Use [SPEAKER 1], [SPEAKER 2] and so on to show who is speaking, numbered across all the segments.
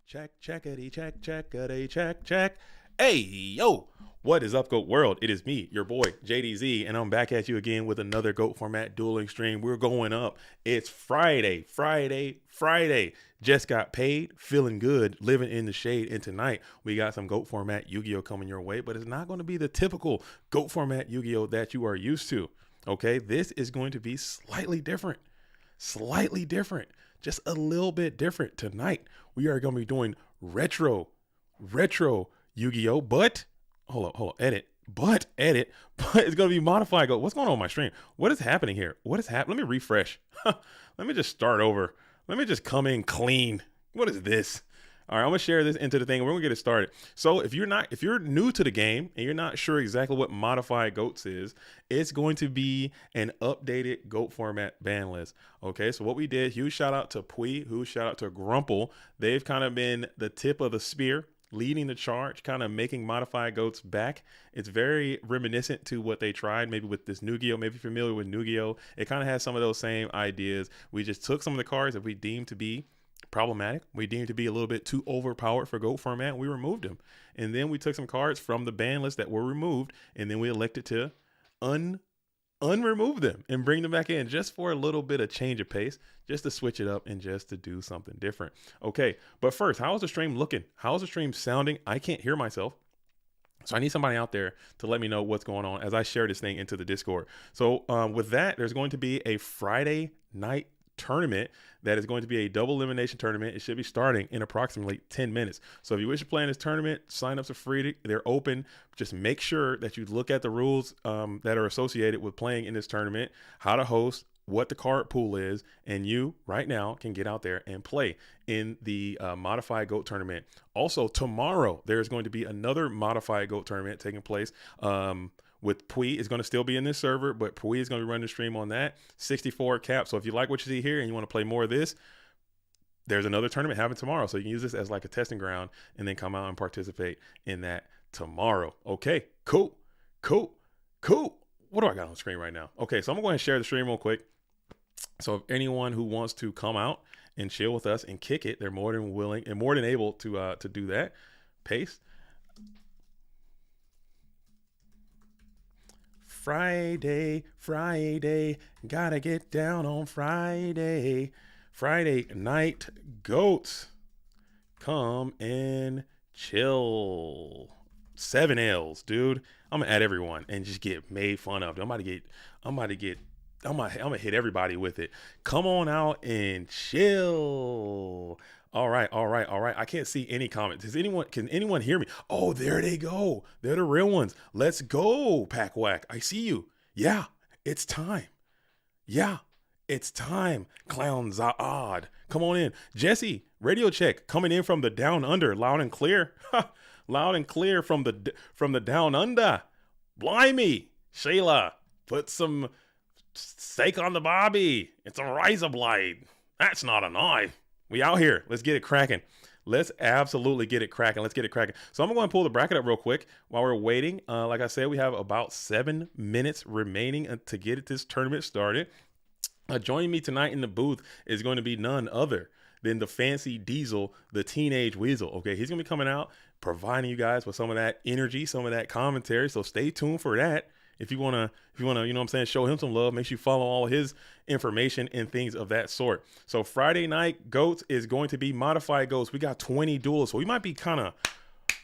[SPEAKER 1] Checkity, check. Hey, yo, what is up, GOAT World? It is me, your boy, JDZ, and I'm back at you again with another GOAT format dueling stream. We're going up. It's Friday. Just got paid, feeling good, living in the shade, and tonight we got some GOAT format Yu-Gi-Oh coming your way, but it's not going to be the typical GOAT format Yu-Gi-Oh that you are used to, okay? This is going to be slightly different, just a little bit different. Tonight we are going to be doing retro Yu-Gi-Oh, but edit, but it's going to be modified. Go, what's going on with my stream? What is happening here? What is happening? Let me refresh. Let me just start over. Let me just come in clean. What is this? All right, I'm gonna share this into the thing. We're gonna get it started. So if you're new to the game and you're not sure exactly what modified goats is, it's going to be an updated goat format ban list. Okay, so what we did, huge shout out to Pui, huge shout out to Grumple. They've kind of been the tip of the spear, leading the charge, kind of making modified goats back. It's very reminiscent to what they tried maybe with this Yugioh. Maybe you're familiar with Yugioh. It kind of has some of those same ideas. We just took some of the cards that we deemed to be problematic, we deemed to be a little bit too overpowered for GOAT format, and we removed them. And then we took some cards from the ban list that were removed, and then we elected to unremove them and bring them back in just for a little bit of change of pace, just to switch it up and just to do something different. Okay, but first, how is the stream looking? How is the stream sounding? I can't hear myself. So I need somebody out there to let me know what's going on as I share this thing into the Discord. So with that, there's going to be a Friday night tournament that is going to be a double elimination tournament. It should be starting in approximately 10 minutes. So if you wish to play in this tournament, sign-ups are free. They're open. Just make sure that you look at the rules that are associated with playing in this tournament, how to host, what the card pool is, and you right now can get out there and play in the modified GOAT tournament. Also, tomorrow there's going to be another modified GOAT tournament taking place with Pui. Is going to still be in this server, but Pui is going to be running the stream on that 64 cap. So if you like what you see here and you want to play more of this, there's another tournament happening tomorrow. So you can use this as like a testing ground and then come out and participate in that tomorrow. Okay, cool. What do I got on the screen right now? Okay, so I'm going to go ahead and share the stream real quick. So if anyone who wants to come out and chill with us and kick it, they're more than willing and more than able to do that. Paste. Friday, gotta get down on Friday night goats. Come and chill. 7 L's, dude. I'm gonna add everyone and just get made fun of. I'm gonna hit everybody with it. Come on out and chill. All right. I can't see any comments. Can anyone hear me? Oh, there they go. They're the real ones. Let's go, Pack Whack. I see you. Yeah, it's time. Clown Zaad. Come on in. Jesse, radio check. Coming in from the down under, loud and clear. Loud and clear from the down under. Blimey. Shayla, put some steak on the bobby. It's a razor blade. That's not a knife. We out here. Let's get it cracking. Let's absolutely get it cracking. So I'm going to pull the bracket up real quick while we're waiting. Like I said, we have about 7 minutes remaining to get this tournament started. Joining me tonight in the booth is going to be none other than the fancy Diesel, the teenage weasel. Okay, he's going to be coming out, providing you guys with some of that energy, some of that commentary. So stay tuned for that. If you wanna, you know what I'm saying, show him some love, make sure you follow all his information and things of that sort. So Friday night goats is going to be modified goats. We got 20 duels, so we might be kind of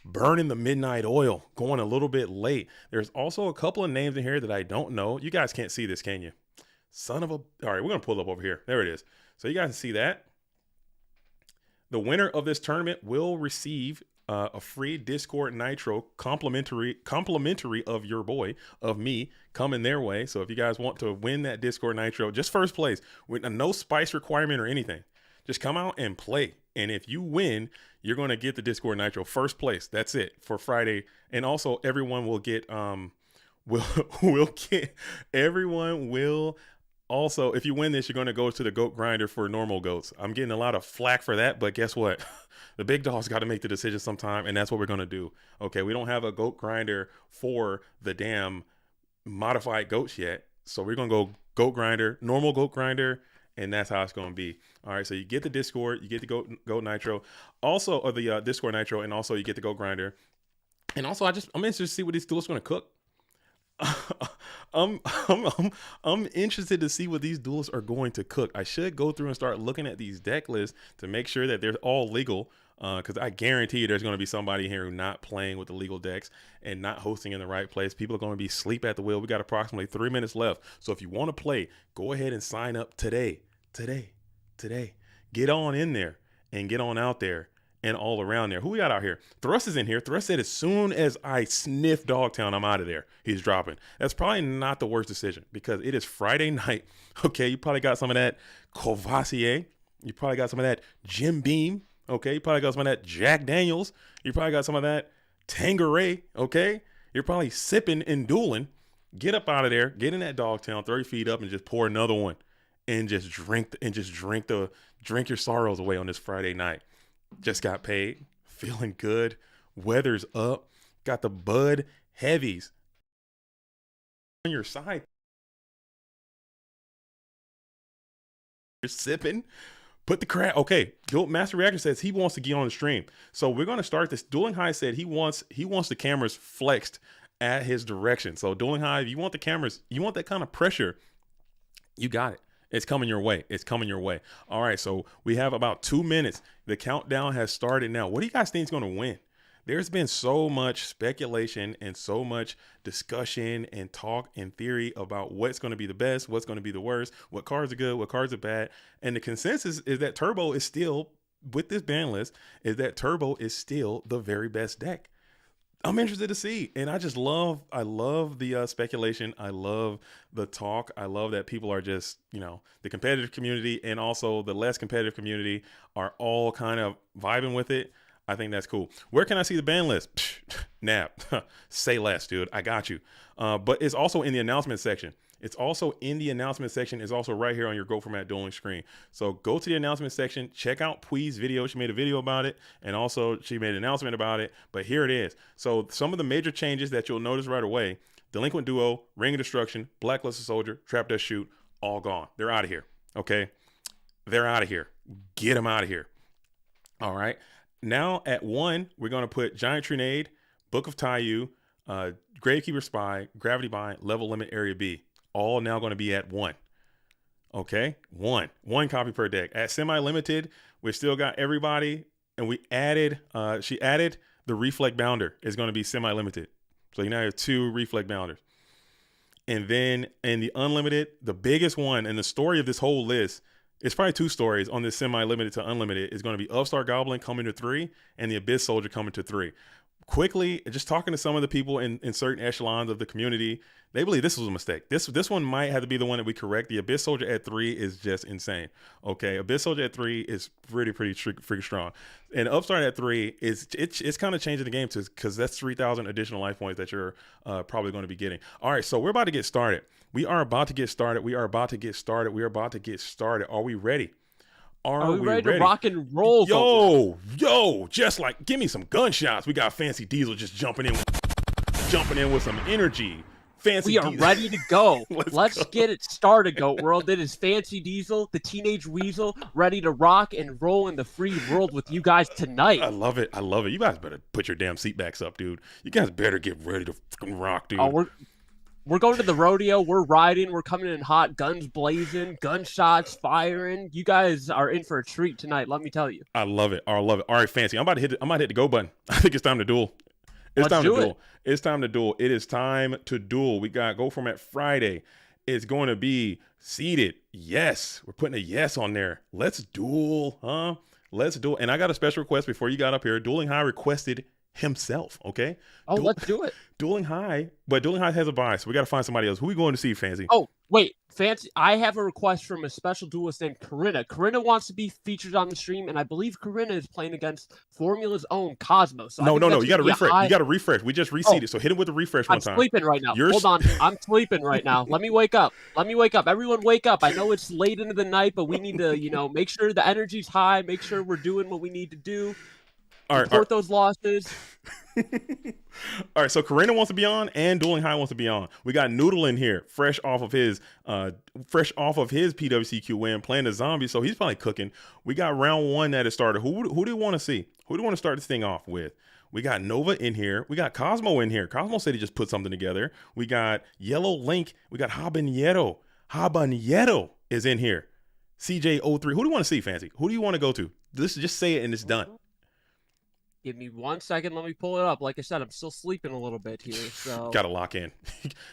[SPEAKER 1] burning the midnight oil, going a little bit late. There's also a couple of names in here that I don't know. You guys can't see this, can you? Son of a, all right, we're gonna pull up over here. There it is. So you guys can see that. The winner of this tournament will receive a free Discord Nitro complimentary of your boy, of me, coming their way. So if you guys want to win that Discord Nitro, just first place with no spice requirement or anything, just come out and play. And if you win, you're going to get the Discord Nitro first place. That's it for Friday. And also everyone will get everyone will also, if you win this, you're going to go to the goat grinder for normal goats. I'm getting a lot of flack for that, but guess what? The big dog's got to make the decision sometime, and that's what we're going to do. Okay, we don't have a goat grinder for the damn modified goats yet, so we're going to go goat grinder, normal goat grinder, and that's how it's going to be. All right, so you get the Discord, you get to go Nitro, also, or the Discord Nitro, and also you get to go Grinder. And also, I'm interested to see what these duelists are going to cook. I'm interested to see what these duelists are going to cook. I should go through and start looking at these deck lists to make sure that they're all legal. Because I guarantee you there's going to be somebody here who's not playing with the legal decks and not hosting in the right place. People are going to be asleep at the wheel. We got approximately 3 minutes left. So if you want to play, go ahead and sign up today. Get on in there and get on out there and all around there. Who we got out here? Thrust is in here. Thrust said as soon as I sniff Dogtown, I'm out of there. He's dropping. That's probably not the worst decision because it is Friday night. Okay, you probably got some of that Courvoisier. You probably got some of that Jim Beam. Okay, you probably got some of that Jack Daniels. You probably got some of that Tanqueray. Okay, you're probably sipping and dueling. Get up out of there. Get in that Dogtown. Throw your feet up and just pour another one, and just drink your sorrows away on this Friday night. Just got paid, feeling good. Weather's up. Got the Bud Heavies on your side. You're sipping. Put the crap. Okay, Master Reactor says he wants to get on the stream, so we're going to start this. Dueling High said he wants the cameras flexed at his direction. So Dueling High, if you want the cameras, you want that kind of pressure, you got it. It's coming your way. It's coming your way. All right, so we have about 2 minutes. The countdown has started now. What do you guys think is going to win? There's been so much speculation and so much discussion and talk and theory about what's going to be the best, what's going to be the worst, what cards are good, what cards are bad. And the consensus is that Turbo is still, with this ban list, is that Turbo is still the very best deck. I'm interested to see. And I love the speculation. I love the talk. I love that people are just, the competitive community and also the less competitive community are all kind of vibing with it. I think that's cool. Where can I see the ban list? Nap. Say less, dude. I got you. But it's also in the announcement section. It's also right here on your Go Format Dueling screen. So go to the announcement section. Check out Pui's video. She made a video about it. And also she made an announcement about it. But here it is. So some of the major changes that you'll notice right away. Delinquent Duo, Ring of Destruction, Blacklisted Soldier, Trap Death Shoot, all gone. They're out of here. Okay? They're out of here. Get them out of here. All right? Now at 1, we're going to put Giant Trinade, Book of Taiyu, Gravekeeper Spy, Gravity Bind, Level Limit Area B. All now going to be at 1. Okay? 1 copy per deck. At semi-limited, we still got everybody, and we added, she added the Reflect Bounder is going to be semi-limited. So you now have 2 Reflect Bounders. And then in the unlimited, the biggest one, and the story of this whole list, it's probably 2 stories on this semi-limited to unlimited. Is going to be Upstart Goblin coming to 3 and the Abyss Soldier coming to 3. Quickly, just talking to some of the people in certain echelons of the community, they believe this was a mistake. This one might have to be the one that we correct. The Abyss Soldier at 3 is just insane. Okay, Abyss Soldier at 3 is pretty freaking strong, and Upstart at 3 is it's kind of changing the game because that's 3,000 additional life points that you're probably going to be getting. All right, so we're about to get started. We are about to get started. Are we ready? Are we ready
[SPEAKER 2] to rock and roll?
[SPEAKER 1] Yo, just like give me some gunshots. We got Fancy Diesel just jumping in with some energy.
[SPEAKER 2] We are ready to go. Let's get it started, Goat World. It is Fancy Diesel, the Teenage Weasel, ready to rock and roll in the free world with you guys tonight.
[SPEAKER 1] I love it. You guys better put your damn seat backs up, dude. You guys better get ready to fucking rock, dude.
[SPEAKER 2] We're going to the rodeo. We're riding. We're coming in hot, guns blazing, gunshots firing. You guys are in for a treat tonight, let me tell you.
[SPEAKER 1] I love it. All right, Fancy. I'm about to hit the go button. I think it's time to duel. It's time to duel. It is time to duel. We got Go Format Friday. It's going to be seeded. Yes. We're putting a yes on there. Let's duel, huh? Let's duel. And I got a special request before you got up here. Dueling High requested himself, okay?
[SPEAKER 2] Let's do it.
[SPEAKER 1] Dueling High has a bias, so we got to find somebody else. Who we going to see, Fancy?
[SPEAKER 2] Oh, wait, Fancy, I have a request from a special duelist named Karina. Karina wants to be featured on the stream, and I believe Karina is playing against Formula's own Cosmo. So
[SPEAKER 1] no, you got to refresh. You got to refresh. We just reseeded, so hit him with the refresh one time.
[SPEAKER 2] I'm sleeping right now. Hold on. I'm sleeping right now. Let me wake up. Everyone wake up. I know it's late into the night, but we need to, make sure the energy's high, make sure we're doing what we need to do.
[SPEAKER 1] All right.
[SPEAKER 2] Report those losses.
[SPEAKER 1] All right, so Karina wants to be on, and Dueling High wants to be on. We got Noodle in here, fresh off of his PWCQ win, playing the zombie, so he's probably cooking. We got round 1 that has started. Who do you want to see? Who do you want to start this thing off with? We got Nova in here. We got Cosmo in here. Cosmo said he just put something together. We got Yellow Link. We got Habanero. Habanero is in here. CJ03. Who do you want to see, Fancy? Who do you want to go to? Just say it and it's done.
[SPEAKER 2] Give me 1 second. Let me pull it up. Like I said, I'm still sleeping a little bit here. So
[SPEAKER 1] gotta lock in.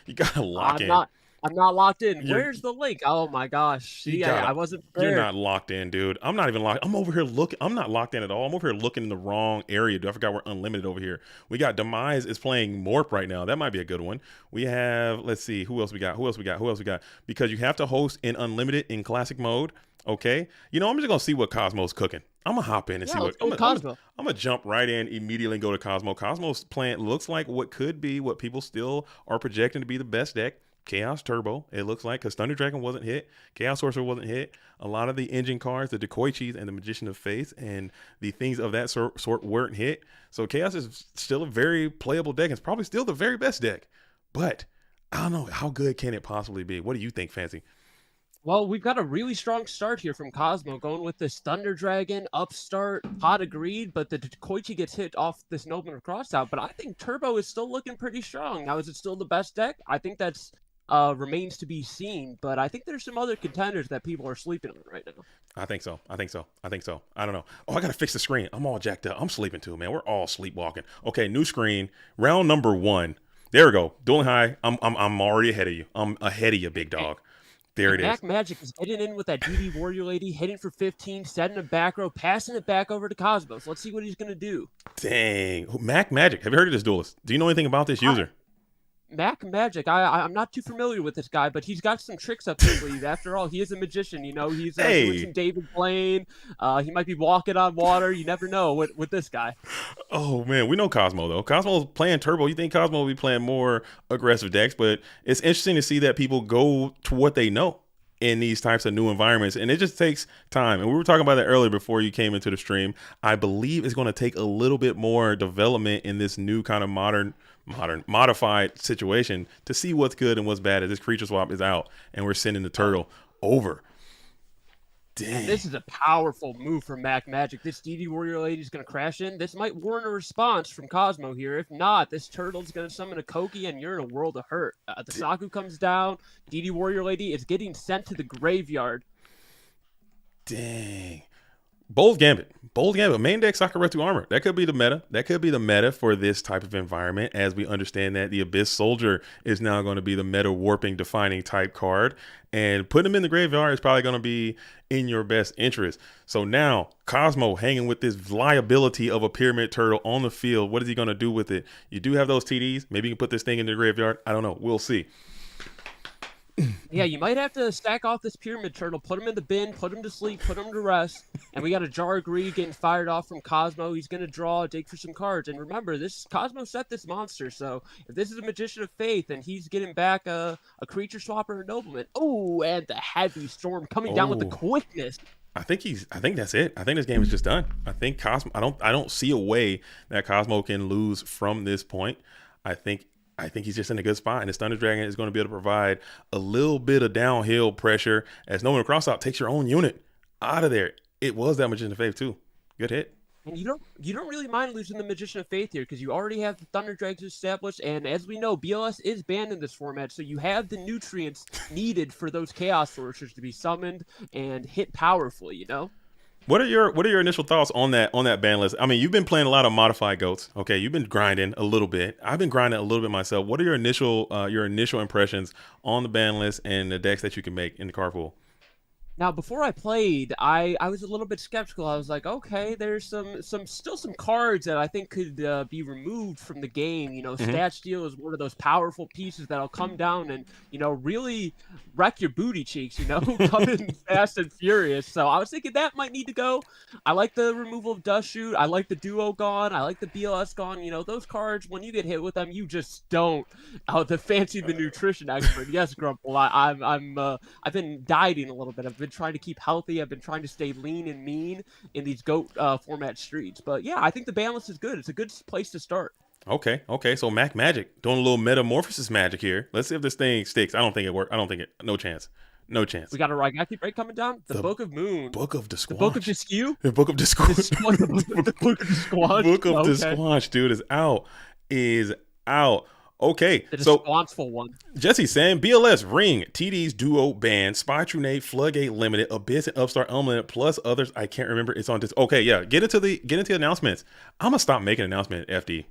[SPEAKER 1] You gotta lock in.
[SPEAKER 2] I'm not locked in. Where's the link? Oh my gosh. See, I wasn't prepared.
[SPEAKER 1] You're not locked in, dude. I'm not even locked. I'm over here looking. I'm not locked in at all. I'm over here looking in the wrong area, dude. I forgot we're unlimited over here. We got Demise is playing Morp right now. That might be a good one. We have, let's see, who else we got? Because you have to host in unlimited in classic mode. Okay. You know, I'm just gonna see what Cosmo's cooking. I'm gonna hop in and see what
[SPEAKER 2] Cosmo.
[SPEAKER 1] I'm gonna jump right in immediately and go to Cosmo. Cosmo's playing looks like what could be what people still are projecting to be the best deck. Chaos Turbo, it looks like, because Thunder Dragon wasn't hit, Chaos Sorcerer wasn't hit. A lot of the engine cards, the Dekoichis and the Magician of Faith, and the things of that sort weren't hit. So Chaos is still a very playable deck. It's probably still the very best deck. But I don't know, how good can it possibly be? What do you think, Fancy?
[SPEAKER 2] Well, we've got a really strong start here from Cosmo, going with this Thunder Dragon, Upstart, Pot of Greed, but the Koichi gets hit off this Nobleman Crossout. But I think Turbo is still looking pretty strong. Now, is it still the best deck? I think that's remains to be seen, but I think there's some other contenders that people are sleeping on right now.
[SPEAKER 1] I think so. I don't know. Oh, I gotta fix the screen. I'm all jacked up. I'm sleeping too, man. We're all sleepwalking. Okay, new screen. Round number 1. There we go. Dueling High. I'm already ahead of you. I'm ahead of you, big dog. There it is.
[SPEAKER 2] Mac Magic is getting in with that DD Warrior Lady, hitting for 15, setting a back row, passing it back over to Cosmo. So let's see what he's gonna do.
[SPEAKER 1] Dang, Mac Magic. Have you heard of this duelist? Do you know anything about this user?
[SPEAKER 2] Mac Magic, I'm not too familiar with this guy, but he's got some tricks up his sleeve. After all, he is a magician. You know, he's doing some David Blaine. He might be walking on water. You never know with this guy.
[SPEAKER 1] Oh man, we know Cosmo though. Cosmo's playing Turbo. You think Cosmo will be playing more aggressive decks, but it's interesting to see that people go to what they know in these types of new environments, and it just takes time. And we were talking about that earlier before you came into the stream. I believe it's going to take a little bit more development in this new kind of modified situation to see what's good and what's bad as this creature swap is out and we're sending the turtle over. Dang.
[SPEAKER 2] This is a powerful move from Mac Magic. This DD Warrior Lady is going to crash in. This might warrant a response from Cosmo here. If not, this turtle's going to summon a Koki and you're in a world of hurt. The Saku comes down. DD Warrior Lady is getting sent to the graveyard.
[SPEAKER 1] Dang. Bold Gambit. Main deck Sakuretsu Armor. That could be the meta. That could be the meta for this type of environment, as we understand that the Abyss Soldier is now going to be the meta warping defining type card. And putting him in the graveyard is probably going to be in your best interest. So now Cosmo hanging with this liability of a Pyramid Turtle on the field. What is he going to do with it? You do have those TDs. Maybe you can put this thing in the graveyard. I don't know. We'll see.
[SPEAKER 2] Yeah, you might have to stack off this Pyramid Turtle, put him in the bin, put him to sleep, put him to rest. And we got a Jar of Greed getting fired off from Cosmo. He's going to draw, dig for some cards. And remember, this Cosmo set this monster. So if this is a Magician of Faith and he's getting back a creature swapper or nobleman. Oh, and the Heavy Storm coming down with the quickness.
[SPEAKER 1] I think that's it. I think this game is just done. I think Cosmo, I don't see a way that Cosmo can lose from this point. I think he's just in a good spot, and his Thunder Dragon is going to be able to provide a little bit of downhill pressure as Nobleman Crossout takes your own unit out of there. It was that Magician of Faith too. Good hit.
[SPEAKER 2] And you don't really mind losing the Magician of Faith here because you already have the Thunder Dragons established, and as we know, BLS is banned in this format, so you have the nutrients needed for those Chaos Sorcerers to be summoned and hit powerfully, you know?
[SPEAKER 1] What are your initial thoughts on that ban list? I mean, you've been playing a lot of modified goats. Okay, you've been grinding a little bit. I've been grinding a little bit myself. What are your initial impressions on the ban list and the decks that you can make in the card pool?
[SPEAKER 2] Now, before I played, I was a little bit skeptical. I was like, okay, there's still some cards that I think could be removed from the game. You know, Stat Steal is one of those powerful pieces that'll come down and, you know, really wreck your booty cheeks, you know, come in fast and furious. So I was thinking that might need to go. I like the removal of Dust Shoot. I like the Duo gone. I like the BLS gone. You know, those cards, when you get hit with them, you just don't. Oh, the Fancy the Nutrition Expert. Yes, Grumple. I've been dieting a little bit. I've been trying to keep healthy. I've been trying to stay lean and mean in these GOAT format streets. But yeah, I think the balance is good. It's a good place to start.
[SPEAKER 1] Okay. So Mac Magic doing a little metamorphosis magic here. Let's see if this thing sticks. I don't think it works. I don't think it. No chance. No chance.
[SPEAKER 2] We got a Raigeki break coming down. The Book of Moon.
[SPEAKER 1] Book of
[SPEAKER 2] The Book of
[SPEAKER 1] Disquanch.
[SPEAKER 2] Disque.
[SPEAKER 1] The Book of Disquanch.
[SPEAKER 2] The Book of Disquanch.
[SPEAKER 1] Book of
[SPEAKER 2] Okay.
[SPEAKER 1] Disquanch, dude, is out. Is out. Okay,
[SPEAKER 2] The
[SPEAKER 1] so
[SPEAKER 2] Disquanchful one.
[SPEAKER 1] Jesse saying BLS, Ring, TD's Duo Band, Spy True Nate, Floodgate Limited, Abyss and Upstart Unlimited, plus others I can't remember. It's on this. Okay, yeah, get into the announcements. I'm gonna stop making an announcement. FD,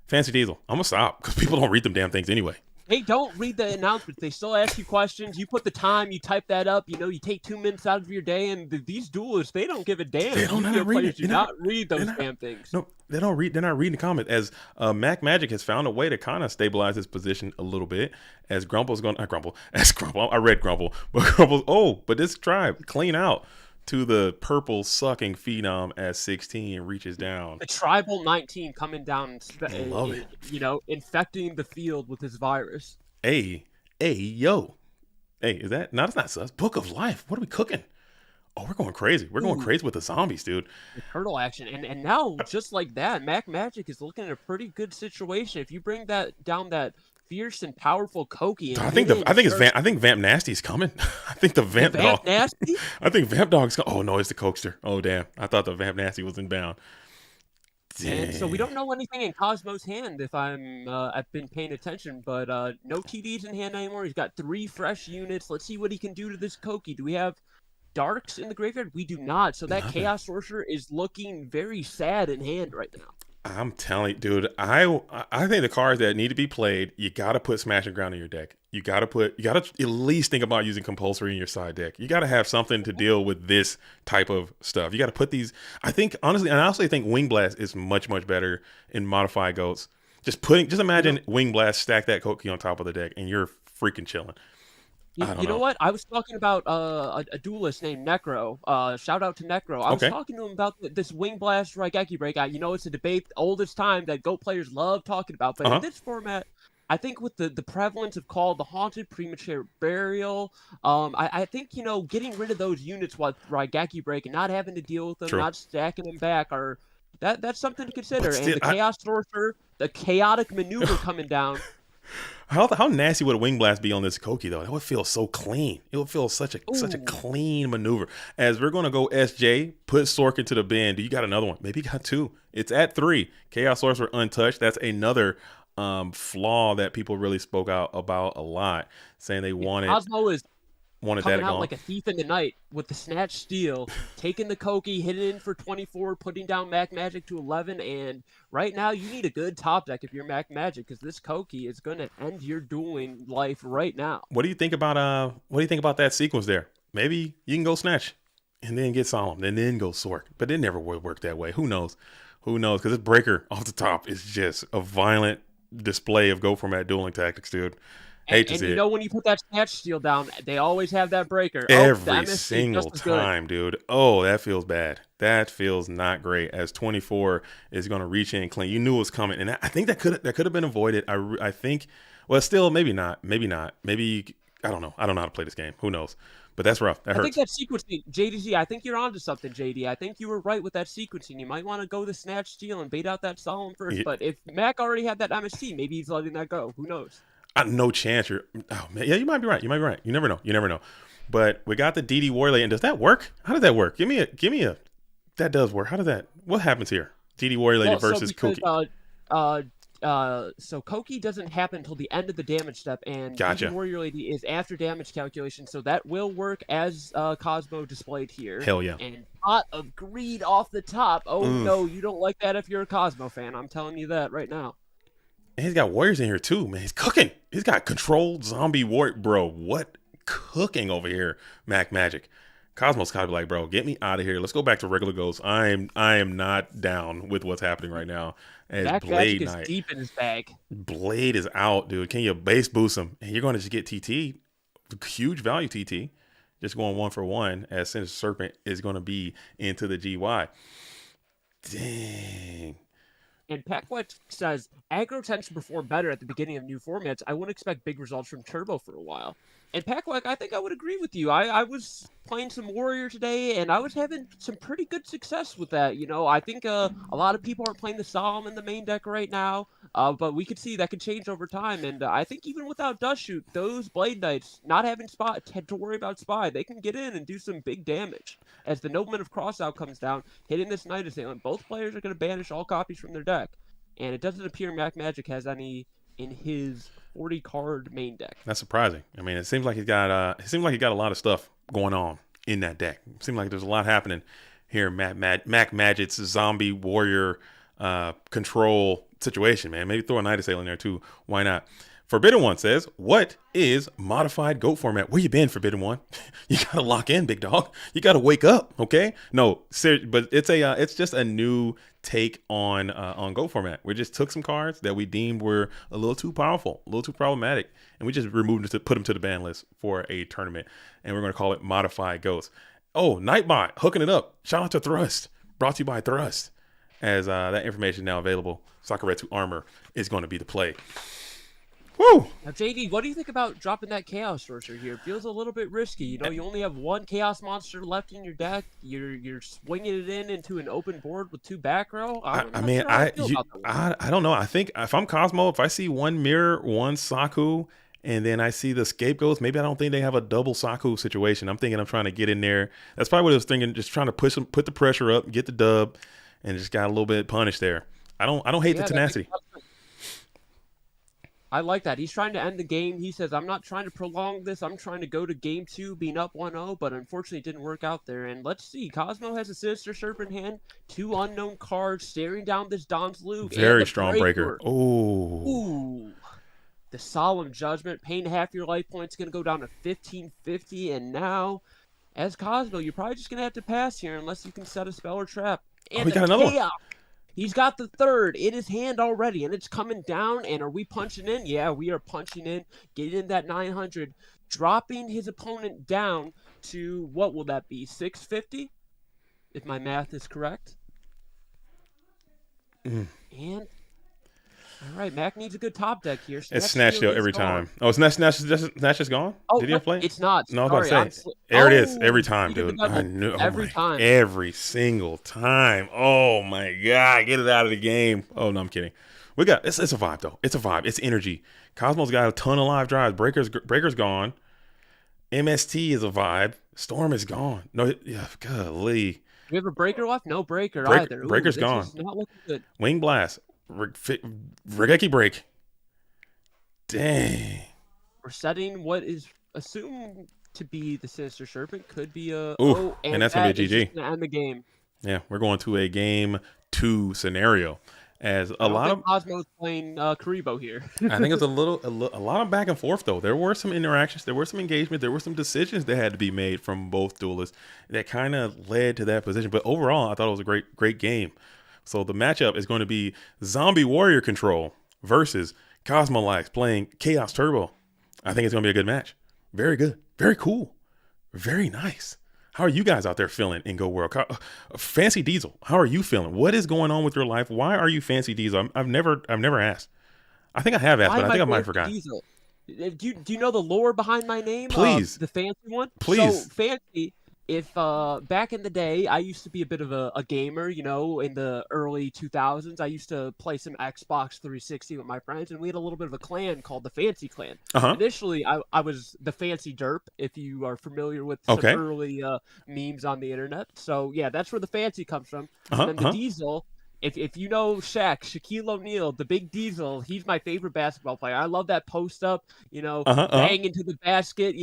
[SPEAKER 1] Fancy Diesel. I'm gonna stop because people don't read them damn things anyway.
[SPEAKER 2] Hey, don't read the announcements. They still ask you questions. You put the time, you type that up. You know, you take 2 minutes out of your day, and these duelists, they don't give a damn.
[SPEAKER 1] They don't not read it.
[SPEAKER 2] Do not read those damn things.
[SPEAKER 1] No, they don't read. They're not reading the comments. As Mac Magic has found a way to kind of stabilize his position a little bit. As Grumple's going, Grumple. As Grumple, I read Grumple, but Grumple's. Oh, but this tribe clean out to the purple sucking phenom as 16 reaches down.
[SPEAKER 2] The tribal 19 coming down,
[SPEAKER 1] Love it.
[SPEAKER 2] You know, infecting the field with his virus.
[SPEAKER 1] Hey, yo. Hey, is that? No, that's not sus. Book of Life. What are we cooking? Oh, we're going crazy. We're going crazy with the zombies, dude.
[SPEAKER 2] The turtle action. And now, just like that, Mac Magic is looking at a pretty good situation. If you bring that down that fierce and powerful Koki.
[SPEAKER 1] I think Vamp Nasty's coming. I think the Vamp Dog.
[SPEAKER 2] Nasty?
[SPEAKER 1] I think Vamp Dog's coming. Oh no, it's the Coaster. Oh damn. I thought the Vamp Nasty was inbound.
[SPEAKER 2] And so we don't know anything in Cosmo's hand if I've been paying attention, but no TDs in hand anymore. He's got 3 fresh units. Let's see what he can do to this Koki. Do we have Darks in the graveyard? We do not. So that Chaos Sorcerer is looking very sad in hand right now.
[SPEAKER 1] I'm telling you, dude, I think the cards that need to be played, you got to put Smash and Ground in your deck. You got to at least think about using Compulsory in your side deck. You got to have something to deal with this type of stuff. You got to put these, I think, honestly, and I also think Wing Blast is much, much better in Modified Goats. Just imagine Wing Blast, stack that Koki on top of the deck, and you're freaking chilling.
[SPEAKER 2] You know what? I was talking about a duelist named Necro. Shout out to Necro. I was talking to him about this Wing Blast Raigeki breakout. You know, it's a debate oldest time that GOAT players love talking about. But in this format, I think with the prevalence of Call of the Haunted, Premature Burial, I think, you know, getting rid of those units with Raigeki break and not having to deal with them, not stacking them back, that's something to consider. Still, and the Chaos Sorcerer, the chaotic maneuver coming down.
[SPEAKER 1] How nasty would a Wing Blast be on this Koki though? It would feel so clean. It would feel such a clean maneuver. As we're gonna go SJ, put Sork into the bin. Do you got another one? Maybe you got 2. It's at 3. Chaos Sorcerer untouched. That's another flaw that people really spoke out about a lot, saying they wanted.
[SPEAKER 2] Cosmo is
[SPEAKER 1] wanted
[SPEAKER 2] coming
[SPEAKER 1] that
[SPEAKER 2] out
[SPEAKER 1] gone.
[SPEAKER 2] like a thief in the night with the Snatch Steal, taking the Koki, hitting in for 24, putting down Mac Magic to 11, and right now you need a good top deck if you're Mac Magic, because this Koki is going to end your dueling life right now.
[SPEAKER 1] What do you think about that sequence there? Maybe you can go Snatch and then get Solemn and then go Sork, but it never would work that way. Who knows? Because this Breaker off the top is just a violent display of Go Format dueling tactics, dude. Hate to see it.
[SPEAKER 2] You know, when you put that Snatch Steal down, they always have that Breaker.
[SPEAKER 1] Every single time, dude. Oh, that feels bad. That feels not great. As 24 is going to reach in clean. You knew it was coming, and I think that could have been avoided. I think, well, still maybe not. Maybe I don't know. I don't know how to play this game. Who knows? But that's rough. That hurts.
[SPEAKER 2] I think that sequencing, JDZ, I think you're onto something, JD. I think you were right with that sequencing. You might want to go the Snatch Steal and bait out that Solemn first. Yeah. But if Mac already had that MST, maybe he's letting that go. Who knows?
[SPEAKER 1] No chance. Oh man, yeah, you might be right. You never know. But we got the DD Warrior Lady, and does that work? How does that work? Give me a. That does work. How does that? What happens here? DD Warrior Lady versus Koki.
[SPEAKER 2] So Koki doesn't happen until the end of the damage step, and DD Warrior Lady is after damage calculation, so that will work as Cosmo displayed here.
[SPEAKER 1] Hell yeah.
[SPEAKER 2] And Pot of Greed off the top. Oh no, you don't like that if you're a Cosmo fan. I'm telling you that right now.
[SPEAKER 1] And he's got warriors in here too, man. He's cooking. He's got controlled zombie warrior. Bro, what cooking over here, Mac Magic. Cosmo's gotta be like, bro, get me out of here. Let's go back to regular ghosts. I am not down with what's happening right now. As
[SPEAKER 2] Mac
[SPEAKER 1] Blade
[SPEAKER 2] Magic
[SPEAKER 1] Knight.
[SPEAKER 2] is deep in his bag.
[SPEAKER 1] Blade is out, dude. Can you base boost him? And you're going to just get TT. Huge value TT. Just going 1-for-1 as Sinister Serpent is going to be into the GY. Dang.
[SPEAKER 2] And Packwet says, aggro tends to perform better at the beginning of new formats. I wouldn't expect big results from Turbo for a while. And Packwhack, I think I would agree with you. I was playing some Warrior today, and I was having some pretty good success with that. I think a lot of people aren't playing the Solemn in the main deck right now, but we could see that could change over time. And I think even without Dust Shoot, those Blade Knights, not having spot to worry about Spy, they can get in and do some big damage. As the Nobleman of Crossout comes down, hitting this Knight Assailant, both players are going to banish all copies from their deck. And it doesn't appear Mac Magic has any in his 40 card main deck.
[SPEAKER 1] That's surprising. I mean, it seems like he got a lot of stuff going on in that deck. It seems like there's a lot happening here in Mac Magic's zombie warrior control situation, man. Maybe throw a Night Assailant in there too. Why not? Forbidden One says, what is modified GOAT format? Where you been, Forbidden One? You got to lock in, big dog. You got to wake up, okay? No, but it's just a new take on GOAT format. We just took some cards that we deemed were a little too powerful, a little too problematic, and we just removed them to put them to the ban list for a tournament, and we're going to call it modified GOATs. Oh, Nightbot, hooking it up. Shout out to Thrust. Brought to you by Thrust. As that information now available, Sakura 2 Armor is going to be the play. Woo!
[SPEAKER 2] Now, JD, what do you think about dropping that Chaos Sorcerer here? It feels a little bit risky. You only have one Chaos Monster left in your deck. You're swinging it into an open board with 2 back row. I
[SPEAKER 1] don't know. I think if I'm Cosmo, if I see one Mirror, one Saku, and then I see the Scapegoats, maybe I don't think they have a double Saku situation. I'm thinking I'm trying to get in there. That's probably what I was thinking, just trying to put the pressure up, get the dub, and just got a little bit punished there. I don't hate the tenacity.
[SPEAKER 2] I like that. He's trying to end the game. He says, I'm not trying to prolong this. I'm trying to go to game 2 being up 1-0, but unfortunately it didn't work out there. And let's see. Cosmo has a Sinister Serpent in hand, 2 unknown cards staring down this Don's Luke.
[SPEAKER 1] Very strong breaker.
[SPEAKER 2] Ooh. The Solemn Judgment, paying half your life points, going to go down to 1550. And now, as Cosmo, you're probably just going to have to pass here unless you can set a spell or trap. And
[SPEAKER 1] we got another one.
[SPEAKER 2] He's got the 3rd in his hand already, and it's coming down. And are we punching in? Yeah, we are punching in, getting in that 900, dropping his opponent down to, what will that be, 650? If my math is correct. And, all right, Mac needs a good top deck here.
[SPEAKER 1] It's Snatch Steal every time. Oh, Snatch is gone?
[SPEAKER 2] Oh,
[SPEAKER 1] did he have play?
[SPEAKER 2] It's not.
[SPEAKER 1] No, I was about to say. There it is. Every time, dude. I knew. Every time. Every single time. Oh, my God. Get it out of the game. Oh, no, I'm kidding. It's a vibe, though. It's a vibe. It's energy. Cosmo's got a ton of live drives. Breaker's gone. MST is a vibe. Storm is gone. No, yeah, golly.
[SPEAKER 2] We have a Breaker left? No Breaker either.
[SPEAKER 1] Breaker's gone.
[SPEAKER 2] Not looking good.
[SPEAKER 1] Wing Blast. Regeki Break. Dang.
[SPEAKER 2] We're setting what is assumed to be the Sinister Serpent. Could be a...
[SPEAKER 1] and that's going to be a GG.
[SPEAKER 2] Going to end the game.
[SPEAKER 1] Yeah, we're going to a game 2 scenario. As a lot of
[SPEAKER 2] Cosmo's playing Karibo here.
[SPEAKER 1] I think it's a lot of back and forth, though. There were some interactions. There were some engagement. There were some decisions that had to be made from both duelists that kind of led to that position. But overall, I thought it was a great game. So the matchup is going to be Zombie Warrior Control versus Cosmolites playing Chaos Turbo. I think it's going to be a good match. Very good. Very cool. Very nice. How are you guys out there feeling in Go World? Fancy Diesel, how are you feeling? What is going on with your life? Why are you Fancy Diesel? I've never asked. I think I have asked, but I think I might have forgotten.
[SPEAKER 2] Diesel? Do you know the lore behind my name?
[SPEAKER 1] Please.
[SPEAKER 2] The fancy one?
[SPEAKER 1] Please.
[SPEAKER 2] So, Fancy... If back in the day, I used to be a bit of a gamer, in the early 2000s, I used to play some Xbox 360 with my friends, and we had a little bit of a clan called the Fancy Clan. Initially, I was the Fancy Derp, if you are familiar with some early memes on the internet. So, yeah, that's where the Fancy comes from. And then the Diesel, if you know Shaquille O'Neal, the big Diesel, he's my favorite basketball player. I love that post up, bang into the basket,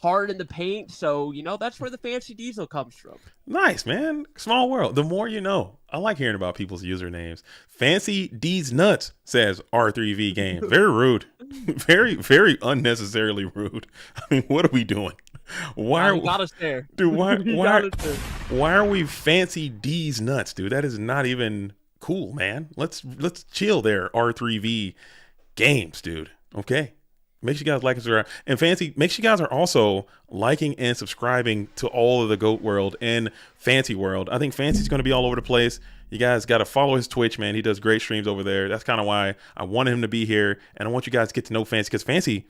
[SPEAKER 2] hard in the paint. So, that's where the Fancy Diesel comes from. Nice, man. Small world. The more you know. I like hearing about people's usernames. Fancy D's Nuts says R3V game. Very rude. Very, very unnecessarily rude. I mean, what are we doing? Why are got us there. Dude, why are we Fancy D's Nuts, dude? That is not even cool, man. Let's chill there, R3V games, dude. Okay. Make sure you guys like and subscribe. And Fancy, make sure you guys are also liking and subscribing to all of the GOAT World and Fancy World. I think Fancy's going to be all over the place. You guys got to follow his Twitch, man. He does great streams over there. That's kind of why I wanted him to be here. And I want you guys to get to know Fancy, because Fancy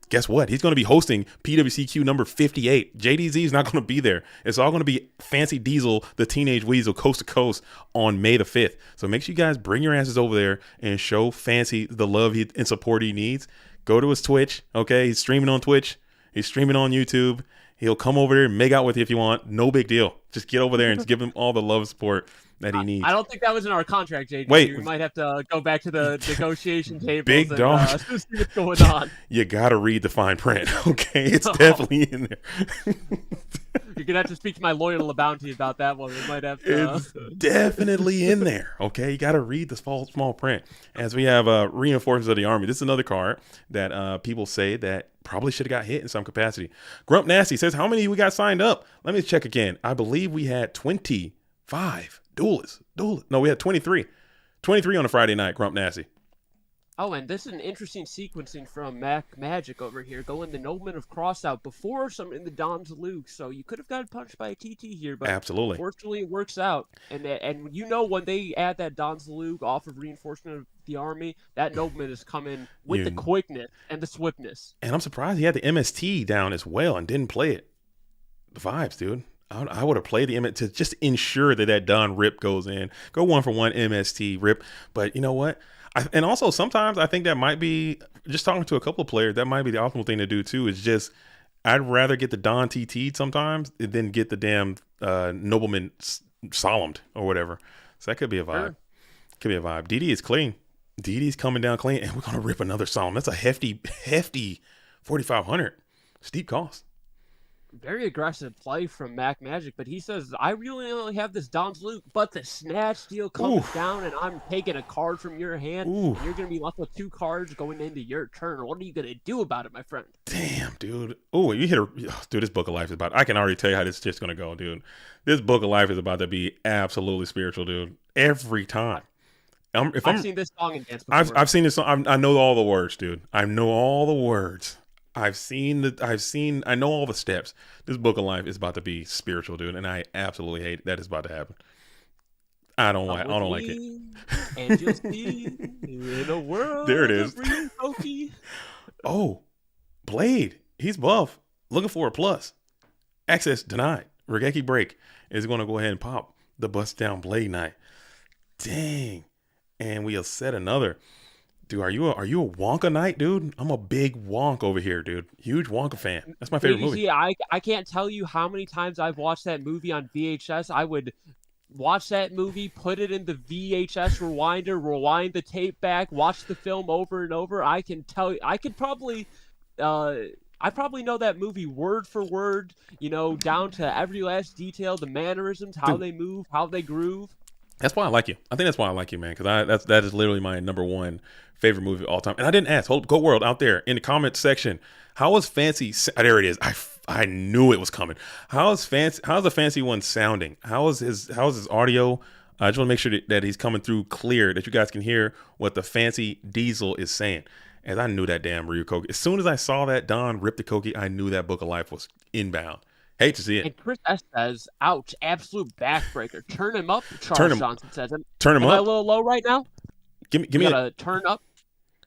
[SPEAKER 1] guess what? He's going to be hosting PWCQ number 58. JDZ is not going to be there. It's all going to be Fancy Diesel, the Teenage Weasel, coast to coast on May the 5th. So make sure you guys bring your asses over there and show Fancy the love and support he needs. Go to his Twitch, okay? He's streaming on Twitch. He's streaming on YouTube. He'll come over there and make out with you if you want. No big deal. Just get over there and give him all the love and support that he needs.
[SPEAKER 2] I don't think that was in our contract, JD.
[SPEAKER 1] Wait.
[SPEAKER 2] We might have to go back to the negotiation table.
[SPEAKER 1] Big dog.
[SPEAKER 2] See what's going on.
[SPEAKER 1] You got to read the fine print, okay? It's definitely in there.
[SPEAKER 2] You're going to have to speak to my lawyer LaBounty about that one. We might have to.
[SPEAKER 1] It's definitely in there, okay? You got to read the small print. As we have Reinforcements of the Army. This is another card that people say that probably should have got hit in some capacity. Grump Nasty says, how many we got signed up? Let me check again. I believe we had 25 duelists. No, we had 23. 23 on a Friday night, Grump Nasty.
[SPEAKER 2] Oh, and this is an interesting sequencing from Mac Magic over here, going the Nobleman of Crossout before some in the Don's Luke. So you could have gotten punched by a TT here, but
[SPEAKER 1] absolutely,
[SPEAKER 2] fortunately it works out. And you know when they add that Don's Luke off of Reinforcement of the Army, that Nobleman is coming with the quickness and the swiftness.
[SPEAKER 1] And I'm surprised he had the MST down as well and didn't play it. The vibes, dude. I would have played the MST to just ensure that Don Rip goes in. Go 1-for-1 MST Rip. But you know what? And also sometimes I think that might be, just talking to a couple of players, that might be the optimal thing to do too, is just, I'd rather get the Don TT'd sometimes than get the damn Nobleman solemned or whatever. So that could be a vibe.
[SPEAKER 2] Sure.
[SPEAKER 1] Could be a vibe. DD is clean. DD's coming down clean, and we're going to rip another solemn. That's a hefty 4,500. Steep cost.
[SPEAKER 2] Very aggressive play from Mac Magic, but he says, I really only have this Don's Luke, but the Snatch deal comes down, and I'm taking a card from your hand, and you're going to be left with 2 cards going into your turn. What are you going to do about it, my friend?
[SPEAKER 1] Damn, dude. Oh, you hit dude, this Book of Life is about, I can already tell you how this is just going to go, dude. This Book of Life is about to be absolutely spiritual, dude. Every time.
[SPEAKER 2] I've seen this song and dance before.
[SPEAKER 1] I've seen this song. I know all the words, dude. I know all the words. I know all the steps. This Book of Life is about to be spiritual, dude, and I absolutely hate it. That is about to happen. I don't like it.
[SPEAKER 2] And you'll see in a world.
[SPEAKER 1] There it is.
[SPEAKER 2] Kofi.
[SPEAKER 1] Oh, Blade. He's buff. Looking for a plus. Access denied. Regeki Break is going to go ahead and pop the Bust Down Blade Knight. Dang. And we'll set another. Dude, are you a Wonka Knight, dude? I'm a big Wonk over here, dude. Huge Wonka fan. That's my favorite movie.
[SPEAKER 2] I can't tell you how many times I've watched that movie on VHS. I would watch that movie, put it in the VHS rewinder, rewind the tape back, watch the film over and over. I can tell you, I probably know that movie word for word, down to every last detail, the mannerisms, how they move, how they groove.
[SPEAKER 1] That's why I like you. I think that's why I like you, man, because that is literally my number one favorite movie of all time. And I didn't ask. Go World out there in the comment section. How was Fancy? There it is. I knew it was coming. How's the Fancy one sounding? How's his audio? I just want to make sure that he's coming through clear, that you guys can hear what the Fancy Diesel is saying. As I knew that damn Ryu Koki. As soon as I saw that Don rip the Koki, I knew that Book of Life was inbound. Hate to see it.
[SPEAKER 2] And Chris S says, ouch, absolute backbreaker. Turn him up, Charles Johnson says.
[SPEAKER 1] Turn him up.
[SPEAKER 2] Am I a little low right now?
[SPEAKER 1] Give me
[SPEAKER 2] a turn up.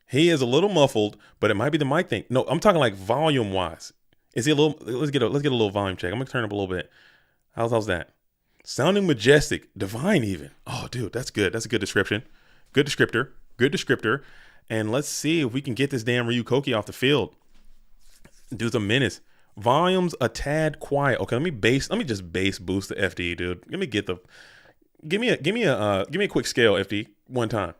[SPEAKER 1] He is a little muffled, but it might be the mic thing. No, I'm talking like volume wise. Is he a little? Let's get a little volume check. I'm gonna turn up a little bit. How's that? Sounding majestic, divine even. Oh, dude, that's good. That's a good description. Good descriptor. And let's see if we can get this damn Ryu Koki off the field. Dude's a menace. Volume's a tad quiet. Okay, let me just bass boost the FD, dude. Give me a quick scale, FD, one time.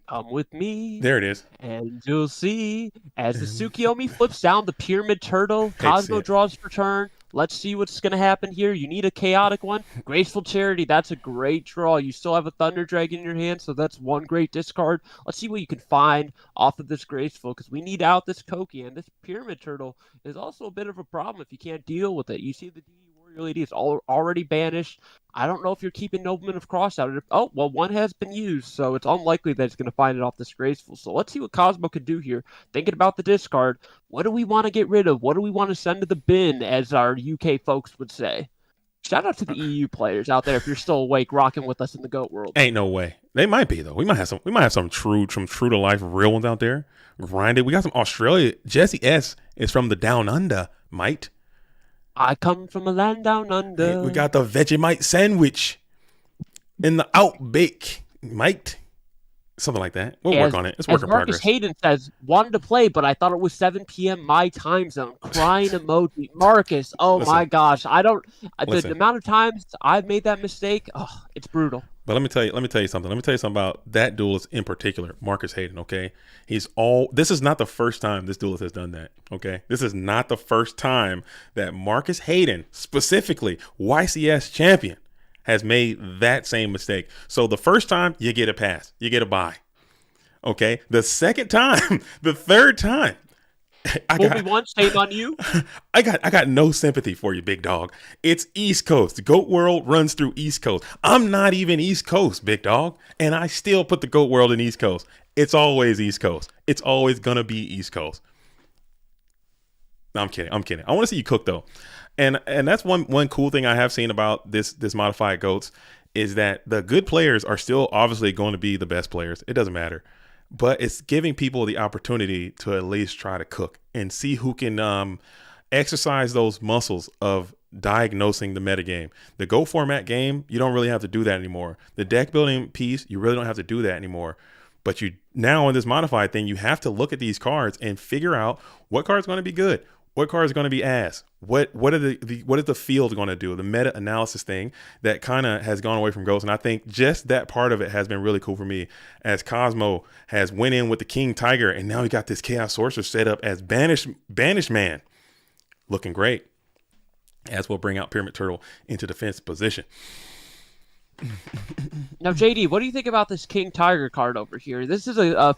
[SPEAKER 2] Come with me.
[SPEAKER 1] There it is.
[SPEAKER 2] And you'll see as the Tsukiyomi flips down the Pyramid Turtle, Cosmo draws for turn. Let's see what's going to happen here. You need a chaotic one. Graceful Charity, that's a great draw. You still have a Thunder Dragon in your hand, so that's one great discard. Let's see what you can find off of this Graceful, because we need out this Koki, and this Pyramid Turtle is also a bit of a problem if you can't deal with it. You see the DD Warrior Lady is already banished. I don't know if you're keeping Nobleman of Crossout. Oh, well, one has been used, so it's unlikely that it's going to find it off this Graceful. So let's see what Cosmo could do here. Thinking about the discard, what do we want to get rid of? What do we want to send to the bin, as our UK folks would say? Shout out to the EU players out there if you're still awake, rocking with us in the GOAT world.
[SPEAKER 1] Ain't no way. They might be though. We might have some true to life real ones out there. Grinded. We got some Australia. Jesse S is from the Down Under, mate.
[SPEAKER 2] I come from a land down under.
[SPEAKER 1] Hey, we got the Vegemite sandwich in the Outback, mate. Something like that. We'll work on it. It's work in
[SPEAKER 2] Marcus
[SPEAKER 1] progress.
[SPEAKER 2] Hayden says, wanted to play, but I thought it was 7 p.m. my time zone. Crying emoji. Marcus, my gosh. The amount of times I've made that mistake, it's brutal.
[SPEAKER 1] But let me tell you something. Let me tell you something about that duelist in particular, Marcus Hayden, okay? This is not the first time this duelist has done that, okay? This is not the first time that Marcus Hayden, specifically YCS champion, has made that same mistake. So the first time, you get a pass. You get a bye. Okay? The second time, the third time,
[SPEAKER 2] shame on you.
[SPEAKER 1] I got no sympathy for you, big dog. It's East Coast. The GOAT world runs through East Coast. I'm not even East Coast, big dog, and I still put the GOAT world in East Coast. It's always East Coast. It's always gonna be East Coast. No, I'm kidding. I want to see you cook though. And that's one cool thing I have seen about this modified GOATs is that the good players are still obviously going to be the best players. It doesn't matter. But it's giving people the opportunity to at least try to cook and see who can exercise those muscles of diagnosing the metagame. The GO format game, you don't really have to do that anymore. The deck building piece, you really don't have to do that anymore. But you now in this modified thing, you have to look at these cards and figure out what card's going to be good. What card is going to be ass? What is the field going to do? The meta analysis thing that kind of has gone away from Ghost, and I think just that part of it has been really cool for me. As Cosmo has went in with the King Tiger, and now he got this Chaos Sorcerer set up as Banish Man, looking great. As we'll bring out Pyramid Turtle into defense position.
[SPEAKER 2] Now, JD, what do you think about this King Tiger card over here? This is a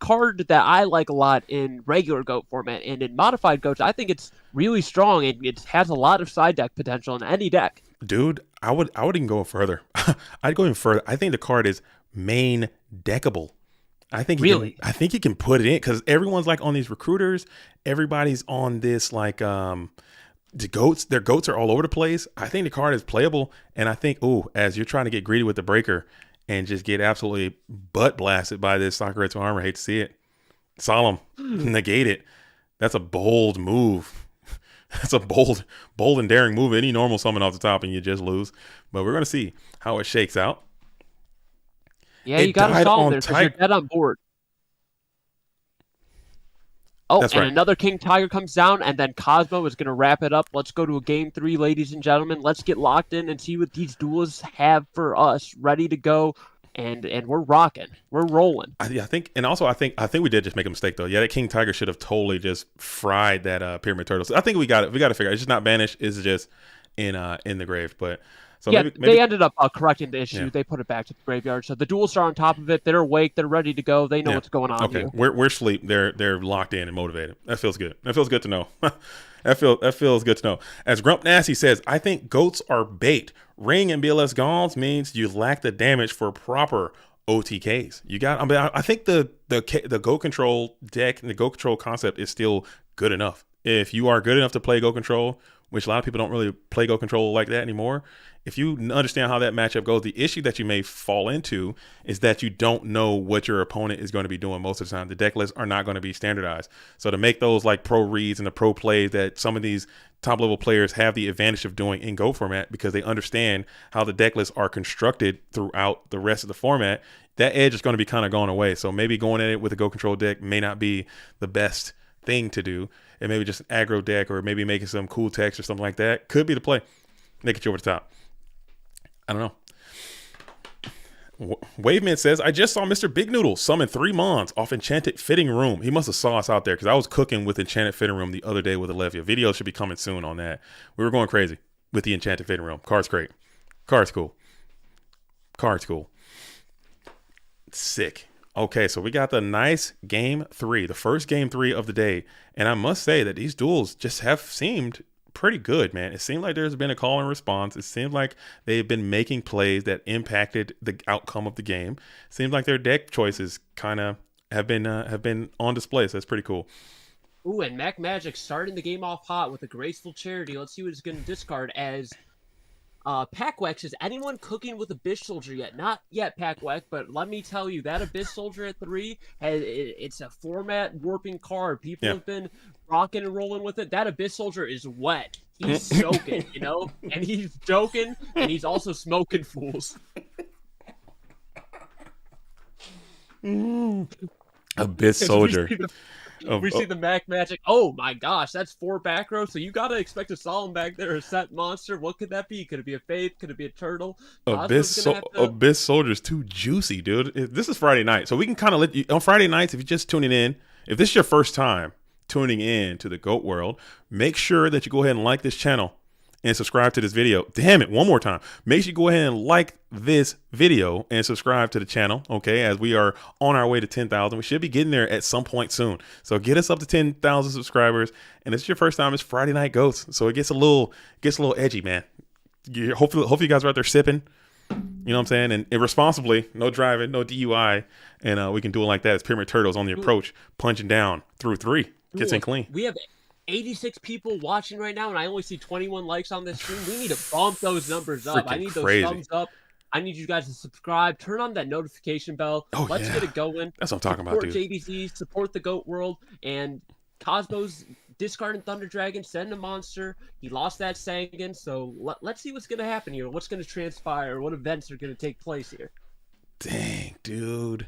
[SPEAKER 2] card that I like a lot in regular GOAT format, and in modified GOAT, I think it's really strong and it has a lot of side deck potential in any deck.
[SPEAKER 1] Dude, I would even go further. I'd go even further. I think the card is main deckable. I think you can put it in because everyone's like on these recruiters. Everybody's on this like their goats are all over the place. I think the card is playable, and I think as you're trying to get greedy with the breaker and just get absolutely butt blasted by this Sakura to armor, hate to see it. Solemn, negate it. That's a bold move. That's a bold and daring move. Any normal summon off the top and you just lose. But we're gonna see how it shakes out.
[SPEAKER 2] Yeah, you gotta solve there because you're dead on board. Oh, that's right. Another King Tiger comes down, and then Cosmo is going to wrap it up. Let's go to a game 3, ladies and gentlemen. Let's get locked in and see what these duelists have for us, ready to go, and we're rocking. We're rolling.
[SPEAKER 1] I think we did just make a mistake, though. Yeah, that King Tiger should have totally just fried that Pyramid Turtle. So I think we got it. We got to figure it out. It's just not banished. It's just in the grave. But so
[SPEAKER 2] yeah,
[SPEAKER 1] maybe
[SPEAKER 2] they ended up correcting the issue. Yeah. They put it back to the graveyard. So the duelists are on top of it. They're awake. They're ready to go. They know what's going on.
[SPEAKER 1] Okay,
[SPEAKER 2] here.
[SPEAKER 1] We're asleep. They're locked in and motivated. That feels good. That feels good to know. That feels good to know. As Grump Nasty says, I think goats are bait. Ring and BLS Gaunts means you lack the damage for proper OTKs. You got. I think the Go Control deck and the Go Control concept is still good enough. If you are good enough to play Go Control, which a lot of people don't really play Go Control like that anymore. If you understand how that matchup goes, the issue that you may fall into is that you don't know what your opponent is going to be doing most of the time. The deck lists are not going to be standardized. So to make those like pro reads and the pro plays that some of these top level players have the advantage of doing in Go format because they understand how the deck lists are constructed throughout the rest of the format, that edge is going to be kind of going away. So maybe going at it with a Go Control deck may not be the best thing to do. And maybe just an aggro deck or maybe making some cool text or something like that could be the play. Make it you over the top. I don't know. Waveman says, I just saw Mr. Big Noodle summon 3 Mons off Enchanted Fitting Room. He must have saw us out there because I was cooking with Enchanted Fitting Room the other day with Alevia. Video should be coming soon on that. We were going crazy with the Enchanted Fitting Room. Card's great. Card's cool. Card's cool. Sick. Okay, so we got the nice game 3, the first game 3 of the day. And I must say that these duels just have seemed pretty good, man. It seemed like there's been a call and response. It seemed like they've been making plays that impacted the outcome of the game. It seems like their deck choices kind of have been on display. So that's pretty cool.
[SPEAKER 2] Ooh, and Mac Magic starting the game off hot with a graceful charity. Let's see what he's going to discard as Packweck says, anyone cooking with Abyss Soldier yet? Not yet, Packweck, but let me tell you, that Abyss Soldier at 3, it's a format warping card. People
[SPEAKER 1] Yeah.
[SPEAKER 2] have been rocking and rolling with it. That Abyss Soldier is wet. He's soaking, you know? And he's joking, and he's also smoking fools.
[SPEAKER 1] Abyss Soldier.
[SPEAKER 2] We see the Mac Magic. Oh my gosh, that's 4 back row. So you gotta expect a Solemn back there, a set monster. What could that be? Could it be a Faith? Could it be a Turtle?
[SPEAKER 1] Abyss Soldier's too juicy, dude. This is Friday night, so we can kind of let you on Friday nights. If you're just tuning in, if this is your first time tuning in to the GOAT world, make sure that you go ahead and like this channel and subscribe to this video. Damn it, one more time. Make sure you go ahead and like this video and subscribe to the channel, okay, as we are on our way to 10,000. We should be getting there at some point soon. So get us up to 10,000 subscribers. And if it's your first time, it's Friday Night Goats. So it gets a little edgy, man. Hopefully you guys are out there sipping, you know what I'm saying? And irresponsibly, no driving, no DUI. And we can do it like that. It's Pyramid Turtles on the approach, punching down through 3. Gets in clean.
[SPEAKER 2] We have 86 people watching right now, and I only see 21 likes on this stream. We need to bump those numbers up. I need those thumbs up. I need you guys to subscribe. Turn on that notification bell. Let's get it going.
[SPEAKER 1] That's what I'm talking about, dude.
[SPEAKER 2] Support JDZ, support the GOAT world, and Cosmo's discarding Thunder Dragon, send a monster. He lost that Sangan, so let's see what's going to happen here. What's going to transpire? What events are going to take place here?
[SPEAKER 1] Dang, dude.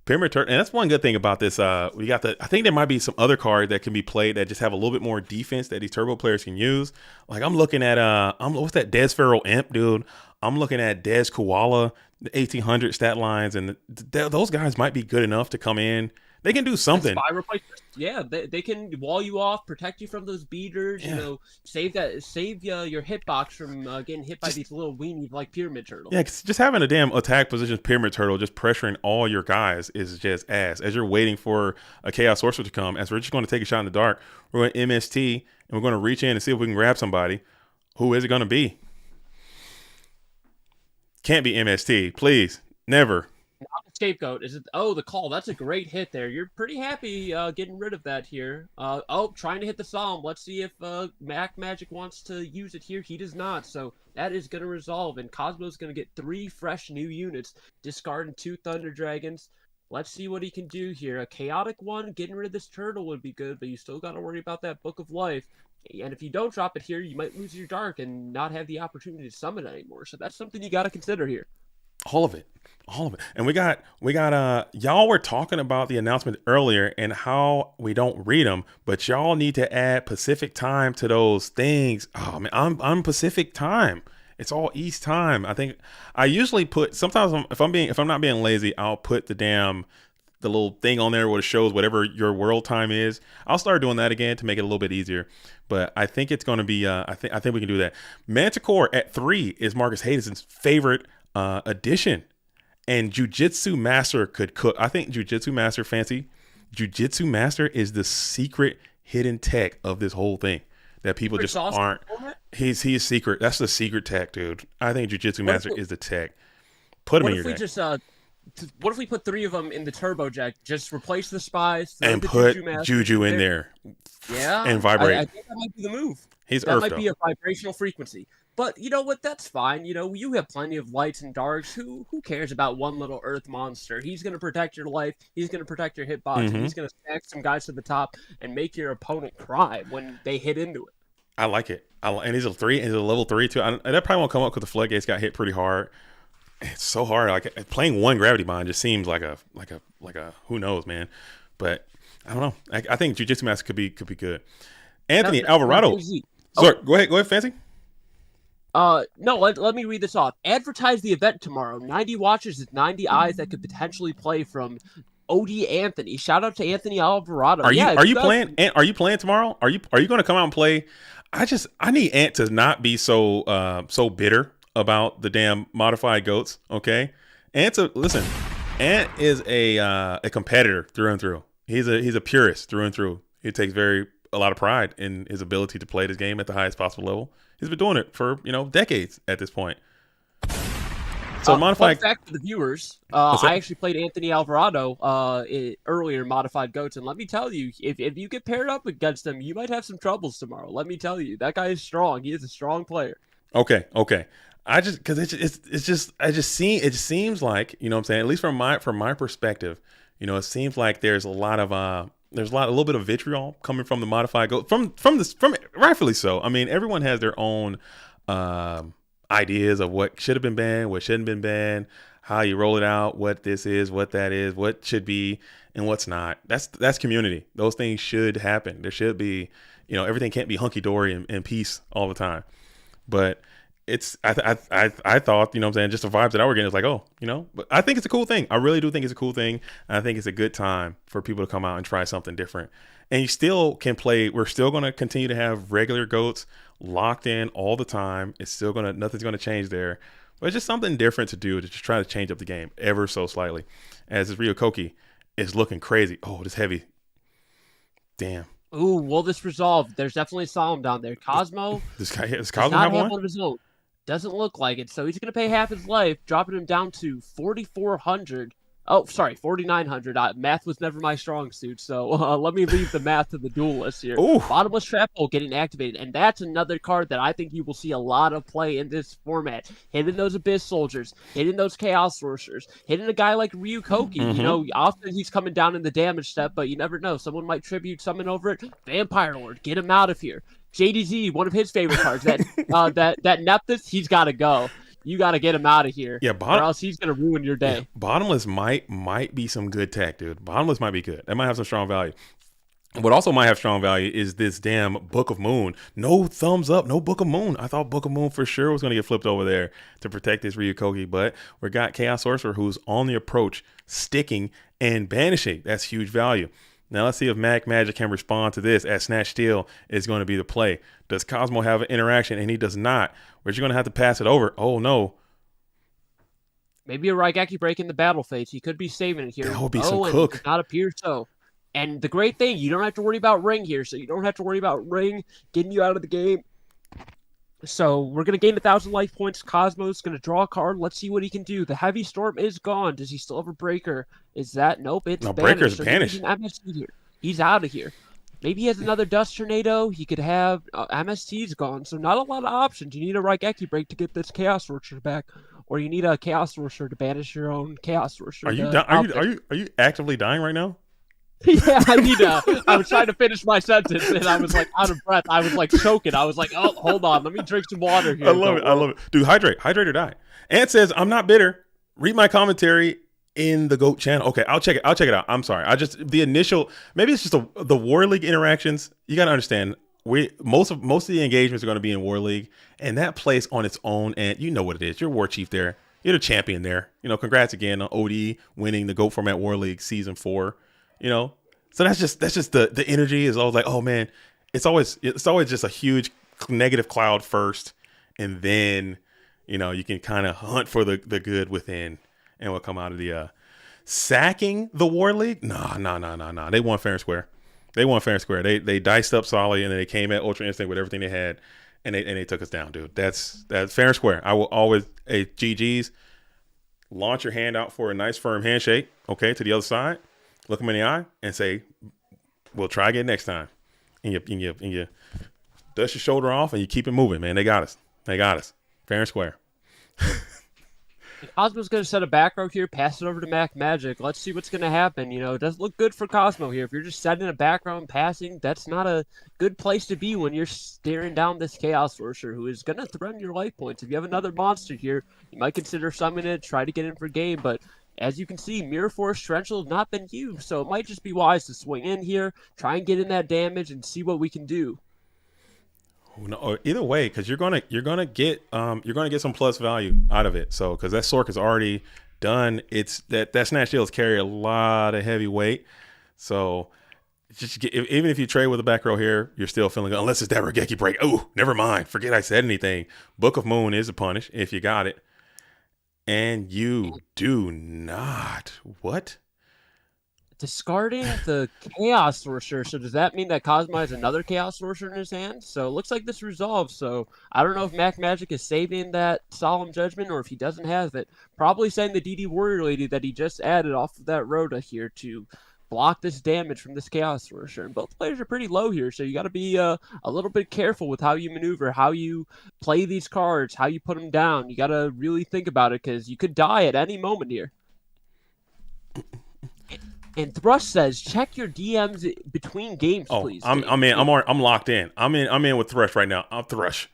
[SPEAKER 1] Pyramid Turtle, and that's one good thing about this. We got I think there might be some other cards that can be played that just have a little bit more defense that these turbo players can use. Like I'm looking at what's that Des Pharaoh Imp, dude? I'm looking at Des Koala, the 1800 stat lines, and those guys might be good enough to come in. They can do something.
[SPEAKER 2] Yeah, they can wall you off, protect you from those beaters. You know, save your hitbox from getting hit by these little weenies like Pyramid Turtle.
[SPEAKER 1] Yeah, just having a damn attack position Pyramid Turtle, just pressuring all your guys is just ass. As you're waiting for a Chaos Sorcerer to come, as we're just going to take a shot in the dark, we're going to MST and we're going to reach in and see if we can grab somebody. Who is it going to be? Can't be MST, please, never.
[SPEAKER 2] Not the scapegoat. Is it? Oh, the call. That's a great hit there. You're pretty happy getting rid of that here. Trying to hit the Solemn. Let's see if Mac Magic wants to use it here. He does not. So that is going to resolve. And Cosmo's going to get 3 fresh new units, discarding 2 Thunder Dragons. Let's see what he can do here. A chaotic one, getting rid of this turtle would be good, but you still got to worry about that Book of Life. And if you don't drop it here, you might lose your dark and not have the opportunity to summon it anymore. So that's something you got to consider here.
[SPEAKER 1] All of it. And we got y'all were talking about the announcement earlier and how we don't read them, but y'all need to add Pacific time to those things. Oh man, I'm Pacific time. It's all East time. I think I usually put, sometimes if I'm not being lazy, I'll put the little thing on there where it shows whatever your world time is. I'll start doing that again to make it a little bit easier. But I think it's going to be, I think we can do that. Manticore at 3 is Marcus Hayden's favorite addition. And Jiu-Jitsu Master could cook. I think Jiu-Jitsu Master, fancy. Jiu-Jitsu Master is the secret hidden tech of this whole thing that people just aren't. He's secret. That's the secret tech, dude. I think Jiu-Jitsu Master is the tech. Put him in your deck.
[SPEAKER 2] What if we put 3 of them in the turbo deck? Just replace the spies
[SPEAKER 1] and put Juju in there.
[SPEAKER 2] Yeah,
[SPEAKER 1] and vibrate.
[SPEAKER 2] I think that might be the move.
[SPEAKER 1] That
[SPEAKER 2] might be a vibrational frequency. But you know what? That's fine. You know, you have plenty of lights and darks. Who cares about one little earth monster? He's going to protect your life. He's going to protect your hitbox. And he's going to stack some guys to the top and make your opponent cry when they hit into it.
[SPEAKER 1] I like it. And he's a 3. And he's a level 3 too. That probably won't come up because the floodgates got hit pretty hard. It's so hard. Like playing 1 gravity bond just seems like a who knows, man. But I don't know. I think Jiu-Jitsu Master could be good. Anthony Alvarado. Sorry, go ahead, Fancy.
[SPEAKER 2] No, let me read this off. Advertise the event tomorrow. 90 watchers with 90 eyes that could potentially play from OD Anthony. Shout out to Anthony Alvarado.
[SPEAKER 1] Are you playing? Are you playing tomorrow? Are you going to come out and play? I need Ant to not be so bitter about the damn modified goats. Okay, Ant is a competitor through and through. He's a purist through and through. He takes a lot of pride in his ability to play this game at the highest possible level. He's been doing it for decades at this point. So modified.
[SPEAKER 2] Fun fact for the viewers: I actually played Anthony Alvarado earlier in modified goats, and let me tell you, if you get paired up against him, you might have some troubles tomorrow. Let me tell you, that guy is strong. He is a strong player.
[SPEAKER 1] Okay, okay. I just because it's just it seems like, you know what I'm saying, at least from my perspective, you know, it seems like there's a lot of a little bit of vitriol coming from the modified goat from rightfully so. I mean, everyone has their own um ideas of what should have been banned, what shouldn't have been banned, how you roll it out, what this is, what that is, what should be and what's not. That's community. Those things should happen. There should be, you know, everything can't be hunky dory and peace all the time. But I thought, you know what I'm saying, just the vibes that I were getting is like, oh, you know, but I think it's a cool thing. I really do think it's a cool thing. And I think it's a good time for people to come out and try something different. And you still can play. We're still going to continue to have regular goats locked in all the time. It's still nothing's going to change there. But it's just something different to do to just try to change up the game ever so slightly. As this Ryokoki is looking crazy. Oh, this heavy. Damn.
[SPEAKER 2] Ooh, will this resolve? There's definitely a Solemn down there. Cosmo
[SPEAKER 1] Does
[SPEAKER 2] does
[SPEAKER 1] Cosmo
[SPEAKER 2] not
[SPEAKER 1] have
[SPEAKER 2] have
[SPEAKER 1] one?
[SPEAKER 2] one of his own. Doesn't look like it. So he's going to pay half his life, dropping him down to 4,400. Oh, sorry, 4,900. Math was never my strong suit, so let me leave the math to the duelist here.
[SPEAKER 1] Ooh.
[SPEAKER 2] Bottomless Trap Hole getting activated, and that's another card that I think you will see a lot of play in this format. Hitting those Abyss Soldiers, hitting those Chaos Sorcerers, hitting a guy like Ryokoki.
[SPEAKER 1] Mm-hmm.
[SPEAKER 2] You know, often he's coming down in the damage step, but you never know. Someone might tribute summon over it. Vampire Lord, get him out of here. JDZ, one of his favorite cards, that Nephthys, he's got to go. You got to get him out of here,
[SPEAKER 1] Yeah,
[SPEAKER 2] or else he's gonna ruin your day.
[SPEAKER 1] Yeah, bottomless might be some good tech, dude. Bottomless might be good. That might have some strong value. What also might have strong value is this damn Book of Moon. No thumbs up, no Book of Moon. I thought Book of Moon for sure was going to get flipped over there to protect this Ryokoki, but we got Chaos Sorcerer who's on the approach, sticking and banishing. That's huge value. Now let's see if Magic can respond to this, as Snatch Steal is going to be the play. Does Cosmo have an interaction? And he does not. We're just going to have to pass it over. Oh, no.
[SPEAKER 2] Maybe a Raigeki break in the battle phase. He could be saving it here.
[SPEAKER 1] That would be some cook.
[SPEAKER 2] It does not appear so. And the great thing, you don't have to worry about Ring here. So you don't have to worry about Ring getting you out of the game. So we're going to gain 1,000 life points. Cosmo's going to draw a card. Let's see what he can do. The Heavy Storm is gone. Does he still have a Breaker? Is that? Nope, it's
[SPEAKER 1] no,
[SPEAKER 2] banished.
[SPEAKER 1] Breaker's banished.
[SPEAKER 2] So MST here. He's out of here. Maybe he has another Dust Tornado. He could have MST's gone. So not a lot of options. You need a Raigeki break to get this Chaos Sorcerer back. Or you need a Chaos Sorcerer to banish your own Chaos Sorcerer.
[SPEAKER 1] Are you actively dying right now?
[SPEAKER 2] Yeah, I was trying to finish my sentence and I was like out of breath. I was like choking. I was like, oh, hold on. Let me drink some water here.
[SPEAKER 1] I love it. Dude, hydrate or die. Ant says, I'm not bitter. Read my commentary in the GOAT channel. Okay, I'll check it out. I'm sorry. Maybe it's just the War League interactions. You got to understand, most of the engagements are going to be in War League, and that plays on its own, and you know what it is. You're War Chief there. You're the champion there. You know, congrats again on OD winning the GOAT Format War League Season 4. You know, so that's just the energy is always like, oh man, it's always just a huge negative cloud first, and then, you know, you can kind of hunt for the good within, and what come out of the sacking the War League. Nah. They won fair and square. They diced up Solly, and then they came at Ultra Instinct with everything they had, and they took us down, dude. That's fair and square. I will always, hey, GGs, launch your hand out for a nice firm handshake, okay, to the other side. Look them in the eye and say, we'll try again next time. And you dust your shoulder off and you keep it moving, man. They got us. Fair and square.
[SPEAKER 2] Cosmo's going to set a back row here, pass it over to Magic. Let's see what's going to happen. You know, it doesn't look good for Cosmo here. If you're just setting a back row and passing, that's not a good place to be when you're staring down this Chaos Sorcerer who is going to threaten your life points. If you have another monster here, you might consider summoning it, try to get in for game, but as you can see, Mirror Force Torrential has not been used, so it might just be wise to swing in here, try and get in that damage, and see what we can do.
[SPEAKER 1] No, either way, because you're gonna get some plus value out of it. So because that Sork is already done, it's that Snatch Deals carry a lot of heavy weight. So even if you trade with the back row here, you're still feeling good, unless it's that Raigeki break. Oh, never mind. Forget I said anything. Book of Moon is a punish if you got it. And you do not. What?
[SPEAKER 2] Discarding the Chaos Sorcerer. So does that mean that Cosmo has another Chaos Sorcerer in his hand? So it looks like this resolves. So I don't know if Magic is saving that Solemn Judgment or if he doesn't have it. Probably saying the DD Warrior Lady that he just added off of that Rhoda here to block this damage from this Chaos Sorcerer. And both players are pretty low here, so you got to be a little bit careful with how you maneuver, how you play these cards, how you put them down. You got to really think about it because you could die at any moment here. And Thrust says, check your DMs between games, please.
[SPEAKER 1] I'm locked in. I'm in with Thrush right now. I'm Thrust.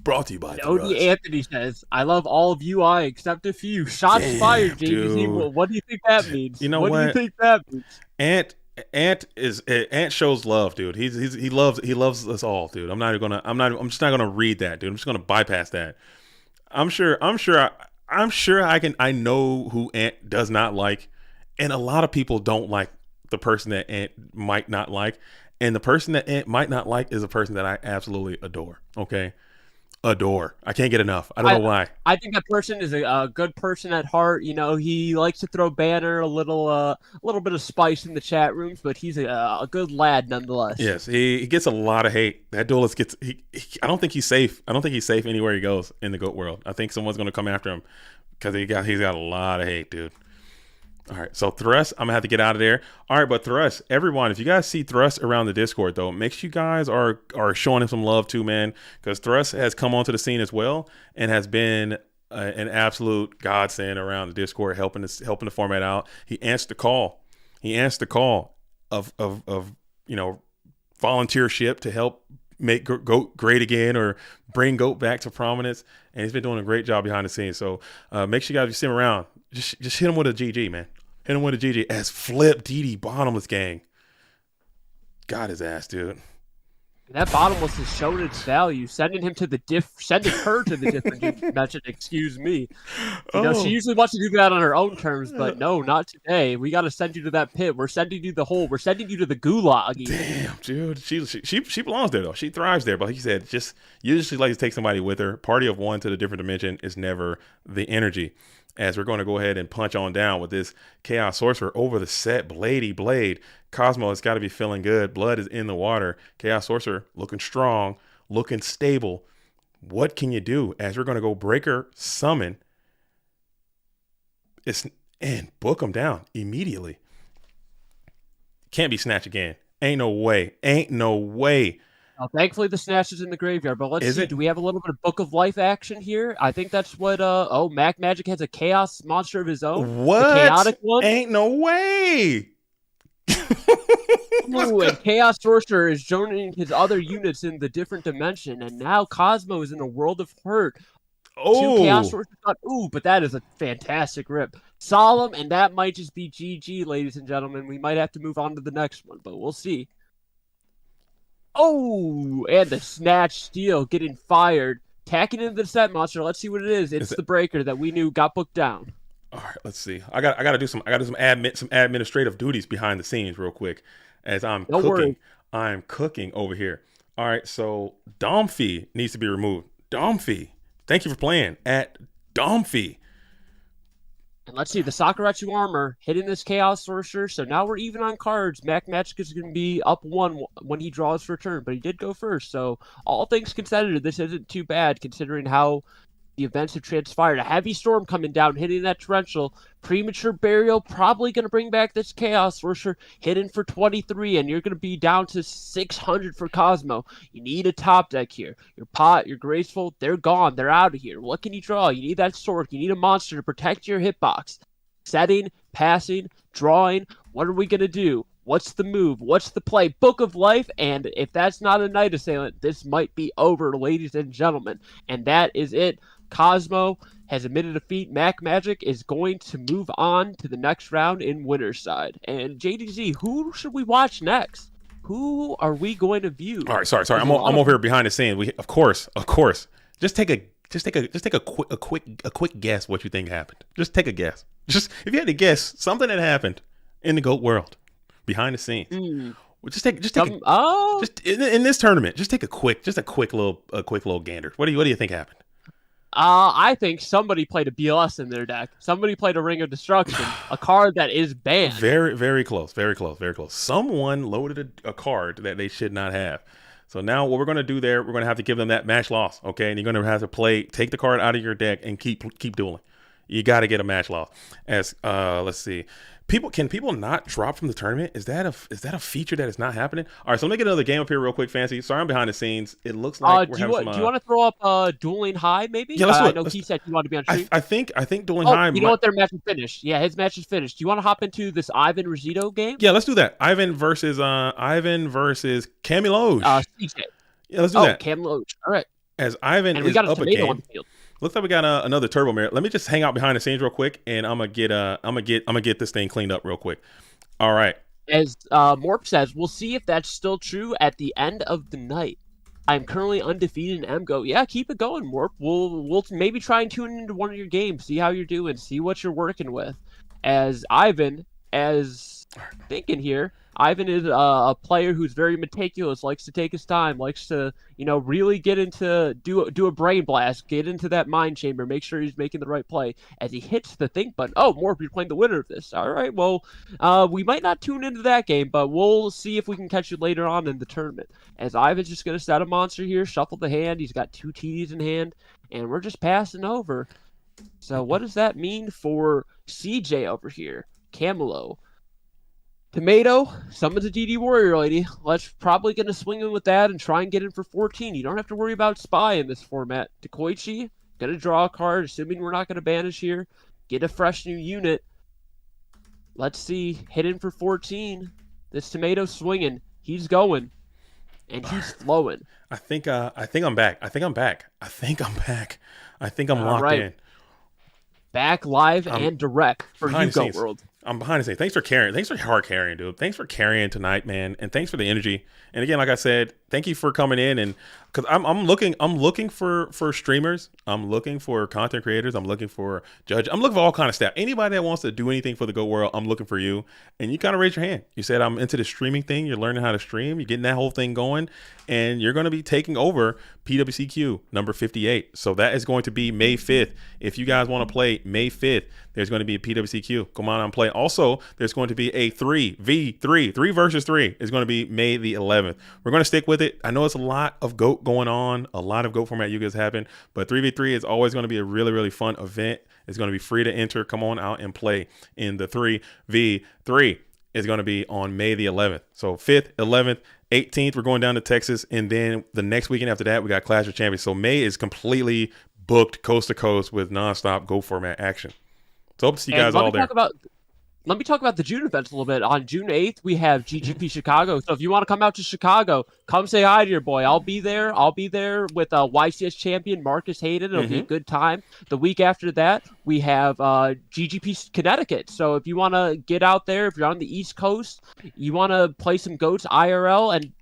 [SPEAKER 1] Brought to you by Thrust.
[SPEAKER 2] Odie Anthony says, I love all of UI except a few. Shots fired, JVZ. Well, what do you think that means?
[SPEAKER 1] You know what?
[SPEAKER 2] What do you think that means?
[SPEAKER 1] Ant shows love, dude. He loves us all, dude. I'm just not gonna read that, dude. I'm just gonna bypass that. I'm sure I know who Ant does not like, and a lot of people don't like the person that Ant might not like, and the person that Ant might not like is a person that I absolutely adore. Okay, adore. I can't get enough. I don't know why.
[SPEAKER 2] I think that person is a good person at heart. You know, he likes to throw banner, a little bit of spice in the chat rooms, but he's a good lad nonetheless.
[SPEAKER 1] Yes, he gets a lot of hate. That duelist gets. I don't think he's safe. I don't think he's safe anywhere he goes in the GOAT world. I think someone's gonna come after him because he's got a lot of hate, dude. All right, so Thrust, I'm gonna have to get out of there. All right, but Thrust, everyone, if you guys see Thrust around the Discord, though, make sure you guys are showing him some love too, man, because Thrust has come onto the scene as well and has been an absolute godsend around the Discord, helping the format out. He answered the call. Of volunteership to help make GOAT great again or bring GOAT back to prominence, and he's been doing a great job behind the scenes. So make sure you guys see him around. Just hit him with a GG, man. Hit him with a GG as Flip DD Bottomless Gang. Got his ass, dude.
[SPEAKER 2] That Bottomless has shown its value, sending her to the different dimension. Excuse me. You know, she usually wants to do that on her own terms, but no, not today. We got to send you to that pit. We're sending you the hole. We're sending you to the gulag.
[SPEAKER 1] Damn, dude. She belongs there though. She thrives there. But like you said, usually she likes to take somebody with her. Party of one to the different dimension is never the energy. As we're going to go ahead and punch on down with this Chaos Sorcerer over the set. Bladey Blade. Cosmo has got to be feeling good. Blood is in the water. Chaos Sorcerer looking strong, looking stable. What can you do? As we're going to go Breaker Summon. And book him down immediately. Can't be Snatch again. Ain't no way.
[SPEAKER 2] Thankfully, the Snatch is in the graveyard, but let's see. Do we have a little bit of Book of Life action here? I think that's what, Mac Magic has a Chaos monster of his own.
[SPEAKER 1] What?
[SPEAKER 2] The chaotic one?
[SPEAKER 1] Ain't no way.
[SPEAKER 2] Ooh, and Chaos Sorcerer is joining his other units in the different dimension, and now Cosmo is in a world of hurt.
[SPEAKER 1] Oh.
[SPEAKER 2] 2 Chaos Sorcerers. Ooh, but that is a fantastic rip. Solemn, and that might just be GG, ladies and gentlemen. We might have to move on to the next one, but we'll see. Oh, and the Snatch Steel getting fired. Tacking into the set monster. Let's see what it is. It's the Breaker that we knew got booked down.
[SPEAKER 1] All right, let's see. I got to do some administrative duties behind the scenes real quick as I'm cooking.
[SPEAKER 2] Worry.
[SPEAKER 1] I'm cooking over here. All right, so Domfee needs to be removed. Domfee. Thank you for playing at Domfee.
[SPEAKER 2] And let's see, the Sakuretsu armor hitting this Chaos Sorcerer. So now we're even on cards. Mac Magic is going to be up 1 when he draws for turn, but he did go first. So all things considered, this isn't too bad considering how the events have transpired. A heavy storm coming down, hitting that torrential. Premature Burial probably going to bring back this Chaos Sorcerer, hitting for 23, and you're going to be down to 600 for Cosmo. You need a top deck here. Your Pot, your Graceful, they're gone. They're out of here. What can you draw? You need that sword. You need a monster to protect your hitbox. Setting, passing, drawing. What are we going to do? What's the move? What's the play? Book of Life, and if that's not a Night Assailant, this might be over, ladies and gentlemen. And that is it. Cosmo has admitted defeat. Mac Magic is going to move on to the next round in winner's side. And JDZ, who should we watch next? Who are we going to view?
[SPEAKER 1] All right, sorry. I'm over here behind the scenes. We of course. Just take a quick guess what you think happened. Just take a guess. Just if you had to guess something that happened in the GOAT world behind the scenes. Well, just in this tournament. Just take a quick little gander. What do you think happened?
[SPEAKER 2] I think somebody played a BLS in their deck. Somebody played a Ring of Destruction, a card that is banned.
[SPEAKER 1] Very, very close. Someone loaded a card that they should not have. So now what we're going to do there, we're going to have to give them that match loss, okay? And you're going to have to take the card out of your deck and keep dueling. You got to get a match loss. As let's see, can people not drop from the tournament? Is that a feature that is not happening? All right, so let me get another game up here real quick, Fancy. Sorry, I'm behind the scenes. It looks like we're having some.
[SPEAKER 2] Do you want to throw up Dueling High maybe?
[SPEAKER 1] Yeah, let's do it.
[SPEAKER 2] I know he said he wanted to be on stream.
[SPEAKER 1] I think Dueling High.
[SPEAKER 2] You know what? Their match is finished. Yeah, his match is finished. Do you want to hop into this Ivan Rizito game?
[SPEAKER 1] Yeah, let's do that. Ivan versus Camelo.
[SPEAKER 2] CJ.
[SPEAKER 1] Yeah, let's do that.
[SPEAKER 2] Camelo. All right.
[SPEAKER 1] As Ivan
[SPEAKER 2] and we
[SPEAKER 1] is
[SPEAKER 2] got a
[SPEAKER 1] up
[SPEAKER 2] tomato
[SPEAKER 1] again.
[SPEAKER 2] on the field.
[SPEAKER 1] Looks like we got another turbo mirror. Let me just hang out behind the scenes real quick, and I'm gonna get this thing cleaned up real quick. All right.
[SPEAKER 2] As Morp says, we'll see if that's still true at the end of the night. I'm currently undefeated in MGO. Yeah, keep it going, Morp. We'll maybe try and tune into one of your games, see how you're doing, see what you're working with. As Ivan, thinking here, Ivan is a player who's very meticulous, likes to take his time, likes to, really get into, do a brain blast, get into that mind chamber, make sure he's making the right play. As he hits the think button, Morp, you're playing the winner of this. All right, well, we might not tune into that game, but we'll see if we can catch you later on in the tournament. As Ivan's just going to set a monster here, shuffle the hand, he's got 2 TDs in hand, and we're just passing over. So what does that mean for CJ over here? Camelo. Tomato, summons a DD Warrior Lady. Let's probably going to swing in with that and try and get in for 14. You don't have to worry about Spy in this format. Dekoichi, going to draw a card, assuming we're not going to banish here. Get a fresh new unit. Let's see. Hit in for 14. This Tomato swinging. He's going. And he's flowing.
[SPEAKER 1] I think I'm back. I think I'm locked in.
[SPEAKER 2] Back live and direct for Yugioh World.
[SPEAKER 1] I'm behind the scenes. Thanks for carrying. Thanks for hard carrying, dude. Thanks for carrying tonight, man. And thanks for the energy. And again, like I said, thank you for coming in. And because I'm looking for streamers. I'm looking for content creators. I'm looking for judges. I'm looking for all kind of staff. Anybody that wants to do anything for the Go World, I'm looking for you. And you kind of raise your hand. You said I'm into the streaming thing. You're learning how to stream. You're getting that whole thing going, and you're going to be taking over PWCQ number 58. So that is going to be May 5th. If you guys want to play May 5th, there's going to be a PWCQ. Come on and play. Also, there's going to be a 3v3 versus 3 is going to be May the 11th. We're going to stick with it. I know it's a lot of GOAT going on. A lot of GOAT format you guys happen, but 3v3 is always going to be a really, really fun event. It's going to be free to enter. Come on out and play in the 3v3. Is going to be on May the 11th. So 5th, 11th, 18th, we're going down to Texas. And then the next weekend after that, we got Clash of Champions. So May is completely booked coast to coast with nonstop GOAT format action. So hope to see you guys all there.
[SPEAKER 2] Let me talk about the June events a little bit. On June 8th, we have GGP Chicago. So if you want to come out to Chicago, come say hi to your boy. I'll be there. I'll be there with YCS champion Marcus Hayden. It'll be a good time. The week after that, we have GGP Connecticut. So if you want to get out there, if you're on the East Coast, you want to play some GOATs IRL and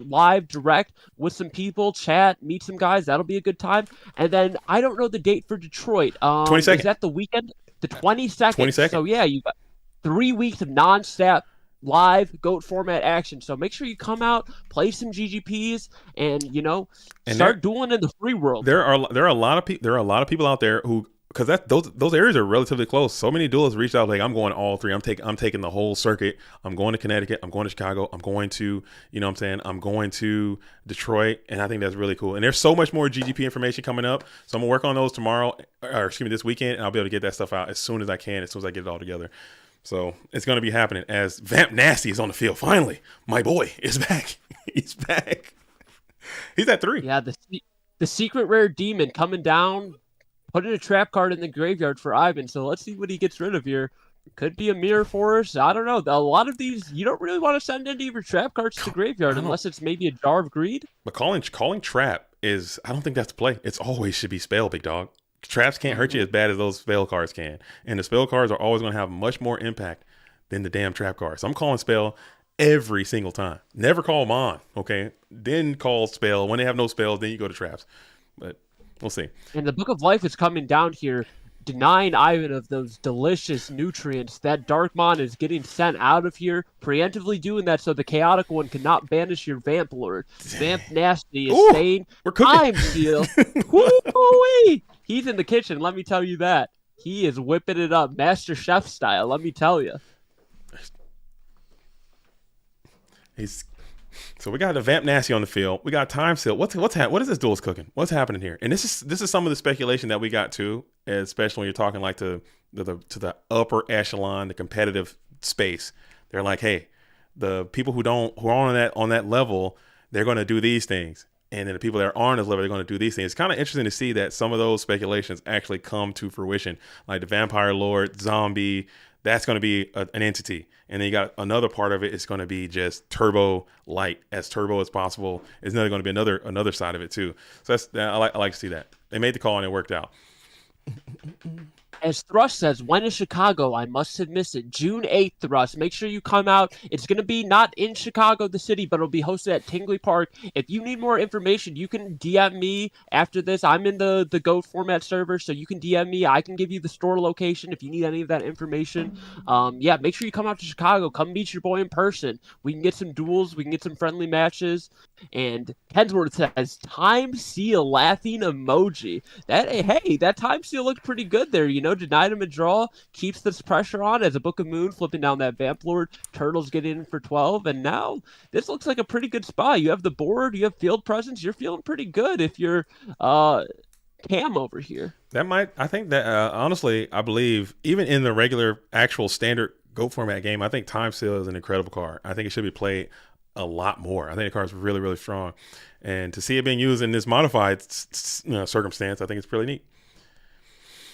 [SPEAKER 2] live direct with some people, chat, meet some guys, that'll be a good time. And then I don't know the date for Detroit.
[SPEAKER 1] 22nd.
[SPEAKER 2] Is that the weekend? The 22nd.
[SPEAKER 1] 22nd.
[SPEAKER 2] So yeah, you got 3 weeks of non-stop live GOAT format action. So make sure you come out, play some GGPs, and start dueling in the free world.
[SPEAKER 1] There are a lot of people out there who, because those areas are relatively close. So many duelists reached out like, I'm going all 3. I'm taking the whole circuit. I'm going to Connecticut. I'm going to Chicago. I'm going to, I'm going to Detroit. And I think that's really cool. And there's so much more GGP information coming up. So I'm gonna work on those this weekend, and I'll be able to get that stuff out as soon as I can, as soon as I get it all together. So it's going to be happening as Vamp Nasty is on the field. Finally, my boy is back. He's back. He's at 3.
[SPEAKER 2] Yeah, the secret rare demon coming down, putting a trap card in the graveyard for Ivan. So let's see what he gets rid of here. Could be a mirror force. I don't know. A lot of these, you don't really want to send any of your trap cards to the graveyard unless it's maybe a Jar of Greed.
[SPEAKER 1] But calling trap is, I don't think that's the play. It's always should be spell, big dog. Traps can't hurt you as bad as those spell cards can. And the spell cards are always going to have much more impact than the damn trap cards. So I'm calling spell every single time. Never call them on, okay? Then call spell. When they have no spells, then you go to traps. But we'll see.
[SPEAKER 2] And the Book of Life is coming down here, denying Ivan of those delicious nutrients. That Darkmon is getting sent out of here, preemptively doing that so the Chaotic One cannot banish your Vamp Lord. Vamp Nasty is saying, I'm still. Woo-wee! He's in the kitchen, let me tell you that. He is whipping it up, Master Chef style, let me tell you.
[SPEAKER 1] So we got the Vamp Nasty on the field. We got Time Seal. What is this duel's cooking? What's happening here? And this is some of the speculation that we got too, especially when you're talking like to the upper echelon, the competitive space. They're like, hey, the people who are on that level, they're going to do these things. And then the people that aren't as level, they're going to do these things. It's kind of interesting to see that some of those speculations actually come to fruition. Like the Vampire Lord, Zombie, that's going to be an entity. And then you got another part of it is going to be just turbo light, as turbo as possible. It's going to be another side of it too. So I like to see that. They made the call and it worked out.
[SPEAKER 2] As Thrust says, when is Chicago? I must have missed it. June 8th, Thrust. Make sure you come out. It's going to be not in Chicago, the city, but it'll be hosted at Tingley Park. If you need more information, you can DM me after this. I'm in the GOAT format server, so you can DM me. I can give you the store location if you need any of that information. Yeah, make sure you come out to Chicago. Come meet your boy in person. We can get some duels. We can get some friendly matches. And Kensworth says, Time Seal laughing emoji. That Time Seal looked pretty good there, denied him a draw, keeps this pressure on as a Book of Moon flipping down that Vamp Lord. Turtles get in for 12, and now this looks like a pretty good spot. You have the board, you have field presence, you're feeling pretty good if you're Cam over here.
[SPEAKER 1] I think that honestly, I believe even in the regular actual standard GOAT format game, I think Time Seal is an incredible card. I think it should be played a lot more. I think the card is really, really strong. And to see it being used in this modified circumstance, I think it's pretty neat.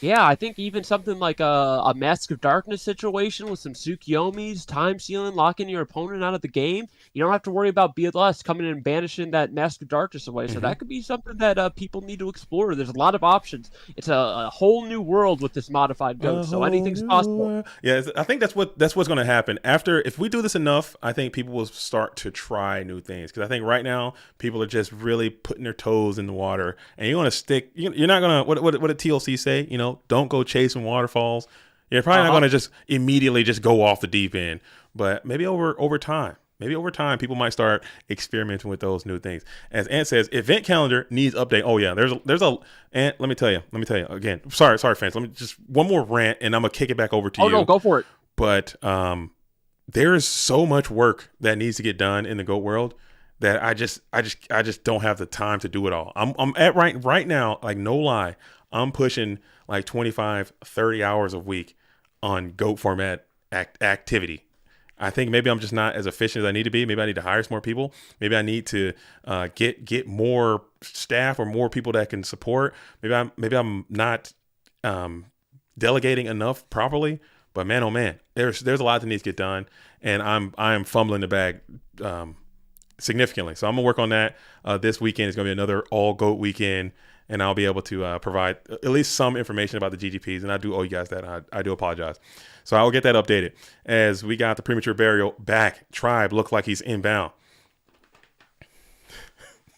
[SPEAKER 2] Yeah, I think even something like a Mask of Darkness situation with some Tsukiyomis, time sealing, locking your opponent out of the game. You don't have to worry about BLS coming in and banishing that Mask of Darkness away. So that could be something that people need to explore. There's a lot of options. It's a whole new world with this modified GOAT, so anything's possible.
[SPEAKER 1] Yeah, I think that's what's going to happen. If we do this enough, I think people will start to try new things. Because I think right now, people are just really putting their toes in the water. And you're going to stick, you're not going to, what did TLC say? Don't go chasing waterfalls. You're probably not going to just immediately just go off the deep end, but maybe over time, people might start experimenting with those new things. As Ant says, event calendar needs update. Oh yeah, there's a Ant. Let me tell you again. Sorry, fans. Let me just one more rant, and I'm gonna kick it back over to you.
[SPEAKER 2] Oh no, go for it.
[SPEAKER 1] But there is so much work that needs to get done in the GOAT world that I just don't have the time to do it all. I'm at right now, like no lie, I'm pushing like 25, 30 hours a week on GOAT format activity. I think maybe I'm just not as efficient as I need to be. Maybe I need to hire some more people. Maybe I need to get more staff or more people that can support. Maybe I'm not delegating enough properly. But man, oh man, there's a lot that needs to get done, and I'm fumbling the bag significantly. So I'm gonna work on that. This weekend is gonna be another all GOAT weekend. And I'll be able to provide at least some information about the GGPs. And I do owe you guys that. I do apologize. So I will get that updated. As we got the premature burial back, Tribe looked like he's inbound.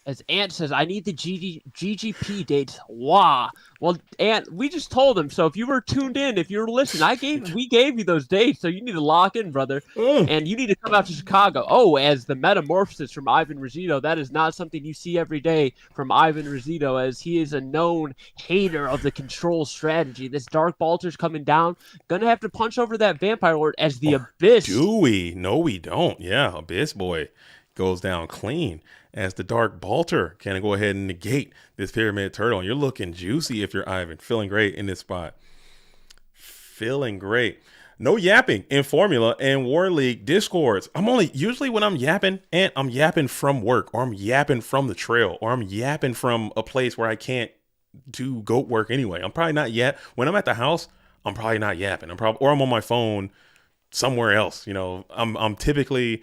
[SPEAKER 2] As Ant says, I need the GGP dates. Wow. Well, Ant, we just told him. So if you were tuned in, if you were listening, we gave you those dates. So you need to lock in, brother. And you need to come out to Chicago. Oh, as the metamorphosis from Ivan Rizzuto, that is not something you see every day from Ivan Rizzuto, as he is a known hater of the control strategy. This Dark Balter's coming down. Gonna have to punch over that Vampire Lord as the Abyss.
[SPEAKER 1] Do we? No, we don't. Yeah, Abyss boy goes down clean as the Dark Balter can go ahead and negate this Pyramid Turtle. And you're looking juicy if you're Ivan. Feeling great in this spot. Feeling great. No yapping in Formula and War League Discords. Usually when I'm yapping, and I'm yapping from work, or I'm yapping from the trail, or I'm yapping from a place where I can't do GOAT work anyway. I'm probably not yet. When I'm at the house, I'm probably not yapping. I'm on my phone somewhere else. I'm typically,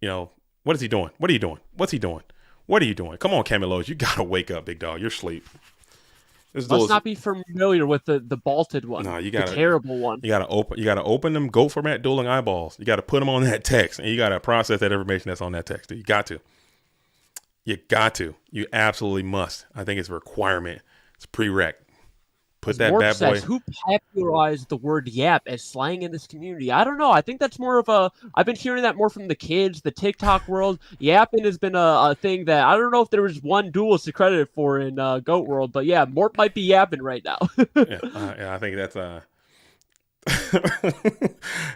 [SPEAKER 1] what is he doing? What are you doing? What's he doing? What are you doing? Come on, Camelo. You got to wake up, big dog. You're asleep.
[SPEAKER 2] Let's not be familiar with the bolted one. No, the terrible one.
[SPEAKER 1] You gotta open them GOAT format dueling eyeballs. You gotta put them on that text, and you gotta process that information that's on that text. You got to. You absolutely must. I think it's a requirement. It's a prereq. Put that
[SPEAKER 2] Morp
[SPEAKER 1] bad boy.
[SPEAKER 2] Says, who popularized the word yap as slang in this community? I don't know. I think that's more of I've been hearing that more from the kids, the TikTok world. Yapping has been a thing that I don't know if there was one duelist to credit it for in GOAT world, but yeah, Morp might be yapping right now.
[SPEAKER 1] yeah, I think that's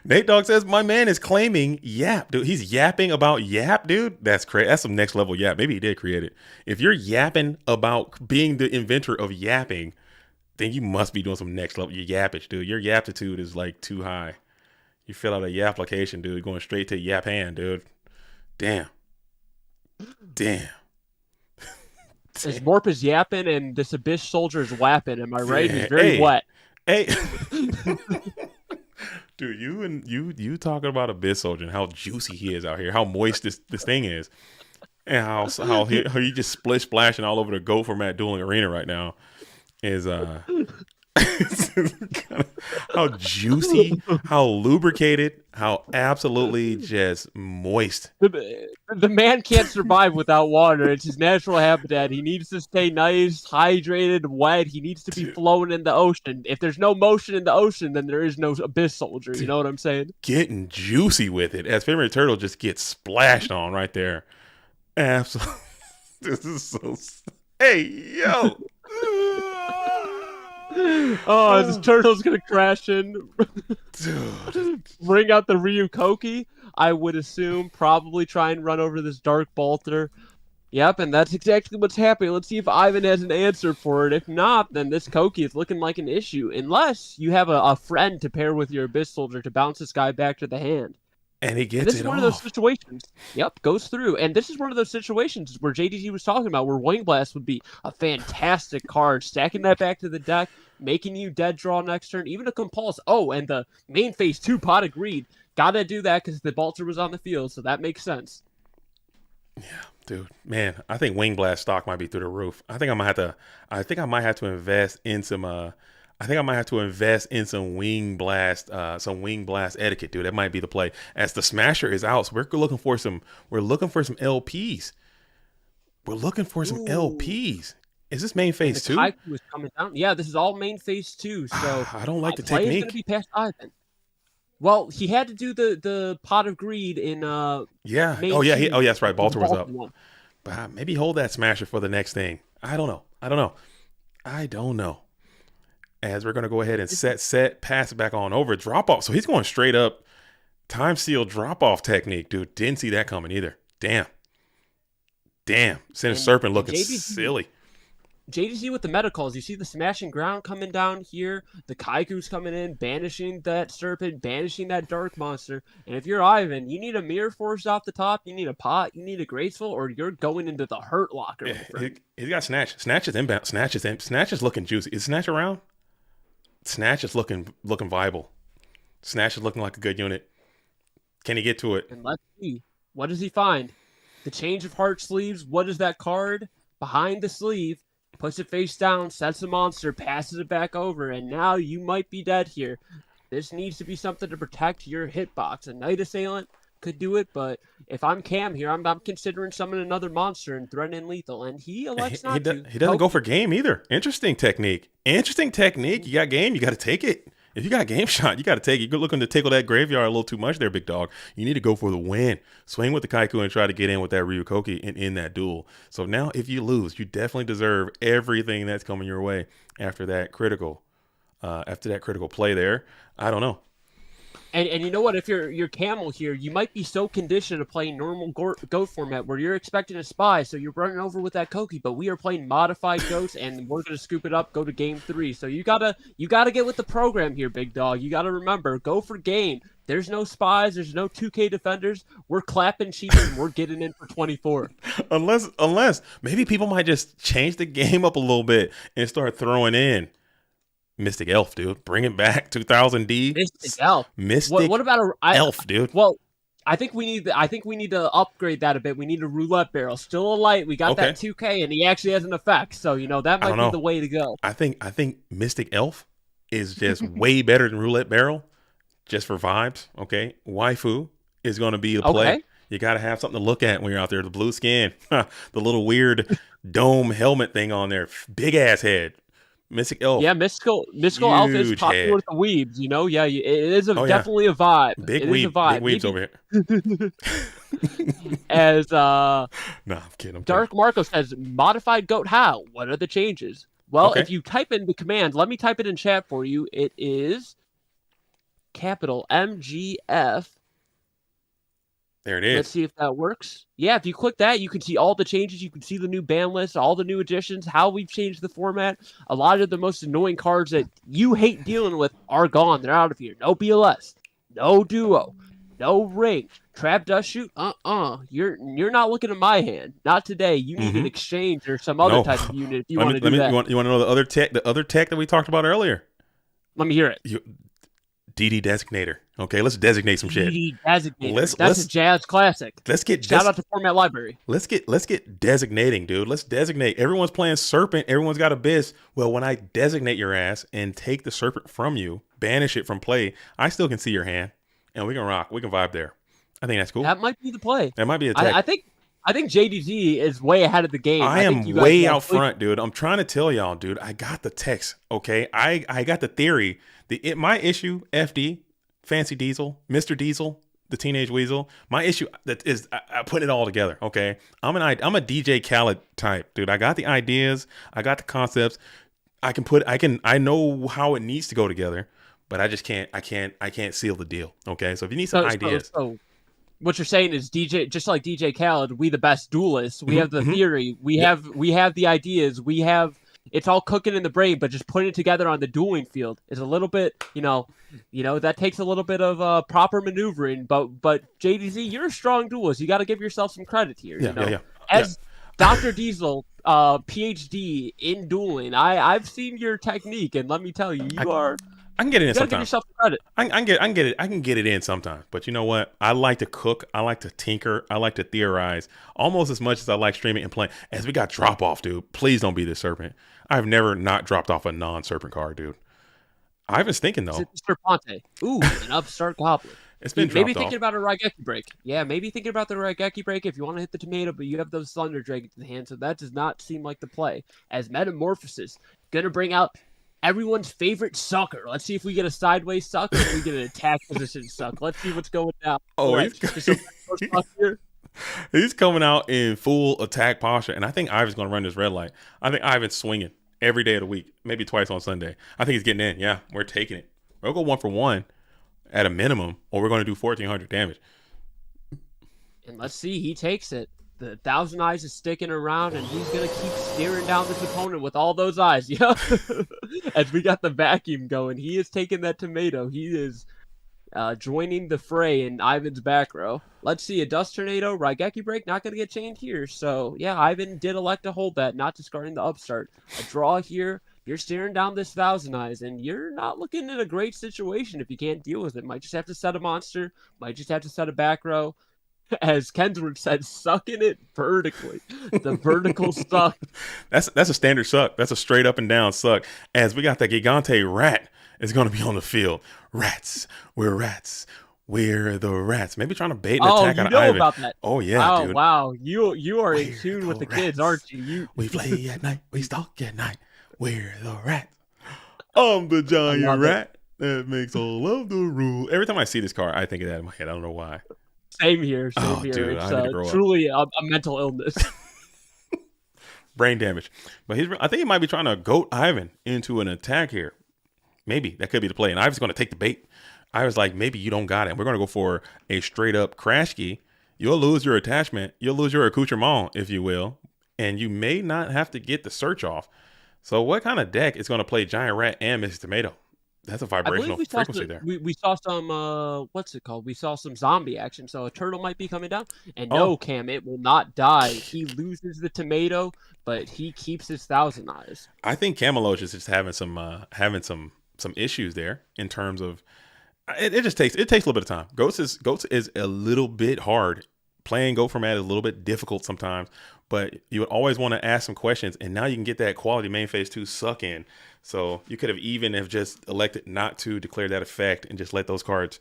[SPEAKER 1] Nate Dogg says my man is claiming Yap, dude. He's yapping about Yap, dude. That's crazy. That's some next level Yap. Maybe he did create it. If you're yapping about being the inventor of yapping, then you must be doing some next level. Your yappage, dude. Your yaptitude is like too high. You fill out a Yap application, dude. Going straight to Yap hand, dude. Damn.
[SPEAKER 2] This Morp is yapping and this Abyss Soldier is wapping. Am I right? He's very
[SPEAKER 1] Hey.
[SPEAKER 2] wet.
[SPEAKER 1] Hey. Dude, you talking about Abyss Soldier and how juicy he is out here, how moist this thing is, and how he just splashing all over the Go format dueling arena right now is how juicy, how lubricated, how absolutely just moist.
[SPEAKER 2] The man can't survive without water. It's his natural habitat. He needs to stay nice, hydrated, wet. He needs to be flowing in the ocean. If there's no motion in the ocean, then there is no Abyss Soldier. You know what I'm saying?
[SPEAKER 1] Getting juicy with it as Favorite Turtle just gets splashed on right there. Absolutely. This is so. Hey, yo.
[SPEAKER 2] Oh, this turtle's gonna crash in.
[SPEAKER 1] Dude.
[SPEAKER 2] Bring out the Ryukoki. I would assume probably try and run over this Dark Bolter. Yep, and that's exactly what's happening. Let's see if Ivan has an answer for it. If not, then this Koki is looking like an issue. Unless you have a friend to pair with your Abyss Soldier to bounce this guy back to the hand.
[SPEAKER 1] And he gets
[SPEAKER 2] this
[SPEAKER 1] it
[SPEAKER 2] is one
[SPEAKER 1] off.
[SPEAKER 2] of those situations. Yep, goes through. And this is one of those situations where JDG was talking about where Wing Blast would be a fantastic card. Stacking that back to the deck, making you dead draw next turn, even a Compulse. Oh, and the main phase 2 Pot of Greed. Gotta do that because the Bolter was on the field, so that makes sense.
[SPEAKER 1] Yeah, dude, man, I think Wing Blast stock might be through the roof. I think I might have to invest in some some Wing Blast etiquette, dude. That might be the play. As the Smasher is out, so we're looking for some LPs. We're looking for some LPs. Is this main phase 2?
[SPEAKER 2] Haiku is coming down. Yeah, this is all main phase 2. So
[SPEAKER 1] I don't like the
[SPEAKER 2] play
[SPEAKER 1] technique.
[SPEAKER 2] is gonna be past Ivan. Well, he had to do the Pot of Greed in
[SPEAKER 1] yeah. Oh yeah. That's right. Bolter was up. But maybe hold that Smasher for the next thing. I don't know. As we're gonna go ahead and set, pass it back on over, drop off. So he's going straight up time seal drop off technique, dude. Didn't see that coming either. Damn. Sinister Serpent looking silly.
[SPEAKER 2] JDG with the meta calls. You see the Smashing Ground coming down here. The Kaiku's coming in, banishing that Serpent, banishing that Dark Monster. And if you're Ivan, you need a Mirror Force off the top, you need a Pot, you need a Graceful, or you're going into the Hurt Locker.
[SPEAKER 1] Yeah, he's got Snatch. Snatch is inbound. Snatch is looking juicy. Is Snatch around? Snatch is looking viable. Snatch is looking like a good unit. Can he get to it?
[SPEAKER 2] And let's see. What does he find? The Change of Heart sleeves. What is that card? Behind the sleeve. Puts it face down, sets a monster, passes it back over, and now you might be dead here. This needs to be something to protect your hitbox. A Night Assailant could do it, but if I'm Cam here, I'm considering summoning another monster and threatening lethal, and he elects not to.
[SPEAKER 1] He doesn't go for game either. Interesting technique. You got game, you got to take it. If you got game shot, you got to take it. You're looking to tickle that graveyard a little too much there, big dog. You need to go for the win. Swing with the Kaiku and try to get in with that Ryukoki and in that duel. So now if you lose, you definitely deserve everything that's coming your way after that critical play there. I don't know.
[SPEAKER 2] And you know what? If you're Camel here, you might be so conditioned to playing normal goat format where you're expecting a spy, so you're running over with that Koki. But we are playing modified goats, and we're gonna scoop it up, go to game 3. So you gotta get with the program here, big dog. You gotta remember, go for game. There's no spies, there's no 2K defenders. We're clapping cheeks and we're getting in for 24.
[SPEAKER 1] Unless maybe people might just change the game up a little bit and start throwing in Mystic Elf, dude. Bring it back. 2000D.
[SPEAKER 2] Mystic Elf.
[SPEAKER 1] What
[SPEAKER 2] about
[SPEAKER 1] Elf, dude?
[SPEAKER 2] Well, I think we need to upgrade that a bit. We need a roulette barrel. Still a light. We got that 2K, and he actually has an effect. So that might be the way to go.
[SPEAKER 1] I think Mystic Elf is just way better than roulette barrel, just for vibes. Okay, waifu is going to be the play.
[SPEAKER 2] Okay.
[SPEAKER 1] You got to have something to look at when you're out there. The blue skin, the little weird dome helmet thing on there, big ass head. Mystic Elf.
[SPEAKER 2] Yeah, mystical Elf is popular with the weebs, Yeah, it is definitely a vibe.
[SPEAKER 1] Big weebs over
[SPEAKER 2] here. As
[SPEAKER 1] no, I'm kidding.
[SPEAKER 2] Dark Marco says, modified goat how? What are the changes? Well, if you type in the command, let me type it in chat for you. It is capital MGF.
[SPEAKER 1] There it is.
[SPEAKER 2] Let's see if that works. Yeah, if you click that, you can see all the changes. You can see the new ban list, all the new additions, how we've changed the format. A lot of the most annoying cards that you hate dealing with are gone. They're out of here. No BLS, no duo, no ring, trap dust shoot. You're not looking at my hand. Not today. You need an exchange or some other type of unit if you want to do that.
[SPEAKER 1] You want to know the other tech that we talked about earlier?
[SPEAKER 2] Let me hear it.
[SPEAKER 1] DD designator. Okay, let's designate some shit.
[SPEAKER 2] DD designator. That's a jazz classic.
[SPEAKER 1] Let's get
[SPEAKER 2] shout out to Format Library.
[SPEAKER 1] Let's get designating, dude. Let's designate. Everyone's playing Serpent. Everyone's got Abyss. Well, when I designate your ass and take the Serpent from you, banish it from play, I still can see your hand, and we can rock. We can vibe there. I think that's cool.
[SPEAKER 2] That might be the play.
[SPEAKER 1] That might be a tech.
[SPEAKER 2] I think JDZ is way ahead of the game.
[SPEAKER 1] I am way out front, dude. I'm trying to tell y'all, dude. I got the text. Okay, I got the theory. My issue, FD. Fancy Diesel, Mr. Diesel, the Teenage Weasel. My issue that is I put it all together. Okay, I'm a DJ Khaled type, dude. I got the ideas, I got the concepts. I know how it needs to go together, but I just can't seal the deal. Okay, so if you need some ideas.
[SPEAKER 2] So what you're saying is just like DJ Khaled, we the best duelists. We have the theory. We have the ideas. It's all cooking in the brain, but just putting it together on the dueling field is a little bit, that takes a little bit of proper maneuvering. But JDZ, you're a strong duelist. You got to give yourself some credit here. As Dr. Diesel, PhD in dueling, I've seen your technique, and let me tell you,
[SPEAKER 1] I can get it in sometimes.
[SPEAKER 2] Give yourself credit.
[SPEAKER 1] I can get it in sometimes. But you know what? I like to cook. I like to tinker. I like to theorize almost as much as I like streaming and playing. As we got drop off, dude. Please don't be this Serpent. I've never not dropped off a non-Serpent card, dude. I was thinking though.
[SPEAKER 2] Mr. Ponte. Ooh, an upstart goblin.
[SPEAKER 1] It's been
[SPEAKER 2] maybe thinking about a Raigeki break. Yeah, maybe thinking about the Raigeki break if you want to hit the tomato, but you have those Thunder Dragons in hand, so that does not seem like the play. As Metamorphosis, gonna bring out everyone's favorite sucker. Let's see if we get a sideways suck or if we get an attack position suck. Let's see what's going down.
[SPEAKER 1] Oh, he's coming out in full attack posture, and I think Ivan's going to run this red light. I think Ivan's swinging every day of the week, maybe twice on Sunday. I think he's getting in. Yeah, we're taking it. We'll go 1 for 1 at a minimum, or we're going to do 1,400 damage.
[SPEAKER 2] And let's see, he takes it. The Thousand Eyes is sticking around, and he's going to keep staring down this opponent with all those eyes. As we got the vacuum going, he is taking that tomato. He is joining the fray in Ivan's back row. Let's see, a Dust Tornado, Raigeki break, not going to get changed here. So, yeah, Ivan did elect to hold that, not discarding the upstart. A draw here. You're staring down this Thousand Eyes, and you're not looking at a great situation if you can't deal with it. Might just have to set a monster. Might just have to set a back row. As Kenswood said, sucking it vertically. The vertical suck.
[SPEAKER 1] That's a standard suck. That's a straight up and down suck. As we got that Gigante rat is going to be on the field. Rats. We're rats. We're the rats. Maybe trying to bait an attack out of Ivan.
[SPEAKER 2] About that.
[SPEAKER 1] Oh, yeah, dude.
[SPEAKER 2] Wow. You are in tune with the kids, aren't you?
[SPEAKER 1] We play at night. We stalk at night. We're the rats. I'm the giant rat that makes all of the rules. Every time I see this card, I think of that in my head. I don't know why.
[SPEAKER 2] Same here. Dude, it's truly a mental illness.
[SPEAKER 1] Brain damage. But I think he might be trying to goat Ivan into an attack here. Maybe. That could be the play. And Ivan's going to take the bait. I was like, maybe you don't got it. We're going to go for a straight up crash key. You'll lose your attachment. You'll lose your accoutrement, if you will. And you may not have to get the search off. So what kind of deck is going to play Giant Rat and Mrs. Tomato? That's a vibrational frequency there.
[SPEAKER 2] We saw some, what's it called? We saw some zombie action. So a turtle might be coming down. And no, Cam, it will not die. He loses the tomato, but he keeps his Thousand Eyes.
[SPEAKER 1] I think Camelo is just having some issues there in terms of it takes a little bit of time. Goats is a little bit hard. Playing Goat format is a little bit difficult sometimes, but you would always want to ask some questions, and now you can get that quality main phase 2 suck in. So you could have just elected not to declare that effect and just let those cards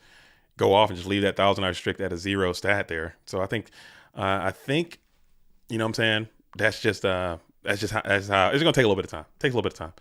[SPEAKER 1] go off and just leave that Thousand Eyes strict at a 0 stat there. So I think you know what I'm saying? That's just how it's gonna take a little bit of time. Takes a little bit of time.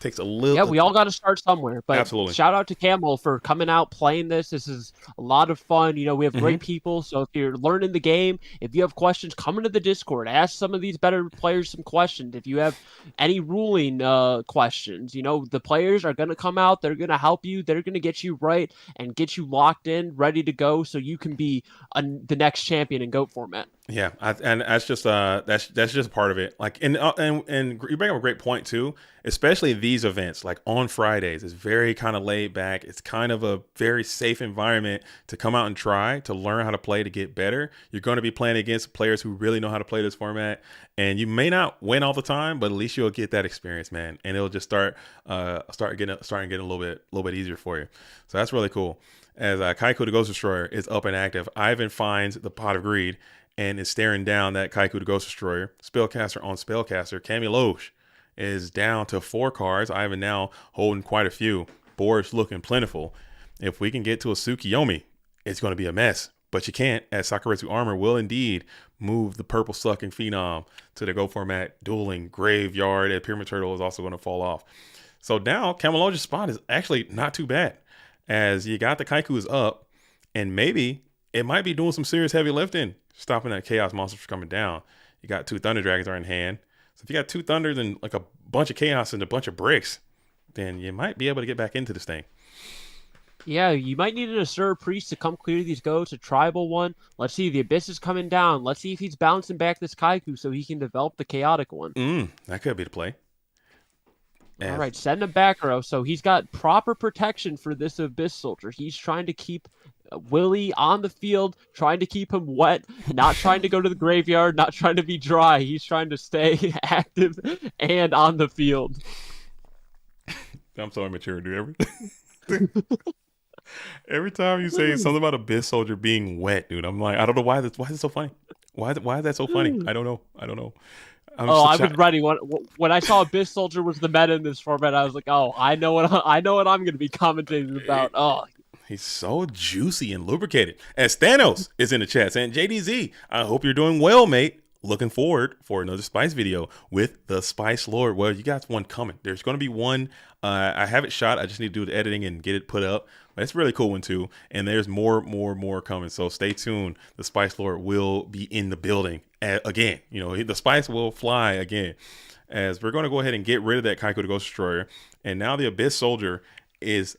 [SPEAKER 1] Takes a little.
[SPEAKER 2] Yeah, we all got to start somewhere. But
[SPEAKER 1] Absolutely.
[SPEAKER 2] shout out to Camel for coming out playing this. This is a lot of fun. We have great people. So if you're learning the game, if you have questions, come into the Discord. Ask some of these better players some questions. If you have any ruling questions, the players are going to come out. They're going to help you. They're going to get you right and get you locked in, ready to go, so you can be the next champion in GOAT format.
[SPEAKER 1] Yeah, and that's just part of it. Like, and you bring up a great point too, especially these events. Like on Fridays, it's very kind of laid back. It's kind of a very safe environment to come out and try to learn how to play, to get better. You're going to be playing against players who really know how to play this format, and you may not win all the time, but at least you'll get that experience, man. And it'll just start getting a little bit easier for you. So that's really cool. As Kaiku the Ghost Destroyer is up and active, Ivan finds the Pot of Greed and is staring down that Kaiku the Ghost Destroyer. Spellcaster on Spellcaster. Camelo is down to 4 cards. Ivan now holding quite a few. Board's looking plentiful. If we can get to a Tsukiyomi, it's going to be a mess. But you can't, as Sakuretsu Armor will indeed move the purple sucking Phenom to the Go format Dueling Graveyard. And Pyramid Turtle is also going to fall off. So now Camelo's spot is actually not too bad. As you got the Kaiku's up, and maybe it might be doing some serious heavy lifting, stopping that Chaos Monster from coming down. You got 2 Thunder Dragons are in hand. So if you got 2 Thunders and like a bunch of Chaos and a bunch of bricks, then you might be able to get back into this thing.
[SPEAKER 2] Yeah, you might need an Asura Priest to come clear these goats, a tribal one. Let's see, the Abyss is coming down. Let's see if he's bouncing back this Kaiku so he can develop the chaotic one.
[SPEAKER 1] That could be the play.
[SPEAKER 2] All right, send him back row. So he's got proper protection for this Abyss Soldier. He's trying to keep Willie on the field, trying to keep him wet, not trying to go to the graveyard, not trying to be dry. He's trying to stay active and on the field.
[SPEAKER 1] I'm so immature, dude. Every time you say something about Abyss Soldier being wet, dude, I'm like, I don't know why is it so funny? Why is that so funny? I don't know.
[SPEAKER 2] I was ready. When I saw Abyss Soldier was the meta in this format, I was like, oh, I know what I'm going to be commentating about. Oh,
[SPEAKER 1] he's so juicy and lubricated. As Thanos is in the chat saying, JDZ, I hope you're doing well, mate. Looking forward for another Spice video with the Spice Lord. Well, you got one coming. There's going to be one. I have it shot. I just need to do the editing and get it put up. But it's a really cool one too. And there's more coming. So stay tuned. The Spice Lord will be in the building again. The Spice will fly again. As we're going to go ahead and get rid of that Kaiku the Ghost Destroyer. And now the Abyss Soldier is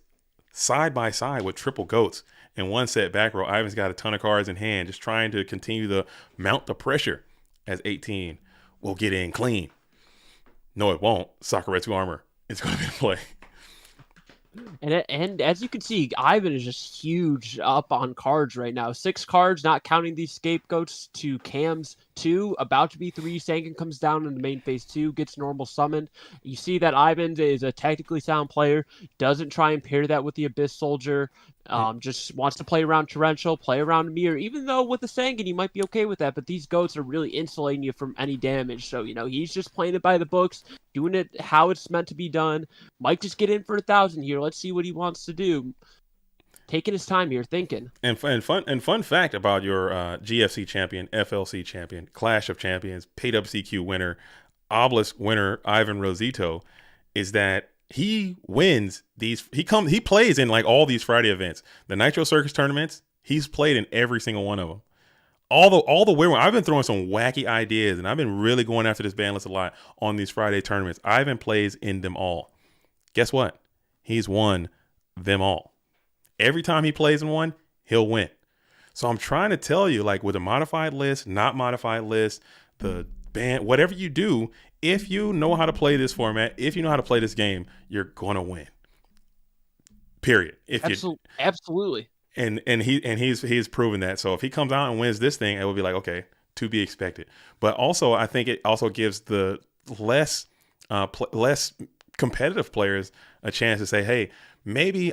[SPEAKER 1] side by side with triple goats. In one set back row, Ivan's got a ton of cards in hand, just trying to continue to mount the pressure. As 18 will get in clean. No, it won't. Sakuretsu Armor. It's going to be the play.
[SPEAKER 2] And as you can see, Ivan is just huge up on cards right now. 6 cards, not counting these scapegoats, to Cam's 2, about to be 3. Sangan comes down in the main phase 2, gets normal summoned. You see that Ivan is a technically sound player, doesn't try and pair that with the Abyss Soldier, just wants to play around Torrential, play around Mirror, even though with the Sangan you might be okay with that, but these goats are really insulating you from any damage. So, he's just playing it by the books, doing it how it's meant to be done. Might just get in for 1,000 here. Let's see what he wants to do. Taking his time here, thinking. And
[SPEAKER 1] fun fact about your GFC champion, FLC champion, Clash of Champions, PWCQ winner, Obelisk winner, Ivan Rosito, is that he wins these. He plays in like all these Friday events, the Nitro Circus tournaments. He's played in every single one of them. All the weird ones. I've been throwing some wacky ideas, and I've been really going after this ban list a lot on these Friday tournaments. Ivan plays in them all. Guess what? He's won them all. Every time he plays in one, he'll win. So I'm trying to tell you, like with a modified list, not modified list, the ban, whatever you do, if you know how to play this format, if you know how to play this game, you're gonna win. Period.
[SPEAKER 2] Absolutely.
[SPEAKER 1] And he's proven that. So if he comes out and wins this thing, it will be like, okay, to be expected. But also, I think it also gives the less competitive players a chance to say, hey, maybe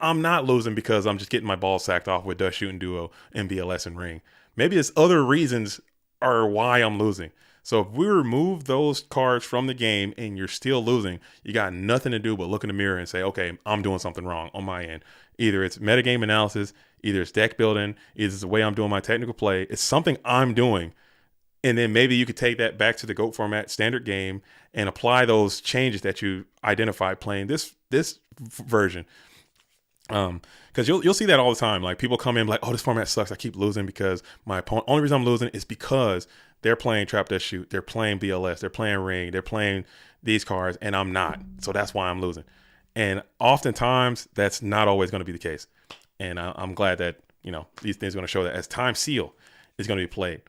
[SPEAKER 1] I'm not losing because I'm just getting my ball sacked off with Dust Shooting Duo, MBLS, and Ring. Maybe it's other reasons are why I'm losing. So if we remove those cards from the game and you're still losing, you got nothing to do but look in the mirror and say, okay, I'm doing something wrong on my end. Either it's metagame analysis, either it's deck building, either it's the way I'm doing my technical play. It's something I'm doing and then maybe you could take that back to the GOAT format standard game and apply those changes that you identified playing this version. Because you'll see that all the time. Like people come in like, oh, this format sucks. I keep losing because my opponent. Only reason I'm losing is because they're playing Trap Death Shoot, they're playing BLS, they're playing Ring, they're playing these cards, and I'm not. So that's why I'm losing. And oftentimes that's not always going to be the case. And I'm glad that these things are going to show that as Time Seal is going to be played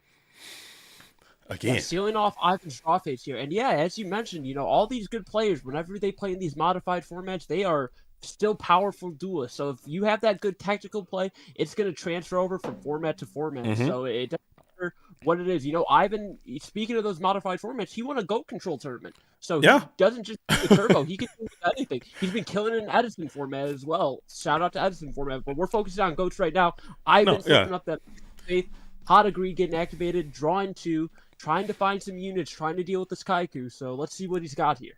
[SPEAKER 1] again.
[SPEAKER 2] Yeah, sealing off Ivan's draw phase here. And yeah, as you mentioned, all these good players, whenever they play in these modified formats, they are still powerful duelists. So if you have that good tactical play, it's going to transfer over from format to format.
[SPEAKER 1] Mm-hmm.
[SPEAKER 2] So it doesn't matter what it is. Ivan, speaking of those modified formats, he won a GOAT control tournament. So he doesn't just do the turbo. He can do anything. He's been killing in Edison format as well. Shout out to Edison format. But we're focusing on GOATs right now. Ivan's looking up that faith. Pot of Greed getting activated, drawing 2, trying to find some units, trying to deal with this Kaiku. So let's see what he's got here.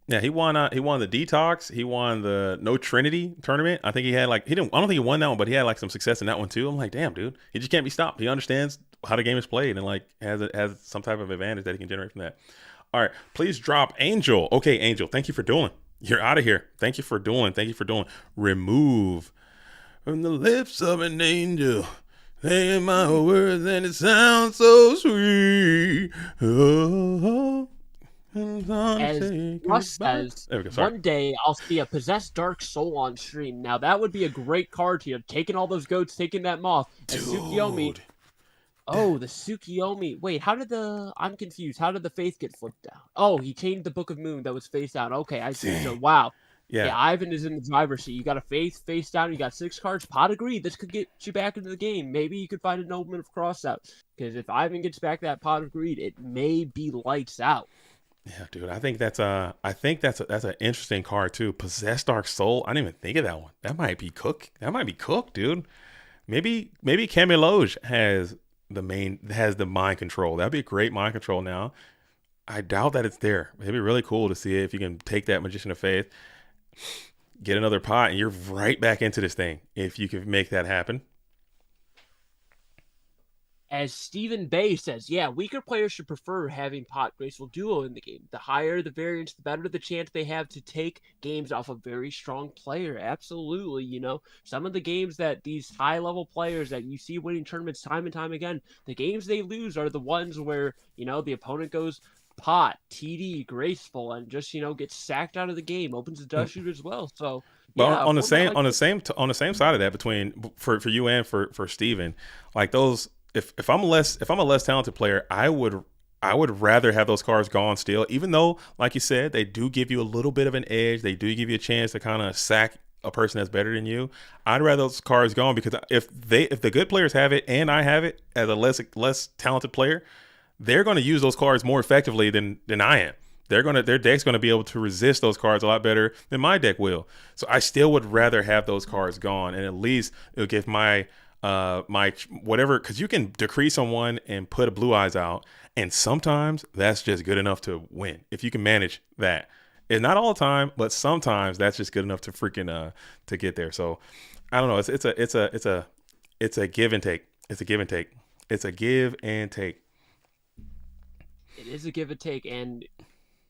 [SPEAKER 1] Yeah, he won the Detox. He won the No Trinity tournament. I think he had I don't think he won that one, but he had some success in that one too. I'm like, damn, dude, he just can't be stopped. He understands how the game is played and has some type of advantage that he can generate from that. All right, please drop Angel. Okay, Angel, thank you for dueling. You're out of here. Thank you for dueling. Remove from the lips of an angel. Saying my words and it sounds so sweet. Oh.
[SPEAKER 2] As Russ says, one day I'll see a possessed dark soul on stream. Now that would be a great card here. Taking all those goats, taking that moth. And Tsukiyomi. Oh, the Tsukiyomi. Wait, I'm confused. How did the faith get flipped down? Oh, he changed the Book of Moon that was face down. Okay, I see. So, wow. Yeah, Ivan is in the driver's seat. You got a faith face down. You got 6 cards. Pot of Greed. This could get you back into the game. Maybe you could find an omen of cross out. Because if Ivan gets back that Pot of Greed, it may be lights out.
[SPEAKER 1] Yeah, dude. I think that's an interesting card too. Possessed Dark Soul. I didn't even think of that one. That might be cooked, dude. Maybe Camelo has the mind control. That'd be a great mind control now. I doubt that it's there. It'd be really cool to see if you can take that Magician of Faith, get another pot, and you're right back into this thing. If you can make that happen.
[SPEAKER 2] As Stephen Bay says, yeah, weaker players should prefer having Pot Graceful Duo in the game. The higher the variance, the better the chance they have to take games off a very strong player. Absolutely, some of the games that these high-level players that you see winning tournaments time and time again, the games they lose are the ones where, the opponent goes Pot, TD, Graceful, and just, gets sacked out of the game, opens the dust shoot as well. So,
[SPEAKER 1] yeah, on the same side of that, for you and for Steven, like those. If I'm a less talented player, I would rather have those cards gone still, even though, like you said, they do give you a little bit of an edge. They do give you a chance to kind of sack a person that's better than you. I'd rather those cards gone because if the good players have it and I have it as a less talented player, they're going to use those cards more effectively than I am. Their deck's going to be able to resist those cards a lot better than my deck will. So I still would rather have those cards gone, and at least it'll give my whatever, because you can decrease on one and put a Blue Eyes out, and sometimes that's just good enough to win if you can manage that. It's not all the time, but sometimes that's just good enough to freaking to get there. So I don't know. It's a give and take. It's a give and take. It's a give and take.
[SPEAKER 2] It is a give and take, and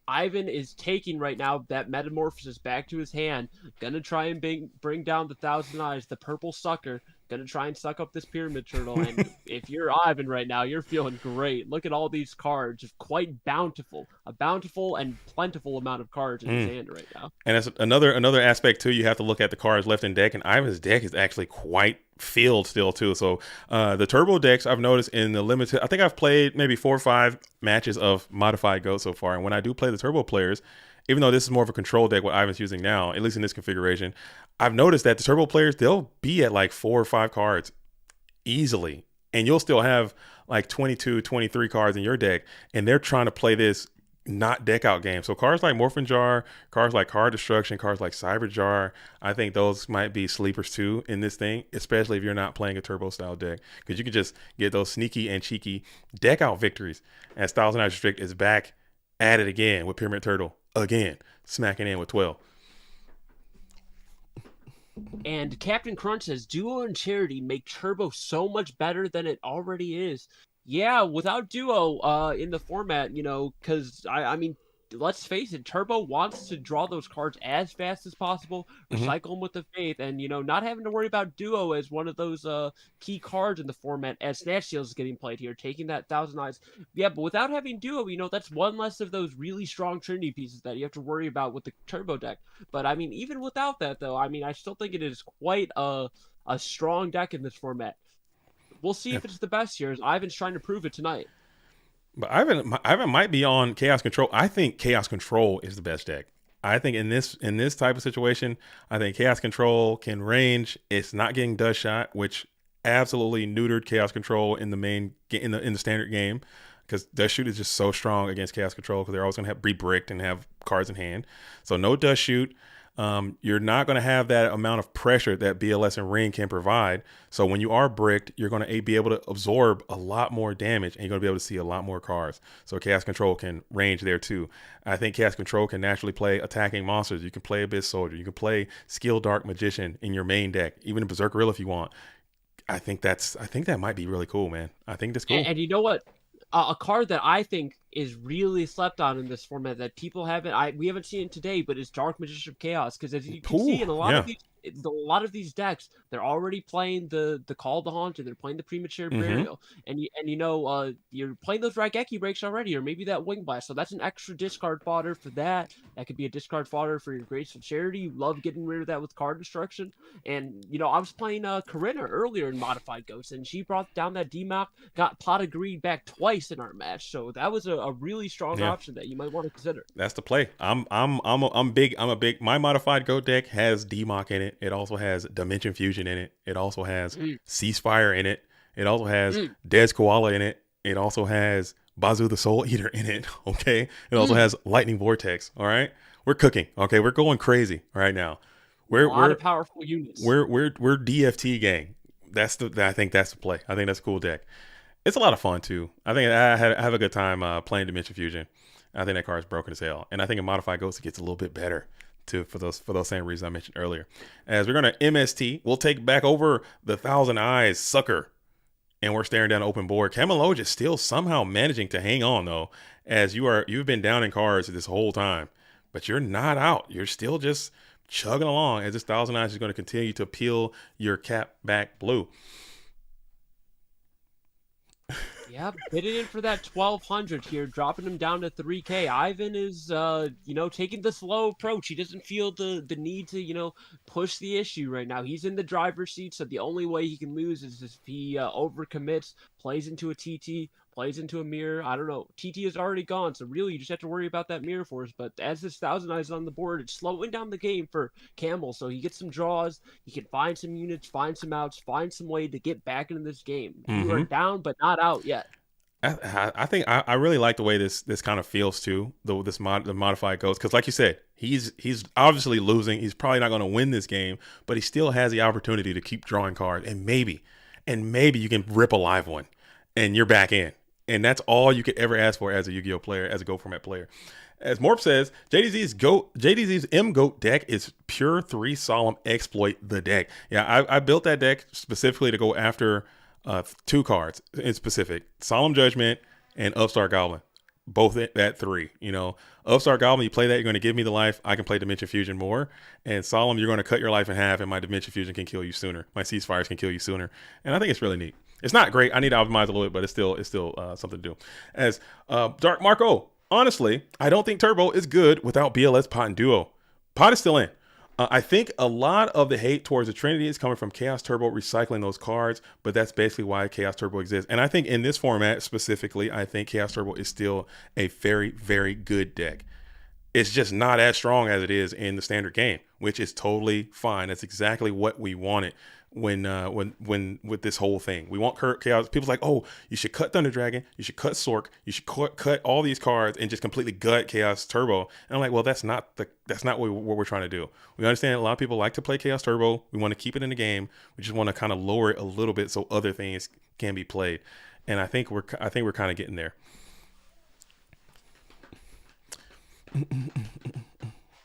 [SPEAKER 2] Ivan is taking right now that Metamorphosis back to his hand. Gonna try and bring down the Thousand Eyes, the purple sucker. Gonna try and suck up this Pyramid Turtle. And if you're Ivan right now, you're feeling great. Look at all these cards. Just quite bountiful. A bountiful and plentiful amount of cards in his hand right now.
[SPEAKER 1] And that's another aspect too. You have to look at the cards left in deck, and Ivan's deck is actually quite filled still too. So the turbo decks, I've noticed in the limited, I think I've played maybe 4 or 5 matches of modified GOAT so far. And when I do play the turbo players, even though this is more of a control deck, what Ivan's using now, at least in this configuration, I've noticed that the turbo players, they'll be at like 4 or 5 cards easily. And you'll still have like 22, 23 cards in your deck. And they're trying to play this not deck out game. So cards like Morphin Jar, cards like Card Destruction, cards like Cyber Jar, I think those might be sleepers too in this thing, especially if you're not playing a turbo style deck, because you can just get those sneaky and cheeky deck out victories. As Thousand Eyes Restrict is back at it again with Pyramid Turtle again, smacking in with 12.
[SPEAKER 2] And Captain Crunch says, Duo and Charity make Turbo so much better than it already is. Yeah, without duo in the format, because I mean, let's face it, Turbo wants to draw those cards as fast as possible,
[SPEAKER 1] Hmm.
[SPEAKER 2] recycle them with the faith, and not having to worry about duo as one of those key cards in the format as Snatch Steals is getting played here, taking that Thousand Eyes. Yeah, but without having duo, that's one less of those really strong Trinity pieces that you have to worry about with the Turbo deck. But I mean, even without that though, I mean, I still think it is quite a strong deck in this format. We'll see
[SPEAKER 1] Yeah.
[SPEAKER 2] if it's the best here. As Ivan's trying to prove it tonight.
[SPEAKER 1] But Ivan might be on Chaos Control. I think Chaos Control is the best deck. I think in this type of situation, I think Chaos Control can range. It's not getting dust shot, which absolutely neutered Chaos Control in the main in the standard game, because dust shoot is just so strong against Chaos Control because they're always going to be bricked and have cards in hand. So no dust shoot. You're not going to have that amount of pressure that BLS and Ring can provide. So when you are bricked, you're going to be able to absorb a lot more damage, and you're going to be able to see a lot more cards. So Chaos Control can range there too. I think Chaos Control can naturally play attacking monsters. You can play Abyss Soldier. You can play Skill Dark Magician in your main deck, even a Berserk Gorilla if you want. I think that might be really cool, man. I think that's cool.
[SPEAKER 2] And you know what? A card that I think is really slept on in this format that people haven't we haven't seen it today, but it's Dark Magician of Chaos. Because as you can
[SPEAKER 1] Ooh,
[SPEAKER 2] see in
[SPEAKER 1] yeah.
[SPEAKER 2] a lot of these decks, they're already playing the Call of the Haunted, they're playing the Premature
[SPEAKER 1] Mm-hmm.
[SPEAKER 2] Burial, and you're playing those Raigeki breaks already, or maybe that Wing Blast. So that's an extra discard fodder for that. That could be a discard fodder for your Graceful Charity. You love getting rid of that with card destruction. And I was playing Karina earlier in Modified Ghost, and she brought down that DMAC, got Pot of Greed back twice in our match. So that was a really strong
[SPEAKER 1] Yeah.
[SPEAKER 2] option that you might want to consider.
[SPEAKER 1] That's the play. I'm big. My modified goat deck has DMOC in it. It also has Dimension Fusion in it. It also has
[SPEAKER 2] Mm,
[SPEAKER 1] Ceasefire in it. It also has
[SPEAKER 2] mm,
[SPEAKER 1] Des Koala in it. It also has Bazu the Soul Eater in it. Okay. It also
[SPEAKER 2] mm.
[SPEAKER 1] has Lightning Vortex. All right. We're cooking. Okay. We're going crazy right now.
[SPEAKER 2] A
[SPEAKER 1] We're
[SPEAKER 2] lot
[SPEAKER 1] we're
[SPEAKER 2] of powerful units.
[SPEAKER 1] we're DFT gang. I think that's the play. I think that's a cool deck. It's a lot of fun too. I have a good time playing Dimension Fusion. I think that card is broken as hell, and I think in Modified Ghost it gets a little bit better too for those same reasons I mentioned earlier. As we're gonna MST, we'll take back over the Thousand Eyes Sucker, and we're staring down an open board. Camelo just still somehow managing to hang on though, as you've been down in cards this whole time, but you're not out. You're still just chugging along as this Thousand Eyes is going to continue to peel your cap back blue.
[SPEAKER 2] Yeah, bidding in for that 1200 here, dropping him down to 3K. Ivan is, taking the slow approach. He doesn't feel the need to, push the issue right now. He's in the driver's seat, so the only way he can lose is if he overcommits, plays into a TT, plays into a mirror. I don't know. TT is already gone, so really you just have to worry about that mirror force. But as this Thousand Eyes on the board, it's slowing down the game for Camel, so he gets some draws. He can find some units, find some outs, find some way to get back into this game. You are
[SPEAKER 1] Mm-hmm.
[SPEAKER 2] down, but not out yet.
[SPEAKER 1] I think I really like the way this kind of feels too. The modified goes because, like you said, he's obviously losing. He's probably not going to win this game, but he still has the opportunity to keep drawing cards, and maybe you can rip a live one, and you're back in, and that's all you could ever ask for as a Yu-Gi-Oh player, as a Go Format player. As Morp says, JDZ's M Goat deck is pure three solemn exploit the deck. Yeah, I built that deck specifically to go after two cards in specific: Solemn Judgment and Upstart Goblin. Both at three. Upstart Goblin, you play that, you're going to give me the life. I can play Dimension Fusion more. And Solemn, you're going to cut your life in half, and my Dimension Fusion can kill you sooner. My Ceasefires can kill you sooner. And I think it's really neat. It's not great. I need to optimize a little bit, but it's still something to do. As Dark Marco, honestly, I don't think Turbo is good without BLS Pot and Duo. Pot is still in. I think a lot of the hate towards the Trinity is coming from Chaos Turbo recycling those cards, but that's basically why Chaos Turbo exists. And I think in this format specifically, I think Chaos Turbo is still a very, very good deck. It's just not as strong as it is in the standard game, which is totally fine. That's exactly what we wanted when with this whole thing. We want chaos. People's like, oh, you should cut Thunder Dragon, you should cut Sork, you should cut all these cards and just completely gut Chaos Turbo. And I'm like, well, that's not what we're trying to do. We understand a lot of people like to play Chaos Turbo. We want to keep it in the game. We just want to kind of lower it a little bit so other things can be played. And I think we're kind of getting there.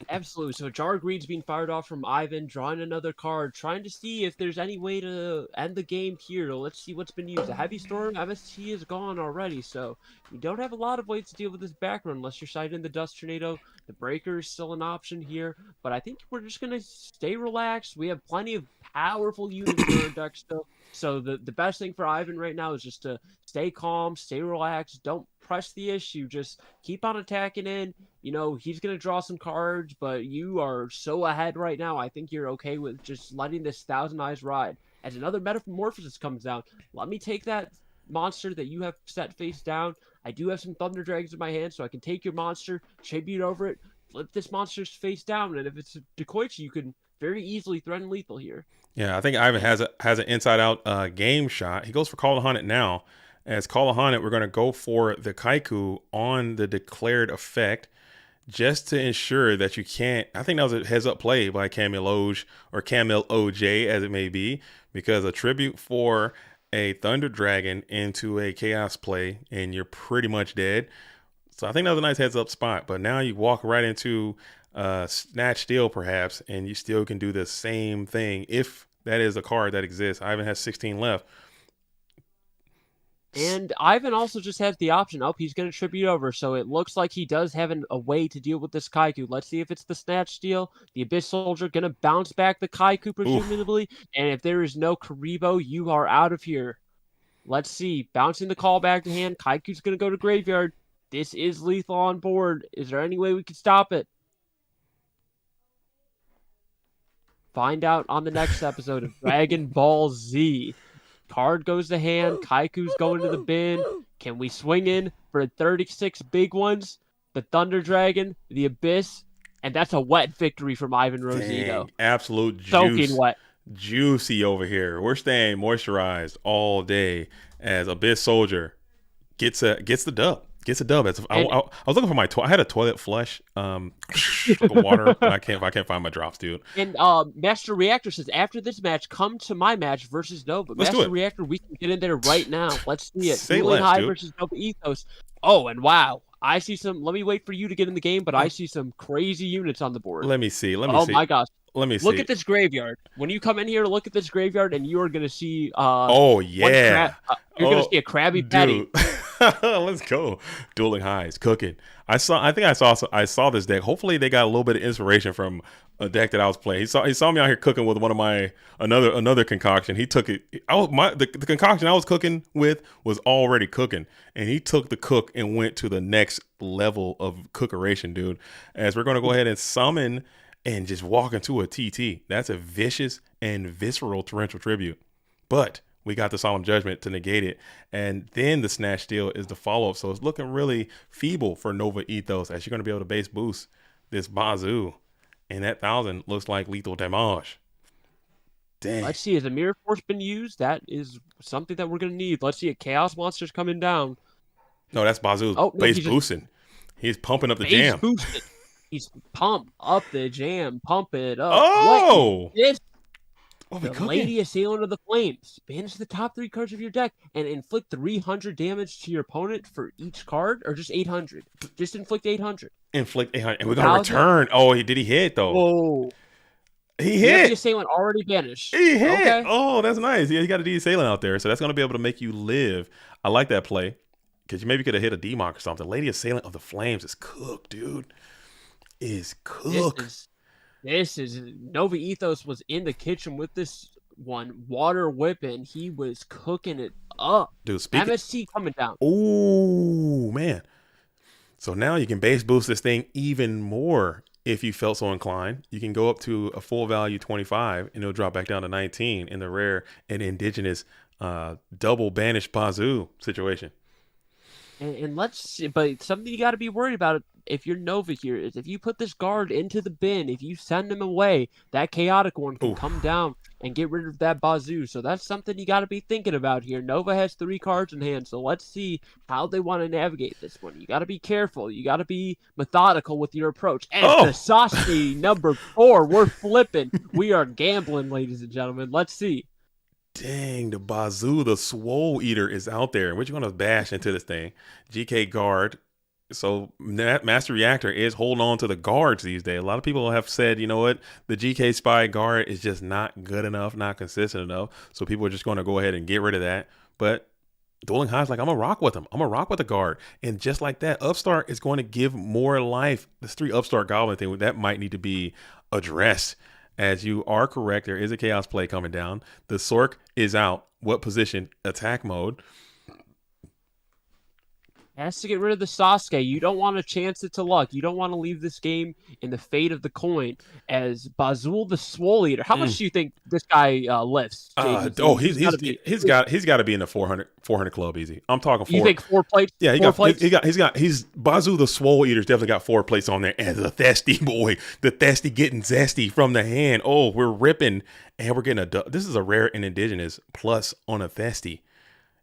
[SPEAKER 2] Absolutely. So Jar Green's being fired off from Ivan, drawing another card, trying to see if there's any way to end the game here. Let's see what's been used. A Heavy Storm, MST is gone already, so you don't have a lot of ways to deal with this background unless you're sighting the Dust Tornado. The Breaker is still an option here, but I think we're just going to stay relaxed. We have plenty of powerful units in our deck still. So the best thing for Ivan right now is just to stay calm, stay relaxed, don't press the issue, just keep on attacking in. You know, he's going to draw some cards, but you are so ahead right now. I think you're okay with just letting this Thousand Eyes ride. As another Metamorphosis comes down, let me take that monster that you have set face down. I do have some Thunder Dragons in my hand, so I can take your monster, tribute over it, flip this monster's face down, and if it's a Decoichi, you can very easily threaten lethal here.
[SPEAKER 1] Yeah, I think Ivan has an inside out game shot. He goes for Call of Haunted now. As Call of Haunted, we're going to go for the Kaiku on the declared effect, just to ensure that you can't. I think that was a heads up play by Camelo or Camel OJ, as it may be, because a tribute for a Thunder Dragon into a Chaos play and you're pretty much dead. So I think that was a nice heads up spot. But now you walk right into Snatch Steal perhaps, and you still can do the same thing if that is a card that exists. Ivan has 16 left.
[SPEAKER 2] And Ivan also just has the option. Oh, he's going to tribute over. So it looks like he does have a way to deal with this Kaiku. Let's see if it's the Snatch Steal. The Abyss Soldier going to bounce back the Kaiku, presumably. Oof. And if there is no Karibo, you are out of here. Let's see. Bouncing the call back to hand. Kaiku's going to go to graveyard. This is lethal on board. Is there any way we can stop it? Find out on the next episode of Dragon Ball Z. Card goes to hand. Kaiku's going to the bin. Can we swing in for 36 big ones? The Thunder Dragon, the Abyss, and that's a wet victory from Ivan Rosito.
[SPEAKER 1] Dang, absolute juice.
[SPEAKER 2] Soaking wet.
[SPEAKER 1] Juicy over here. We're staying moisturized all day as Abyss Soldier gets the dub. Gets a dub. I was looking for my I had a toilet flush water, but I can't find my drops, dude.
[SPEAKER 2] And Master Reactor says, after this match, come to my match versus Nova.
[SPEAKER 1] Let's
[SPEAKER 2] Master Reactor, we can get in there right now. Let's see it.
[SPEAKER 1] Say
[SPEAKER 2] Dueling
[SPEAKER 1] less,
[SPEAKER 2] High
[SPEAKER 1] dude.
[SPEAKER 2] versus Nova Ethos. Oh, and wow. I see some. Let me wait for you to get in the game, but I see some crazy units on the board.
[SPEAKER 1] Let me see.
[SPEAKER 2] Oh my gosh.
[SPEAKER 1] Let me see.
[SPEAKER 2] Look at this graveyard. When you come in here to look at this graveyard, and you are going to see.
[SPEAKER 1] Oh yeah.
[SPEAKER 2] You're going to see a Krabby Patty.
[SPEAKER 1] Let's go. Dueling Highs cooking. I saw this deck. Hopefully they got a little bit of inspiration from a deck that I was playing. He saw me out here cooking with one of my another concoction. He took it. The concoction I was cooking with was already cooking, and he took the cook and went to the next level of cookeration, dude. As we're gonna go ahead and summon and just walk into a TT. That's a vicious and visceral torrential tribute, but we got the Solemn Judgment to negate it. And then the Snatch Steal is the follow-up. So it's looking really feeble for Nova Ethos as you're going to be able to base boost this Bazoo. And that 1,000 looks like lethal damage. Dang.
[SPEAKER 2] Let's see. Has a Mirror Force been used? That is something that we're going to need. Let's see. A Chaos Monster's coming down.
[SPEAKER 1] No, that's Bazoo base boosting. He's pumping up the
[SPEAKER 2] base
[SPEAKER 1] jam.
[SPEAKER 2] Boosted. He's pump up the jam. Pump it up.
[SPEAKER 1] Oh!
[SPEAKER 2] What is this?
[SPEAKER 1] The
[SPEAKER 2] Lady Assailant of the Flames. Banish the top 3 cards of your deck and inflict 300 damage to your opponent for each card, or just 800? Just inflict 800.
[SPEAKER 1] Inflict 800. And we're going to return. Oh, did he hit, though?
[SPEAKER 2] Whoa.
[SPEAKER 1] He hit.
[SPEAKER 2] The Assailant already banished.
[SPEAKER 1] He hit.
[SPEAKER 2] Okay.
[SPEAKER 1] Oh, that's nice. Yeah, he got a D Assailant out there. So that's going to be able to make you live. I like that play because you maybe could have hit a D-Mock or something. Lady Assailant of the Flames is cooked, dude. Is cooked.
[SPEAKER 2] This is Nova Ethos was in the kitchen with this one water whipping. He was cooking it up.
[SPEAKER 1] Dude,
[SPEAKER 2] MST coming down.
[SPEAKER 1] Oh man. So now you can base boost this thing even more if you felt so inclined. You can go up to a full value 25 and it'll drop back down to 19 in the rare and indigenous double banished Bazoo situation.
[SPEAKER 2] And let's see, but something you got to be worried about if you're Nova here is if you put this guard into the bin, if you send him away, that chaotic one can come down and get rid of that Bazoo. So that's something you got to be thinking about here. Nova has 3 cards in hand, so let's see how they want to navigate this one. You got to be careful. You got to be methodical with your approach. And the Sasuke number 4, we're flipping. We are gambling, ladies and gentlemen. Let's see.
[SPEAKER 1] Dang, the Bazoo, the Swole Eater is out there. We're just going to bash into this thing. GK Guard So Master Reactor is holding on to the guards these days. A lot of people have said, you know what, the GK Spy guard is just not good enough, not consistent enough. So people are just going to go ahead and get rid of that. But Dueling High's like, I'm gonna rock with him. I'm gonna rock with the guard, and just like that, Upstart is going to give more life. This 3 Upstart Goblin thing that might need to be addressed. As you are correct, there is a Chaos play coming down. The Sork is out. What position? Attack mode.
[SPEAKER 2] Has to get rid of the Sasuke. You don't want to chance it to luck. You don't want to leave this game in the fate of the coin as Bazul the Swole Eater. How much do you think this guy lifts?
[SPEAKER 1] He's got to be in the 400 club easy. I'm talking 4.
[SPEAKER 2] You think 4 plates?
[SPEAKER 1] Yeah, he's Bazul the Swole Eater's definitely got 4 plates on there, and the thirsty boy, the thirsty getting zesty from the hand. Oh, we're ripping, and we're getting this is a rare and indigenous plus on a thirsty.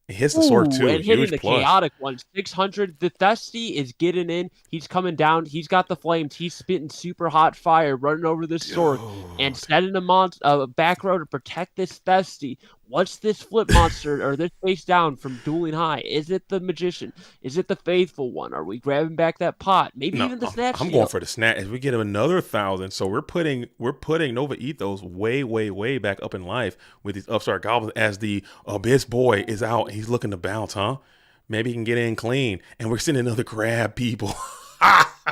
[SPEAKER 1] It hits the sword too.
[SPEAKER 2] And hitting the
[SPEAKER 1] plus.
[SPEAKER 2] Chaotic one. 600. The Thirsty is getting in. He's coming down. He's got the flames. He's spitting super hot fire, running over this sword and setting a back row to protect this Thirsty. What's this flip monster or this face down from Dueling High? Is it the Magician? Is it the Faithful one? Are we grabbing back that pot? Maybe even the Snatch.
[SPEAKER 1] I'm going for the Snatch. As we get him another 1,000, so we're putting Nova Ethos way back up in life with these Upstart Goblins as the Abyss boy is out. He's looking to bounce, huh? Maybe he can get in clean, and we're sending another grab people.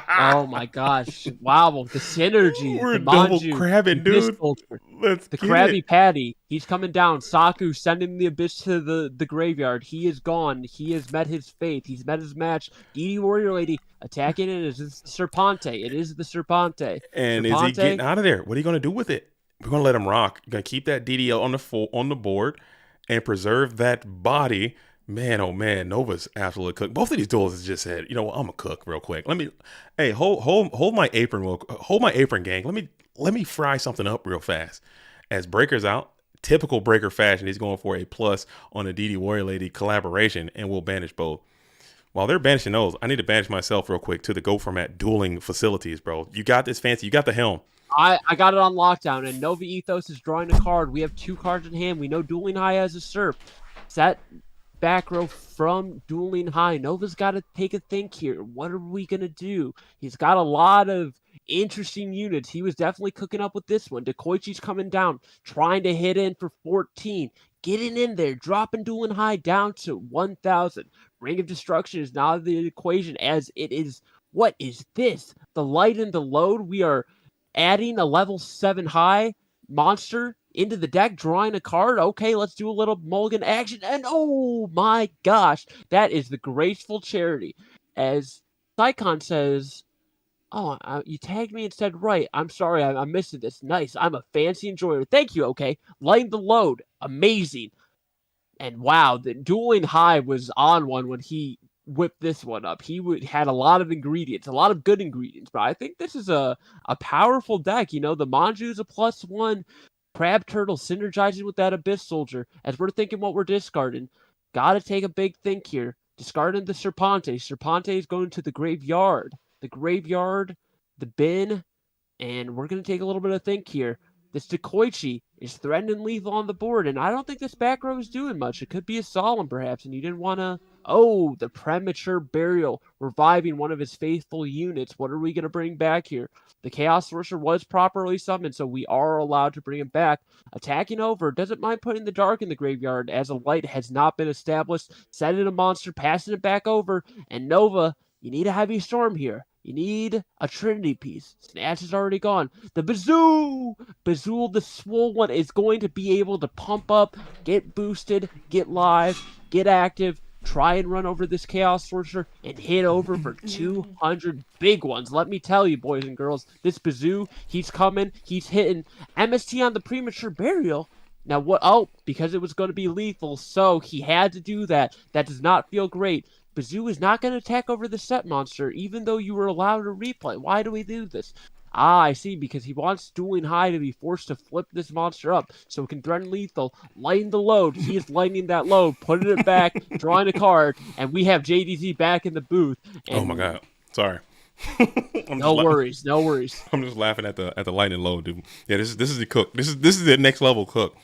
[SPEAKER 2] Oh my gosh! Wow, the synergy.
[SPEAKER 1] We're
[SPEAKER 2] the
[SPEAKER 1] double
[SPEAKER 2] Manju,
[SPEAKER 1] crabbing, dude.
[SPEAKER 2] The Krabby Patty. He's coming down. Saku sending the Abyss to the graveyard. He is gone. He has met his fate. He's met his match. DD Warrior Lady attacking it. It is the Serpente. It is the Serpente.
[SPEAKER 1] And Serpente, is he getting out of there? What are you going to do with it? We're going to let him rock. You're going to keep that DDL on the board and preserve that body. Man, oh man, Nova's absolutely cooked. Both of these duels just said, you know what, I'm a cook real quick. Hold my apron, hold my apron, gang. Let me fry something up real fast. As Breaker's out, typical Breaker fashion, he's going for a plus on the DD Warrior Lady collaboration, and we'll banish both. While they're banishing those, I need to banish myself real quick to the Go Format dueling facilities, bro. You got this fancy. You got the helm.
[SPEAKER 2] I got it on lockdown, and Nova Ethos is drawing a card. We have 2 cards in hand. We know Dueling High has a Serp. Set back row from Dueling High. Nova's got to take a think here. What are we going to do? He's got a lot of interesting units. He was definitely cooking up with this one. Dekoichi's coming down, trying to hit in for 14. Getting in there, dropping Dueling High down to 1,000. Ring of Destruction is now the equation as it is. What is this? The light and the load. We are adding a level 7 high monster into the deck, drawing a card. Okay, let's do a little mulligan action. And oh my gosh, that is the Graceful Charity. As Psycon says, oh, you tagged me and said, right. I'm sorry, I'm missing this. Nice. I'm a fancy enjoyer. Thank you, okay. Lighten the load. Amazing. And wow, the Dueling High was on one when he whipped this one up. He had a lot of ingredients, a lot of good ingredients, but I think this is a powerful deck. You know, the Manju's a +1. Crab Turtle synergizing with that Abyss Soldier. As we're thinking what we're discarding, gotta take a big think here. Discarding the Serpente. Serpente is going to the graveyard. The bin, and we're going to take a little bit of think here. This Dekoichi is threatening lethal on the board, and I don't think this back row is doing much. It could be a Solemn, perhaps, and you didn't want to... Oh, the Premature Burial, reviving one of his faithful units. What are we going to bring back here? The Chaos Sorcerer was properly summoned, so we are allowed to bring him back. Attacking over, doesn't mind putting the Dark in the graveyard, as a light has not been established. Setting a monster, passing it back over, and Nova, you need a Heavy Storm here. You need a Trinity piece. Snatch is already gone. The Bazoo! Bazoo, the Swole one, is going to be able to pump up, get boosted, get live, get active, try and run over this Chaos Sorcerer, and hit over for 200 big ones. Let me tell you, boys and girls, this Bazoo, he's coming, he's hitting. MST on the Premature Burial. Now, what? Oh, because it was going to be lethal, so he had to do that. That does not feel great. Bazoo is not going to attack over the set monster, even though you were allowed to replay. Why do we do this? Ah, I see, because he wants Dueling High to be forced to flip this monster up so it can threaten lethal. Lighten the load. He is lightening that load, putting it back, drawing a card, and we have JDZ back in the booth.
[SPEAKER 1] Oh my god. Sorry.
[SPEAKER 2] No worries.
[SPEAKER 1] I'm just laughing at the lightning load, dude. Yeah, this is the cook. This is the next level cook.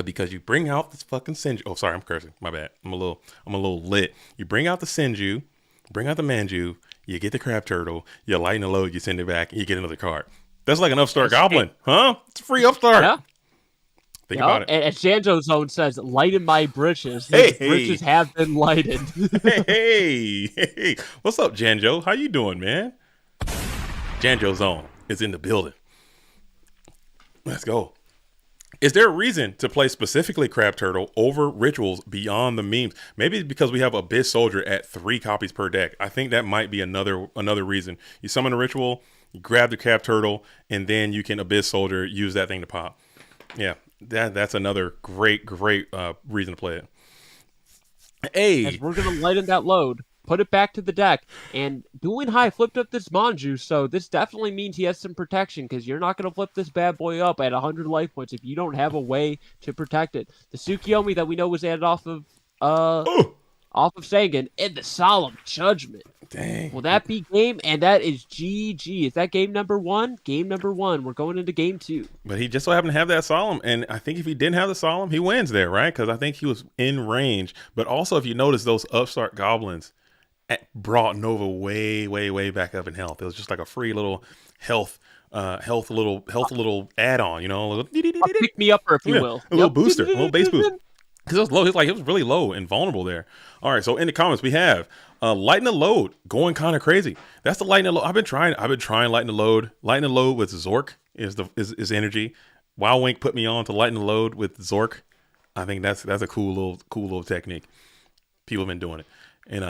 [SPEAKER 1] Because you bring out this fucking Senju. Oh, sorry, I'm cursing. My bad. I'm a little lit. You bring out the Senju. bring out the Manju, you get the crab turtle, you lighten the load, you send it back, and you get another card. That's like an upstart goblin, huh? It's a free upstart.
[SPEAKER 2] Yeah.
[SPEAKER 1] Think about it.
[SPEAKER 2] And as Janjo Zone says, lighten my britches.
[SPEAKER 1] Hey,
[SPEAKER 2] His britches have been lightened.
[SPEAKER 1] hey. What's up, Janjo? How you doing, man? Janjo Zone is in the building. Let's go. Is there a reason to play specifically Crab Turtle over rituals beyond the memes? Maybe it's because we have Abyss Soldier at 3 copies per deck. I think that might be another reason. You summon a ritual, you grab the Crab Turtle, and then you can Abyss Soldier, use that thing to pop. Yeah, that's another great reason to play it. Hey,
[SPEAKER 2] as we're gonna lighten that load, put it back to the deck, and Dueling High flipped up this Manju, so this definitely means he has some protection, because you're not gonna flip this bad boy up at 100 life points if you don't have a way to protect it. The Tsukiyomi that we know was added off of Sangan, and the Solemn Judgment.
[SPEAKER 1] Dang.
[SPEAKER 2] Will that be game? And that is GG. Is that game number 1? Game number 1. We're going into game 2.
[SPEAKER 1] But he just so happened to have that Solemn, and I think if he didn't have the Solemn, he wins there, right? Because I think he was in range. But also, if you notice, those upstart goblins brought Nova way back up in health. It was just like a free little health little add-on, you know, a little
[SPEAKER 2] pick me up, if you will,
[SPEAKER 1] a little booster, a little base boost. Because it was low, it was really low and vulnerable there. All right, so in the comments we have lighten the load, going kind of crazy. That's the lighten the load. I've been trying lighten the load. Lighten the load with Zork is energy. Wow Wink put me on to lighten the load with Zork. I think that's a cool little technique. People have been doing it, and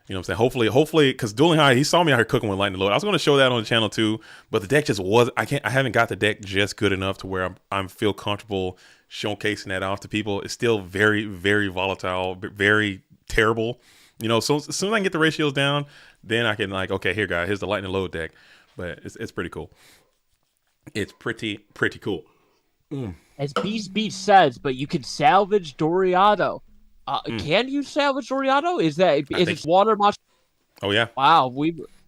[SPEAKER 1] you know what I'm saying? Hopefully, because Dueling High, he saw me out here cooking with Lightning Load. I was going to show that on the channel too, but the deck just I haven't got the deck just good enough to where I'm feel comfortable showcasing that off to people. It's still very volatile, very terrible. You know, so as soon as I can get the ratios down, then I can like, okay, here guys, here's the Lightning Load deck. But it's pretty cool. It's pretty cool.
[SPEAKER 2] As Beast Beach says, but you can salvage Doriado. Can you salvage Doriado? Is it water monster?
[SPEAKER 1] Oh yeah.
[SPEAKER 2] Wow,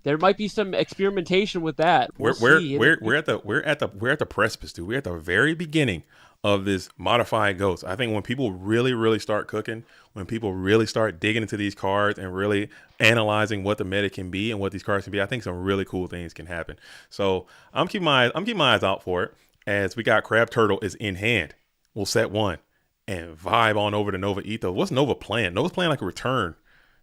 [SPEAKER 2] there might be some experimentation with that.
[SPEAKER 1] We're at the precipice, dude. We're at the very beginning of this modified ghost. I think when people really start cooking, when people really start digging into these cards and really analyzing what the meta can be and what these cards can be, I think some really cool things can happen. So I'm keeping my eyes out for it, as we got Crab Turtle is in hand. We'll set 1 and vibe on over to Nova Ethos. What's Nova playing? Nova's playing like a return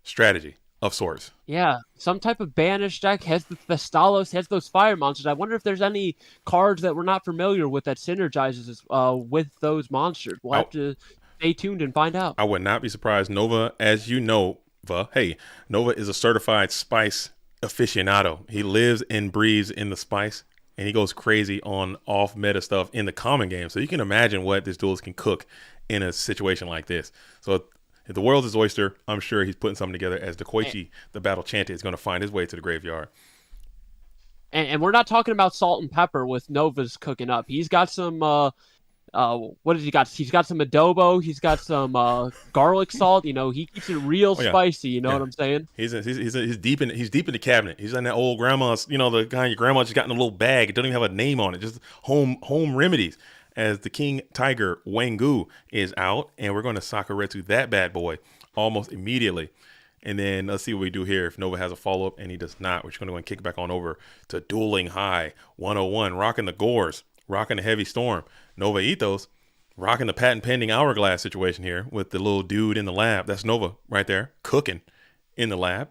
[SPEAKER 1] strategy of sorts.
[SPEAKER 2] Yeah, some type of banished deck, has the Thestalos, has those fire monsters. I wonder if there's any cards that we're not familiar with that synergizes with those monsters. We'll have to stay tuned and find out.
[SPEAKER 1] I would not be surprised. Nova, as you know, Nova is a certified spice aficionado. He lives and breathes in the spice, and he goes crazy on off-meta stuff in the common game. So you can imagine what this duelist can cook in a situation like this. So if the world's his oyster, I'm sure he's putting something together as Koichi, the battle chanted, is going to find his way to the graveyard.
[SPEAKER 2] And we're not talking about salt and pepper with Nova's cooking up. He's got some, what has he got? He's got some adobo. He's got some garlic salt. You know, he keeps it real spicy. You know what I'm saying? He's
[SPEAKER 1] deep in the cabinet. He's in that old grandma's, you know, the kind your grandma just got in a little bag. It doesn't even have a name on it. Just home remedies. As the King Tiger Wangu is out, and we're going to Sakuretsu that bad boy almost immediately. And then let's see what we do here. If Nova has a follow-up, and he does not, we're just going to go and kick back on over to Dueling High 101, rocking the Gores, rocking the Heavy Storm. Nova Ethos, rocking the patent pending Hourglass situation here with the little dude in the lab. That's Nova right there, cooking in the lab.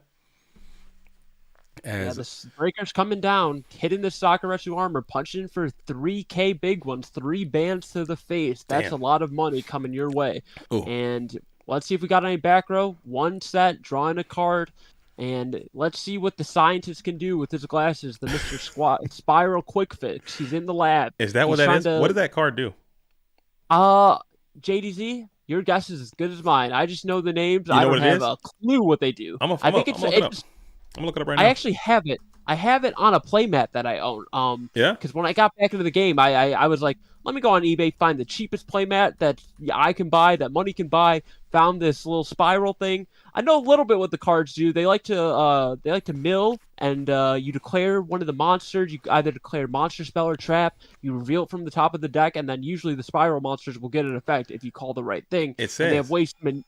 [SPEAKER 2] The breaker's coming down, hitting the Sakuretsu armor, punching for 3K big ones, 3 bands to the face. That's a lot of money coming your way. Ooh. And let's see if we got any back row. 1 set, drawing a card, and let's see what the scientist can do with his glasses. The Mr. Spiral Quick Fix. He's in the lab.
[SPEAKER 1] What that is? What did that card do?
[SPEAKER 2] JDZ, your guess is as good as mine. I just know the names. I don't have a clue what they do.
[SPEAKER 1] I'm gonna look it up right now.
[SPEAKER 2] I actually have it. I have it on a playmat that I own.
[SPEAKER 1] Yeah.
[SPEAKER 2] Because when I got back into the game, I was like, let me go on eBay, find the cheapest playmat that I can buy, that money can buy. Found this little spiral thing. I know a little bit what the cards do. They like to mill, and you declare one of the monsters. You either declare monster spell or trap. You reveal it from the top of the deck, and then usually the spiral monsters will get an effect if you call the right thing.
[SPEAKER 1] It says
[SPEAKER 2] and they have ways to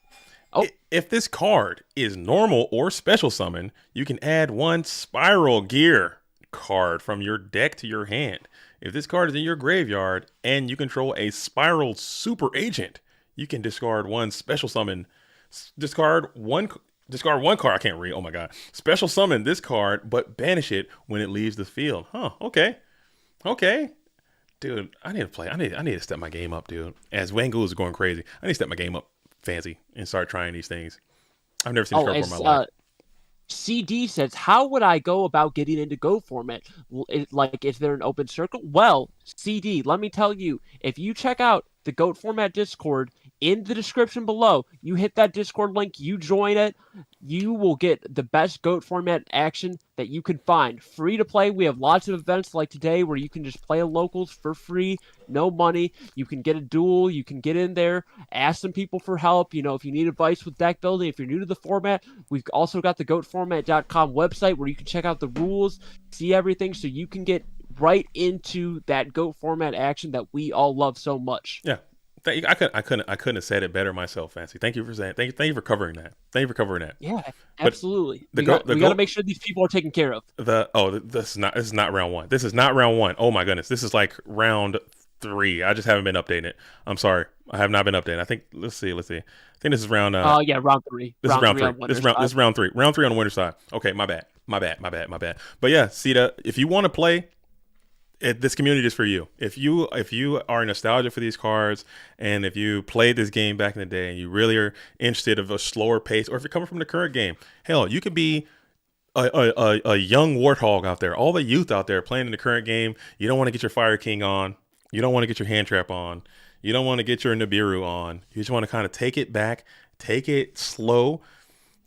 [SPEAKER 2] Oh,
[SPEAKER 1] If this card is normal or special summon, you can add one Spiral Gear card from your deck to your hand. If this card is in your graveyard and you control a Spiral Super Agent, you can discard one special summon. Discard one. Discard one card. I can't read. Oh my god. Special summon this card, but banish it when it leaves the field. Huh. Okay. Okay. Dude, I need to play. I need to step my game up, dude. As Wangu is going crazy, I need to step my game up fancy and start trying these things. I've never seen this card before in my life.
[SPEAKER 2] CD says, how would I go about getting into Go format? Like, is there an open circle? Well, CD, let me tell you, if you check out the GOAT format Discord in the description below, you hit that Discord link, you join it, you will get the best GOAT format action that you can find. Free to play. We have lots of events like today where you can just play locals for free, no money. You can get a duel. You can get in there, ask some people for help. You know, if you need advice with deck building, if you're new to the format, we've also got the goatformat.com website where you can check out the rules, see everything, so you can get right into that GOAT format action that we all love so much.
[SPEAKER 1] Yeah. I couldn't have said it better myself, Fancy. Thank you for saying. Thank you for covering that. Thank you for covering that.
[SPEAKER 2] Yeah, absolutely. We got to make sure these people are taken care of.
[SPEAKER 1] This is not round one. This is not round one. Oh my goodness, this is like round 3. I just haven't been updating it. I'm sorry, I have not been updating. I think let's see. I think this is round.
[SPEAKER 2] Round 3.
[SPEAKER 1] This is round 3. This is round 3. Round 3 on the winter side. Okay, my bad. But yeah, Sita, if you want to play. This community is for you. If you are nostalgic for these cards, and if you played this game back in the day, and you really are interested of a slower pace, or if you're coming from the current game, hell, you could be a young warthog out there. All the youth out there playing in the current game. You don't want to get your Fire King on. You don't want to get your Hand Trap on. You don't want to get your Nibiru on. You just want to kind of take it back, take it slow.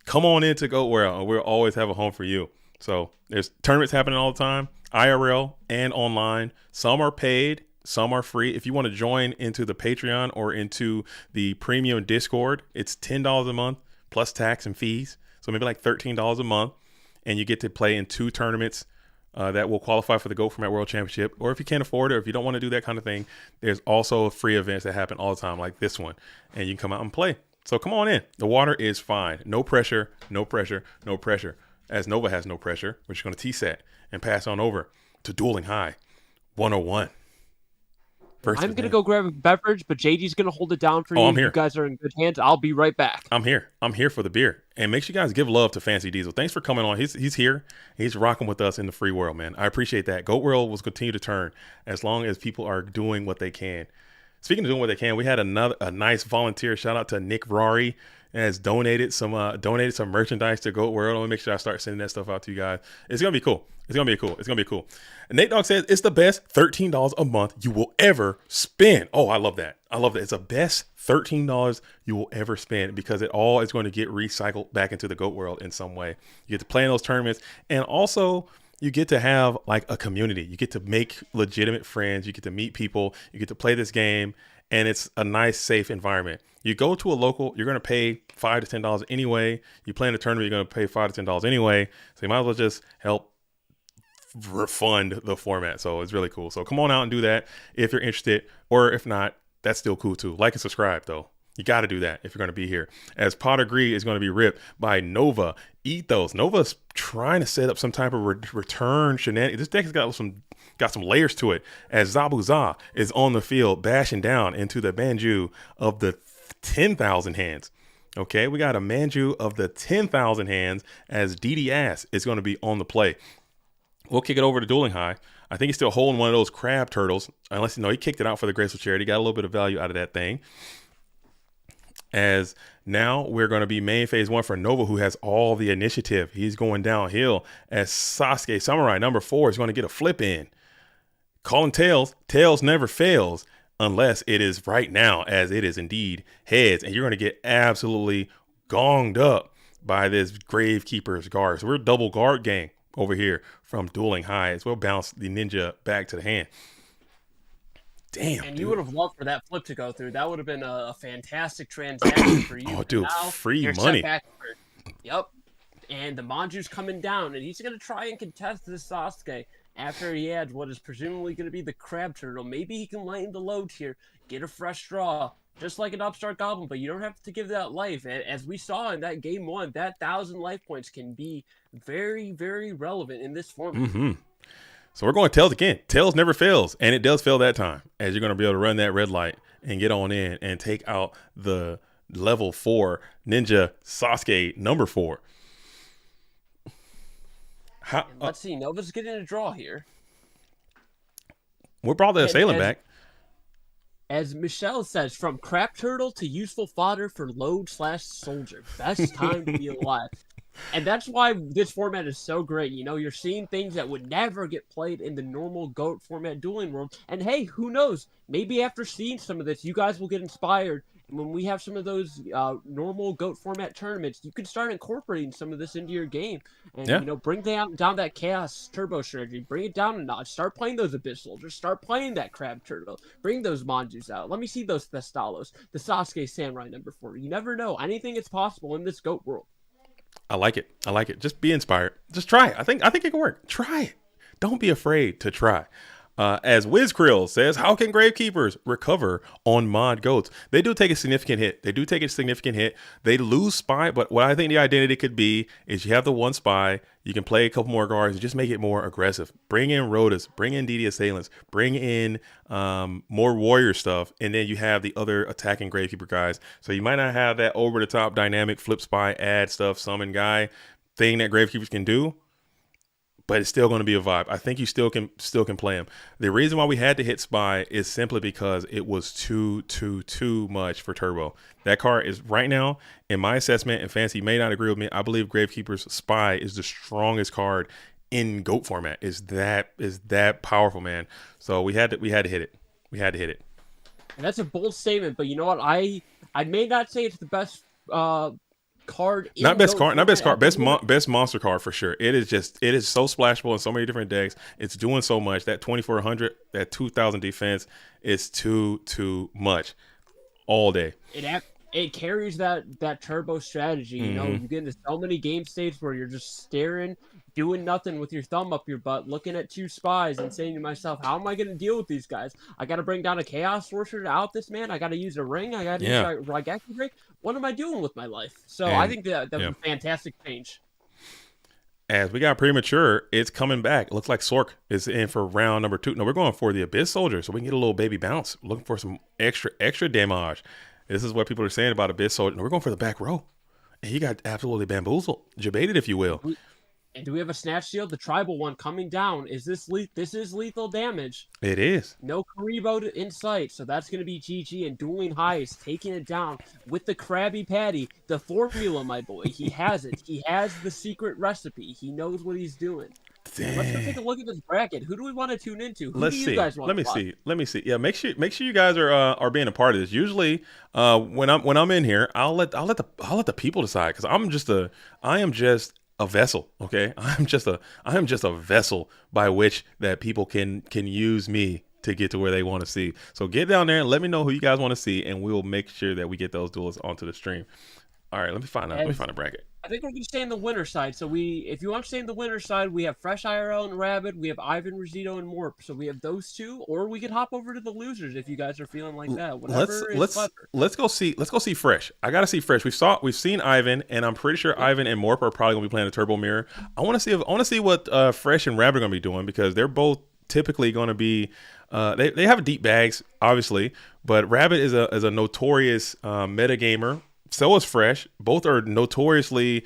[SPEAKER 1] Come on into Goat World. We'll always have a home for you. So there's tournaments happening all the time. IRL and online. Some are paid, some are free. If you want to join into the Patreon or into the premium Discord, it's $10 a month plus tax and fees. So maybe like $13 a month. And you get to play in 2 tournaments that will qualify for the GOAT Format World Championship. Or if you can't afford it, or if you don't want to do that kind of thing, there's also free events that happen all the time, like this one. And you can come out and play. So come on in. The water is fine. No pressure, no pressure, no pressure. As Nova has no pressure, we're just going to T-set and pass on over to Dueling High 101.
[SPEAKER 2] I'm going to go grab a beverage, but JD's going to hold it down for you.
[SPEAKER 1] I'm here.
[SPEAKER 2] You guys are in good hands. I'll be right back.
[SPEAKER 1] I'm here for the beer. And make sure you guys give love to Fancy Diesel. Thanks for coming on. He's here. He's rocking with us in the free world, man. I appreciate that. Goat World will continue to turn as long as people are doing what they can. Speaking of doing what they can, we had a nice volunteer. Shout out to Nick Rari. Has donated some merchandise to Goat World. I'm gonna make sure I start sending that stuff out to you guys. It's gonna be cool. It's gonna be cool. And Nate Dogg says it's the best $13 a month you will ever spend. Oh, I love that. It's the best $13 you will ever spend because it all is going to get recycled back into the Goat World in some way. You get to play in those tournaments, and also you get to have like a community. You get to make legitimate friends. You get to meet people. You get to play this game. And it's a nice, safe environment. You go to a local, you're going to pay $5 to $10 anyway. You play in a tournament, you're going to pay $5 to $10 anyway. So you might as well just help refund the format. So it's really cool. So come on out and do that if you're interested. Or if not, that's still cool too. Like and subscribe though. You got to do that if you're going to be here. As Pot Agree is going to be ripped by Nova Ethos. Nova's trying to set up some type of return shenanigans. This deck has got some layers to it. As Zabuza is on the field bashing down into the Manju of the 10,000 hands. Okay, we got a Manju of the 10,000 hands as DD Ass is going to be on the play. We'll kick it over to Dueling High. I think he's still holding one of those crab turtles. Unless, he kicked it out for the Graceful Charity. Got a little bit of value out of that thing. As now we're going to be main phase 1 for Nova, who has all the initiative. He's going downhill as Sasuke Samurai number 4 is going to get a flip in. Calling tails. Tails never fails unless it is right now, as it is indeed heads. And you're going to get absolutely gonged up by this Gravekeeper's guard. So we're double guard gang over here from Dueling High as we'll bounce the ninja back to the hand. Damn,
[SPEAKER 2] and you would have loved for that flip to go through. That would have been a fantastic transaction for you.
[SPEAKER 1] Oh, dude,
[SPEAKER 2] now,
[SPEAKER 1] free money.
[SPEAKER 2] Yep. And the Manju's coming down, and he's going to try and contest this Sasuke. after he adds what is presumably going to be the crab turtle, maybe he can lighten the load here, get a fresh draw, just like an upstart goblin, but you don't have to give that life. As we saw in that game 1, that 1,000 life points can be very, very relevant in this format.
[SPEAKER 1] Mm-hmm. So we're going Tails again. Tails never fails, and it does fail that time, as you're going to be able to run that red light and get on in and take out the level 4 Ninja Sasuke number 4.
[SPEAKER 2] Let's see. Nova's getting a draw here.
[SPEAKER 1] We're probably assailant back.
[SPEAKER 2] As Michelle says, from crap turtle to useful fodder for load/soldier. Best time to be alive. And that's why this format is so great. You know, you're seeing things that would never get played in the normal GOAT format dueling world. And hey, who knows? Maybe after seeing some of this, you guys will get inspired. And when we have some of those normal GOAT format tournaments, you can start incorporating some of this into your game. And, you know, bring down that Chaos Turbo strategy. Bring it down a notch. Start playing those Abyss Soldiers. Start playing that Crab Turtle. Bring those Manjus out. Let me see those Thestalos. The Sasuke Samurai number 4. You never know. Anything is possible in this GOAT world.
[SPEAKER 1] I like it. I like it. Just be inspired. Just try it. I think it can work. Try it. Don't be afraid to try. As Wiz Krill says, how can Gravekeepers recover on mod goats? They do take a significant hit. They lose spy, but what I think the identity could be is you have the 1 spy. You can play a couple more guards and just make it more aggressive. Bring in Rotas, bring in DD Assailants, bring in more warrior stuff, and then you have the other attacking Gravekeeper guys. So you might not have that over-the-top dynamic flip spy, add stuff, summon guy thing that Gravekeepers can do, but it's still going to be a vibe. I think you still can play him. The reason why we had to hit Spy is simply because it was too much for Turbo. That card is right now, in my assessment, and Fancy may not agree with me, I believe Gravekeeper's Spy is the strongest card in GOAT format. Is that powerful, man. So we had to hit it.
[SPEAKER 2] And that's a bold statement, but you know what? I may not say it's the best card. Best monster card for sure. It is so splashable in so many different decks. It's doing so much. That 2400, that 2000 defense is too much all day. It carries that turbo strategy. You know, you get into so many game states where you're just staring, doing nothing with your thumb up your butt, looking at 2 spies and saying to myself, how am I going to deal with these guys? I got to bring down a Chaos Sorcerer to out this man. I got to use a ring. I got to use a Reactor break. What am I doing with my life? So I think that was a fantastic change.
[SPEAKER 1] As we got premature, it's coming back. It looks like Sork is in for round number 2. No, we're going for the Abyss Soldier, so we can get a little baby bounce. Looking for some extra damage. This is what people are saying about Abyss Soldier. No, we're going for the back row. And he got absolutely bamboozled, jebaited, if you will.
[SPEAKER 2] And do we have a Snatch Shield? The tribal one coming down. This is lethal damage.
[SPEAKER 1] It is.
[SPEAKER 2] No Karibo in sight, so that's going to be GG. And Dueling High is taking it down with the Krabby Patty. The formula, my boy. He has it. He has the secret recipe. He knows what he's doing.
[SPEAKER 1] Dang.
[SPEAKER 2] Let's go take a look at this bracket. Who do we want to tune into?
[SPEAKER 1] Let's see. Let me see. Yeah, make sure you guys are being a part of this. Usually, when I'm in here, I'll let the people decide, because I am just a vessel. Okay, I am just a vessel by which that people can use me to get to where they want to see. So get down there and let me know who you guys want to see, and we'll make sure that we get those duels onto the stream. All right, let me find a bracket.
[SPEAKER 2] I think we're going to stay in the winner side. So if you want to stay in the winner side, we have Fresh IRL and Rabid. We have Ivan, Rosito, and Morp. So we have those 2, or we could hop over to the losers if you guys are feeling like that.
[SPEAKER 1] Let's go see Fresh. I gotta see Fresh. We've seen Ivan, and I'm pretty sure Ivan and Morp are probably gonna be playing a Turbo Mirror. I want to see what Fresh and Rabid are gonna be doing, because they're both typically gonna be. They have deep bags, obviously, but Rabid is a notorious meta gamer. So is Fresh. Both are notoriously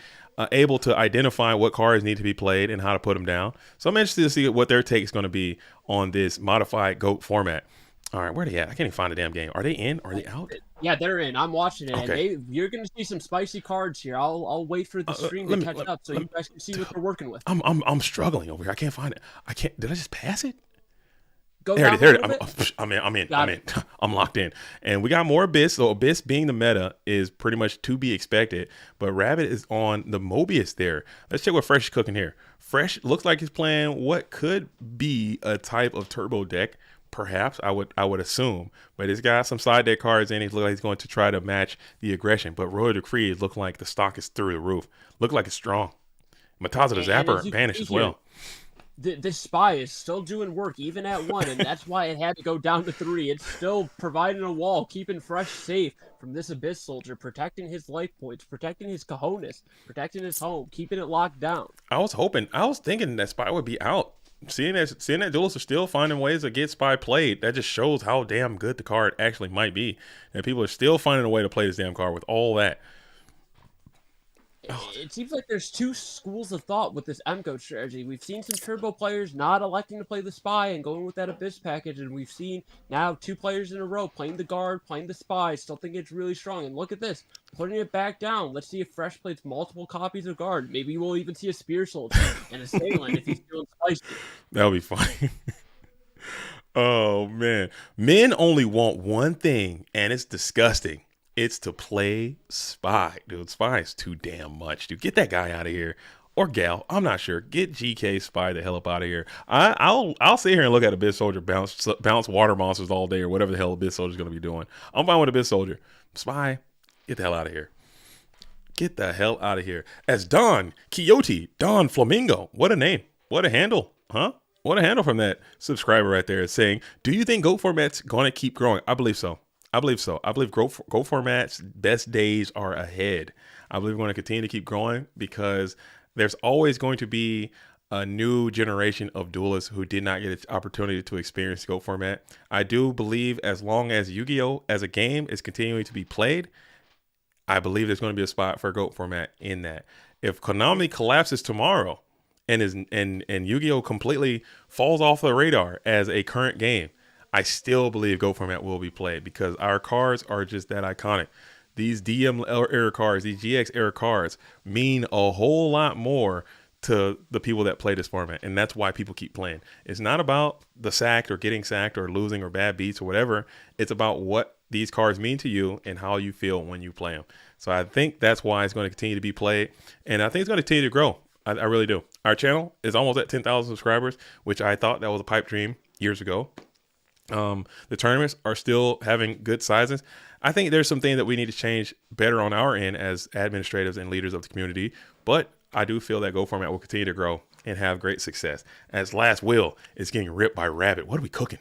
[SPEAKER 1] able to identify what cards need to be played and how to put them down. So I'm interested to see what their take is going to be on this modified GOAT format. All right, where are they at? I can't even find the damn game. Are they in? Are they out?
[SPEAKER 2] Yeah, they're in. I'm watching it.
[SPEAKER 1] Okay.
[SPEAKER 2] And you're going to see some spicy cards here. I'll wait for the stream to catch up so you guys can see what they're working with.
[SPEAKER 1] I'm struggling over here. I can't find it. I can't. Did I just pass it?
[SPEAKER 2] Go
[SPEAKER 1] there
[SPEAKER 2] down
[SPEAKER 1] it is.
[SPEAKER 2] I'm
[SPEAKER 1] in. I'm locked in. And we got more Abyss. So Abyss being the meta is pretty much to be expected. But Rabbit is on the Mobius there. Let's check what Fresh is cooking here. Fresh looks like he's playing what could be a type of turbo deck. Perhaps I would assume. But he's got some side deck cards in. He looks like he's going to try to match the aggression. But Royal Decree looks like the stock is through the roof. Look like it's strong. Mataza the Zapper banished as well.
[SPEAKER 2] This spy is still doing work even at 1, and that's why it had to go down to 3. It's still providing a wall, keeping Fresh safe from this Abyss Soldier, protecting his life points, protecting his cojones, protecting his home, keeping it locked down.
[SPEAKER 1] I was thinking that Spy would be out. Seeing that duelists are still finding ways to get Spy played, that just shows how damn good the card actually might be. And people are still finding a way to play this damn card with all that.
[SPEAKER 2] It seems like there's two schools of thought with this M-Code strategy. We've seen some turbo players not electing to play the spy and going with that Abyss package, and we've seen now 2 players in a row playing the guard, playing the spy, still think it's really strong. And look at this, putting it back down. Let's see if Fresh plays multiple copies of guard. Maybe we'll even see a spear soldier and a Salient if he's feeling spicy.
[SPEAKER 1] That'll be funny. Oh, man. Men only want one thing, and it's disgusting. It's to play Spy. Dude, Spy is too damn much. Dude, get that guy out of here. Or gal. I'm not sure. Get GK Spy the hell up out of here. I'll sit here and look at Abyss Soldier bounce water monsters all day or whatever the hell Abyss Soldier's going to be doing. I'm fine with Abyss Soldier. Spy, get the hell out of here. Get the hell out of here. As Don Quixote, Don Flamingo. What a name. What a handle. Huh? What a handle from that subscriber right there. It's saying, do you think GOAT format's going to keep growing? I believe so. I believe GOAT format's best days are ahead. I believe we're going to continue to keep growing because there's always going to be a new generation of duelists who did not get an opportunity to experience GOAT format. I do believe as long as Yu-Gi-Oh! As a game is continuing to be played, I believe there's going to be a spot for GOAT format in that. If Konami collapses tomorrow and Yu-Gi-Oh! Completely falls off the radar as a current game, I still believe GOAT format will be played because our cards are just that iconic. These DM era cards, these GX era cards mean a whole lot more to the people that play this format. And that's why people keep playing. It's not about the sacked or getting sacked or losing or bad beats or whatever. It's about what these cards mean to you and how you feel when you play them. So I think that's why it's going to continue to be played. And I think it's going to continue to grow. I really do. Our channel is almost at 10,000 subscribers, which I thought that was a pipe dream years ago. The tournaments are still having good sizes. I think there's some things that we need to change better on our end as administrators and leaders of the community, but I do feel that GO format will continue to grow and have great success. As Last Will is getting ripped by Rabbit. What are we cooking?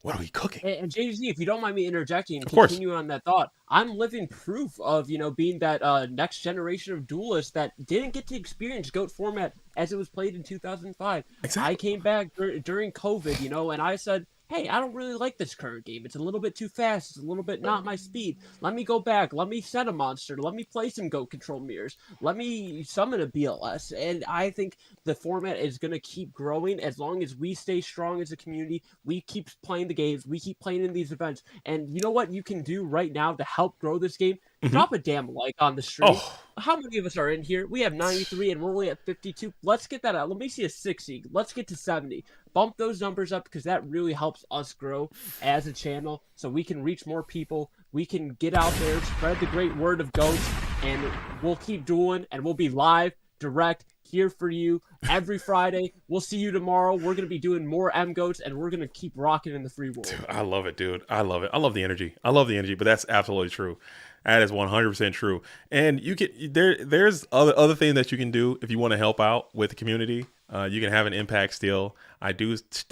[SPEAKER 1] What are we cooking?
[SPEAKER 2] And JZ, if you don't mind me interjecting,
[SPEAKER 1] of course,
[SPEAKER 2] continue on that thought. I'm living proof of, being that next generation of duelists that didn't get to experience GOAT format as it was played in 2005.
[SPEAKER 1] Exactly.
[SPEAKER 2] I came back during COVID, and I said, hey, I don't really like this current game. It's a little bit too fast. It's a little bit not my speed. Let me go back. Let me set a monster. Let me play some GOAT control mirrors. Let me summon a BLS. And I think the format is going to keep growing as long as we stay strong as a community. We keep playing the games. We keep playing in these events. And you know what you can do right now to help grow this game? Drop a damn like on the stream.
[SPEAKER 1] Oh.
[SPEAKER 2] How many of us are in here? We have 93 and we're only at 52. Let's get that out. Let me see a 60. Let's get to 70. Bump those numbers up because that really helps us grow as a channel so we can reach more people. We can get out there, spread the great word of GOATs, and we'll keep doing, and we'll be live, direct, here for you every Friday. We'll see you tomorrow. We're going to be doing more M-Goats, and we're going to keep rocking in the free world.
[SPEAKER 1] Dude, I love it, dude. I love it. I love the energy. But that's absolutely true. That is 100% true. And you can there's other things that you can do if you want to help out with the community. You can have an impact still. I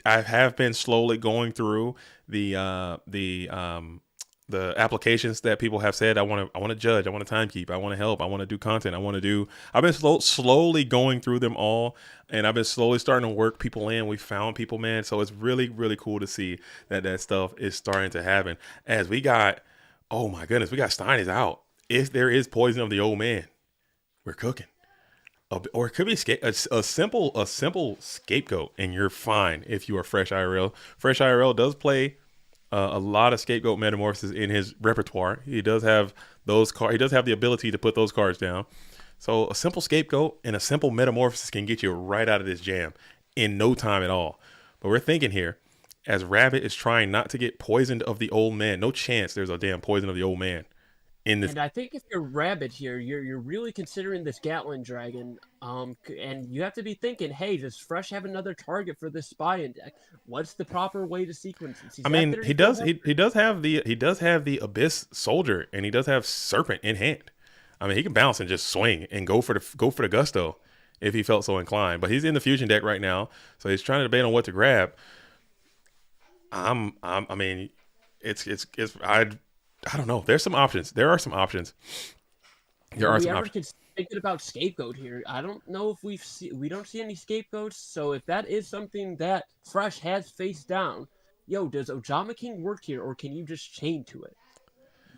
[SPEAKER 1] have been slowly going through the applications that people have said I want to judge, I want to timekeep, I want to help, I want to do content, I've been slowly going through them all, and I've been slowly starting to work people in. We found people, man. So it's really, really cool to see that stuff is starting to happen. As we got, oh my goodness, we got Stein is out. If there is poison of the old man, we're cooking. Or it could be a simple scapegoat, and you're fine if you are Fresh IRL. Fresh IRL does play a lot of scapegoat metamorphoses in his repertoire. He does have those cards. He does have the ability to put those cards down. So a simple scapegoat and a simple metamorphosis can get you right out of this jam in no time at all. But we're thinking here, as Rabbit is trying not to get poisoned of the old man. No chance there's a damn poison of the old man in this.
[SPEAKER 2] And I think if you're Rabbit here, you're really considering this Gatlin Dragon, and you have to be thinking, hey, does Fresh have another target for this spy in deck? What's the proper way to sequence it?
[SPEAKER 1] I mean, he does have the Abyss Soldier, and he does have Serpent in hand. I mean, he can bounce and just swing and go for the gusto. if he felt so inclined. But he's in the fusion deck right now, so he's trying to debate on what to grab. I mean, it's I don't know. There's some options. There are some options. There are
[SPEAKER 2] we
[SPEAKER 1] some
[SPEAKER 2] ever
[SPEAKER 1] options.
[SPEAKER 2] thinking about scapegoat here? I don't know if we don't see any scapegoats. So if that is something that Fresh has faced down, yo, does Ojama King work here, or can you just chain to it?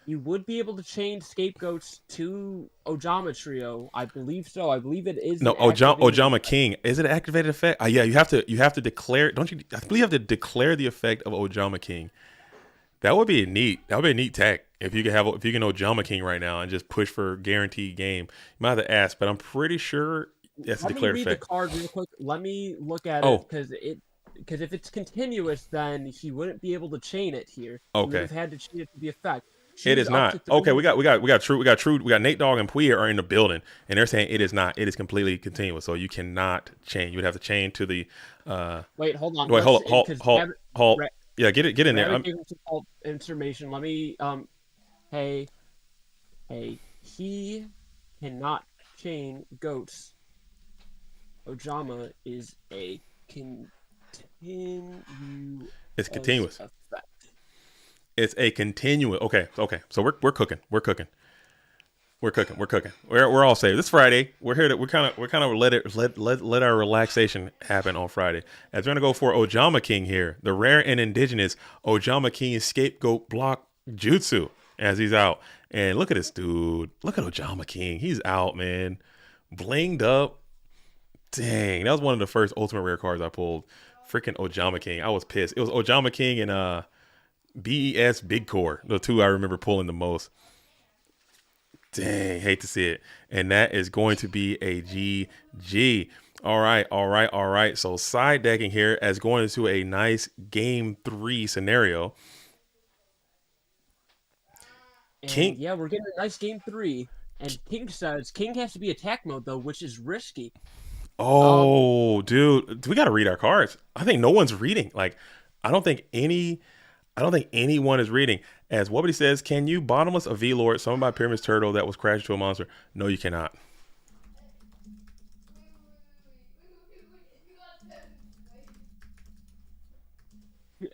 [SPEAKER 2] You would be able to chain scapegoats to Ojama Trio. I believe so. I believe it is
[SPEAKER 1] No,
[SPEAKER 2] an activated
[SPEAKER 1] Ojama
[SPEAKER 2] effect.
[SPEAKER 1] King. Is it an activated effect? Yeah, you have to declare. Don't you? I believe you have to declare the effect of Ojama King. That would be a neat. That would be a neat tech if you can Ojama King right now and just push for guaranteed game. You might have to ask, but I'm pretty sure that's a
[SPEAKER 2] Let me
[SPEAKER 1] declared
[SPEAKER 2] read the
[SPEAKER 1] effect.
[SPEAKER 2] card real quick. Let me look at it
[SPEAKER 1] Oh,
[SPEAKER 2] because if it's continuous, then he wouldn't be able to chain it here. He would
[SPEAKER 1] okay.
[SPEAKER 2] have had to chain it to the effect.
[SPEAKER 1] It
[SPEAKER 2] Choose
[SPEAKER 1] is
[SPEAKER 2] up
[SPEAKER 1] not.
[SPEAKER 2] to
[SPEAKER 1] Okay,
[SPEAKER 2] three.
[SPEAKER 1] we got Nate Dogg and Puya are in the building, and they're saying it is not. It is completely continuous, so you cannot chain. You would have to chain to the.
[SPEAKER 2] Wait, hold on.
[SPEAKER 1] Wait,
[SPEAKER 2] Let's
[SPEAKER 1] hold,
[SPEAKER 2] because
[SPEAKER 1] hold. Yeah, get in there.
[SPEAKER 2] Rabbit gave him some information. Let me hey he cannot chain goats. Ojama is a continuous
[SPEAKER 1] It's continuous.
[SPEAKER 2] effect.
[SPEAKER 1] It's a continuous. Okay. So we're cooking. We're cooking. We're all safe. This Friday, we're here to we're kind of let our relaxation happen on Friday. As we're gonna go for Ojama King here, the rare and indigenous Ojama King scapegoat block jutsu as he's out. And look at this dude. Look at Ojama King. He's out, man. Blinged up. Dang, that was one of the first ultimate rare cards I pulled. Freaking Ojama King. I was pissed. It was Ojama King and BES Big Core, the two I remember pulling the most. Dang, hate to see it. And that is going to be a GG. All right. So side decking here as going into a nice game 3 scenario.
[SPEAKER 2] And
[SPEAKER 1] King.
[SPEAKER 2] yeah, we're getting a nice game 3. And King says King has to be attack mode though, which is risky.
[SPEAKER 1] Oh, dude, we got to read our cards. I think no one's reading. Like, I don't think anyone is reading. As Wobity says, can you bottomless a V-Lord summoned by Pyramid's Turtle that was crashed to a monster? No, you cannot.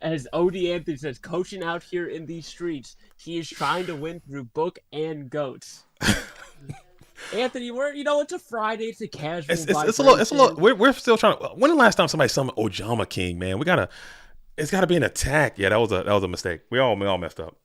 [SPEAKER 2] As OD Anthony says, coaching out here in these streets, he is trying to win through book and goats. Anthony, it's a Friday, it's a casual.
[SPEAKER 1] It's a little. We're still trying to. When the last time somebody summoned Ojama King, man? It's got to be an attack. Yeah, that was a mistake. We all messed up.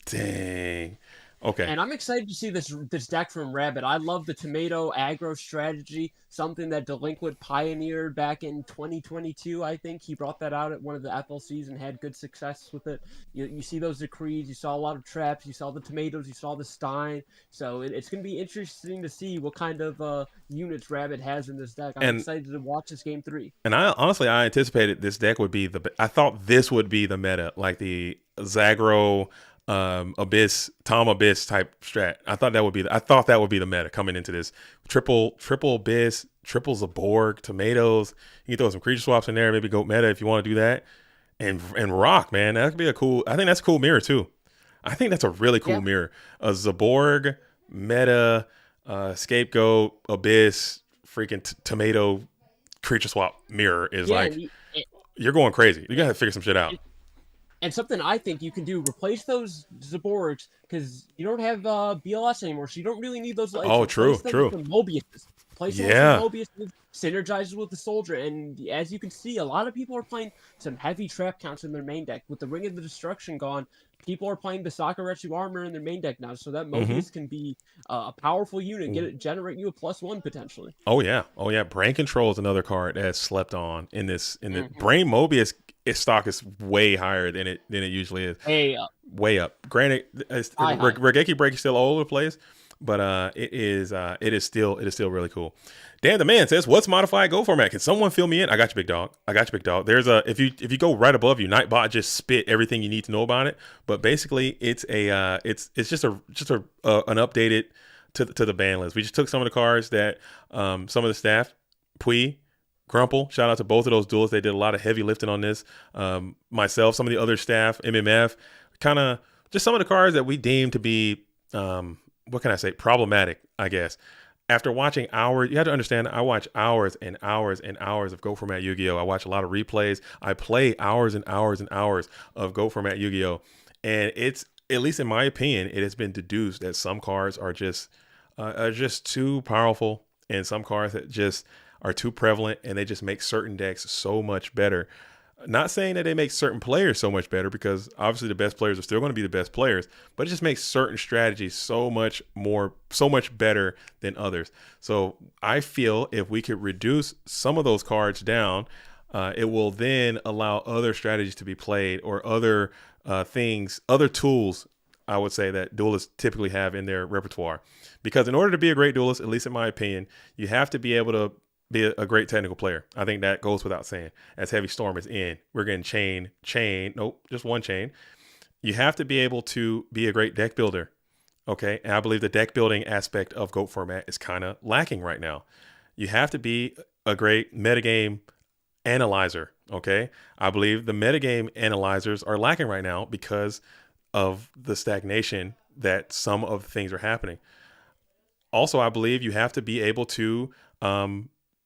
[SPEAKER 1] Dang. Okay.
[SPEAKER 2] And I'm excited to see this deck from Rabbit. I love the tomato aggro strategy, something that Delinquent pioneered back in 2022. I think he brought that out at one of the FLCs and had good success with it. You see those decrees, you saw a lot of traps, you saw the tomatoes, you saw the Stein. So it's going to be interesting to see what kind of units Rabbit has in this deck. I'm excited to watch this game 3.
[SPEAKER 1] And I anticipated this deck would be I thought this would be the meta, like the Zagro. Abyss, Tom Abyss type strat. I thought that would be the meta coming into this. Triple Abyss, triple Zaborg, tomatoes. You can throw some creature swaps in there, maybe go meta if you want to do that. And rock, man. That could be I think that's a cool mirror too. I think that's a really cool mirror. A Zaborg, meta, scapegoat, Abyss, freaking tomato creature swap mirror is you're going crazy. You gotta figure some shit out.
[SPEAKER 2] And something I think you can do, replace those Zaborgs, because you don't have BLS anymore, so you don't really need those lights.
[SPEAKER 1] Oh, true.
[SPEAKER 2] With the Mobius. Replace them with Mobius, synergizes with the Soldier, and as you can see, a lot of people are playing some heavy trap counts in their main deck. With the Ring of the Destruction gone, people are playing the Sakaretsu Armor in their main deck now, so that Mobius can be a powerful unit, generate you a +1 potentially.
[SPEAKER 1] Oh yeah. Brain Control is another card that's slept on in this. Brain Mobius. Its stock is way higher than it usually is. Way up. Granted, Regeki Break is still all over the place, but it is still really cool. Dan the Man says, "What's modified Go format? Can someone fill me in? I got you, big dog. There's if you go right above you, Nightbot just spit everything you need to know about it. But basically, it's just an updated to the ban list. We just took some of the cards that some of the staff, Pui, Grumple, shout out to both of those duels. They did a lot of heavy lifting on this. Myself, some of the other staff, MMF, kind of just some of the cards that we deem to be, what can I say, problematic, I guess. after watching hours, you have to understand, I watch hours and hours and hours of Go Format Yu-Gi-Oh! I watch a lot of replays. I play hours and hours and hours of Go Format Yu-Gi-Oh! And it's, at least in my opinion, it has been deduced that some cards are just too powerful, and some cards that just are too prevalent, and they just make certain decks so much better. Not saying that they make certain players so much better, because obviously the best players are still going to be the best players, but it just makes certain strategies so much better than others. So I feel if we could reduce some of those cards down, it will then allow other strategies to be played, or other other tools, I would say, that duelists typically have in their repertoire. Because in order to be a great duelist, at least in my opinion, you have to be able to be a great technical player. I think that goes without saying. As Heavy Storm is in, we're getting chain. Nope, just one chain. You have to be able to be a great deck builder. Okay, and I believe the deck building aspect of GOAT format is kind of lacking right now. You have to be a great metagame analyzer. Okay, I believe the metagame analyzers are lacking right now because of the stagnation that some of the things are happening. Also, I believe you have to be able to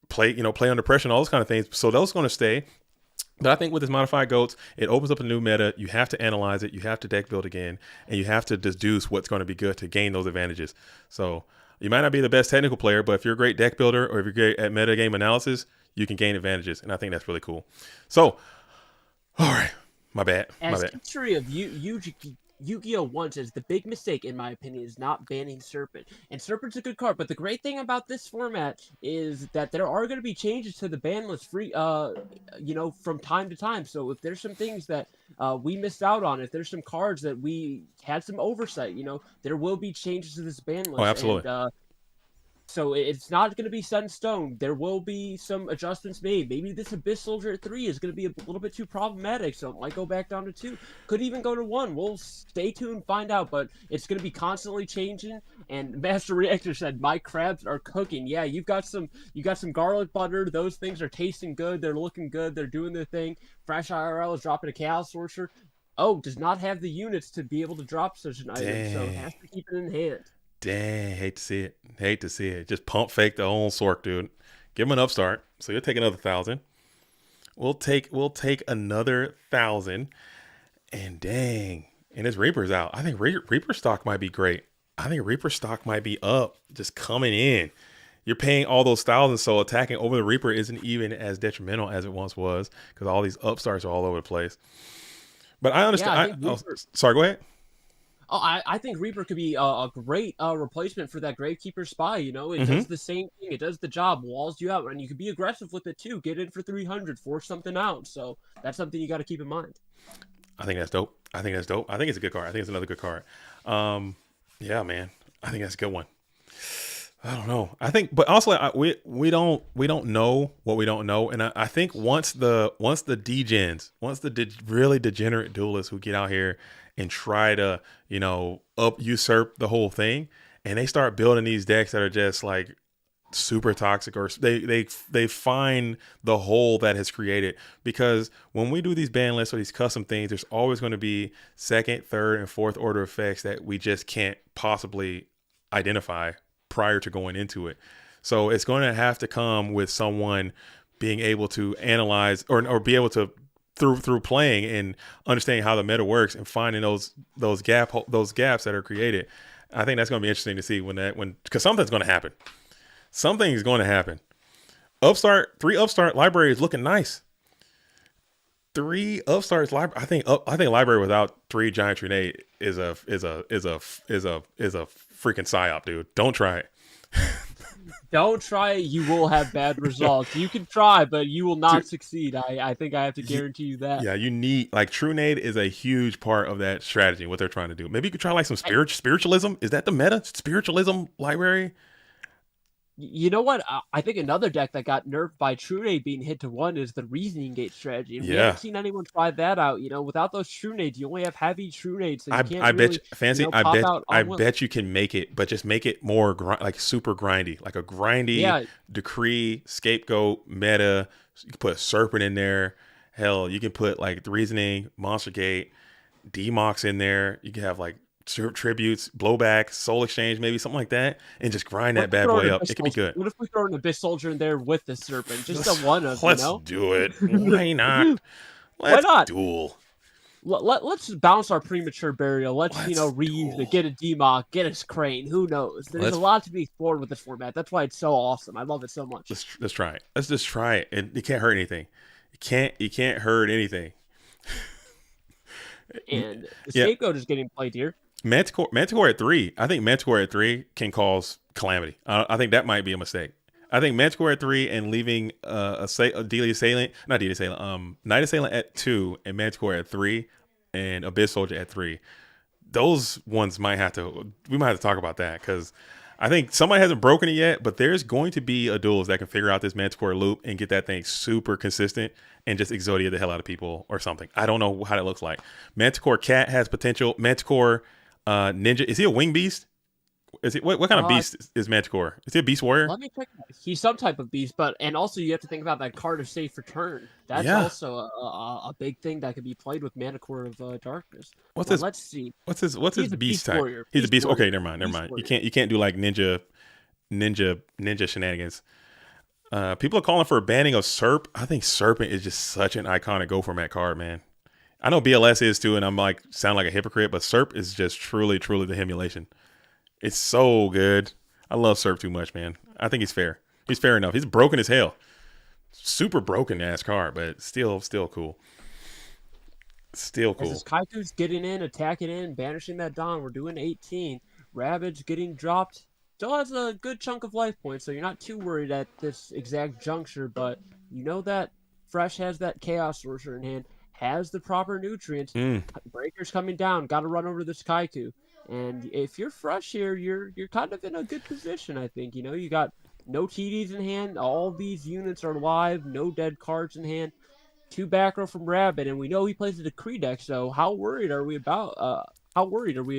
[SPEAKER 1] play under pressure and all those kind of things. So those are going to stay. But I think with this modified GOATs, it opens up a new meta. You have to analyze it. You have to deck build again. And you have to deduce what's going to be good to gain those advantages. So you might not be the best technical player, but if you're a great deck builder, or if you're great at metagame analysis, you can gain advantages. And I think that's really cool. So, all right. My bad.
[SPEAKER 2] As history of Yu-Gi-Oh! Once is the big mistake, in my opinion, is not banning Serpent. And Serpent's a good card, but the great thing about this format is that there are going to be changes to the ban list from time to time. So if there's some things that we missed out on, if there's some cards that we had some oversight, there will be changes to this ban list.
[SPEAKER 1] Oh, absolutely.
[SPEAKER 2] And, so it's not going to be set in stone. There will be some adjustments made. Maybe this Abyss Soldier at 3 is going to be a little bit too problematic, so it might go back down to 2. Could even go to 1. We'll stay tuned, find out, but it's going to be constantly changing. And Master Reactor said, "My crabs are cooking." Yeah, you got some garlic butter. Those things are tasting good. They're looking good. They're doing their thing. Fresh IRL is dropping a Chaos Sorcerer. Oh, does not have the units to be able to drop such an item, so has to keep it in hand.
[SPEAKER 1] Dang, hate to see it. Just pump fake the whole Sork, dude. Give him an upstart. So you'll take another 1,000. We'll take another 1,000. And dang, and his Reaper's out. I think Reaper stock might be great. I think Reaper stock might be up, just coming in. You're paying all those thousands, so attacking over the Reaper isn't even as detrimental as it once was, because all these upstarts are all over the place. But I understand. Sorry, go ahead.
[SPEAKER 2] Oh, I think Reaper could be a great replacement for that Gravekeeper Spy. It does the same thing. It does the job, walls you out, and you can be aggressive with it too. Get in for 300, force something out. So that's something you got to keep in mind.
[SPEAKER 1] I think that's dope. I think it's a good card. I think it's another good card. Yeah, man. I think that's a good one. I don't know. I think, but also we don't know what we don't know, and I think once the degens, really degenerate duelists who get out here and try to usurp the whole thing, and they start building these decks that are just like super toxic, or they find the hole that has created. Because when we do these ban lists or these custom things, there's always going to be second, third, and fourth order effects that we just can't possibly identify prior to going into it. So it's going to have to come with someone being able to analyze or be able to through playing and understanding how the meta works and finding those gaps that are created. I think that's going to be interesting to see because something's going to happen. Something is going to happen. 3 upstart library is looking nice. 3 upstarts library. I think library without 3 giant grenade is a freaking psyop, dude. Don't try it.
[SPEAKER 2] Don't try it. You will have bad results. You can try, but you will not succeed. I think I have to guarantee you that.
[SPEAKER 1] Yeah, you need, True Nade is a huge part of that strategy, what they're trying to do. Maybe you could try some spiritualism. Is that the meta? Spiritualism library?
[SPEAKER 2] You know what? I think another deck that got nerfed by True Nade being hit to 1 is the Reasoning Gate strategy. And we haven't seen anyone try that out. Without those True Nades, you only have heavy True Nades. So I
[SPEAKER 1] bet you can make it, but just make it more super grindy, like a grindy decree, scapegoat, meta. You can put a Serpent in there. Hell, you can put the Reasoning, Monster Gate, D-Mox in there. You can have tributes, blowback, soul exchange, maybe something like that, and just grind
[SPEAKER 2] What
[SPEAKER 1] that
[SPEAKER 2] if we
[SPEAKER 1] bad
[SPEAKER 2] throw an
[SPEAKER 1] boy up.
[SPEAKER 2] Abyss
[SPEAKER 1] It could be
[SPEAKER 2] Soldier?
[SPEAKER 1] good.
[SPEAKER 2] What if we throw an Abyss Soldier in there with the Serpent? Just a one of, you
[SPEAKER 1] Let's
[SPEAKER 2] know?
[SPEAKER 1] do it. Why not?
[SPEAKER 2] Why
[SPEAKER 1] Let's
[SPEAKER 2] not?
[SPEAKER 1] duel.
[SPEAKER 2] Let's bounce our premature burial. Let's,
[SPEAKER 1] Let's
[SPEAKER 2] reuse
[SPEAKER 1] duel.
[SPEAKER 2] it. Get a Demok, get a Crane. Who knows? There's a
[SPEAKER 1] Let's
[SPEAKER 2] lot to be explored with this format. That's why it's so awesome. I love it so much.
[SPEAKER 1] let's try it. Let's just try it. It can't hurt anything. You can't hurt anything.
[SPEAKER 2] And the
[SPEAKER 1] Yeah,
[SPEAKER 2] Scapegoat is getting played here.
[SPEAKER 1] Manticore at 3. I think Manticore at 3 can cause calamity. I think that might be a mistake. I think Manticore at 3 and leaving a Delia Assailant, not Delia Assailant, Night Assailant at 2 and Manticore at 3 and Abyss Soldier at 3. Those ones we might have to talk about that, because I think somebody hasn't broken it yet, but there's going to be a duelist that can figure out this Manticore loop and get that thing super consistent and just Exodia the hell out of people or something. I don't know how that looks like. Manticore Cat has potential. Manticore Ninja, is he a wing beast? Is it what kind of beast is Manticore? Is he a beast warrior?
[SPEAKER 2] Let me check. He's some type of beast, and also you have to think about that card of safe return. That's also a big thing that could be played with Manticore of Darkness. Let's see.
[SPEAKER 1] What's his beast type?
[SPEAKER 2] Warrior.
[SPEAKER 1] He's a beast.
[SPEAKER 2] Warrior.
[SPEAKER 1] Okay, never mind. You can't do like ninja shenanigans. People are calling for a banning of Serp. I think Serpent is just such an iconic go format card, man. I know BLS is too, and I'm like sound like a hypocrite, but Serp is just truly the emulation. It's so good. I love Serp too much, man. I think he's fair. He's fair enough. He's broken as hell. Super broken ass card, but still cool. Still cool.
[SPEAKER 2] As Kaiku's getting in, attacking in, banishing that Dawn. We're doing 18. Ravage getting dropped. Still has a good chunk of life points, so you're not too worried at this exact juncture, but you know that Fresh has that Chaos Sorcerer in hand, has the proper nutrients. Breaker's coming down. Got to run over this Kaiku. And if you're Fresh here, you're kind of in a good position, I think. You got no TDs in hand. All these units are live. No dead cards in hand. 2 back row from Rabbit, and we know he plays a Decree deck. So how worried are we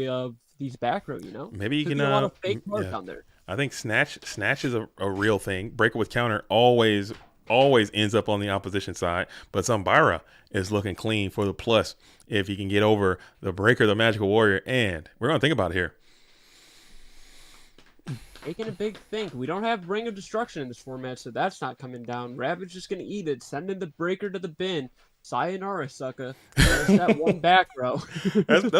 [SPEAKER 2] of these back row?
[SPEAKER 1] Maybe you can
[SPEAKER 2] a lot of fake cards down there.
[SPEAKER 1] I think Snatch is a real thing. Breaker with counter always ends up on the opposition side, but Zumbira is looking clean for the plus if he can get over the Breaker, the Magical Warrior, and we're going to think about it here.
[SPEAKER 2] Making a big think. We don't have Ring of Destruction in this format, so that's not coming down. Ravage just going to eat it, sending the Breaker to the bin. Sayonara, sucker. There's that one back row.
[SPEAKER 1] I think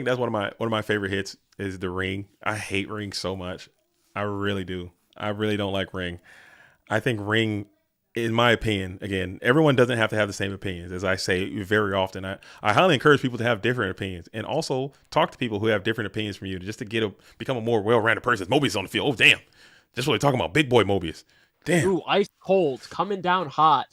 [SPEAKER 1] that's one of my favorite hits is the Ring. I hate Ring so much. I really do. I really don't like Ring. I think Ring, in my opinion, again, everyone doesn't have to have the same opinions. As I say very often, I highly encourage people to have different opinions and also talk to people who have different opinions from you just to become a more well-rounded person. Mobius on the field. Oh, damn. Just really talking about big boy Mobius. Damn.
[SPEAKER 2] Ooh, ice cold. Coming down hot.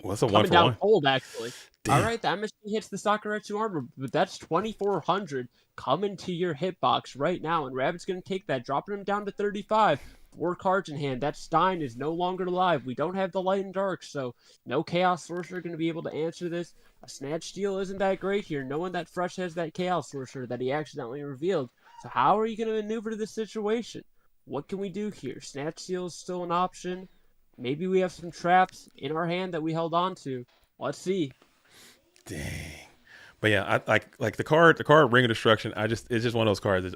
[SPEAKER 1] Well, that's a
[SPEAKER 2] coming
[SPEAKER 1] 1 for
[SPEAKER 2] down
[SPEAKER 1] 1.
[SPEAKER 2] cold, actually.
[SPEAKER 1] Damn.
[SPEAKER 2] All right, the MSC hits the Sakuretsu armor, but that's 2,400 coming to your hitbox right now, and Rabbit's going to take that, dropping him down to 35. 4 cards in hand. That Stein is no longer alive. We don't have the Light and Dark, so no Chaos Sorcerer going to be able to answer this. A Snatch Steal isn't that great here, knowing that Fresh has that Chaos Sorcerer that he accidentally revealed. So how are you going to maneuver this situation? What can we do here? Snatch Steal is still an option. Maybe we have some traps in our hand that we held on to. Let's see.
[SPEAKER 1] Dang. But yeah, I like the card Ring of Destruction. It's just one of those cards that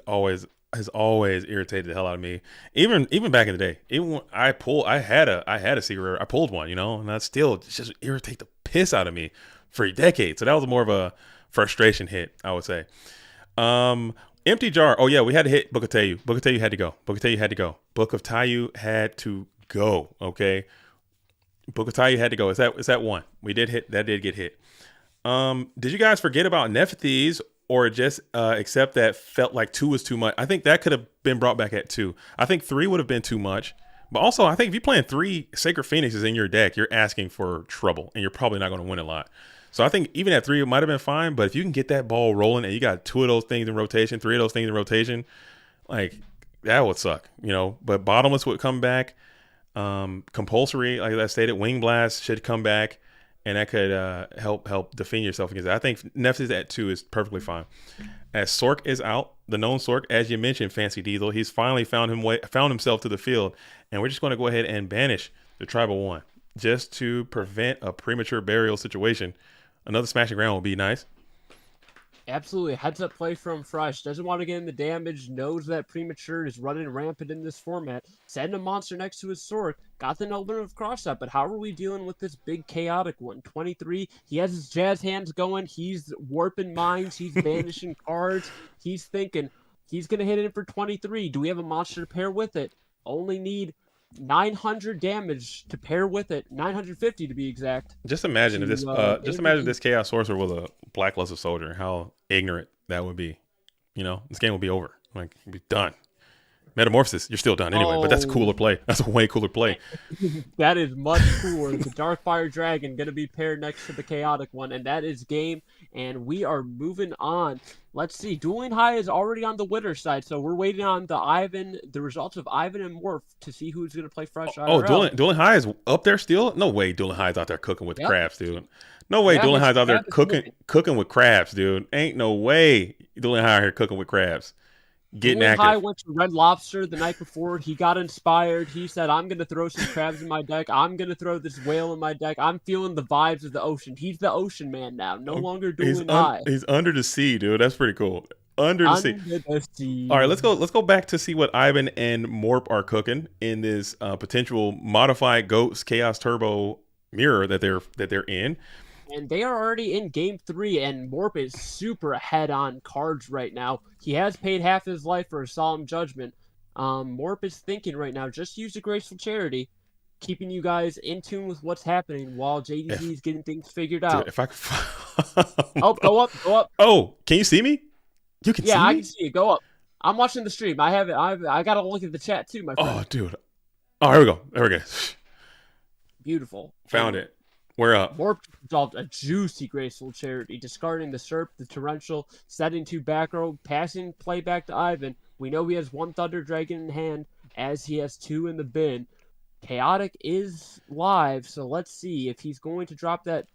[SPEAKER 1] has always irritated the hell out of me. Even back in the day, even when I had a secret rare, I pulled one, and that still just irritate the piss out of me for decades. So that was more of a frustration hit, I would say. Empty Jar. Oh yeah, we had to hit Book of Taiyu. Book of Taiyu had to go. Book of Taiyu had to go. Book of Taiyu had to go. Okay. Book of Taiyu had to go. Is that one? We did hit. That did get hit. Did you guys forget about Nephthys or just accept that felt like 2 was too much? I think that could have been brought back at 2. I think 3 would have been too much. But also, I think if you're playing 3 Sacred Phoenixes in your deck, you're asking for trouble, and you're probably not going to win a lot. So I think even at 3, it might have been fine. But if you can get that ball rolling and you got 2 of those things in rotation, 3 of those things in rotation, like that would suck, But Bottomless would come back. Compulsory, like I stated, Wing Blast should come back. And that could help defend yourself against that. I think Nephthys at 2 is perfectly fine. As Sork is out, the known Sork, as you mentioned, Fancy Diesel, he's finally found himself to the field. And we're just going to go ahead and banish the Tribal 1 just to prevent a premature burial situation. Another Smashing Ground would be nice.
[SPEAKER 2] Absolutely. Heads up play from Fresh. Doesn't want to get in the damage. Knows that Premature is running rampant in this format. Setting a monster next to his sword. Got the element of cross up, but how are we dealing with this big chaotic one? 23. He has his jazz hands going. He's warping minds. He's banishing cards. He's thinking he's going to hit in for 23. Do we have a monster to pair with it? Only need 900 damage to pair with it. 950 to be exact.
[SPEAKER 1] Just imagine if this just imagine if this Chaos Sorcerer was a blackluster soldier, how ignorant that would be. You know, this game will be over. Like, it'd be done. Metamorphosis, you're still done anyway, but that's a cooler play. That's a way cooler play.
[SPEAKER 2] That is much cooler. The Darkfire Dragon going to be paired next to the Chaotic one, and that is game, and we are moving on. Let's see. Dueling High is already on the winner side, so we're waiting on the results of Ivan and Morph to see who's going to play Fresh IRL.
[SPEAKER 1] Dueling High is up there still? No way Dueling High is out there cooking with crabs, dude. No way Dueling High is out there cooking with crabs, dude. Ain't no way Dueling High out here cooking with crabs. Getting active.
[SPEAKER 2] High went to Red Lobster the night before. He got inspired. He said, I'm going to throw some crabs in my deck. I'm going to throw this whale in my deck. I'm feeling the vibes of the ocean. He's the ocean man now. No longer Dueling High.
[SPEAKER 1] He's under the sea, dude. That's pretty cool. Under the sea. All right, let's go back to see what Ivan and Morp are cooking in this potential modified Goats Chaos Turbo mirror that they're in.
[SPEAKER 2] And they are already in game 3, and Morp is super ahead on cards right now. He has paid half his life for a Solemn Judgment. Morp is thinking right now, just use a Graceful Charity, keeping you guys in tune with what's happening while JDZ is getting things figured out.
[SPEAKER 1] Dude, if I
[SPEAKER 2] oh, go up.
[SPEAKER 1] Oh, can you see me? You can see me?
[SPEAKER 2] Yeah, I can see you. Go up. I'm watching the stream. I have it. I got to look at the chat too, my friend.
[SPEAKER 1] Oh, dude. Oh, here we go. There we go.
[SPEAKER 2] Beautiful.
[SPEAKER 1] Found it. We're up.
[SPEAKER 2] Morp resolved a juicy Graceful Charity, discarding the Serp, the Torrential, setting 2 back row, passing play back to Ivan. We know he has 1 Thunder Dragon in hand, as he has 2 in the bin. Chaotic is live, so let's see if he's going to drop that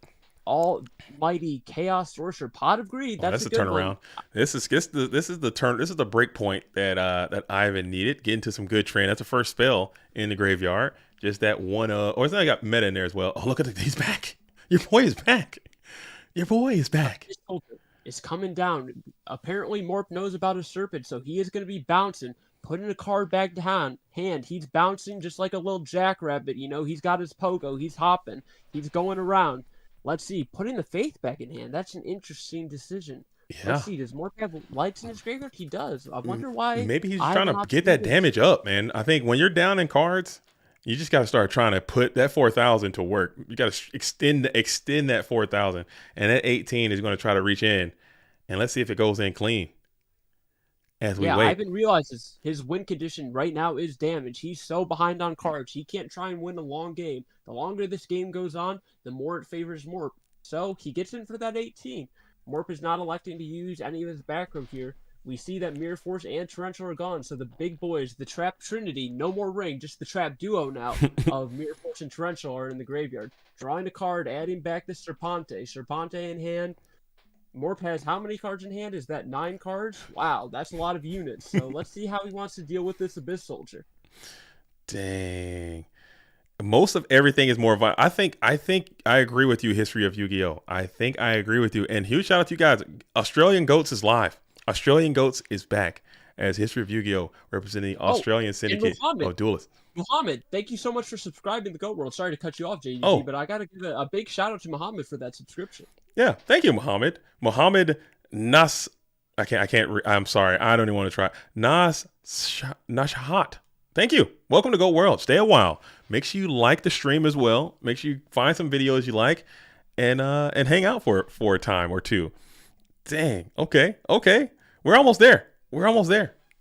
[SPEAKER 2] almighty Chaos Sorcerer. Pot of Greed. That's a good turnaround. One.
[SPEAKER 1] This is the break point that Ivan needed. Get into some good train. That's the first spell in the graveyard. Just that one. Or I got meta in there as well. Oh, look at he's back. Your boy is back. Your boy is back.
[SPEAKER 2] It's coming down. Apparently, Morp knows about a Serpent, so he is going to be bouncing, putting a card back to hand. He's bouncing just like a little jackrabbit. You know, he's got his pogo. He's hopping. He's going around. Let's see. Putting the Faith back in hand. That's an interesting decision. Yeah. Let's see. Does Morp have lights in his graveyard? He does. I wonder why.
[SPEAKER 1] Maybe he's trying to get that damage up, man. I think when you're down in cards, you just got to start trying to put that 4,000 to work. You got to extend that 4,000, and that 18 is going to try to reach in, and let's see if it goes in clean. As we wait.
[SPEAKER 2] Ivan realizes his win condition right now is damage. He's so behind on cards. He can't try and win a long game. The longer this game goes on, the more it favors Morp. So he gets in for that 18. Morp is not electing to use any of his back row here. We see that Mirror Force and Torrential are gone, so the big boys, the Trap Trinity, no more ring, just the Trap Duo now of Mirror Force and Torrential are in the graveyard. Drawing a card, adding back the Serpente. Serpente in hand. Morp has how many cards in hand? Is that 9 cards? Wow, that's a lot of units. So let's see how he wants to deal with this Abyss Soldier.
[SPEAKER 1] Dang. Most of everything is more violent. I think I agree with you, History of Yu-Gi-Oh! I think I agree with you. And huge shout out to you guys. Australian Goats is live. Australian Goats is back as History of Yu-Gi-Oh! Representing the Australian syndicate of duelists.
[SPEAKER 2] Muhammad, thank you so much for subscribing to the Goat World. Sorry to cut you off, JDG, but I got to give a big shout out to Muhammad for that subscription.
[SPEAKER 1] Yeah, thank you, Muhammad. Muhammad Nas. I'm sorry. I don't even want to try. Nashat. Thank you. Welcome to Goat World. Stay a while. Make sure you like the stream as well. Make sure you find some videos you like and hang out for a time or two. Dang. Okay. We're almost there.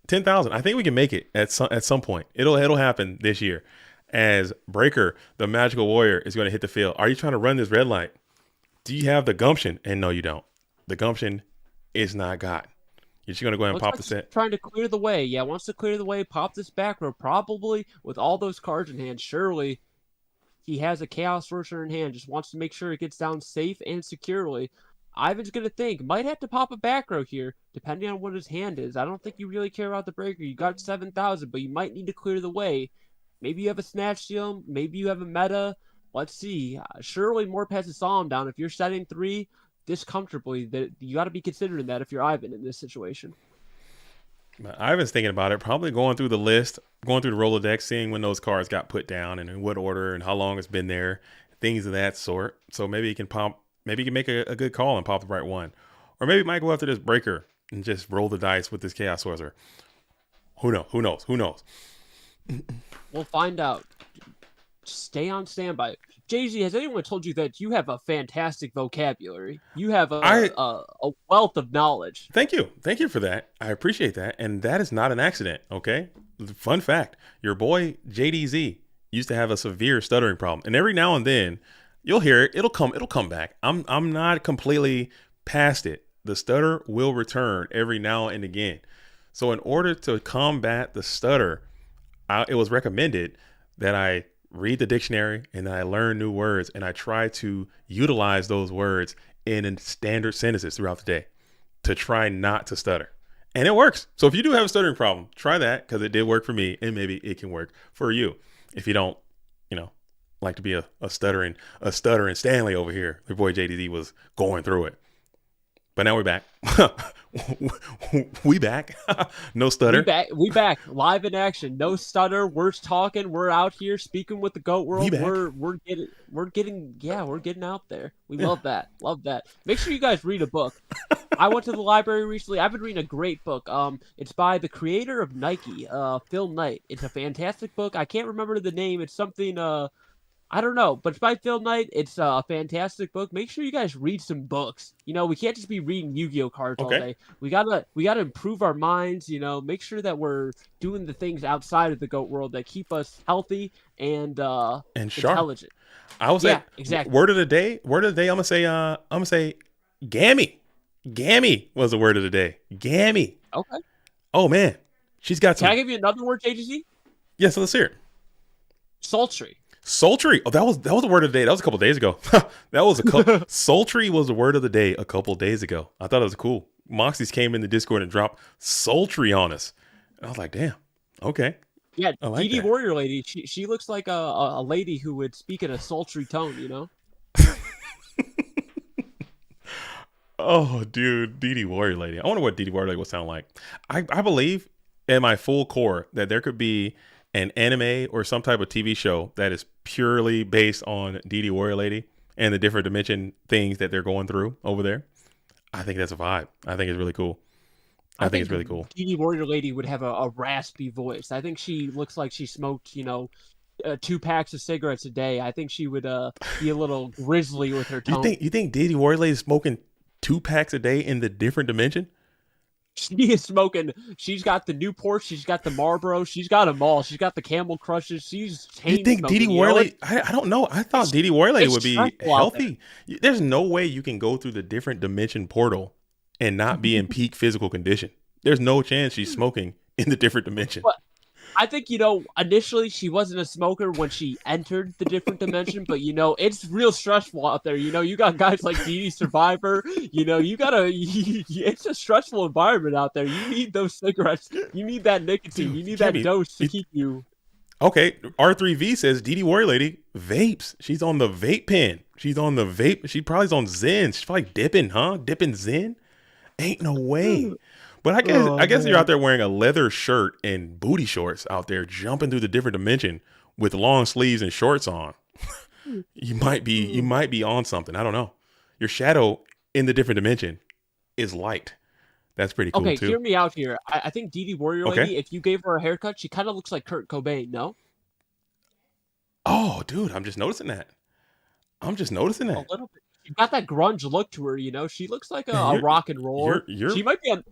[SPEAKER 1] 10,000. I think we can make it at some point. It'll happen this year. As Breaker, the magical warrior, is going to hit the field. Are you trying to run this red light? Do you have the gumption? And no, you don't. The gumption is not got. You're just going to go ahead and pop the set.
[SPEAKER 2] Trying to clear the way. Yeah, wants to clear the way, pop this back row. Probably with all those cards in hand. Surely he has a Chaos Sorcerer in hand. Just wants to make sure it gets down safe and securely. Ivan's going to think, might have to pop a back row here, depending on what his hand is. I don't think you really care about the breaker. You got 7,000, but you might need to clear the way. Maybe you have a Snatch Steal. Maybe you have a meta. Let's see. Surely Morp has a Solemn down. If you're setting 3, this comfortably, that you got to be considering that if you're Ivan in this situation.
[SPEAKER 1] Ivan's thinking about it, probably going through the list, going through the Rolodex, seeing when those cards got put down and in what order and how long it's been there, things of that sort. So maybe he can make a good call and pop the right one. Or maybe he might go after this breaker and just roll the dice with this Chaos Sorcerer. Who knows?
[SPEAKER 2] We'll find out. Stay on standby. JZ, has anyone told you that you have a fantastic vocabulary? You have a wealth of knowledge.
[SPEAKER 1] Thank you for that. I appreciate that, and that is not an accident. Okay, fun fact: your boy JDZ used to have a severe stuttering problem, and every now and then you'll hear it. It'll come back. I'm not completely past it. The stutter will return every now and again. So in order to combat the stutter, it was recommended that I read the dictionary and then I learn new words and I try to utilize those words in standard sentences throughout the day to try not to stutter. And it works. So if you do have a stuttering problem, try that, because it did work for me, and maybe it can work for you. If you don't, like to be a stuttering Stanley over here, your boy JDD was going through it. But now we're back. We back. No stutter.
[SPEAKER 2] We back. Live in action. No stutter. We're talking. We're out here speaking with the GOAT world. We're getting out there. We love that. Love that. Make sure you guys read a book. I went to the library recently. I've been reading a great book. It's by the creator of Nike, Phil Knight. It's a fantastic book. I can't remember the name. It's something I don't know, but it's by Phil Knight. It's a fantastic book. Make sure you guys read some books. We can't just be reading Yu-Gi-Oh cards all day. We gotta improve our minds. Make sure that we're doing the things outside of the GOAT world that keep us healthy and sharp. Intelligent.
[SPEAKER 1] I was
[SPEAKER 2] exactly.
[SPEAKER 1] Word of the day. I'm gonna say, gammy. Gammy was the word of the day. Gammy.
[SPEAKER 2] Okay.
[SPEAKER 1] Oh man, she's got some.
[SPEAKER 2] Can I give you another word, JGC?
[SPEAKER 1] Yes, let's hear it.
[SPEAKER 2] Sultry.
[SPEAKER 1] Sultry. Oh, that was the word of the day. That was a couple days ago. Sultry was the word of the day a couple days ago. I thought it was cool. Moxies came in the Discord and dropped sultry on us. And I was like, damn. Okay.
[SPEAKER 2] Yeah,
[SPEAKER 1] like
[SPEAKER 2] DD Warrior Lady. She looks like a lady who would speak in a sultry tone.
[SPEAKER 1] Oh, dude, DD Warrior Lady. I wonder what DD Warrior Lady would sound like. I believe in my full core that there could be an anime or some type of TV show that is purely based on DD Warrior Lady and the different dimension things that they're going through over there. I think that's a vibe. I think it's really cool. I think it's really cool.
[SPEAKER 2] DD Warrior Lady would have a raspy voice. I think she looks like she smoked, 2 packs of cigarettes a day. I think she would be a little grisly with her tone.
[SPEAKER 1] You think DD Warrior Lady is smoking 2 packs a day in the different dimension?
[SPEAKER 2] She is smoking. She's got the Newport. She's got the Marlboro. She's got them all. She's got the Camel Crushes. She's
[SPEAKER 1] You think DD Warrior Lady? I don't know. I thought DD Warrior Lady would be healthy. There's no way you can go through the different dimension portal and not be in peak physical condition. There's no chance she's smoking in the different dimension.
[SPEAKER 2] But I think, initially she wasn't a smoker when she entered the different dimension, but, it's real stressful out there. You got guys like DD Survivor, it's a stressful environment out there. You need those cigarettes. You need that nicotine. You need that dose to keep you.
[SPEAKER 1] Okay. R3V says DD Warrior Lady vapes. She's on the vape pen. She's on the vape. She probably's on Zen. She's probably dipping, huh? Dipping Zen? Ain't no way. But I guess you're out there wearing a leather shirt and booty shorts out there jumping through the different dimension with long sleeves and shorts on. You might be on something. I don't know. Your shadow in the different dimension is light. That's pretty cool too.
[SPEAKER 2] Okay, hear me out here. I think DD Warrior Lady, if you gave her a haircut, she kind of looks like Kurt Cobain, no?
[SPEAKER 1] Oh, dude, I'm just noticing that. A little bit.
[SPEAKER 2] She got that grunge look to her, She looks like a rock and roll. She might be on.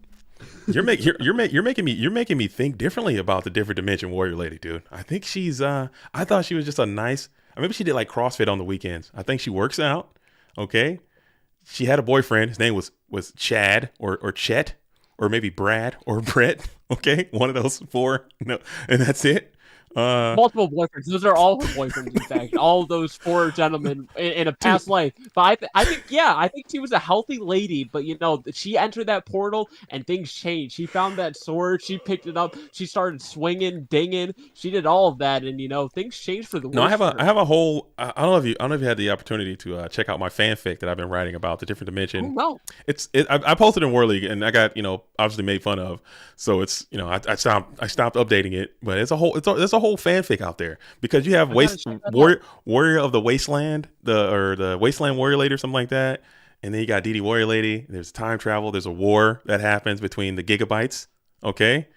[SPEAKER 1] You're making me think differently about the different dimension Warrior Lady, dude. I think she's I thought she was just a nice, or maybe she did like CrossFit on the weekends. I think she works out. Okay. She had a boyfriend. His name was Chad or Chet or maybe Brad or Brett. Okay. One of those 4. No, and that's it.
[SPEAKER 2] Multiple boyfriends. Those are all her boyfriends, in fact. All those 4 gentlemen in a
[SPEAKER 1] Dude,
[SPEAKER 2] past life. But I think, yeah, I think she was a healthy lady. But, you know, she entered that portal and things changed. She found that sword. She picked it up. She started swinging, dinging. She did all of that. And, you know, things changed for the
[SPEAKER 1] no,
[SPEAKER 2] worse for
[SPEAKER 1] I
[SPEAKER 2] her.
[SPEAKER 1] have a whole. I don't know if you had the opportunity to check out my fanfic that I've been writing about the different
[SPEAKER 2] Oh,
[SPEAKER 1] dimension.
[SPEAKER 2] no.
[SPEAKER 1] I posted in War League and I got obviously made fun of, so it's I stopped updating it, but there's a whole fanfic out there because you have
[SPEAKER 2] I gotta check that out.
[SPEAKER 1] Warrior of the Wasteland, the Wasteland Warrior Lady or something like that, and then you got DD Warrior Lady. There's time travel. There's a war that happens between the gigabytes. Okay,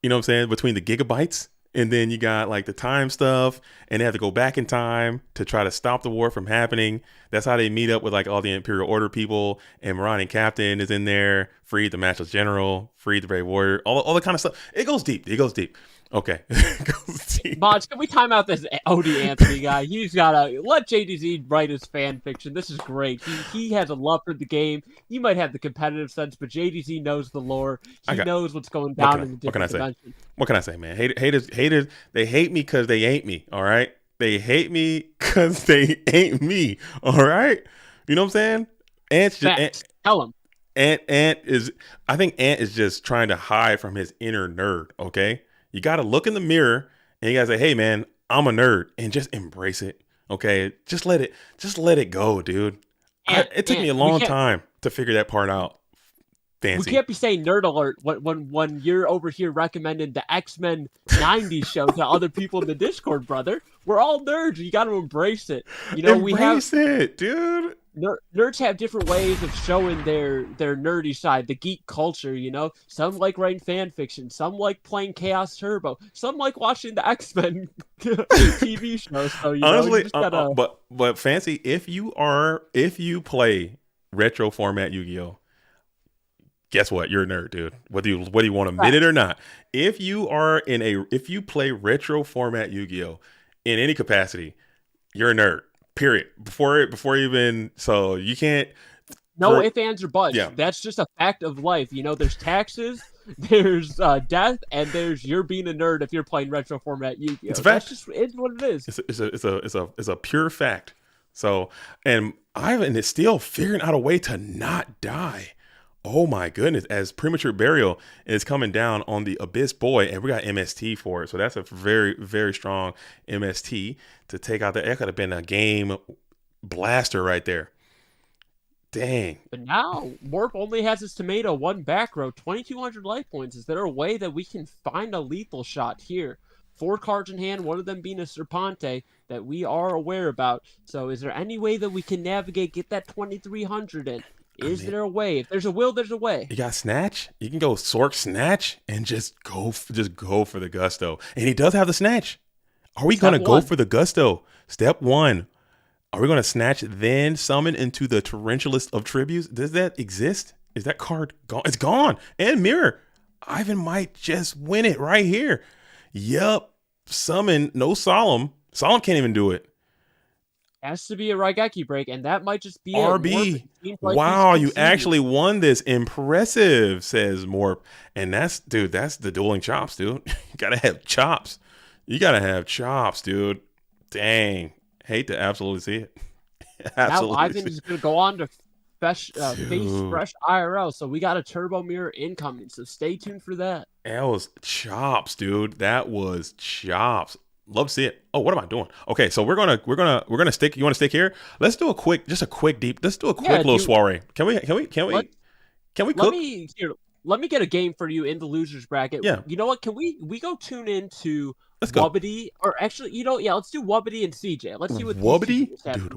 [SPEAKER 1] you know what I'm saying, between the gigabytes. And then you got like the time stuff, and they have to go back in time to try to stop the war from happening. That's how they meet up with like all the Imperial Order people. And Marani Captain is in there, freed the matchless general, freed the brave warrior, all the kind of stuff. It goes deep. It goes deep. Okay. It goes deep.
[SPEAKER 2] Mods, can we time out this Odie Anthony guy? He's gotta let JDZ write his fan fiction. This is great. He has a love for the game. You might have the competitive sense, but JDZ knows the lore. He knows what's going down in the different dimensions.
[SPEAKER 1] What can I say, man? Haters, they hate me because they ain't me. All right, they hate me because they ain't me. All right, you know what I'm saying?
[SPEAKER 2] Tell him.
[SPEAKER 1] I think Ant is just trying to hide from his inner nerd. Okay, you got to look in the mirror and you got to say, "Hey, man, I'm a nerd," and just embrace it. Okay, just let it go, dude. It took me a long time to figure that part out. Fancy.
[SPEAKER 2] We can't be saying nerd alert when you're over here recommending the X-Men 90s show to other people in the Discord, brother. We're all nerds. You got to embrace it. You know,
[SPEAKER 1] embrace it, dude.
[SPEAKER 2] Nerds have different ways of showing their nerdy side, the geek culture, you know? Some like writing fan fiction, some like playing Chaos Turbo, some like watching the X-Men TV show. So, you
[SPEAKER 1] honestly,
[SPEAKER 2] know, you just gotta...
[SPEAKER 1] but Fancy, if you play retro format Yu-Gi-Oh, guess what? You're a nerd, dude. Whether you want to admit it or not. If you play retro format Yu-Gi-Oh in any capacity, you're a nerd. Period. Before even, so you can't.
[SPEAKER 2] No ifs, ands, or buts.
[SPEAKER 1] Yeah.
[SPEAKER 2] That's just a fact of life. You know, there's taxes, there's death, and there's you're being a nerd if you're playing retro format Yu-Gi-Oh.
[SPEAKER 1] It's a fact.
[SPEAKER 2] It's what it is.
[SPEAKER 1] It's a pure fact. So, and Ivan is still figuring out a way to not die. Oh my goodness, as Premature Burial is coming down on the Abyss Boy, and we got MST for it. So that's a very, very strong MST to take out. That could have been a game blaster right there. Dang.
[SPEAKER 2] But now, Morp only has his tomato, 1 back row, 2,200 life points. Is there a way that we can find a lethal shot here? 4 cards in hand, one of them being a Serpente that we are aware about. So is there any way that we can navigate, get that 2,300 in? Is there a way? If there's a will, there's a way.
[SPEAKER 1] You got Snatch. You can go Sork Snatch and just go for the Gusto. And he does have the Snatch. Are we going to go for the Gusto? Step 1. Are we going to Snatch then summon into the Tarantulas of Tributes? Does that exist? Is that card gone? It's gone. And Mirror. Ivan might just win it right here. Yup. Summon. No Solemn. Solemn can't even do it.
[SPEAKER 2] Has to be a Raigeki break, and that might just be
[SPEAKER 1] RB. Like wow, you actually won this. Impressive, says Morp. And that's the dueling chops, dude. You gotta have chops. Dude. Dang. Hate to absolutely see it.
[SPEAKER 2] Absolutely. Now Ivan is gonna go on to face fresh IRL, so we got a Turbo Mirror incoming. So stay tuned for that.
[SPEAKER 1] That was chops, dude. That was chops. Love to see it. Oh, what am I doing? Okay, so we're gonna stick. You want to stick here? Let's do a quick little soiree. Can we cook?
[SPEAKER 2] Let me get a game for you in the losers bracket.
[SPEAKER 1] Yeah.
[SPEAKER 2] You know what? Can we go tune into Wubbity? Or actually, let's do Wubbity and CJ. Let's see what
[SPEAKER 1] Wubbity, dude.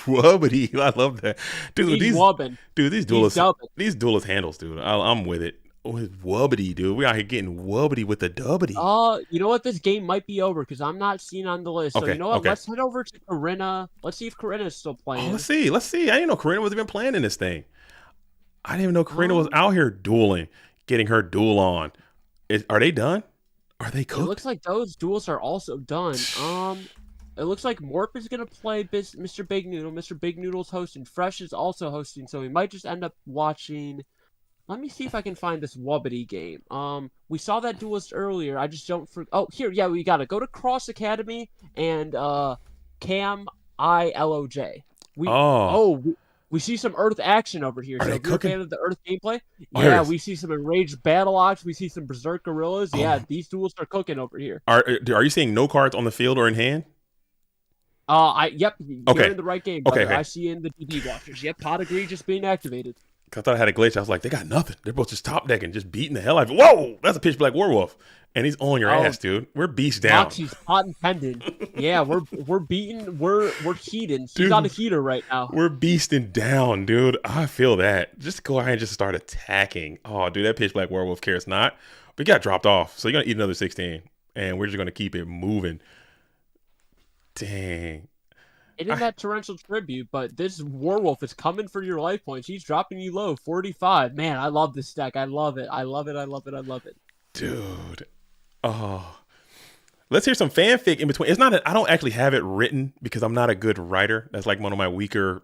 [SPEAKER 1] Wubbity. I love that, dude. These duelist handles, dude. I'm with it. With Wubbity, dude. We out here getting Wubbity with the dubbity.
[SPEAKER 2] You know what? This game might be over because I'm not seen on the list. So you know what? Let's head over to Karina. Let's see if Karina is still playing.
[SPEAKER 1] Oh, let's see. I didn't know Karina was even playing in this thing. I didn't even know Karina was out here dueling, getting her duel on. Are they done? Are they cooked?
[SPEAKER 2] It looks like those duels are also done. It looks like Morp is gonna play Mr. Big Noodle. Mr. Big Noodle's hosting. Fresh is also hosting, so we might just end up watching Let me see if I can find this Wubbity game. We saw that duelist earlier. I just don't. Oh, here, yeah, we got to go to Cross Academy and Cam ILOJ. We
[SPEAKER 1] Oh,
[SPEAKER 2] oh we see some Earth action over here.
[SPEAKER 1] are
[SPEAKER 2] So
[SPEAKER 1] they
[SPEAKER 2] if you're a
[SPEAKER 1] cooking?
[SPEAKER 2] fan of the Earth gameplay,
[SPEAKER 1] Oh, here it
[SPEAKER 2] yeah,
[SPEAKER 1] is.
[SPEAKER 2] we see some enraged battle ox. We see some berserk gorillas.
[SPEAKER 1] Oh
[SPEAKER 2] Yeah,
[SPEAKER 1] my.
[SPEAKER 2] these duels are cooking over here.
[SPEAKER 1] Are you seeing no cards on the field or in hand?
[SPEAKER 2] Yep, you're
[SPEAKER 1] Okay.
[SPEAKER 2] in the right game,
[SPEAKER 1] Okay.
[SPEAKER 2] brother.
[SPEAKER 1] Okay.
[SPEAKER 2] I see in the DD watchers. Yep, pot of greed just being activated.
[SPEAKER 1] 'Cause I thought I had a glitch. I was like, they got nothing. They're both just top decking, just beating the hell out of it. Whoa, that's a pitch black werewolf, and he's on your
[SPEAKER 2] Oh,
[SPEAKER 1] ass, dude. We're beast down,
[SPEAKER 2] Moxie's hot and pending. Yeah, we're beating. We're heating. She's on a
[SPEAKER 1] dude.
[SPEAKER 2] heater right now.
[SPEAKER 1] We're beasting down, dude. I feel that. Just go ahead and just start attacking. Oh, dude, that pitch black werewolf cares not. But he got dropped off, so you're gonna eat another 16, and we're just gonna keep it moving. Dang.
[SPEAKER 2] It is
[SPEAKER 1] I,
[SPEAKER 2] that torrential tribute, but this werewolf is coming for your life points. He's dropping you low, 45. Man, I love this deck. I love it. I love it. I love it. I love it.
[SPEAKER 1] dude. Oh. Let's hear some fanfic in between. It's not. I don't actually have it written because I'm not a good writer. That's like one of my weaker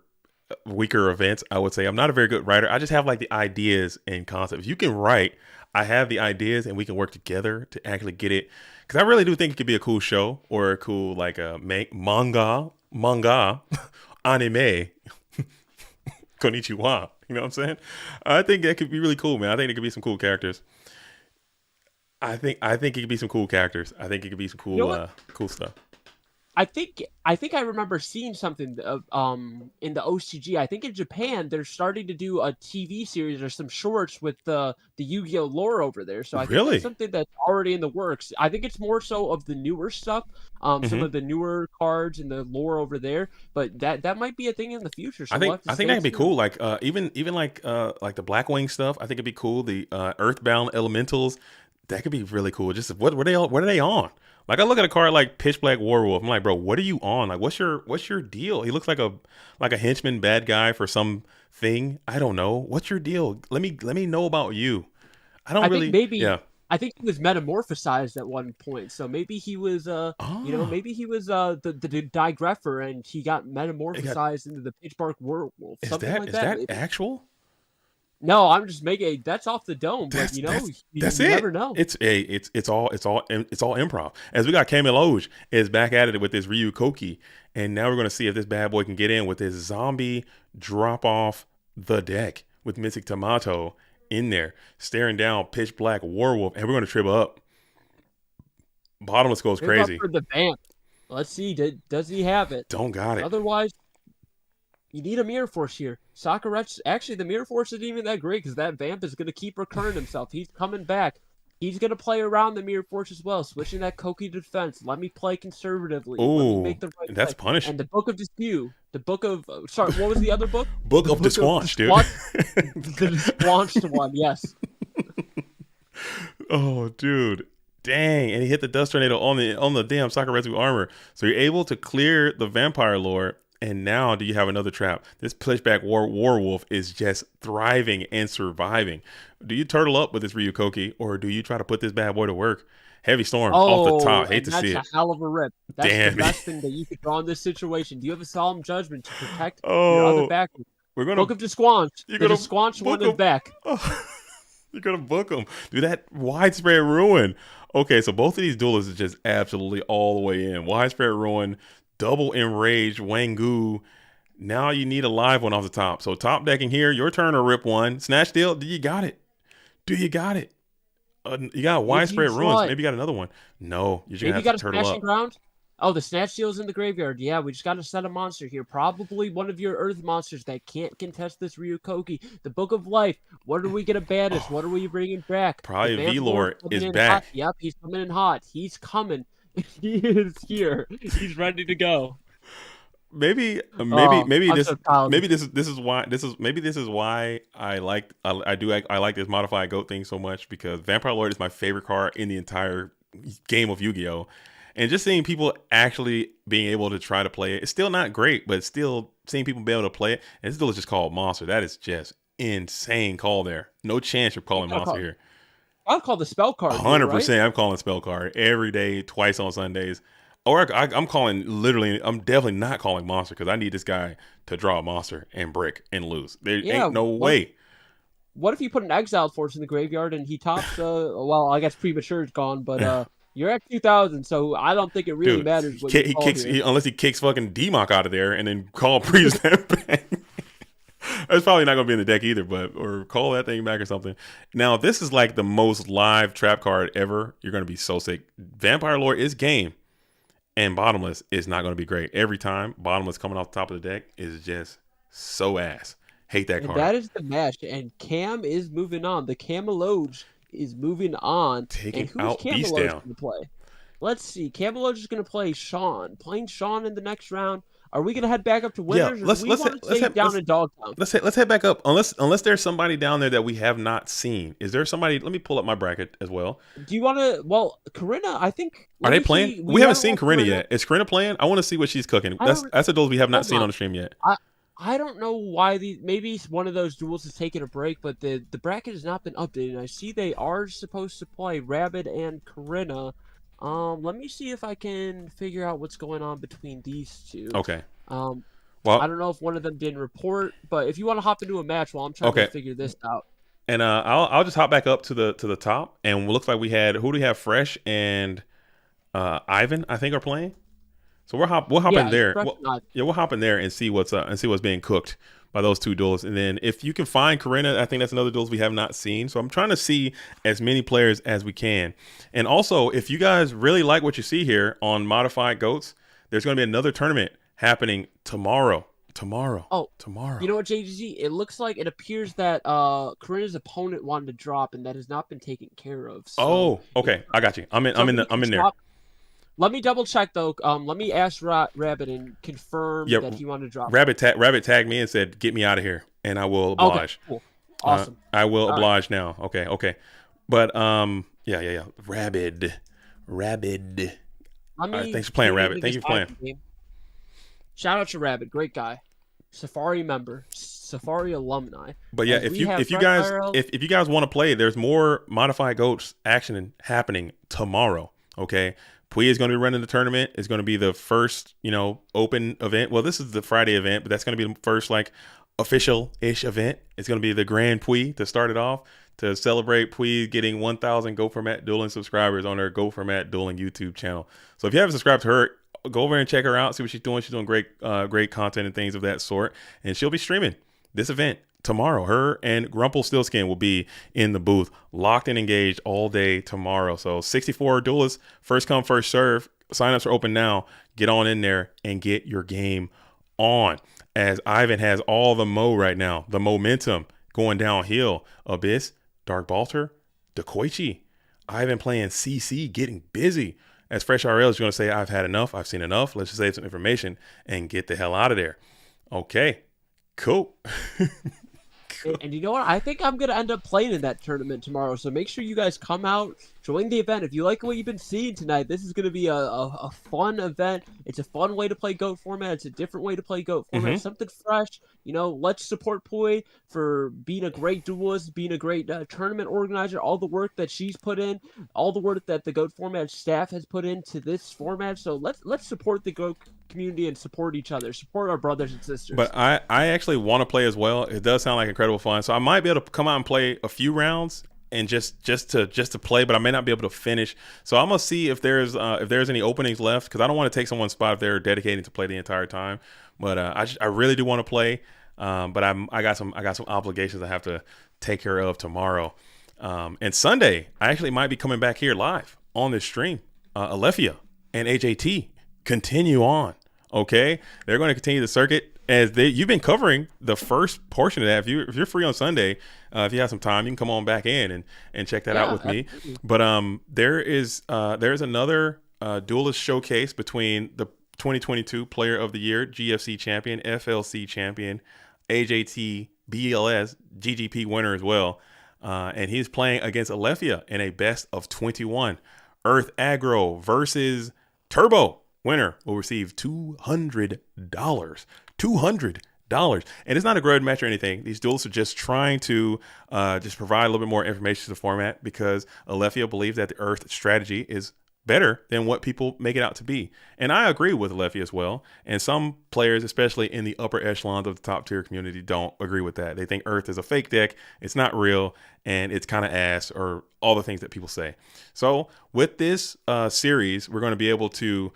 [SPEAKER 1] events. I would say I'm not a very good writer. I just have like the ideas and concepts. You can write. I have the ideas, and we can work together to actually get it. Because I really do think it could be a cool show or a cool like a manga, anime. Konnichiwa. You know what I'm saying? I think that could be really cool, man. I think there could be some cool characters. I think it could be some cool characters. I think it could be some
[SPEAKER 2] You know
[SPEAKER 1] cool
[SPEAKER 2] what?
[SPEAKER 1] cool stuff.
[SPEAKER 2] I think I remember seeing something in the OCG. I think in Japan they're starting to do a TV series or some shorts with the Yu-Gi-Oh lore over there. So I think that's
[SPEAKER 1] Really?
[SPEAKER 2] something that's already in the works. I think it's more so of the newer stuff, some
[SPEAKER 1] Hmm.
[SPEAKER 2] of the newer cards and the lore over there. But that might be a thing in the future.
[SPEAKER 1] I
[SPEAKER 2] So we'll
[SPEAKER 1] think
[SPEAKER 2] have to
[SPEAKER 1] I think
[SPEAKER 2] stay
[SPEAKER 1] that could be
[SPEAKER 2] tuned.
[SPEAKER 1] cool. Like even like the Blackwing stuff. I think it'd be cool. The Earthbound Elementals. That could be really cool. Just what are they on? Like I look at a card like Pitch Black Warwolf. I'm like, bro, what are you on? Like, what's your deal? He looks like a henchman bad guy for some thing. I don't know. What's your deal? Let me know about you. I don't
[SPEAKER 2] I think
[SPEAKER 1] really.
[SPEAKER 2] maybe
[SPEAKER 1] Yeah.
[SPEAKER 2] I think he was metamorphosized at one point. So maybe he was
[SPEAKER 1] Oh,
[SPEAKER 2] maybe he was the digrapher and he got
[SPEAKER 1] it got.
[SPEAKER 2] metamorphosized into the pitch bark werewolf.
[SPEAKER 1] Is
[SPEAKER 2] Something
[SPEAKER 1] that
[SPEAKER 2] like
[SPEAKER 1] is
[SPEAKER 2] that
[SPEAKER 1] that
[SPEAKER 2] maybe.
[SPEAKER 1] actual?
[SPEAKER 2] No, I'm just making that's off the dome, but
[SPEAKER 1] That's that's that's
[SPEAKER 2] you never
[SPEAKER 1] it.
[SPEAKER 2] know.
[SPEAKER 1] It's all improv. As we got Camelo is back at it with this Ryu Koki, and now we're gonna see if this bad boy can get in with this zombie drop off the deck with Mystic Tomato in there, staring down Pitch Black Warwolf, and we're gonna trip up. Bottomless goes
[SPEAKER 2] Rip up
[SPEAKER 1] crazy.
[SPEAKER 2] for the vamp. Let's see, does he have it?
[SPEAKER 1] Don't got it.
[SPEAKER 2] Otherwise, you need a mirror force here. Sakaret's actually the mirror force isn't even that great because that vamp is gonna keep recurring himself. He's coming back. He's gonna play around the mirror force as well, switching that Koki defense. Let me play conservatively. Let me
[SPEAKER 1] Ooh,
[SPEAKER 2] make the right
[SPEAKER 1] that's
[SPEAKER 2] play.
[SPEAKER 1] punish.
[SPEAKER 2] And the Book of Dispute, the Book of sorry, what was the other book?
[SPEAKER 1] Book
[SPEAKER 2] The
[SPEAKER 1] of the
[SPEAKER 2] Book of
[SPEAKER 1] Squanch, dude.
[SPEAKER 2] the Squanched one. Yes.
[SPEAKER 1] Oh, dude. Dang. And he hit the dust tornado on the damn Sakaretsu armor. So you're able to clear the vampire lord. And now do you have another trap? This pushback warwolf is just thriving and surviving. Do you turtle up with this Ryukoki or do you try to put this bad boy to work? Heavy storm off the
[SPEAKER 2] Oh,
[SPEAKER 1] top. Hate
[SPEAKER 2] and
[SPEAKER 1] to
[SPEAKER 2] that's
[SPEAKER 1] see
[SPEAKER 2] a
[SPEAKER 1] it.
[SPEAKER 2] hell of a rip. That's the
[SPEAKER 1] Damn it.
[SPEAKER 2] best thing that you could draw in this situation. Do you have a solemn judgment to protect your other
[SPEAKER 1] Oh,
[SPEAKER 2] back?
[SPEAKER 1] we're
[SPEAKER 2] Book
[SPEAKER 1] gonna
[SPEAKER 2] of Desquanch.
[SPEAKER 1] you're
[SPEAKER 2] The
[SPEAKER 1] gonna
[SPEAKER 2] Desquanch one
[SPEAKER 1] book
[SPEAKER 2] is
[SPEAKER 1] him.
[SPEAKER 2] back.
[SPEAKER 1] Oh, you're gonna book him. Do that widespread ruin. Okay, so both of these duelists is just absolutely all the way in. Widespread ruin, double enraged Wangu. Now you need a live one off the top. So top decking here, your turn to rip one. Snatch deal, do you got it? Do you got it? You got
[SPEAKER 2] Did you
[SPEAKER 1] widespread
[SPEAKER 2] draw
[SPEAKER 1] ruins.
[SPEAKER 2] it?
[SPEAKER 1] Maybe you got another one. No, you're just gonna
[SPEAKER 2] Maybe you
[SPEAKER 1] have to
[SPEAKER 2] got a
[SPEAKER 1] turtle
[SPEAKER 2] smashing
[SPEAKER 1] up.
[SPEAKER 2] ground? Oh, the Snatch Seal's in the graveyard. Yeah, we just got to set a monster here. Probably one of your Earth monsters that can't contest this Ryukoki. The Book of Life. What are we going to banish? What are we bringing back? The
[SPEAKER 1] Probably
[SPEAKER 2] Vamp Lord
[SPEAKER 1] V-Lord
[SPEAKER 2] coming
[SPEAKER 1] is
[SPEAKER 2] in hot.
[SPEAKER 1] back.
[SPEAKER 2] Yep, he's coming in hot. He's coming. He is here. He's ready to go.
[SPEAKER 1] Maybe maybe
[SPEAKER 2] Oh,
[SPEAKER 1] maybe
[SPEAKER 2] I'm
[SPEAKER 1] this
[SPEAKER 2] so proud.
[SPEAKER 1] maybe this is why I like this modified goat thing so much because Vampire Lord is my favorite card in the entire game of Yu-Gi-Oh! And just seeing people actually being able to try to play it, it's still not great, but still seeing people be able to play it, and it's still just called Monster. That is just insane call there. No chance you're calling Monster here.
[SPEAKER 2] I'll call the spell card here, right?
[SPEAKER 1] 100%. I'm calling spell card every day, twice on Sundays. Or I'm calling literally. I'm definitely not calling monster because I need this guy to draw a monster and brick and lose. There
[SPEAKER 2] Yeah,
[SPEAKER 1] ain't no way.
[SPEAKER 2] what if you put an Exiled Force in the graveyard and he tops? Well, I guess Premature is gone, but you're at 2,000, so I don't think it really
[SPEAKER 1] Dude,
[SPEAKER 2] matters what you call here.
[SPEAKER 1] unless he kicks fucking D-Mock out of there and then call Priest that back. That's probably not going to be in the deck either, but or call that thing back or something. Now, this is like the most live trap card ever. You're going to be so sick. Vampire Lore is game, and Bottomless is not going to be great. Every time Bottomless coming off the top of the deck is just so ass. Hate that card.
[SPEAKER 2] That is the match, and Cam is moving on. The Camelo is moving on.
[SPEAKER 1] Taking
[SPEAKER 2] and who's
[SPEAKER 1] out Beast down.
[SPEAKER 2] Going to play? Let's see. Camelo is going to play Sean. Playing Sean in the next round. Are we going to head back up to winners?
[SPEAKER 1] Yeah, let's head
[SPEAKER 2] down in Dogtown.
[SPEAKER 1] Let's head back up. Unless there's somebody down there that we have not seen. Is there somebody? Let me pull up my bracket as well.
[SPEAKER 2] Do you want to? Well, Karina, I think.
[SPEAKER 1] Are they playing? We haven't seen Karina yet. Is Karina playing? I want to see what she's cooking. That's a duel we have not seen on the stream yet.
[SPEAKER 2] I don't know why maybe one of those duels is taking a break, but the bracket has not been updated. I see they are supposed to play Rabid and Karina. Let me see if I can figure out what's going on between these two.
[SPEAKER 1] Okay.
[SPEAKER 2] Well,
[SPEAKER 1] I
[SPEAKER 2] don't know if one of them didn't report, but if you want to hop into a match while I'm trying to figure this out.
[SPEAKER 1] And I'll just hop back up to the top, and it looks like we had who do we have? Fresh and Ivan, I think, are playing. So we'll hop in there. We'll hop in there and see what's being cooked by those two duels. And then if you can find Karina, I think that's another duels we have not seen. So I'm trying to see as many players as we can. And also, if you guys really like what you see here on Modified Goats, there's going to be another tournament happening tomorrow. Tomorrow.
[SPEAKER 2] You know what, JGZ? It appears that Karina's opponent wanted to drop, and that has not been taken care of. So,
[SPEAKER 1] okay. I got you. I'm in there.
[SPEAKER 2] Let me double check though. Let me ask Rabbit and confirm that he wanted to drop.
[SPEAKER 1] Rabbit tagged me and said, "Get me out of here," and I will oblige.
[SPEAKER 2] Okay, cool. Awesome.
[SPEAKER 1] I will oblige now. Okay. But yeah. Rabid. Thanks for playing, Rabbit. Thank you for playing.
[SPEAKER 2] Shout out to Rabbit, great guy, Safari member, Safari alumni.
[SPEAKER 1] But yeah, if you guys want to play, there's more Modified Goats action happening tomorrow. Okay. Pui is going to be running the tournament. It's going to be the first, open event. Well, this is the Friday event, but that's going to be the first official-ish event. It's going to be the Grand Pui to start it off to celebrate Pui getting 1,000 Go For Matt Dueling subscribers on her Go For Matt Dueling YouTube channel. So if you haven't subscribed to her, go over and check her out. See what she's doing. She's doing great content and things of that sort. And she'll be streaming this event tomorrow. Her and Grumpelstiltskin will be in the booth, locked and engaged all day tomorrow. So 64 duelists, first come, first serve. Signups are open now. Get on in there and get your game on. As Ivan has all the right now, the momentum going downhill. Abyss, Dark Balter, Dekoichi. Ivan playing CC, getting busy. As Fresh RL is going to say, I've had enough. I've seen enough. Let's just save some information and get the hell out of there. Okay, cool.
[SPEAKER 2] And you know what? I think I'm going to end up playing in that tournament tomorrow. So make sure you guys come out, join the event. If you like what you've been seeing tonight, this is going to be a fun event. It's a fun way to play GOAT format. It's a different way to play GOAT format. Something fresh. Let's support Pui for being a great duelist, being a great tournament organizer, all the work that she's put in, all the work that the GOAT format staff has put into this format. So let's support the GOAT community and support each other, support our brothers and sisters.
[SPEAKER 1] But I actually want to play as well. It does sound like incredible fun. So I might be able to come out and play a few rounds and just to play, but I may not be able to finish. So I'm gonna see if there's any openings left, because I don't want to take someone's spot if they're dedicating to play the entire time. But I really do want to play. But I got some obligations I have to take care of tomorrow. And Sunday I actually might be coming back here live on this stream. Alethea and AJT continue on. Okay, they're going to continue the circuit as you've been covering the first portion of that. If you're free on Sunday, if you have some time, you can come on back in and check that out with me. Absolutely. But there's another duelist showcase between the 2022 Player of the Year, GFC champion, FLC champion, AJT, BLS, GGP winner as well. And he's playing against Alethea in a best of 21. Earth Aggro versus Turbo. Winner will receive $200. $200. And it's not a grudge match or anything. These duels are just trying to just provide a little bit more information to the format, because Alethea believes that the Earth strategy is better than what people make it out to be. And I agree with Leffy as well. And some players, especially in the upper echelons of the top tier community, don't agree with that. They think Earth is a fake deck, it's not real, and it's kind of ass, or all the things that people say. So with this series, we're going to be able to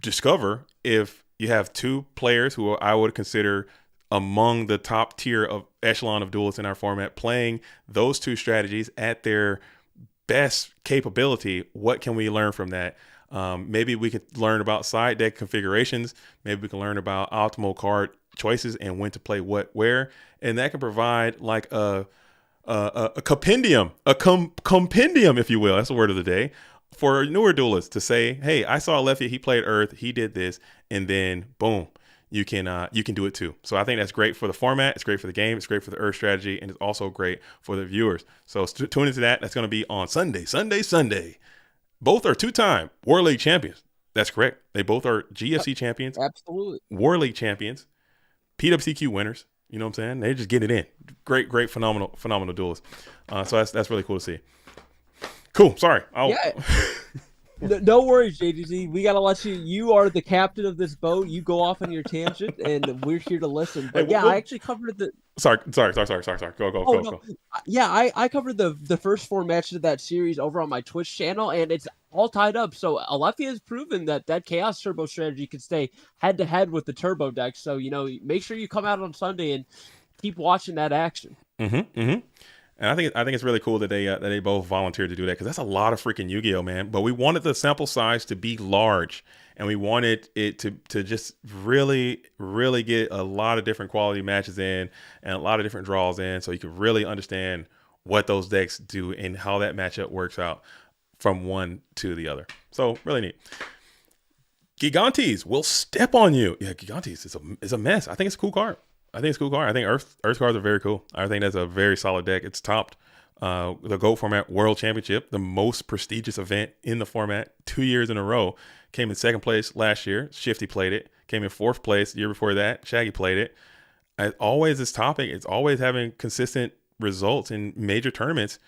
[SPEAKER 1] discover if you have two players who I would consider among the top tier of echelon of duelists in our format, playing those two strategies at their best capability. What can we learn from that? Maybe we could learn about side deck configurations. Maybe we can learn about optimal card choices and when to play what where, and that can provide like a compendium, compendium, if you will. That's the word of the day for newer duelists to say, hey, I saw Leffy, he played Earth, he did this, and then boom, you can do it too. So I think that's great for the format. It's great for the game. It's great for the Earth strategy, and it's also great for the viewers. So tune into that. That's going to be on Sunday. Both are two-time World League champions. That's correct. They both are GFC champions.
[SPEAKER 2] Absolutely.
[SPEAKER 1] World League champions. PWCQ winners. You know what I'm saying? They just get it in. Great, phenomenal duelists. So that's really cool to see. Cool. Sorry.
[SPEAKER 2] Yeah. No worries, JGZ. We gotta let you. You are the captain of this boat. You go off on your tangent, and we're here to listen. But yeah, I actually covered the.
[SPEAKER 1] Sorry. Go.
[SPEAKER 2] Yeah, I covered the first 4 matches of that series over on my Twitch channel, and it's all tied up. So Alethea has proven that Chaos Turbo strategy can stay head to head with the Turbo deck. So make sure you come out on Sunday and keep watching that action.
[SPEAKER 1] And I think it's really cool that they both volunteered to do that, because that's a lot of freaking Yu-Gi-Oh, man. But we wanted the sample size to be large, and we wanted it to just really, really get a lot of different quality matches in and a lot of different draws in, so you could really understand what those decks do and how that matchup works out from one to the other. So really neat. Gigantes will step on you. Yeah, Gigantes is a mess. I think it's a cool card. I think Earth cards are very cool. I think that's a very solid deck. It's topped the GOAT format World Championship, the most prestigious event in the format, 2 years in a row. Came in 2nd place last year. Shifty played it. Came in 4th place the year before that. Shaggy played it. Always is topping. It's always having consistent results in major tournaments.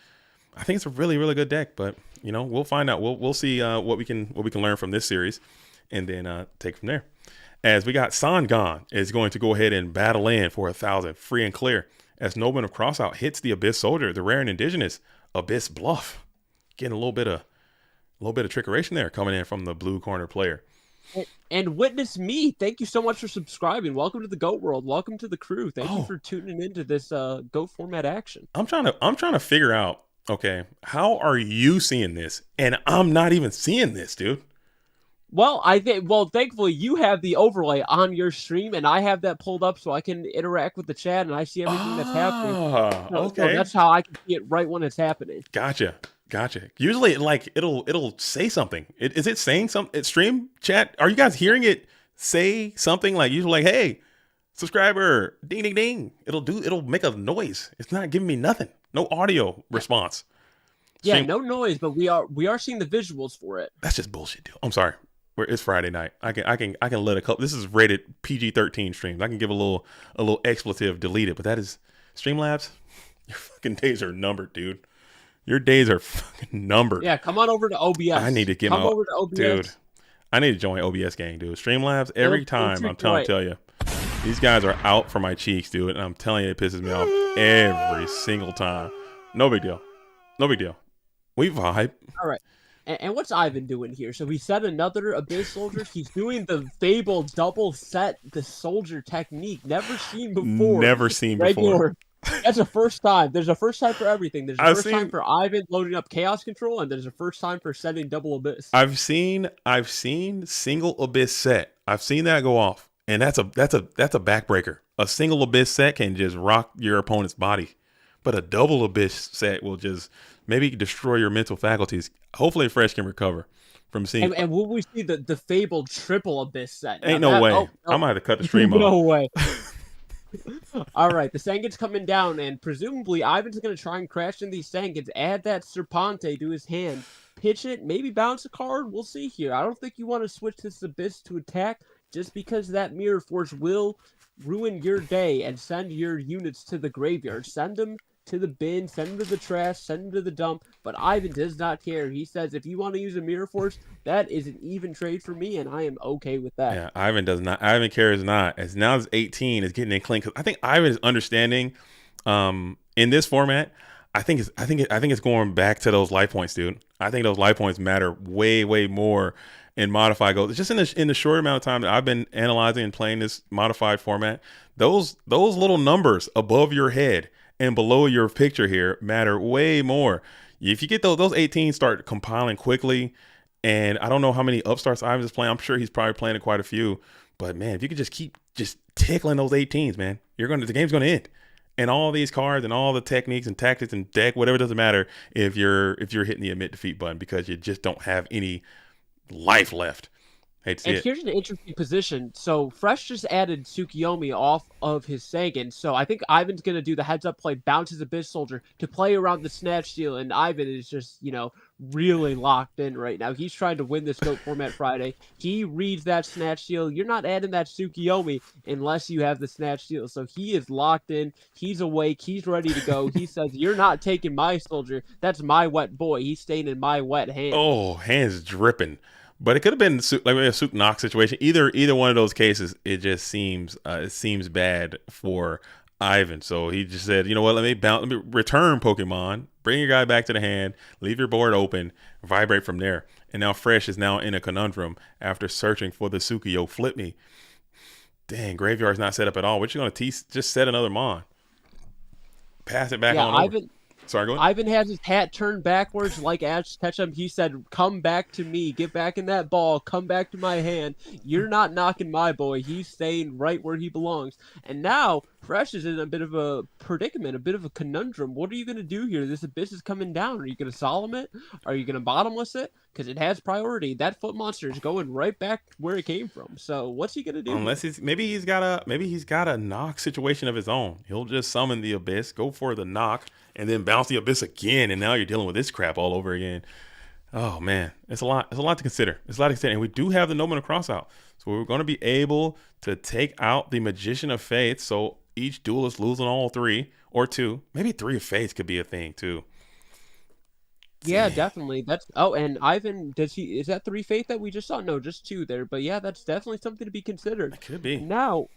[SPEAKER 1] I think it's a really, really good deck. But we'll find out. We'll see what we can learn from this series, and then take from there. As we got Sangan is going to go ahead and battle in for 1,000 free and clear, as Nobleman of Crossout hits the Abyss Soldier, the rare and indigenous Abyss Bluff. Getting a little bit of trickeration there coming in from the blue corner player.
[SPEAKER 2] And witness me. Thank you so much for subscribing. Welcome to the GOAT world. Welcome to the crew. Thank you for tuning into this GOAT format action. I'm trying
[SPEAKER 1] to figure out, okay, how are you seeing this? And I'm not even seeing this, dude.
[SPEAKER 2] Well, thankfully you have the overlay on your stream, and I have that pulled up so I can interact with the chat and I see everything that's happening.
[SPEAKER 1] Okay.
[SPEAKER 2] So that's how I can see it right when it's happening.
[SPEAKER 1] Gotcha. Usually, it'll say something. Is it saying something? Stream chat? Are you guys hearing it say something like usually like, "Hey, subscriber, ding ding ding"? It'll make a noise. It's not giving me nothing. No audio response.
[SPEAKER 2] Yeah, no noise, but we are seeing the visuals for it.
[SPEAKER 1] That's just bullshit, dude. I'm sorry. It's Friday night. I can let a couple. This is rated PG-13 streams. I can give a little expletive, delete it. But that is Streamlabs. Your fucking days are numbered, dude. Your days are fucking numbered.
[SPEAKER 2] Yeah, come on over to OBS.
[SPEAKER 1] I need to get over to OBS, dude. I need to join OBS gang, dude. Streamlabs every time. I'm trying to tell you, these guys are out for my cheeks, dude. And I'm telling you, it pisses me off every single time. No big deal. We vibe.
[SPEAKER 2] All right. And what's Ivan doing here? So he set another Abyss Soldier. He's doing the Fable double set, the soldier technique. Never seen before. That's a first time. There's a first time for everything. There's a first time for Ivan loading up Chaos Control, and there's a first time for setting double Abyss.
[SPEAKER 1] I've seen single Abyss set. I've seen that go off, and that's a backbreaker. A single Abyss set can just rock your opponent's body, but a double Abyss set will just maybe destroy your mental faculties. Hopefully, Fresh can recover from seeing.
[SPEAKER 2] And will we see the fabled triple Abyss set?
[SPEAKER 1] Ain't no way. I might have to cut the stream off.
[SPEAKER 2] No way. All right, the Sangen's coming down, and presumably Ivan's going to try and crash in these Sangens, add that Serpente to his hand, pitch it, maybe bounce a card. We'll see here. I don't think you want to switch this Abyss to attack just because that Mirror Force will ruin your day and send your units to the graveyard. Send them to the bin, send him to the trash, send him to the dump. But Ivan does not care. He says, if you want to use a Mirror Force, that is an even trade for me, and I am okay with that.
[SPEAKER 1] Yeah, Ivan does not. Ivan cares not. As now as 18 is getting in clean. Cause I think Ivan is understanding in this format. I think it's going back to those life points, dude. I think those life points matter way, way more in modified goals. Just in the short amount of time that I've been analyzing and playing this modified format, those little numbers above your head and below your picture here matter way more. If you get those 18 start compiling quickly, and I don't know how many upstarts Ivan is playing. I'm sure he's probably playing quite a few. But man, if you could just keep just tickling those 18s, man, the game's gonna end. And all these cards and all the techniques and tactics and deck, whatever, doesn't matter if you're hitting the admit defeat button because you just don't have any life left. Hate to see
[SPEAKER 2] And
[SPEAKER 1] it.
[SPEAKER 2] here's an interesting position. So Fresh just added Tsukiyomi off of his Sagan. So I think Ivan's going to do the heads-up play, bounces Abyss Soldier to play around the Snatch Steal. And Ivan is just, really locked in right now. He's trying to win this GOAT Format Friday. He reads that Snatch Steal. You're not adding that Tsukiyomi unless you have the Snatch Steal. So he is locked in. He's awake. He's ready to go. He says, you're not taking my Soldier. That's my wet boy. He's staying in my wet hand.
[SPEAKER 1] Oh, hands dripping. But it could have been like a Souk Knock situation. Either one of those cases, it just seems bad for Ivan. So he just said, you know what, let me return Pokemon, bring your guy back to the hand, leave your board open, vibrate from there. And now Fresh is now in a conundrum after searching for the Yugioh. Flip me. Dang, Graveyard's not set up at all. What you going to tease? Just set another Mon. Pass it back on over. Sorry, go ahead.
[SPEAKER 2] Ivan has his hat turned backwards like Ash Ketchum. He said, come back to me. Get back in that ball. Come back to my hand. You're not knocking my boy. He's staying right where he belongs. And now, Fresh is in a bit of a predicament, a bit of a conundrum. What are you going to do here? This Abyss is coming down. Are you going to solemn it? Are you going to bottomless it? Because it has priority. That foot monster is going right back where it came from. So what's he going to do?
[SPEAKER 1] Unless maybe he's got a knock situation of his own. He'll just summon the Abyss, go for the knock, and then bounce the Abyss again, and now you're dealing with this crap all over again. Oh man, it's a lot. It's a lot to consider. And we do have the Nomen of Crossout, so we're going to be able to take out the Magician of Faith. So each duelist losing all 3 or 2, maybe 3 of Faith could be a thing too.
[SPEAKER 2] Yeah, definitely. And Ivan, is that 3 Faith that we just saw? No, just 2 there. But yeah, that's definitely something to be considered.
[SPEAKER 1] It could be.
[SPEAKER 2] Now,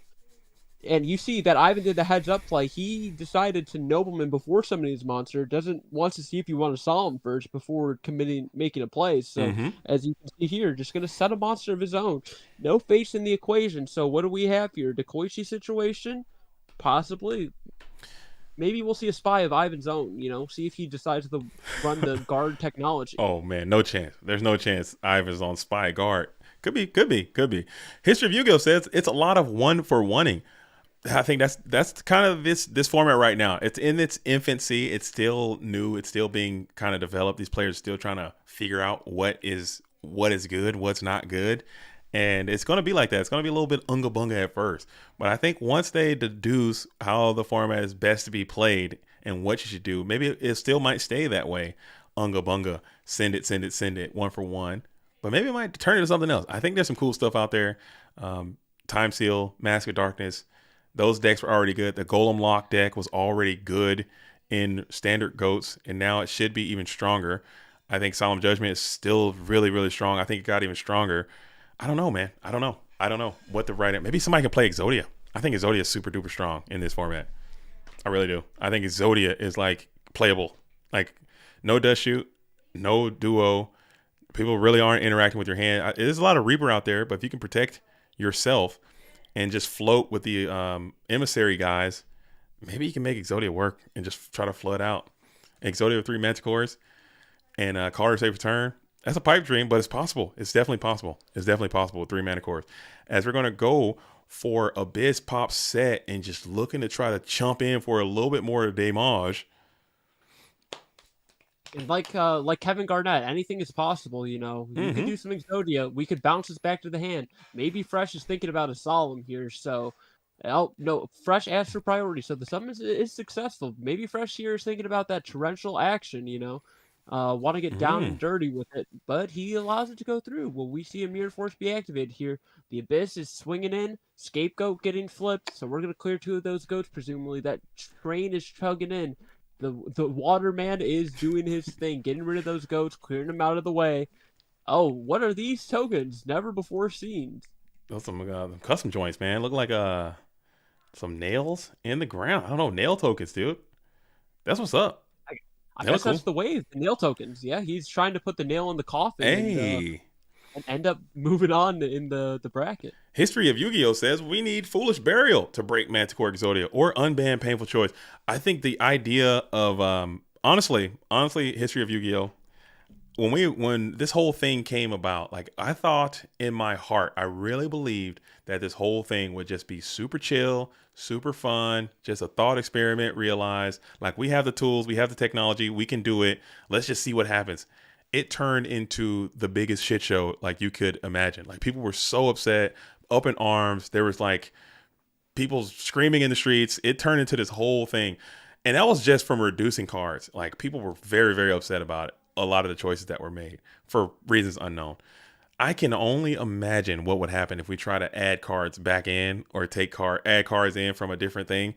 [SPEAKER 2] and you see that Ivan did the heads up play. He decided to Nobleman before summoning his monster. Wants to see if you want to Solemn first before making a play. So as you can see here, just going to set a monster of his own. No face in the equation. So what do we have here? Dekoichi situation? Possibly. Maybe we'll see a spy of Ivan's own, see if he decides to run the guard technology.
[SPEAKER 1] Oh man, no chance. There's no chance Ivan's on spy guard. Could be. History of Yu-Gi-Oh! Says it's a lot of one for oneing. I think that's kind of this format right now. It's in its infancy. It's still new. It's still being kind of developed. These players are still trying to figure out what is good, what's not good. And it's going to be like that. It's going to be a little bit unga bunga at first. But I think once they deduce how the format is best to be played and what you should do, maybe it still might stay that way. Unga bunga, send it, one for one. But maybe it might turn into something else. I think there's some cool stuff out there. Time Seal, Mask of Darkness. Those decks were already good. The Golem Lock deck was already good in standard GOATs, and now it should be even stronger. I think Solemn Judgment is still really, really strong. I think it got even stronger. I don't know, man. I don't know what the right. Maybe somebody can play Exodia. I think Exodia is super duper strong in this format. I really do. I think Exodia is like playable. Like no dust shoot, no duo. People really aren't interacting with your hand. There's a lot of Reaper out there, but if you can protect yourself and just float with the emissary guys, maybe you can make Exodia work and just try to flood out. Exodia with 3 Manticores and Call Safe Return. That's a pipe dream, but it's possible. It's definitely possible. It's definitely possible with 3 Manticores. As we're going to go for Abyss Pop set and just looking to try to chump in for a little bit more damage.
[SPEAKER 2] And like Kevin Garnett, anything is possible, You could do some Exodia. We could bounce this back to the hand. Maybe Fresh is thinking about a Solemn here, so... Oh, no, Fresh asked for priority, so the summon is successful. Maybe Fresh here is thinking about that torrential action, want to get down and dirty with it, but he allows it to go through. Well, we see a Mirror Force be activated here. The Abyss is swinging in, Scapegoat getting flipped, so we're going to clear 2 of those goats, presumably. That train is chugging in. The waterman is doing his thing, getting rid of those goats, clearing them out of the way. Oh, what are these tokens? Never before seen.
[SPEAKER 1] Those some custom joints, man. Look like some nails in the ground. I don't know, nail tokens, dude. That's what's up.
[SPEAKER 2] I, I
[SPEAKER 1] They look
[SPEAKER 2] guess that's
[SPEAKER 1] cool.
[SPEAKER 2] the wave. The nail tokens. Yeah, he's trying to put the nail in the coffin
[SPEAKER 1] Hey.
[SPEAKER 2] and end up moving on in the bracket.
[SPEAKER 1] History of Yu-Gi-Oh says we need Foolish Burial to break Manticore Exodia or unban Painful Choice. I think the idea of honestly, History of Yu-Gi-Oh, when this whole thing came about, like I thought in my heart, I really believed that this whole thing would just be super chill, super fun, just a thought experiment. Realize like we have the tools, we have the technology, we can do it. Let's just see what happens. It turned into the biggest shit show like you could imagine. Like people were so upset, up in arms. There was like people screaming in the streets. It turned into this whole thing. And that was just from reducing cards. Like people were very, very upset about it. A lot of the choices that were made for reasons unknown. I can only imagine what would happen if we try to add cards back in or add cards in from a different thing.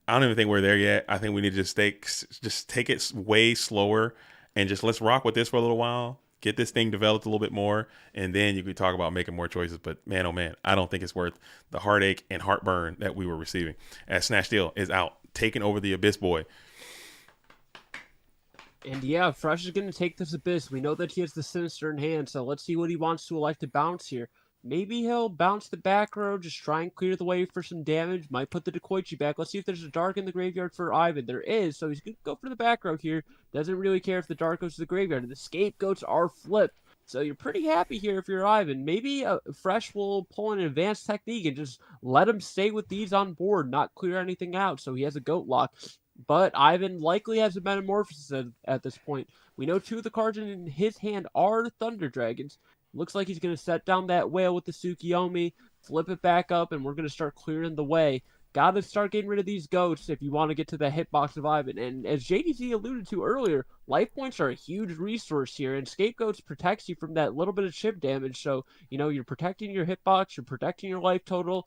[SPEAKER 1] I don't even think we're there yet. I think we need to just take it way slower and just let's rock with this for a little while. Get this thing developed a little bit more, and then you could talk about making more choices. But man, oh man, I don't think it's worth the heartache and heartburn that we were receiving. As Snatch Steel is out, taking over the Abyss Boy.
[SPEAKER 2] And yeah, Fresh is going to take this Abyss. We know that he has the Sinister in hand, so let's see what he wants to elect to bounce here. Maybe he'll bounce the back row, just try and clear the way for some damage. Might put the Dekoichi back. Let's see if there's a Dark in the graveyard for Ivan. There is, so he's going to go for the back row here. Doesn't really care if the Dark goes to the graveyard. The Scapegoats are flipped. So you're pretty happy here if you're Ivan. Maybe Fresh will pull an advanced technique and just let him stay with these on board, not clear anything out, so he has a goat lock. But Ivan likely has a metamorphosis at this point. We know two of the cards in his hand are Thunder Dragons. Looks like he's going to set down that whale with the Tsukiyomi, flip it back up, and we're going to start clearing the way. Got to start getting rid of these goats if you want to get to the hitbox of Ivan. And as JDZ alluded to earlier, life points are a huge resource here, and Scapegoats protects you from that little bit of chip damage. So, you're protecting your hitbox, you're protecting your life total,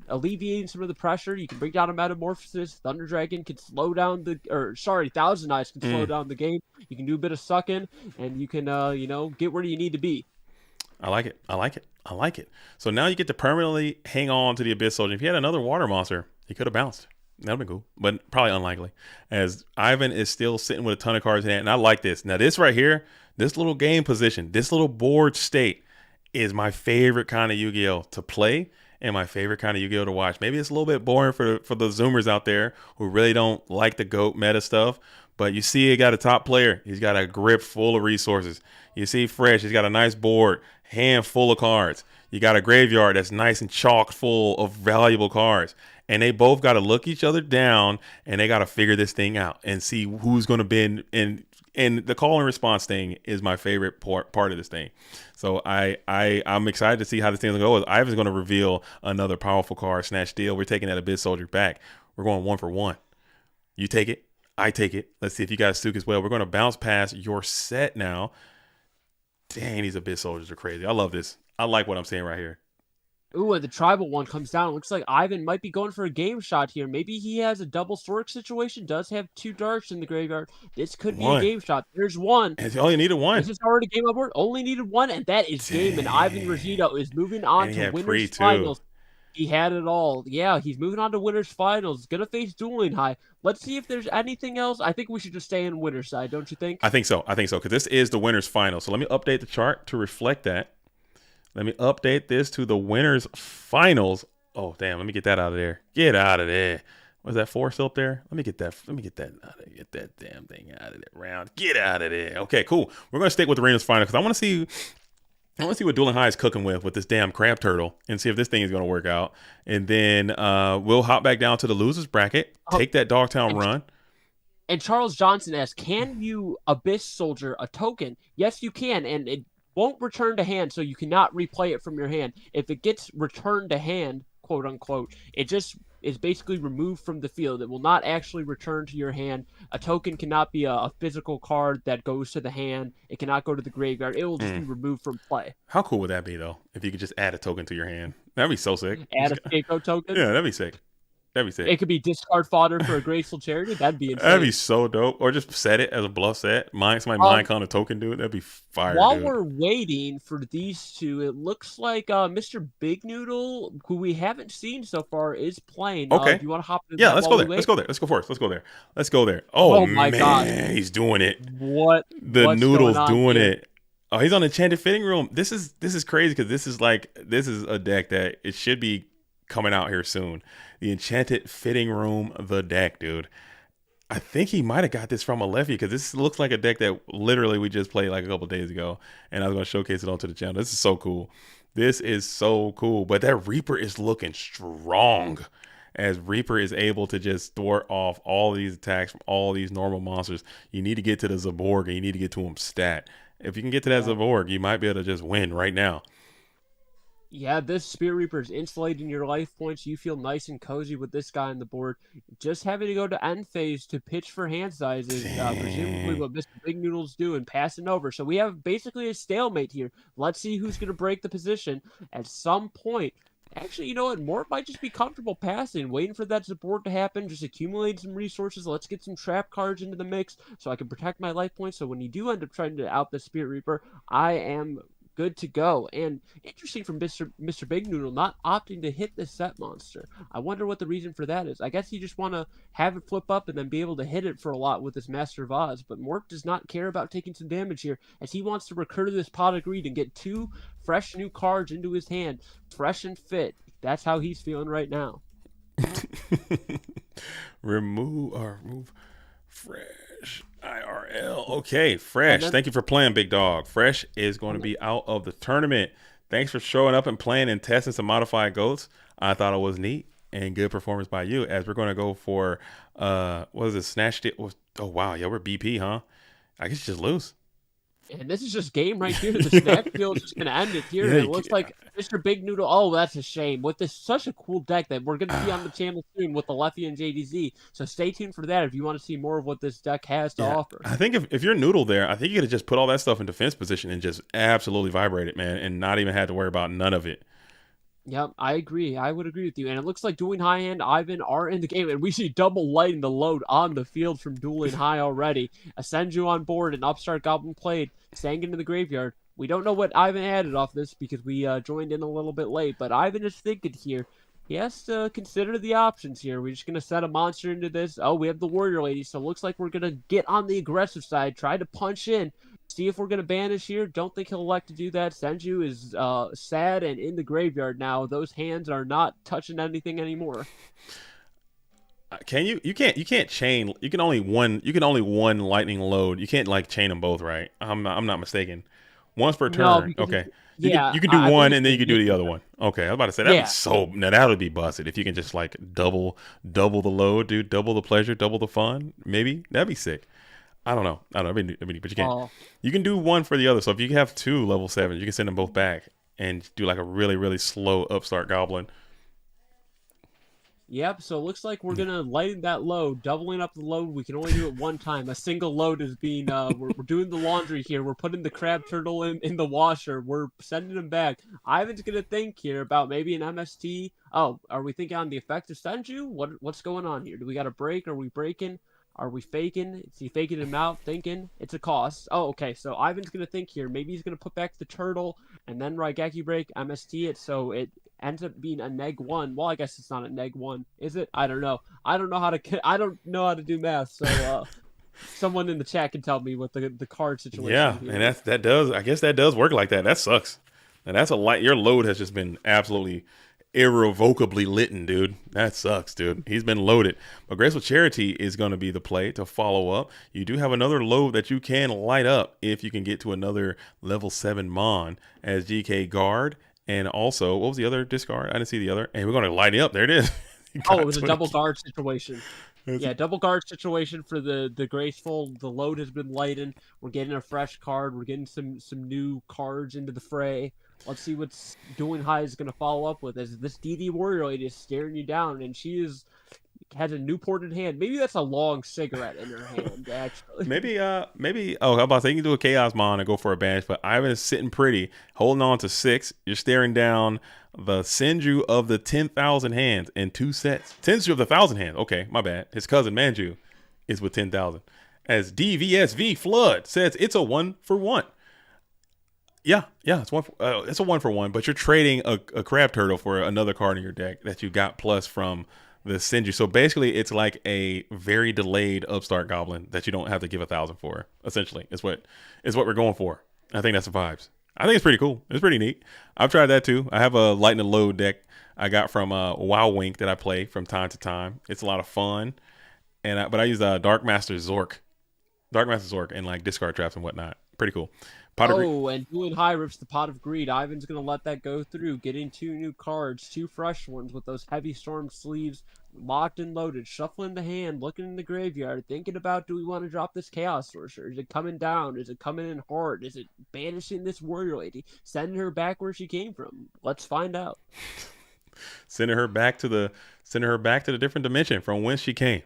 [SPEAKER 2] alleviating some of the pressure. You can bring down a Metamorphosis. Thunder Dragon can slow down Thousand Eyes can slow down the game. You can do a bit of sucking, and you can, get where you need to be.
[SPEAKER 1] I like it. So now you get to permanently hang on to the Abyss Soldier. If you had another water monster, he could have bounced. That would be cool, but probably unlikely. As Ivan is still sitting with a ton of cards in hand, and I like this. Now this right here, this little game position, this little board state is my favorite kind of Yu-Gi-Oh to play and my favorite kind of Yu-Gi-Oh to watch. Maybe it's a little bit boring for the Zoomers out there who really don't like the GOAT meta stuff, but you see he got a top player. He's got a grip full of resources. You see Fresh, he's got a nice board, hand full of cards. You got a graveyard that's nice and chock full of valuable cards. And they both got to look each other down, and they got to figure this thing out and see who's going to bend. And the call and response thing is my favorite part of this thing. So I'm excited to see how this thing's going to go. Ivan's going to reveal another powerful card, Snatch Steel. We're taking that Abyss Soldier back. We're going 1-for-1. You take it. I take it. Let's see if you guys Suk as well. We're going to bounce past your set now. Dang, these Abyss Soldiers are crazy. I love this. I like what I'm seeing right here.
[SPEAKER 2] Ooh, and the tribal one comes down. It looks like Ivan might be going for a game shot here. Maybe he has a double Stork situation, does have two darks in the graveyard. This could be a game shot. There's one.
[SPEAKER 1] And you only needed one.
[SPEAKER 2] This is already game on board. Only needed one, and that is game. And Ivan Rosito is moving on to winners finals. He had it all. Yeah, he's moving on to winners finals. Gonna face Dueling High. Let's see if there's anything else. I think we should just stay in winner's side, don't you think?
[SPEAKER 1] I think so, because this is the winners final. So let me update the chart to reflect that. Let me update this to the winners finals. Oh, damn. Let me get that out of there. Get out of there. Was that 4 still up there? Let me get that out of there. Get that damn thing out of that round. Get out of there. Okay, cool. We're going to stick with the winners final because I want to see what Dueling High is cooking with this damn crab turtle and see if this thing is going to work out. And then we'll hop back down to the losers bracket, take that Dogtown run.
[SPEAKER 2] And Charles Johnson asks, can you Abyss Soldier a token? Yes, you can. And it won't return to hand, so you cannot replay it from your hand. If it gets returned to hand, quote unquote, it just is basically removed from the field. It will not actually return to your hand. A token cannot be a physical card that goes to the hand. It cannot go to the graveyard. It will just be removed from play.
[SPEAKER 1] How cool would that be, though, if you could just add a token to your hand? That'd be so sick.
[SPEAKER 2] Add a scapegoat token?
[SPEAKER 1] Yeah, that'd be sick. That'd be sick.
[SPEAKER 2] It could be discard fodder for a graceful charity. That'd be
[SPEAKER 1] That'd be
[SPEAKER 2] insane.
[SPEAKER 1] so dope. Or just set it as a bluff set. Somebody mind
[SPEAKER 2] Um,
[SPEAKER 1] con a token, dude. That'd be fire,
[SPEAKER 2] while
[SPEAKER 1] dude.
[SPEAKER 2] we're waiting for these two, it looks like Mr. Big Noodle, who we haven't seen so far, is playing. Do
[SPEAKER 1] Okay.
[SPEAKER 2] you want to hop into
[SPEAKER 1] Yeah,
[SPEAKER 2] that
[SPEAKER 1] let's
[SPEAKER 2] while
[SPEAKER 1] go
[SPEAKER 2] we
[SPEAKER 1] there. Let's
[SPEAKER 2] wait?
[SPEAKER 1] go there. Let's go first. Let's go there. Let's go there. Oh
[SPEAKER 2] Oh my gosh,
[SPEAKER 1] man, he's doing it. The
[SPEAKER 2] what's going
[SPEAKER 1] Noodle's
[SPEAKER 2] on
[SPEAKER 1] doing
[SPEAKER 2] here?
[SPEAKER 1] it. Oh, he's on Enchanted Fitting Room. This is crazy because this is a deck that it should be coming out here soon. The Enchanted Fitting Room, the deck, dude. I think he might have got this from a lefty because this looks like a deck that literally we just played like a couple days ago, and I was going to showcase it onto the channel. This is so cool. This is so cool. But that Reaper is looking strong, as Reaper is able to just thwart off all these attacks from all these normal monsters. You need to get to the Zaborg, and you need to get to him stat. If you can get to that
[SPEAKER 2] Yeah.
[SPEAKER 1] Zaborg, you might be able to just win right now.
[SPEAKER 2] Yeah, this Spirit Reaper is insulating your life points. You feel nice and cozy with this guy on the board. Just having to go to end phase to pitch for hand sizes, presumably
[SPEAKER 1] Dang.
[SPEAKER 2] what Mr. Big Noodle's doing, passing over. So we have basically a stalemate here. Let's see who's going to break the position at some point. Actually, you know what? Morp might just be comfortable passing, waiting for that support to happen, just accumulate some resources. Let's get some trap cards into the mix so I can protect my life points. So when you do end up trying to out the Spirit Reaper, I am good to go. And interesting from Mr. Big Noodle not opting to hit the set monster. I wonder what the reason for that is. I guess you just want to have it flip up and then be able to hit it for a lot with this Master of Oz. But Morp does not care about taking some damage here, as he wants to recur to this Pot of Greed and get two fresh new cards into his hand, fresh and fit. That's how he's feeling right now.
[SPEAKER 1] remove Fresh IRL. Okay,
[SPEAKER 2] And
[SPEAKER 1] Fresh.
[SPEAKER 2] then
[SPEAKER 1] Thank you for playing, big dog. Fresh is going to be out of the tournament. Thanks for showing up and playing and testing some modified goats. I thought it was neat and good performance by you. As we're going to go for what is it? Snatched it. Oh wow, yeah, we're BP, huh? I guess you just lose.
[SPEAKER 2] And this is just game right here. The snack field is just going to end it here.
[SPEAKER 1] Yeah,
[SPEAKER 2] And it looks like Mr. Big Noodle. Oh, that's a shame. With this, such a cool deck that we're going to see on the channel soon with the Leffy and JDZ. So stay tuned for that if you want to see more of what this deck has to
[SPEAKER 1] yeah.
[SPEAKER 2] offer.
[SPEAKER 1] I think if you're Noodle there, I think you could have just put all that stuff in defense position and just absolutely vibrate it, man, and not even had to worry about none of it.
[SPEAKER 2] Yep, I agree. I would agree with you. And it looks like Dueling High and Ivan are in the game. And we see double lighting the load on the field from Dueling High already. Asenju on board and Upstart Goblin played. Sang into the graveyard. We don't know what Ivan added off this because we joined in a little bit late. But Ivan is thinking here. He has to consider the options here. We're just going to set a monster into this. Oh, we have the Warrior Lady. So it looks like we're going to get on the aggressive side. Try to punch in. See if we're going to banish here. Don't think he'll elect to do that. Senju is sad and in the graveyard now. Those hands are not touching anything anymore.
[SPEAKER 1] Can you? You can't chain. You can only one lightning load. You can't like chain them both, right? I'm not mistaken. Once per
[SPEAKER 2] No,
[SPEAKER 1] turn.
[SPEAKER 2] because
[SPEAKER 1] Okay.
[SPEAKER 2] yeah,
[SPEAKER 1] You can do
[SPEAKER 2] I
[SPEAKER 1] one
[SPEAKER 2] believe
[SPEAKER 1] and then you can do the
[SPEAKER 2] yeah,
[SPEAKER 1] other one. Okay. I was about to say that'd be
[SPEAKER 2] yeah.
[SPEAKER 1] so. Now that would be busted if you can just like double the load, dude. Double the pleasure, double the fun. Maybe that'd be sick. I don't know. But you can't.
[SPEAKER 2] Oh,
[SPEAKER 1] You can do one for the other. So if you have two level 7s, you can send them both back and do like a really really slow upstart goblin.
[SPEAKER 2] yep. So it looks like we're gonna lighten that load, doubling up the load. We can only do it one time. A single load is being. We're doing the laundry here. We're putting the crab turtle in the washer. We're sending them back. Ivan's gonna think here about maybe an MST. Oh, are we thinking on the effect of Senju? What's going on here? Do we got a break? Are we breaking? Are we faking? Is he faking him out? Thinking it's a cost. Oh, okay. So Ivan's gonna think here. Maybe he's gonna put back the turtle and then Raigeki break MST it, so it ends up being a neg 1. Well, I guess it's not a neg 1, is it? I don't know. I don't know how to do math. So someone in the chat can tell me what the card situation
[SPEAKER 1] Yeah,
[SPEAKER 2] here
[SPEAKER 1] and
[SPEAKER 2] is.
[SPEAKER 1] that does. I guess that does work like that. That sucks. And that's a light. Your load has just been absolutely irrevocably litten, dude. That sucks, dude. He's been loaded. But Graceful Charity is going to be the play to follow up. You do have another load that you can light up if you can get to another level 7 Mon as GK guard. And also, what was the other discard? I didn't see the other. And we're going to light it up. There it is.
[SPEAKER 2] Oh, it was a double guard situation. Yeah, double guard situation for the graceful. The load has been lightened. We're getting a fresh card. We're getting some new cards into the fray. Let's see what's Dueling High is going to follow up with. As this DD Warrior Lady is staring you down, and she is has a Newport in hand. Maybe that's a long cigarette in her hand, actually.
[SPEAKER 1] maybe. Oh, how about saying you can do a Chaos Mon and go for a bash, but Ivan is sitting pretty, holding on to 6. You're staring down the Senju of the 10,000 hands in 2 sets. Senju of the 1,000 hands. Okay, my bad. His cousin Manju is with 10,000. As DVSV Flood says, it's a 1-for-1. Yeah, it's it's a 1-for-1, but you're trading a crab turtle for another card in your deck that you got plus from the Senju. So basically, it's like a very delayed upstart goblin that you don't have to give 1,000 for. Essentially, is what we're going for. I think that's the vibes. I think it's pretty cool. It's pretty neat. I've tried that too. I have a lightning load deck I got from WoW Wink that I play from time to time. It's a lot of fun, but I use Dark Master Zork, and like discard traps and whatnot. Pretty cool.
[SPEAKER 2] And Dueling High rips the Pot of Greed. Ivan's going to let that go through, getting 2 new cards, 2 fresh ones with those Heavy Storm sleeves locked and loaded, shuffling the hand, looking in the graveyard, thinking about, do we want to drop this Chaos Sorcerer? Is it coming down? Is it coming in hard? Is it banishing this Warrior Lady? Sending her back where she came from? Let's find out.
[SPEAKER 1] Sending her back to the different dimension from whence she came.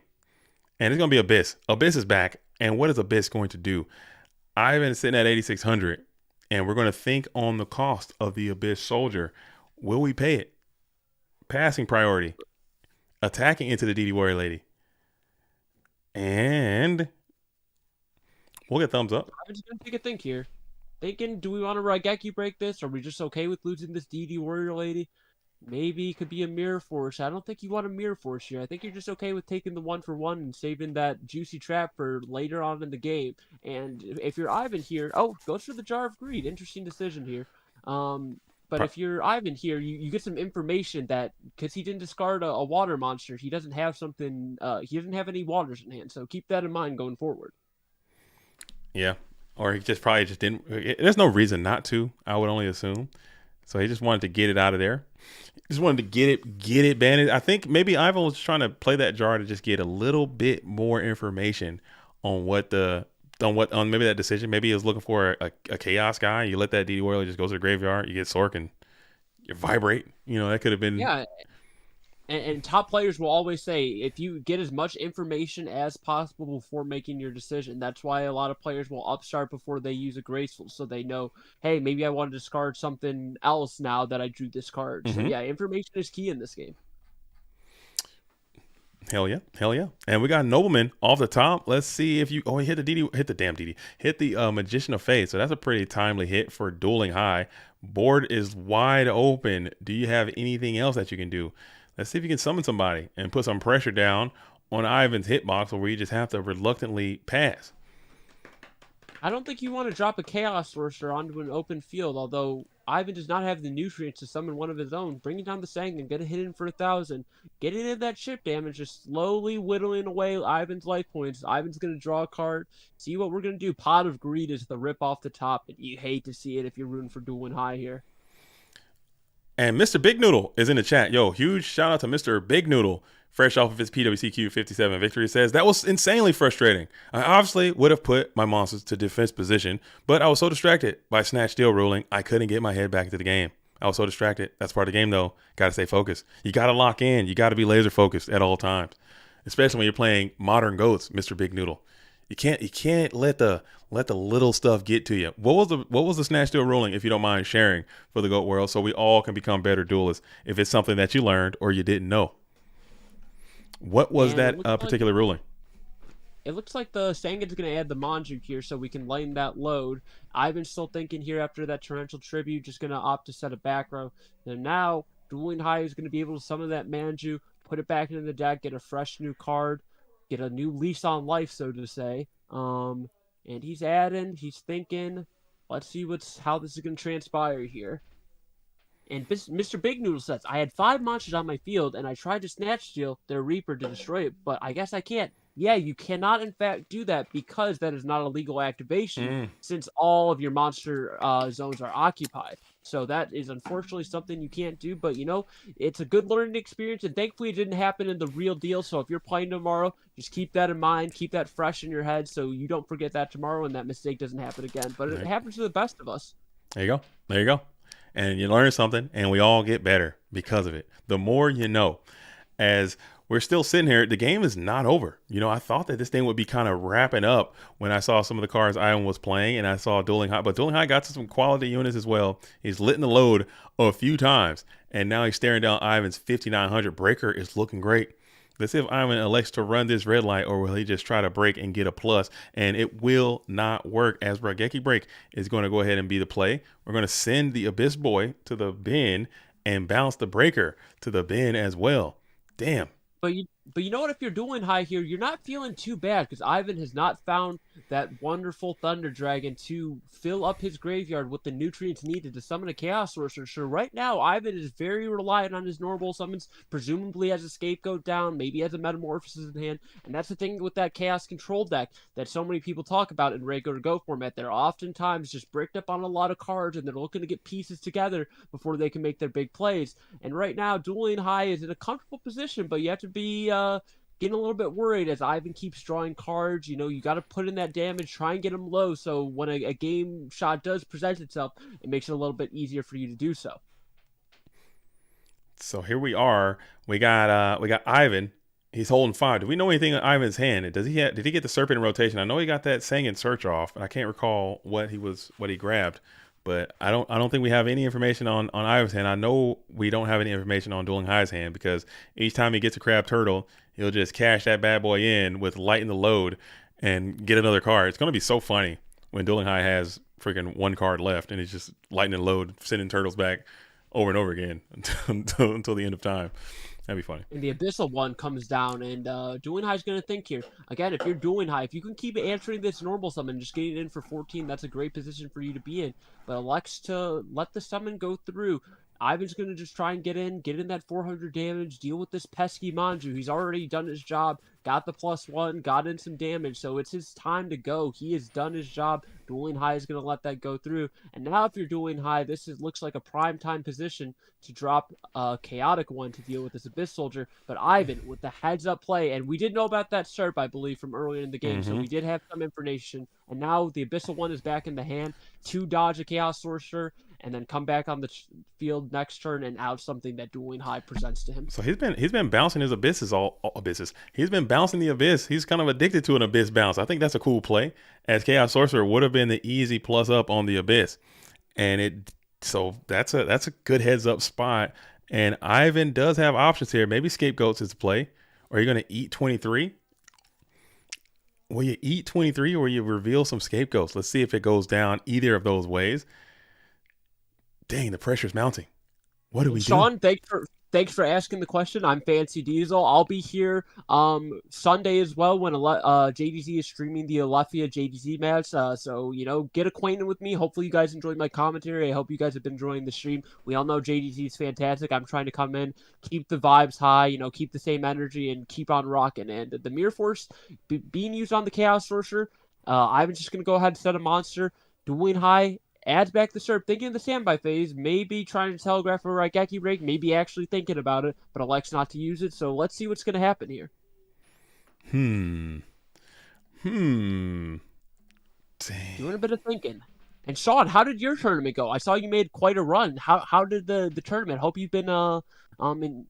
[SPEAKER 1] And it's going to be Abyss. Abyss is back. And what is Abyss going to do? Ivan sitting at 8,600, and we're going to think on the cost of the Abyss Soldier. Will we pay it? Passing priority. Attacking into the DD Warrior Lady. And we'll get thumbs up.
[SPEAKER 2] I'm just going to take a think here. Thinking, do we want to Raigeki break this? Or are we just okay with losing this DD Warrior Lady? Maybe it could be a Mirror Force. I don't think you want a Mirror Force here. I think you're just okay with taking the 1-for-1 and saving that juicy trap for later on in the game. And if you're Ivan here, goes for the Jar of Greed. Interesting decision here. But if you're Ivan here, you get some information that, because he didn't discard a water monster, he doesn't have something, he doesn't have any waters in hand. So keep that in mind going forward.
[SPEAKER 1] Yeah. Or he probably just didn't. There's no reason not to, I would only assume. So he just wanted to get it out of there. Just wanted to get it banned. I think maybe Ivan was trying to play that jar to just get a little bit more information on maybe that decision. Maybe he was looking for a chaos guy. You let that DD Warrior just go to the graveyard. You get Sork and you vibrate. That could have been.
[SPEAKER 2] Yeah. And top players will always say, if you get as much information as possible before making your decision. That's why a lot of players will upstart before they use a graceful, so they know, hey, maybe I want to discard something else now that I drew this card. Mm-hmm. So yeah, information is key in this game.
[SPEAKER 1] Hell yeah. And we got Nobleman off the top. Let's see if he hit the Magician of Fate. So that's a pretty timely hit for Dueling High. Board is wide open. Do you have anything else that you can do? Let's see if you can summon somebody and put some pressure down on Ivan's hitbox where you just have to reluctantly pass.
[SPEAKER 2] I don't think you want to drop a Chaos Sorcerer onto an open field, although Ivan does not have the nutrients to summon one of his own. Bringing down the Sangan, get a hit in for 1,000. Getting in that chip damage, just slowly whittling away Ivan's life points. Ivan's going to draw a card. See what we're going to do. Pot of Greed is the rip off the top, and you hate to see it if you're rooting for Dueling High here.
[SPEAKER 1] And Mr. Big Noodle is in the chat. Yo, huge shout out to Mr. Big Noodle, fresh off of his PWCQ 57 victory. Says, that was insanely frustrating. I obviously would have put my monsters to defense position, but I was so distracted by Snatch Steal ruling, I couldn't get my head back into the game. I was so distracted. That's part of the game, though. Got to stay focused. You got to lock in. You got to be laser focused at all times, especially when you're playing Modern Goats, Mr. Big Noodle. You can't let the little stuff get to you. What was the Snatch Steal ruling, if you don't mind sharing, for the GOAT world, so we all can become better duelists if it's something that you learned or you didn't know? What was that particular ruling?
[SPEAKER 2] It looks like the Sangan's going to add the Manju here so we can lighten that load. Ivan's still thinking here after that Torrential Tribute, just going to opt to set a back row. And now Dueling High is going to be able to summon that Manju, put it back into the deck, get a fresh new card, get a new lease on life, so to say. And he's adding, he's thinking. Let's see how this is going to transpire here. And Mr. Big Noodle says, I had 5 monsters on my field, and I tried to Snatch Steal their Reaper to destroy it, but I guess I can't. Yeah, you cannot, in fact, do that because that is not a legal activation since all of your monster zones are occupied. So that is unfortunately something you can't do, but, it's a good learning experience, and thankfully it didn't happen in the real deal. So if you're playing tomorrow, just keep that in mind, keep that fresh in your head so you don't forget that tomorrow and that mistake doesn't happen again. But it happens to the best of us.
[SPEAKER 1] There you go. And you learn something, and we all get better because of it. The more you know. As we're still sitting here. The game is not over. You know, I thought that this thing would be kind of wrapping up when I saw some of the cards Ivan was playing, and I saw Dueling High. But Dueling High got to some quality units as well. He's lit in the load a few times, and now he's staring down Ivan's 5,900. Breaker is looking great. Let's see if Ivan elects to run this red light, or will he just try to break and get a plus? And it will not work, as Raigeki Break is going to go ahead and be the play. We're going to send the Abyss Boy to the bin and bounce the Breaker to the bin as well. Damn.
[SPEAKER 2] But you know what? If you're doing high here, you're not feeling too bad because Ivan has not found that wonderful Thunder Dragon to fill up his graveyard with the nutrients needed to summon a Chaos Sorcerer. So right now, Ivan is very reliant on his normal summons, presumably as a Scapegoat down, maybe as a Metamorphosis in hand. And that's the thing with that Chaos Control deck that so many people talk about in regular Go format. They're oftentimes just bricked up on a lot of cards, and they're looking to get pieces together before they can make their big plays. And right now, Dueling High is in a comfortable position, but you have to be getting a little bit worried as Ivan keeps drawing cards. You know, you got to put in that damage, try and get him low, so when a game shot does present itself, it makes it a little bit easier for you to do so.
[SPEAKER 1] So here we are. We got Ivan. He's holding 5. Do we know anything on Ivan's hand? Did he get the Serpent in rotation? I know he got that Sangin Search off. I can't recall what he grabbed. But I don't think we have any information on Ivan's hand. I know we don't have any information on Dueling High's hand because each time he gets a Crab Turtle, he'll just cash that bad boy in with Lighten the Load and get another card. It's going to be so funny when Dueling High has freaking 1 card left and he's just lightening the load, sending turtles back over and over again until the end of time. That'd be funny.
[SPEAKER 2] And the Abyssal one comes down, and Dueling High is going to think here. Again, if you're Dueling High, if you can keep answering this normal summon, just getting it in for 14, that's a great position for you to be in. But elects to let the summon go through. Ivan's going to just try and get in that 400 damage, deal with this pesky Manju. He's already done his job, got the +1, got in some damage, so it's his time to go. He has done his job. Dueling High is going to let that go through. And now if you're Dueling High, looks like a prime time position to drop a Chaotic one to deal with this Abyss Soldier. But Ivan with the heads up play, and we did know about that SERP, I believe, from earlier in the game, so we did have some information. And now the Abyssal one is back in the hand to dodge a Chaos Sorcerer, and then come back on the field next turn and out something that Dueling High presents to him.
[SPEAKER 1] So he's been bouncing his abysses, all abysses. He's been bouncing the Abyss. He's kind of addicted to an Abyss bounce. I think that's a cool play, as Chaos Sorcerer would have been the easy plus up on the Abyss, and that's a good heads up spot. And Ivan does have options here. Maybe Scapegoats is the play. Or are you going to eat 23? Will you eat 23 or you reveal some Scapegoats? Let's see if it goes down either of those ways. Dang, the pressure's mounting. What do we do?
[SPEAKER 2] Sean, thanks for asking the question. I'm Fancy Diesel. I'll be here Sunday as well when JDZ is streaming the Alethea JDZ match. So, you know, get acquainted with me. Hopefully you guys enjoyed my commentary. I hope you guys have been enjoying the stream. We all know JDZ is fantastic. I'm trying to come in, keep the vibes high, you know, keep the same energy and keep on rocking. And the Mirror Force being used on the Chaos Sorcerer, I'm just going to go ahead and set a monster. Dueling High adds back the SERP, thinking of the standby phase, maybe trying to telegraph a Raigeki break, maybe actually thinking about it, but elects not to use it. So let's see what's going to happen here.
[SPEAKER 1] Dang.
[SPEAKER 2] Doing a bit of thinking. And Sean, how did your tournament go? I saw you made quite a run. How did the tournament? Hope you've been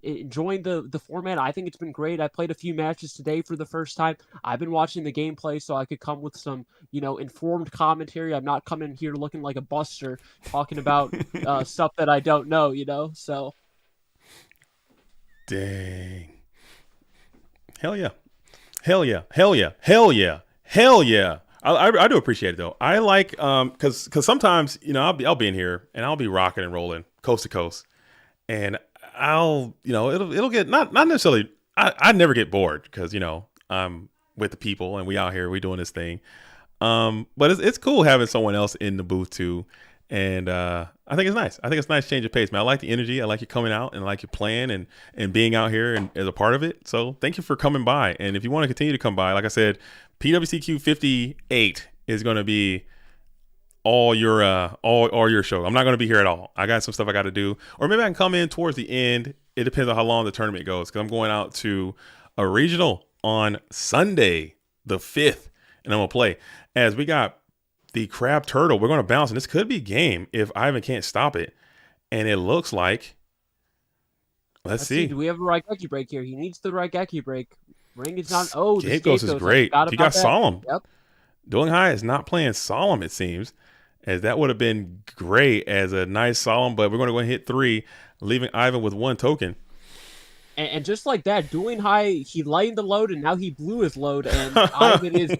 [SPEAKER 2] enjoying the format. I think it's been great. I played a few matches today for the first time. I've been watching the gameplay so I could come with some, you know, informed commentary. I'm not coming here looking like a buster talking about stuff that I don't know, you know. So
[SPEAKER 1] dang. Hell yeah. Hell yeah. Hell yeah. Hell yeah. Hell yeah. I do appreciate it though. I like because sometimes, you know, I'll be in here and I'll be rocking and rolling coast to coast, and it'll get not necessarily. I never get bored because, you know, I'm with the people and we out here, we doing this thing. But it's cool having someone else in the booth too, and I think it's nice. I think it's a nice change of pace, man. I like the energy. I like you coming out and I like you playing and being out here and as a part of it. So thank you for coming by. And if you want to continue to come by, like I said, PWCQ 58 is going to be all your show. I'm not going to be here at all. I got some stuff I got to do, or maybe I can come in towards the end. It depends on how long the tournament goes, because I'm going out to a regional on Sunday the 5th, and I'm gonna play as we got the Crab Turtle. We're gonna bounce, and this could be game if Ivan can't stop it. And it looks like Let's
[SPEAKER 2] Let's see.
[SPEAKER 1] see.
[SPEAKER 2] Do we have a Raigeki break here? He needs the Raigeki break. Ring is not. Oh, the
[SPEAKER 1] Scapegoats is
[SPEAKER 2] scapegoats. I
[SPEAKER 1] great.
[SPEAKER 2] forgot
[SPEAKER 1] He
[SPEAKER 2] about
[SPEAKER 1] got
[SPEAKER 2] that.
[SPEAKER 1] Solemn.
[SPEAKER 2] Yep.
[SPEAKER 1] Dueling High is not playing Solemn, it seems, as that would have been great as a nice Solemn, but we're going to go and hit 3, leaving Ivan with 1 token.
[SPEAKER 2] And just like that, Dueling High, he lightened the load and now he blew his load, and Ivan is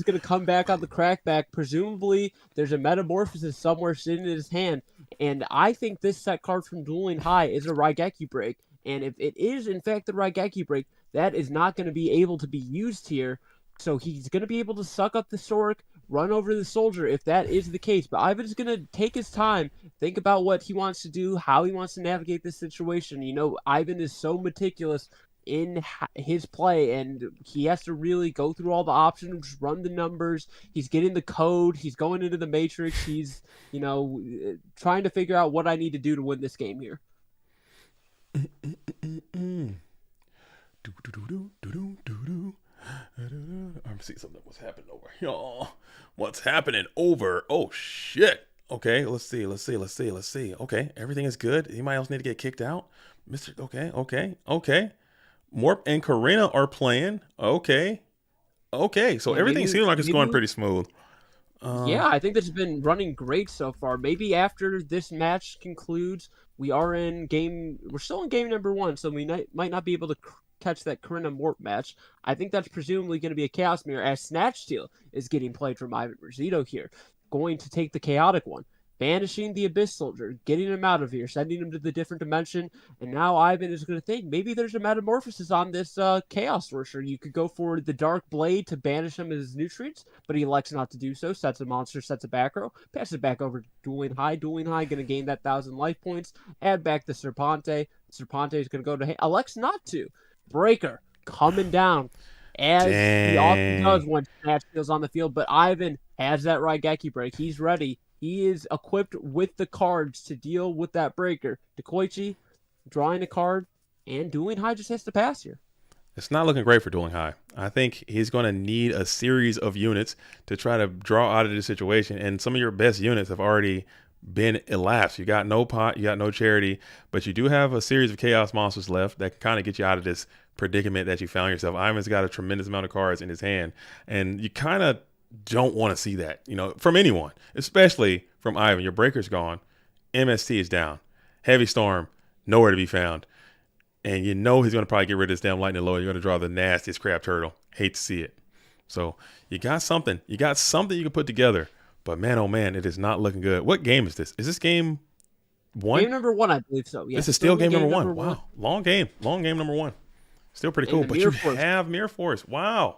[SPEAKER 2] gonna come back on the crackback. Presumably, there's a metamorphosis somewhere sitting in his hand, and I think this set card from Dueling High is a Raigeki break. And if it is in fact the Raigeki break, that is not going to be able to be used here. So he's going to be able to suck up the Sork, run over the soldier if that is the case. But Ivan's going to take his time, think about what he wants to do, how he wants to navigate this situation. You know, Ivan is so meticulous in his play, and he has to really go through all the options, run the numbers. He's getting the code. He's going into the matrix. He's, you know, trying to figure out what I need to do to win this game here.
[SPEAKER 1] I'm seeing something. What's happening over here? What's happening over? Oh shit. Okay, let's see. Okay, everything is good. Anybody else need to get kicked out? Mr. Okay. Morp and Karina are playing. Okay. So everything seems like it's going pretty smooth.
[SPEAKER 2] Yeah, I think this has been running great so far. Maybe after this match concludes, we're still in game number 1, so we might not be able to catch that Karina Morp match. I think that's presumably going to be a Chaos Mirror, as Snatch Steal is getting played from Ivan Rosito here. Going to take the chaotic one, banishing the Abyss Soldier, getting him out of here, sending him to the different dimension, and now Ivan is going to think maybe there's a metamorphosis on this Chaos Sorcerer. You could go for the Dark Blade to banish him as nutrients, but he elects not to do so, sets a monster, sets a back row, passes it back over to Dueling High. Dueling High going to gain that 1,000 life points, add back the Serpente. Serpente is going to go to elects not to. Breaker coming down, as he often does when Snatch Steal's on the field, but Ivan has that Raigeki break. He's ready. He is equipped with the cards to deal with that breaker. Koichi drawing a card, and Dueling High just has to pass here.
[SPEAKER 1] It's not looking great for Dueling High. I think he's going to need a series of units to try to draw out of this situation, and some of your best units have already been elapsed. You got no pot, you got no charity, but you do have a series of chaos monsters left that can kind of get you out of this predicament that you found yourself. Ivan's got a tremendous amount of cards in his hand, and you kind of don't want to see that, you know, from anyone, especially from Ivan. Your breaker's gone, MST is down, Heavy Storm nowhere to be found, and you know he's going to probably get rid of this damn lightning low. You're going to draw the nastiest crab turtle. Hate to see it. So you got something you can put together. But man, oh man, it is not looking good. What game is this? Is this game 1?
[SPEAKER 2] Game number 1, I believe so. Yeah,
[SPEAKER 1] this is still game number 1. Wow, long game number 1. Still pretty cool. But you have Mirror Force. Wow.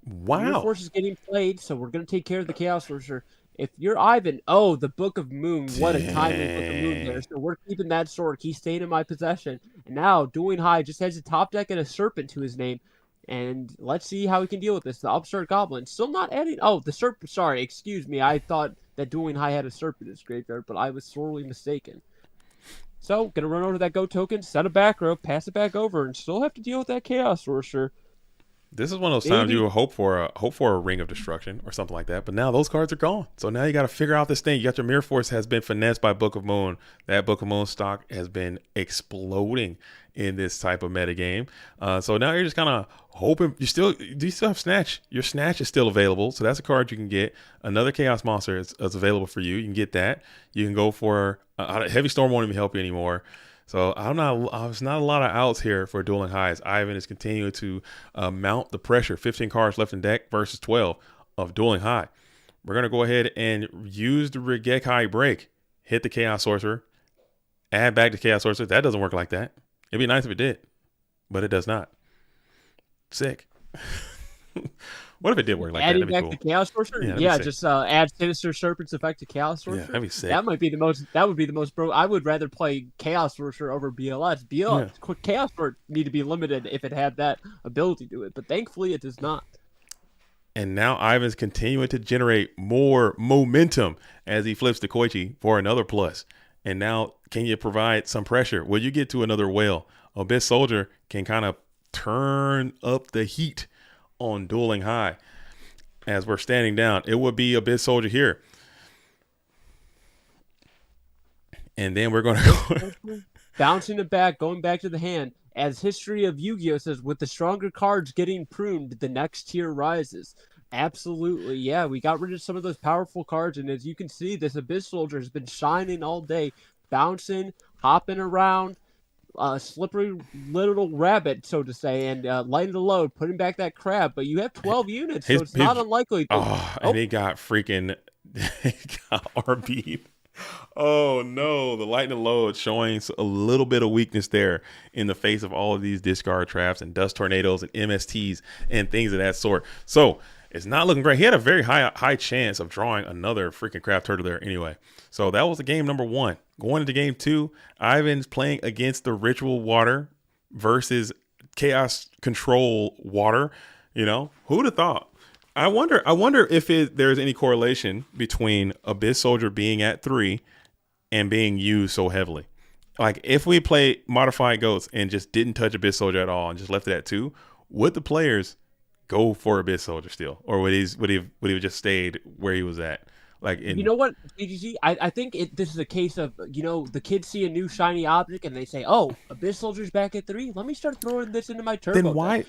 [SPEAKER 2] Mirror Force is getting played, so we're going to take care of the Chaos Sorcerer. If you're Ivan, the Book of Moon. What a timely Book of Moon there. So we're keeping that sword. He stayed in my possession. And now Dueling High just has a top deck and a Serpent to his name. And let's see how we can deal with this. The Upstart Goblin still not adding. Oh, the Serpent. Sorry, excuse me. I thought that Dueling High had a Serpent in his graveyard, but I was sorely mistaken. So, gonna run over that Go token, set a back row, pass it back over, and still have to deal with that Chaos Sorcerer.
[SPEAKER 1] This is one of those times you hope for a Ring of Destruction or something like that. But now those cards are gone. So now you got to figure out this thing. You got your Mirror Force has been finessed by Book of Moon. That Book of Moon stock has been exploding in this type of meta game. So now you're just kind of hoping. Do you still have Snatch? Your Snatch is still available. So that's a card you can get. Another Chaos Monster is available for you. You can get that. You can go for Heavy Storm won't even help you anymore. So there's not a lot of outs here for Dueling Highs. Ivan is continuing to mount the pressure. 15 cards left in deck versus 12 of Dueling High. We're going to go ahead and use the Raigeki break. Hit the Chaos Sorcerer. Add back the Chaos Sorcerer. That doesn't work like that. It'd be nice if it did, but it does not. Sick. What if it did work like
[SPEAKER 2] Adding
[SPEAKER 1] that? That'd be
[SPEAKER 2] back the Chaos Sorcerer?
[SPEAKER 1] Yeah,
[SPEAKER 2] just add Sinister Serpent's effect to Chaos Sorcerer.
[SPEAKER 1] Yeah, that'd be sick.
[SPEAKER 2] That would be the most bro. I would rather play Chaos Sorcerer over BLS. Chaos Sorcerer need to be limited if it had that ability to it, but thankfully it does not.
[SPEAKER 1] And now Ivan's continuing to generate more momentum as he flips to Koichi for another plus. And now, can you provide some pressure? Will you get to another whale? Abyss Soldier can kind of turn up the heat on Dueling High. As we're standing down, it would be Abyss Soldier here. And then we're going to go.
[SPEAKER 2] Bouncing it back, going back to the hand. As history of Yu-Gi-Oh says, with the stronger cards getting pruned, the next tier rises. Absolutely, yeah. We got rid of some of those powerful cards, and as you can see, this Abyss Soldier has been shining all day, bouncing, hopping around, slippery little rabbit, so to say, and lighting the load, putting back that crab. But you have 12 units, so it's not unlikely.
[SPEAKER 1] And he got freaking he got RB'd. Oh no, the lightning load showing a little bit of weakness there in the face of all of these discard traps and dust tornadoes and MSTs and things of that sort. So it's not looking great. He had a very high chance of drawing another freaking crab turtle there anyway. So that was the game number 1. Going into game 2, Ivan's playing against the Ritual Water versus Chaos Control Water. You know, who'd have thought? I wonder if there's any correlation between Abyss Soldier being at 3 and being used so heavily. Like if we play Modified Goats and just didn't touch Abyss Soldier at all and just left it at 2, would the players go for Abyss Soldier still, or would he have just stayed where he was at? Like,
[SPEAKER 2] you know what, BGG? I think this is a case of, you know, the kids see a new shiny object and they say, "Oh, Abyss Soldier's back at 3. Let me start throwing this into my turbo."
[SPEAKER 1] Then why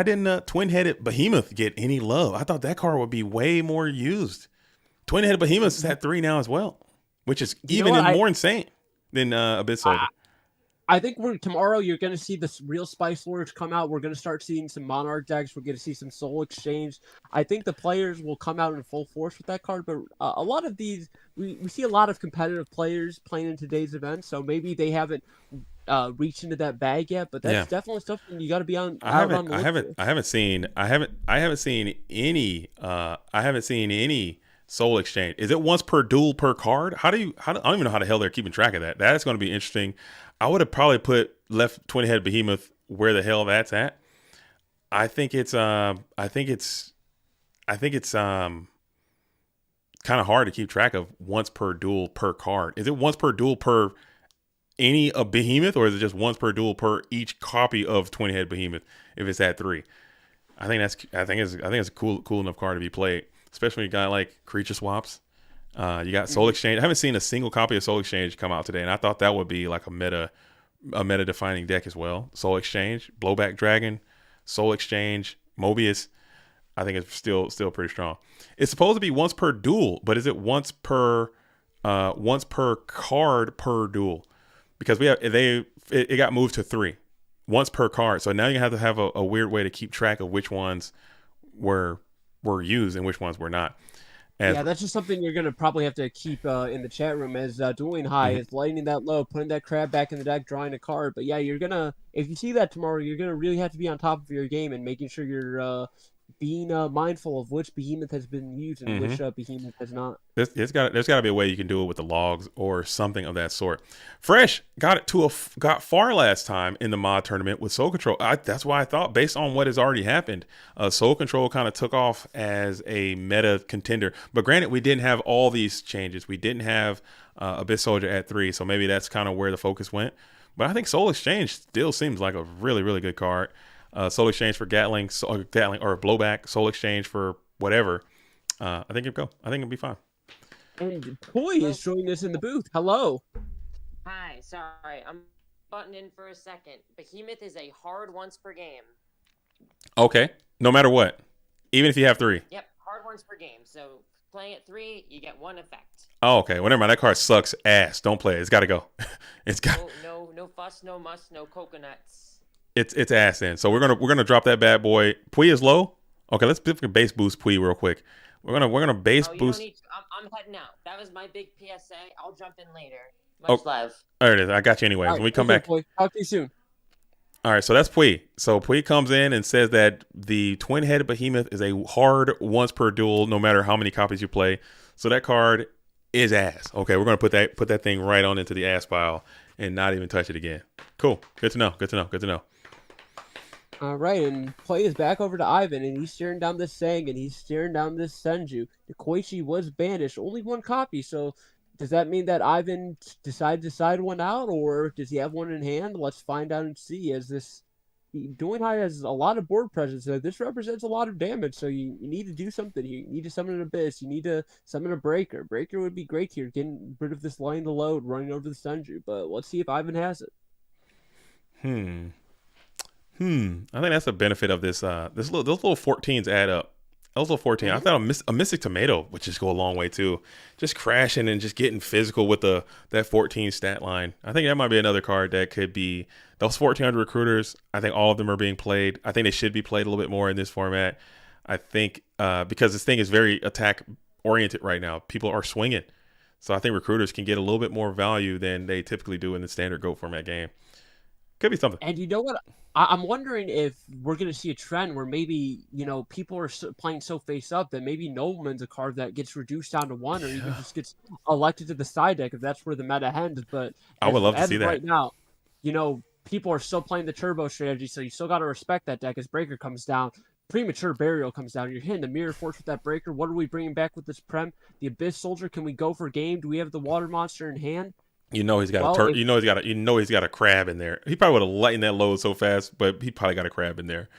[SPEAKER 1] didn't Twin-Headed Behemoth get any love? I thought that card would be way more used. Twin-Headed Behemoth is at 3 now as well, which is even more insane than Abyss Soldier.
[SPEAKER 2] I think tomorrow you're going to see the real Spice Lords come out. We're going to start seeing some Monarch decks. We're going to see some Soul Exchange. I think the players will come out in full force with that card. But a lot of these, we see a lot of competitive players playing in today's event. So maybe they haven't reached into that bag yet. But that's definitely something you got to be on. I
[SPEAKER 1] haven't seen any Soul Exchange. Is it once per duel per card? I don't even know how the hell they're keeping track of that. That's going to be interesting. I would have probably left Twin-Headed Behemoth where the hell that's at. I think it's kind of hard to keep track of once per duel per card. Is it once per duel per any Behemoth, or is it just once per duel per each copy of Twin-Headed Behemoth if it's at 3? I think it's a cool enough card to be played, especially when you got like creature swaps. You got Soul Exchange. I haven't seen a single copy of Soul Exchange come out today, and I thought that would be like a meta defining deck as well. Soul Exchange, Blowback Dragon, Soul Exchange, Mobius. I think it's still pretty strong. It's supposed to be once per duel, but is it once per card per duel? Because it got moved to 3, once per card. So now you have to have a weird way to keep track of which ones were used and which ones were not.
[SPEAKER 2] Yeah, that's just something you're going to probably have to keep in the chat room as Dueling High is lightening that low, putting that crab back in the deck, drawing a card. But yeah, if you see that tomorrow, you're going to really have to be on top of your game and making sure you're being mindful of which behemoth has been used and which behemoth has not.
[SPEAKER 1] There's got to be a way you can do it with the logs or something of that sort. Fresh got far last time in the mod tournament with Soul Control. That's why I thought, based on what has already happened, Soul Control kind of took off as a meta contender. But granted, we didn't have all these changes. We didn't have Abyss Soldier at 3, so maybe that's kind of where the focus went. But I think Soul Exchange still seems like a really, really good card. Soul Exchange for Gatling or Blowback, Soul Exchange for whatever. I think it'll be fine.
[SPEAKER 2] And Toy is joining us in the booth. Hello.
[SPEAKER 3] Hi, sorry, I'm buttoned in for a second. Behemoth is a hard once per game.
[SPEAKER 1] Okay, no matter what, even if you have 3.
[SPEAKER 3] Yep, hard once per game. So playing at 3, you get 1 effect.
[SPEAKER 1] Oh, okay. Well, never mind. That card sucks ass. Don't play it. It's got to go.
[SPEAKER 3] No fuss, no muss, no coconuts.
[SPEAKER 1] It's ass in. So we're gonna drop that bad boy. Pui is low. Okay, let's base boost Pui real quick. We're gonna base boost.
[SPEAKER 3] I'm heading out. That was my big PSA. I'll jump in later. Much love.
[SPEAKER 1] There it is. I got you anyways. When we come back.
[SPEAKER 2] Talk to you soon.
[SPEAKER 1] All right, so that's Pui. So Pui comes in and says that the Twin-Headed Behemoth is a hard once per duel, no matter how many copies you play. So that card is ass. Okay, we're gonna put that thing right on into the ass pile and not even touch it again. Cool. Good to know.
[SPEAKER 2] All right, and play is back over to Ivan, and he's staring down this Sang, and he's staring down this Senju. The Koichi was banished, only 1 copy, so does that mean that Ivan decided to side one out, or does he have one in hand? Let's find out and see as this Dueling High has a lot of board presence, so this represents a lot of damage. So you need to do something here. You need to summon an Abyss. You need to summon a Breaker. Breaker would be great here, getting rid of this laying the load, running over the Sundry. But let's see if Ivan has it.
[SPEAKER 1] I think that's the benefit of this. Those little 14s add up. Those little 14. I thought a Mystic Tomato would just go a long way too. Just crashing and just getting physical with that 14 stat line. I think that might be another card that could be those 1400 recruiters. I think all of them are being played. I think they should be played a little bit more in this format. I think because this thing is very attack oriented right now. People are swinging, so I think recruiters can get a little bit more value than they typically do in the standard GOAT format game. Could be something.
[SPEAKER 2] And you know what? I'm wondering if we're going to see a trend where maybe, people are playing so face up that maybe Nobleman's a card that gets reduced down to 1 or even just gets elected to the side deck if that's where the meta ends. But
[SPEAKER 1] I would love to see that.
[SPEAKER 2] Right now, people are still playing the turbo strategy, so you still got to respect that deck as Breaker comes down. Premature Burial comes down. You're hitting the Mirror Force with that Breaker. What are we bringing back with this Prem? The Abyss Soldier, can we go for game? Do we have the Water Monster in hand?
[SPEAKER 1] He's got he's got a crab in there. He probably would have lightened that load so fast, but he probably got a crab in there.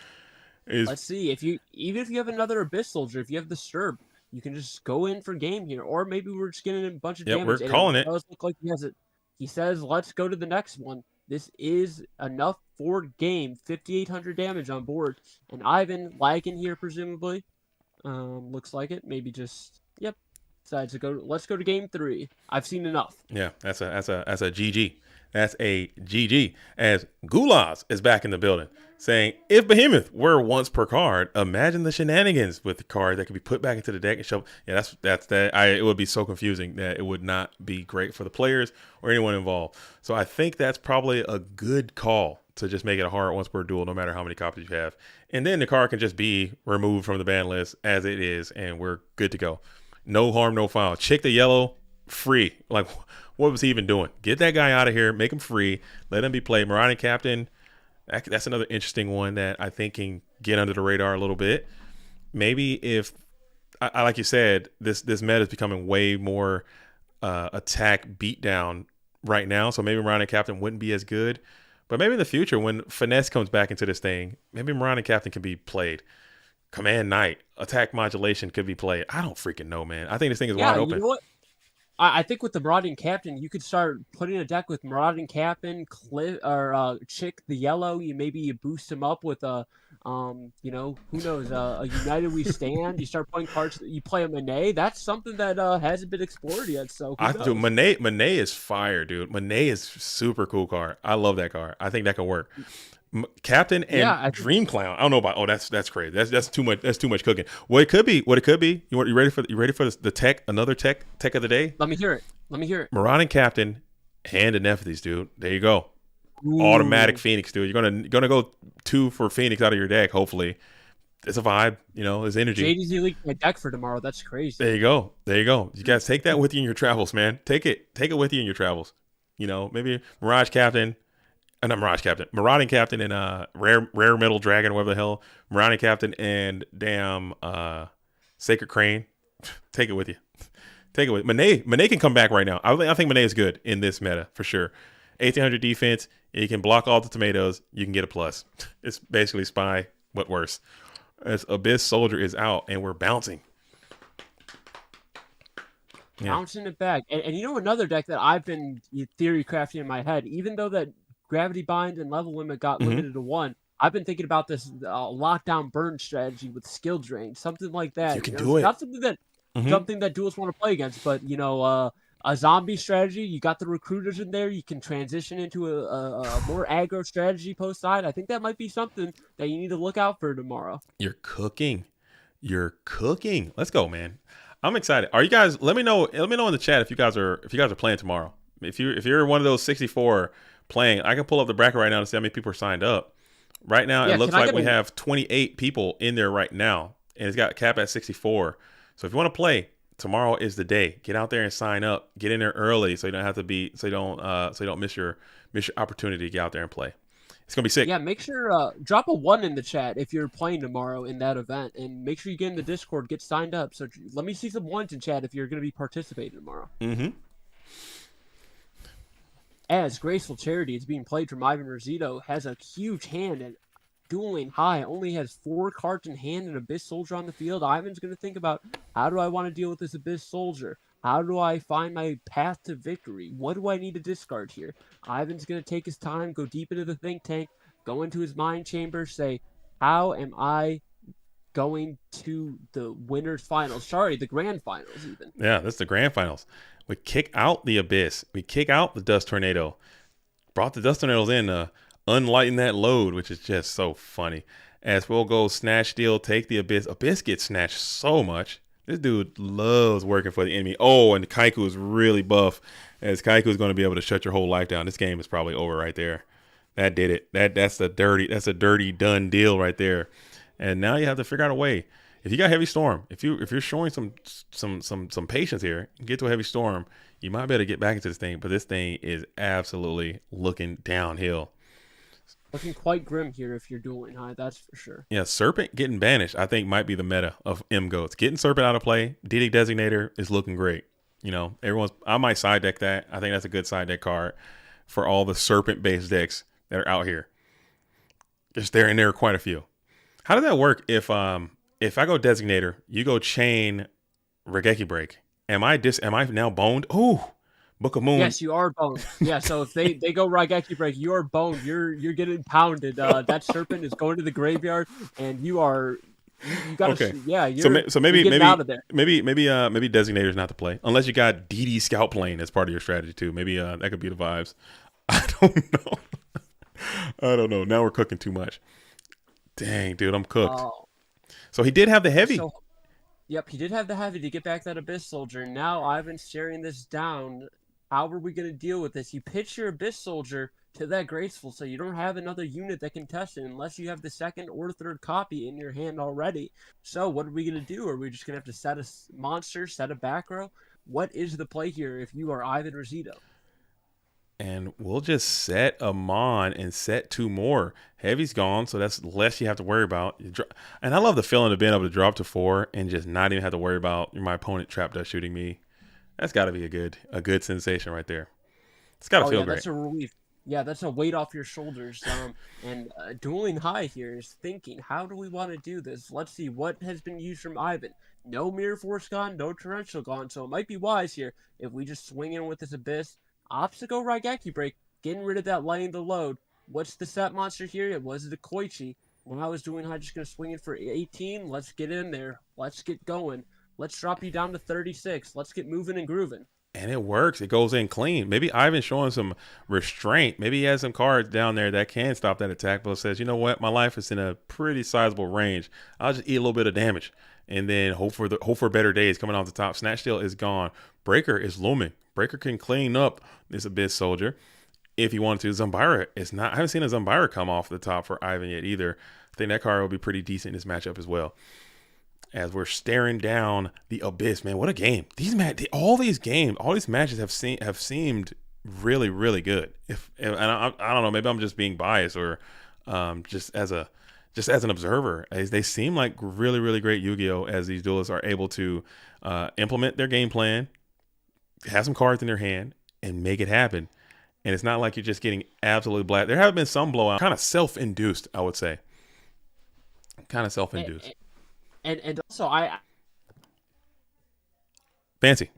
[SPEAKER 2] Let's see even if you have another Abyss Soldier, if you have the Sturb, you can just go in for game here, or maybe we're just getting a bunch of damage.
[SPEAKER 1] We're calling it.
[SPEAKER 2] Does look like he has it. He says, "Let's go to the next one." This is enough for game. 5,800 damage on board, and Ivan lagging here presumably. Looks like it. Maybe just decides to go. Let's go to game 3. I've seen enough.
[SPEAKER 1] Yeah, that's a GG. That's a GG. As Gulas is back in the building, saying, "If Behemoth were once per card, imagine the shenanigans with the card that could be put back into the deck and show." Yeah, that's that. It would be so confusing that it would not be great for the players or anyone involved. So I think that's probably a good call to just make it a hard once per duel, no matter how many copies you have, and then the card can just be removed from the ban list as it is, and we're good to go. No harm, no foul. Chick the yellow, free. Like, what was he even doing? Get that guy out of here. Make him free. Let him be played. Marauding Captain, that's another interesting one that I think can get under the radar a little bit. Maybe if, I like you said, this meta is becoming way more attack beatdown right now. So maybe Marauding Captain wouldn't be as good. But maybe in the future, when Finesse comes back into this thing, maybe Marauding Captain can be played. Command Knight, attack modulation could be played. I don't freaking know, man. I think this thing is wide open.
[SPEAKER 2] You know what? I think with the Marauding Captain, you could start putting a deck with Marauding Captain, Cliff, or Chick the Yellow. You boost him up with a, who knows, a United We Stand. You start playing cards. You play a Monet. That's something that hasn't been explored yet. So
[SPEAKER 1] Monet is fire, dude. Monet is super cool card. I love that card. I think that can work. Captain and Dream Clown. I don't know about. Oh, that's crazy. That's too much. That's too much cooking. What it could be. You ready for the tech? Another tech of the day.
[SPEAKER 2] Let me hear it.
[SPEAKER 1] Marauding Captain and Anephthys, dude. There you go. Ooh. Automatic Phoenix, dude. You're gonna go 2 for Phoenix out of your deck. Hopefully, it's a vibe. It's energy.
[SPEAKER 2] JDZ leaked my deck for tomorrow. That's crazy.
[SPEAKER 1] There you go. You guys take that with you in your travels, man. Take it with you in your travels. Maybe Marauding Captain and Rare Metal Dragon, whatever the hell. Marauding Captain and damn Sacred Crane. Take it with you. Monet can come back right now. I think Monet is good in this meta for sure. 1800 defense. You can block all the tomatoes. You can get a plus. It's basically Spy, but worse. As Abyss Soldier is out and we're bouncing.
[SPEAKER 2] Yeah. Bouncing it back. And another deck that I've been theory crafting in my head, even though that Gravity Bind and Level Limit got limited to 1. I've been thinking about this lockdown burn strategy with skill drain, something like that.
[SPEAKER 1] You can do it.
[SPEAKER 2] Not something that duels want to play against, but a zombie strategy. You got the recruiters in there. You can transition into a more aggro strategy post side. I think that might be something that you need to look out for tomorrow.
[SPEAKER 1] You're cooking. Let's go, man. I'm excited. Are you guys? Let me know in the chat if you guys are playing tomorrow. If you're one of those 64. Playing, I can pull up the bracket right now to see how many people are signed up. Right now, it looks like we have 28 people in there right now, and it's got cap at 64. So if you want to play, tomorrow is the day. Get out there and sign up. Get in there early so you don't have to be so you don't miss your opportunity to get out there and play. It's gonna be sick.
[SPEAKER 2] Yeah, make sure drop a 1 in the chat if you're playing tomorrow in that event, and make sure you get in the Discord, get signed up. So let me see some 1s in chat if you're gonna be participating tomorrow.
[SPEAKER 1] Mm-hmm.
[SPEAKER 2] As Graceful Charity is being played from Ivan Rosito, has a huge hand, and Dueling High only has 4 cards in hand and Abyss Soldier on the field, Ivan's going to think about, how do I want to deal with this Abyss Soldier? How do I find my path to victory? What do I need to discard here? Ivan's going to take his time, go deep into the think tank, go into his mind chamber, say, how am I going to the winners finals? Sorry, the grand finals even.
[SPEAKER 1] Yeah, that's the grand finals. We kick out the Abyss. We kick out the Dust Tornado. Brought the Dust Tornadoes in to unlighten that load, which is just so funny. As we'll go snatch steal, take the Abyss. Abyss gets snatched so much. This dude loves working for the enemy. Oh, and Kaiku is really buff, as Kaiku is going to be able to shut your whole life down. This game is probably over right there. That did it. That's a dirty done deal right there. And now you have to figure out a way. If you got Heavy Storm, if you're showing some patience here, get to a Heavy Storm, you might be able to get back into this thing. But this thing is absolutely looking downhill.
[SPEAKER 2] Looking quite grim here if you're Dueling High, that's for sure.
[SPEAKER 1] Yeah, Serpent getting banished, I think, might be the meta of M-Goats. Getting Serpent out of play, DD Designator is looking great. You know, I might side deck that. I think that's a good side deck card for all the Serpent-based decks that are out here. And there are quite a few. How does that work if I go Designator, you go Chain, Regeki Break? Am I now boned? Ooh, Book of Moon.
[SPEAKER 2] Yes, you are boned. Yeah, so if they go Raigeki Break, you are boned. You're getting pounded. That Serpent is going to the graveyard, and you gotta. Okay. Yeah,
[SPEAKER 1] so maybe out of there. Maybe Designator's not the play unless you got DD Scout playing as part of your strategy too. Maybe that could be the vibes. I don't know. Now we're cooking too much. Dang, dude, I'm cooked. So he did have the heavy.
[SPEAKER 2] Yep, he did have the heavy to get back that Abyss Soldier. Now Ivan's staring this down. How are we going to deal with this? You pitch your Abyss Soldier to that Graceful, so you don't have another unit that can test it unless you have the second or third copy in your hand already. So what are we going to do? Are we just going to have to set a monster, set a back row? What is the play here if you are Ivan Rosito?
[SPEAKER 1] And we'll just set a Mon and set 2 more. Heavy's gone, so that's less you have to worry about. And I love the feeling of being able to drop to 4 and just not even have to worry about my opponent trap dust shooting me. That's got to be a good sensation right there. It's got to feel great.
[SPEAKER 2] That's a relief. Yeah, that's a weight off your shoulders. And Dueling High here is thinking, how do we want to do this? Let's see what has been used from Ivan. No Mirror Force gone, no Torrential gone, so it might be wise here if we just swing in with this Abyss. Opts to go Raigeki Break, getting rid of that lighting the load. What's the set monster here? It was the Koichi. When I was Dueling High, just going to swing in for 18. Let's get in there. Let's get going. Let's drop you down to 36. Let's get moving and grooving.
[SPEAKER 1] And it works. It goes in clean. Maybe Ivan's showing some restraint. Maybe he has some cards down there that can stop that attack, but says, you know what? My life is in a pretty sizable range. I'll just eat a little bit of damage and then hope for better days coming off the top. Snatch Steal is gone. Breaker is looming. Breaker can clean up this Abyss Soldier if he wanted to. Zumbira is not. I haven't seen a Zumbira come off the top for Ivan yet either. I think that card will be pretty decent in this matchup as well. As we're staring down the Abyss, man, what a game! All these matches have seemed really, really good. And I don't know, maybe I'm just being biased or just as an observer, as they seem like really, really great Yu-Gi-Oh! As these duelists are able to implement their game plan, have some cards in their hand, and make it happen. And it's not like you're just getting absolutely black. There have been some blowout, kind of self-induced, I would say. Kind of self-induced.
[SPEAKER 2] And also,
[SPEAKER 1] Fancy.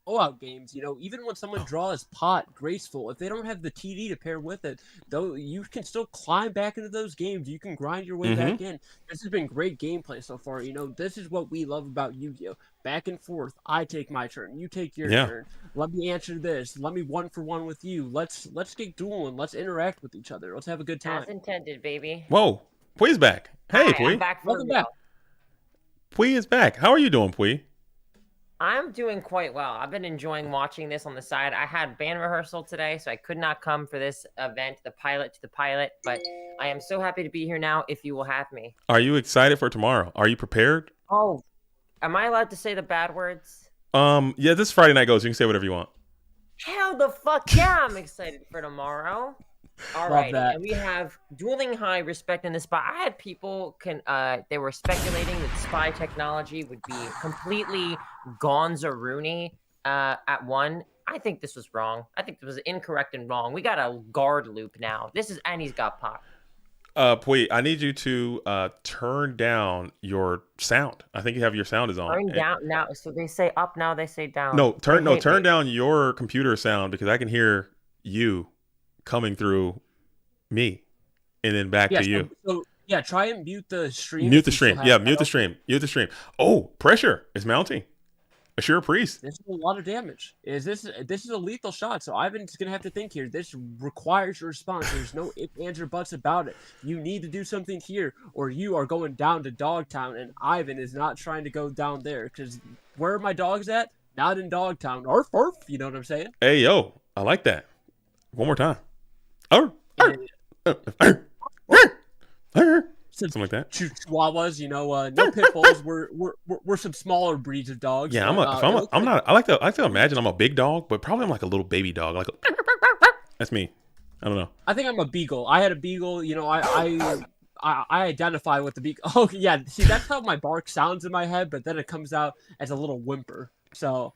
[SPEAKER 2] Blowout games, even when someone draws pot Graceful, if they don't have the TD to pair with it, though, you can still climb back into those games. You can grind your way back in. This has been great gameplay so far. This is what we love about Yu-Gi-Oh! Back and forth. I take my turn. You take your turn. Let me answer this. Let me 1-for-1 with you. Let's get dueling. Let's interact with each other. Let's have a good time.
[SPEAKER 3] As intended, baby.
[SPEAKER 1] Whoa. Pui's back. Hey, Pui.
[SPEAKER 3] I'm back.
[SPEAKER 2] Welcome back.
[SPEAKER 1] Pui is back. How are you doing, Pui?
[SPEAKER 3] I'm doing quite well. I've been enjoying watching this on the side. I had band rehearsal today, so I could not come for this event, the pilot to the pilot, but I am so happy to be here now if you will have me.
[SPEAKER 1] Are you excited for tomorrow? Are you prepared?
[SPEAKER 3] Oh, am I allowed to say the bad words?
[SPEAKER 1] Yeah, this is Friday Night Goes. You can say whatever you want.
[SPEAKER 3] Hell the fuck yeah, I'm excited for tomorrow. All right, and we have Dueling High respecting the spy. I had people they were speculating that spy technology would be completely gonzo-rooney at 1. I think this was wrong. I think this was incorrect and wrong. We got a guard loop now. And he's got pop.
[SPEAKER 1] Pui, I need you to turn down your sound. I think you have your sound is on.
[SPEAKER 3] Turn down now. So they say up, now they say down.
[SPEAKER 1] No, turn
[SPEAKER 3] Wait.
[SPEAKER 1] down your computer sound because I can hear you coming through me, and then back to you.
[SPEAKER 2] So yeah, try and mute the stream.
[SPEAKER 1] Mute the stream. Yeah, mute the stream. Mute the stream. Oh, pressure is mounting. Assure Priest.
[SPEAKER 2] This is a lot of damage. This is a lethal shot, so Ivan's gonna have to think here. This requires your response. There's no ifs, ands, or buts about it. You need to do something here, or you are going down to Dogtown, and Ivan is not trying to go down there. Because where are my dogs at? Not in Dogtown. Arf, arf. You know what I'm saying?
[SPEAKER 1] Hey, yo, I like that. One more time. Arf, something like that.
[SPEAKER 2] Chihuahuas, no pit bulls. We're some smaller breeds of dogs.
[SPEAKER 1] Yeah,
[SPEAKER 2] but,
[SPEAKER 1] I'm not. I like to imagine I'm a big dog, but probably I'm like a little baby dog. Like that's me. I don't know.
[SPEAKER 2] I think I'm a beagle. I had a beagle. I identify with the beagle. Oh yeah, see that's how my bark sounds in my head, but then it comes out as a little whimper. So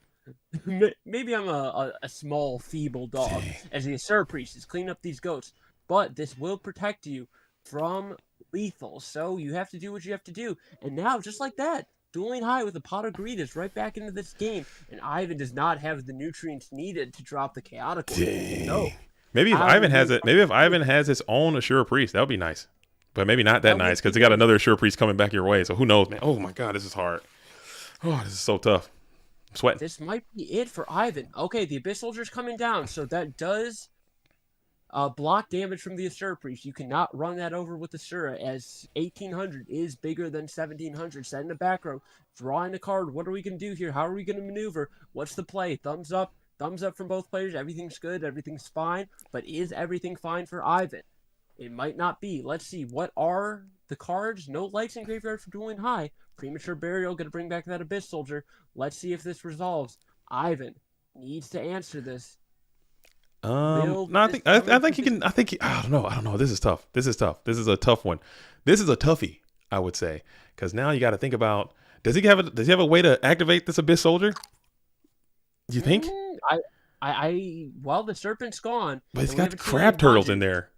[SPEAKER 2] maybe I'm a small, feeble dog. Dang. As the Assur Priest is cleaning up these goats, but this will protect you from lethal, so you have to do what you have to do. And now, just like that, Dueling High with a pot of greed is right back into this game, and Ivan does not have the nutrients needed to drop the chaotic one. No.
[SPEAKER 1] Maybe if Ivan has it, maybe if Ivan has his own Assure Priest, that would be nice. But maybe not that nice because he got another Assure Priest coming back your way. So who knows, man? Oh my God, this is hard. Oh, this is so tough. I'm sweating.
[SPEAKER 2] This might be it for Ivan. Okay, the Abyss Soldier's coming down, so that does block damage from the Assur Priest. You cannot run that over with Assura, as 1800 is bigger than 1700. Set in the back row, drawing a card. What are we going to do here? How are we going to maneuver? What's the play? Thumbs up from both players. Everything's good. Everything's fine. But is everything fine for Ivan? It might not be. Let's see. What are the cards? No lights in graveyard for Dueling High. Premature Burial, going to bring back that Abyss Soldier. Let's see if this resolves. Ivan needs to answer this.
[SPEAKER 1] No, I think he can. I don't know. This is tough. This is a tough one. This is a toughie, I would say, because now you got to think about. Does he have a way to activate this Abyss Soldier? Do you think?
[SPEAKER 2] Well, the Serpent's gone,
[SPEAKER 1] but he's got crab turtles in there.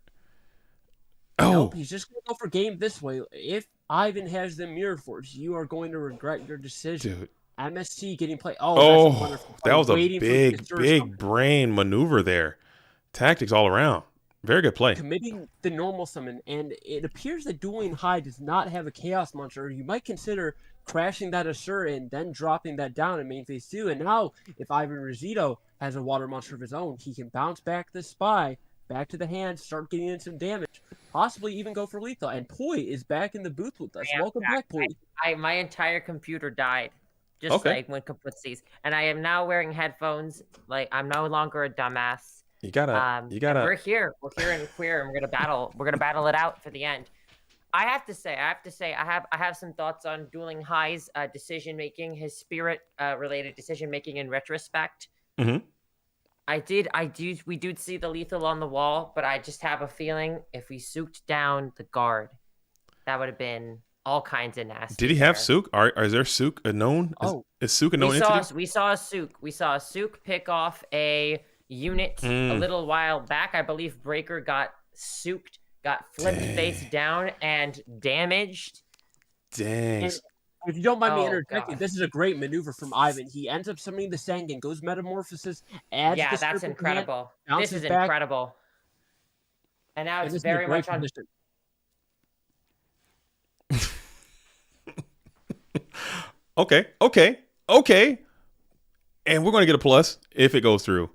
[SPEAKER 1] Oh,
[SPEAKER 2] nope, he's just gonna go for game this way. If Ivan has the Mirror Force, you are going to regret your decision.
[SPEAKER 1] Dude.
[SPEAKER 2] MSC getting play.
[SPEAKER 1] Oh, that's wonderful. That was a big brain maneuver there. Tactics all around. Very good play.
[SPEAKER 2] Committing the normal summon, and it appears that Dueling High does not have a Chaos Monster. You might consider crashing that Assur and then dropping that down in main phase 2. And now, if Ivan Rosito has a Water Monster of his own, he can bounce back the Spy, back to the hand, start getting in some damage, possibly even go for lethal. And Poi is back in the booth with us. Welcome back, Poi.
[SPEAKER 3] My entire computer died. Just like when Kaputsi's. And I am now wearing headphones. Like, I'm no longer a dumbass.
[SPEAKER 1] You gotta.
[SPEAKER 3] We're here in queer, and we're gonna battle it out for the end. I have to say, I have some thoughts on Dueling High's decision making, his spirit related decision making in retrospect.
[SPEAKER 1] Mm-hmm.
[SPEAKER 3] We do see the lethal on the wall, but I just have a feeling if we souped down the guard, that would have been all kinds of nasty.
[SPEAKER 1] Did he have Sook? Is there Sook a known? Is Sook a known entity?
[SPEAKER 3] We saw a Sook pick off a unit a little while back. I believe Breaker got souped, got flipped face down, and damaged.
[SPEAKER 1] Dang.
[SPEAKER 2] And if you don't mind me interjecting, this is a great maneuver from Ivan. He ends up summoning the Sangan, goes Metamorphosis, adds the
[SPEAKER 3] that's incredible.
[SPEAKER 2] Command,
[SPEAKER 3] this is
[SPEAKER 2] back.
[SPEAKER 3] Incredible. And now it's very much on.
[SPEAKER 1] Okay. And we're going to get a plus if it goes through.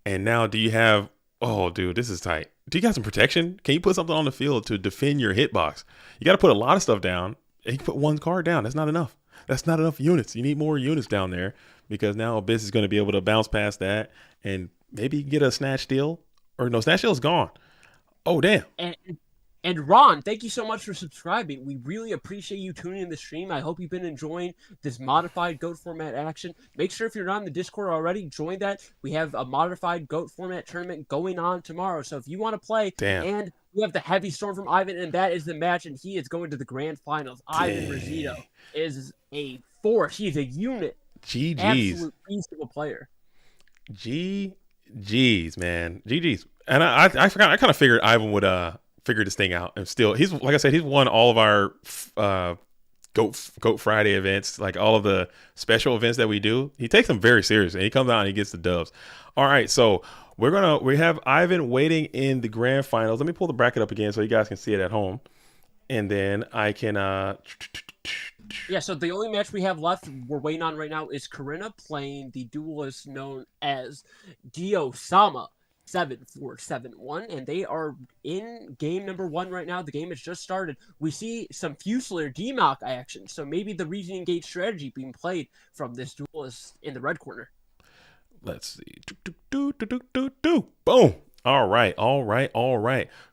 [SPEAKER 1] And now do you have... Oh, dude, this is tight. Do you got some protection? Can you put something on the field to defend your hitbox? You got to put a lot of stuff down. And you can put one card down. That's not enough. That's not enough units. You need more units down there because now Abyss is going to be able to bounce past that and maybe get a Snatch Steal. Or no, Snatch Steal is gone. Oh, damn.
[SPEAKER 2] And Ron, thank you so much for subscribing. We really appreciate you tuning in the stream. I hope you've been enjoying this modified GOAT format action. Make sure if you're not in the Discord already, join that. We have a modified GOAT format tournament going on tomorrow. So if you want to play, and we have the heavy storm from Ivan, and that is the match, and he is going to the grand finals. Ivan Rosito is a force. He is a unit.
[SPEAKER 1] GG's.
[SPEAKER 2] Absolute beast of a player.
[SPEAKER 1] GG's, man. GG's. And I forgot. I kind of figured Ivan would figure this thing out. And still, he's like I said, he's won all of our Goat Friday events, like all of the special events that we do. He takes them very seriously. He comes out and he gets the dubs. All right, so we have Ivan waiting in the grand finals. Let me pull the bracket up again so you guys can see it at home, and then I can.
[SPEAKER 2] Yeah, so the only match we have left we're waiting on right now is Karina playing the duelist known as Yugioh 7471, and they are in game number 1 right now. The game has just started. We see some Fusilier DMOC action, so maybe the reasoning gate strategy being played from this duelist in the red corner.
[SPEAKER 1] Let's see. Boom. All right.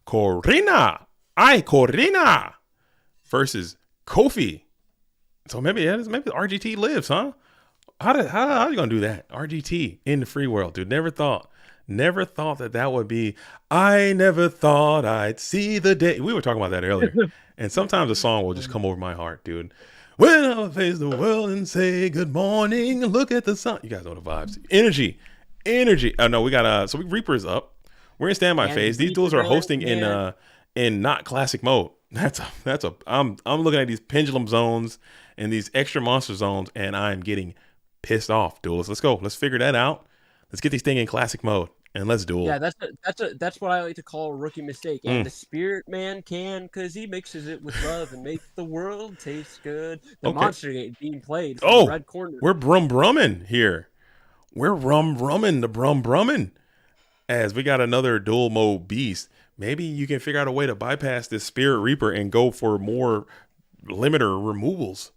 [SPEAKER 1] Karina versus Kofi. So maybe RGT lives, huh? How are you gonna do that? RGT in the free world, dude. Never thought that would be. I never thought I'd see the day. We were talking about that earlier, and sometimes a song will just come over my heart, dude. When I face the world and say good morning, look at the sun. You guys know the vibes. Energy. Oh no, we got so Reaper's up. We're in standby phase. These duels are hosting in not classic mode. I'm looking at these pendulum zones and these extra monster zones, and I'm getting pissed off. Duelists, let's go. Let's figure that out. Let's get these things in classic mode and let's duel.
[SPEAKER 2] Yeah, that's what I like to call a rookie mistake. And the Spirit Man can, because he mixes it with love and makes the world taste good. The monster gate being played from the red corner.
[SPEAKER 1] We're brumming here. We're brumming. As we got another dual mode beast. Maybe you can figure out a way to bypass this Spirit Reaper and go for more limiter removals.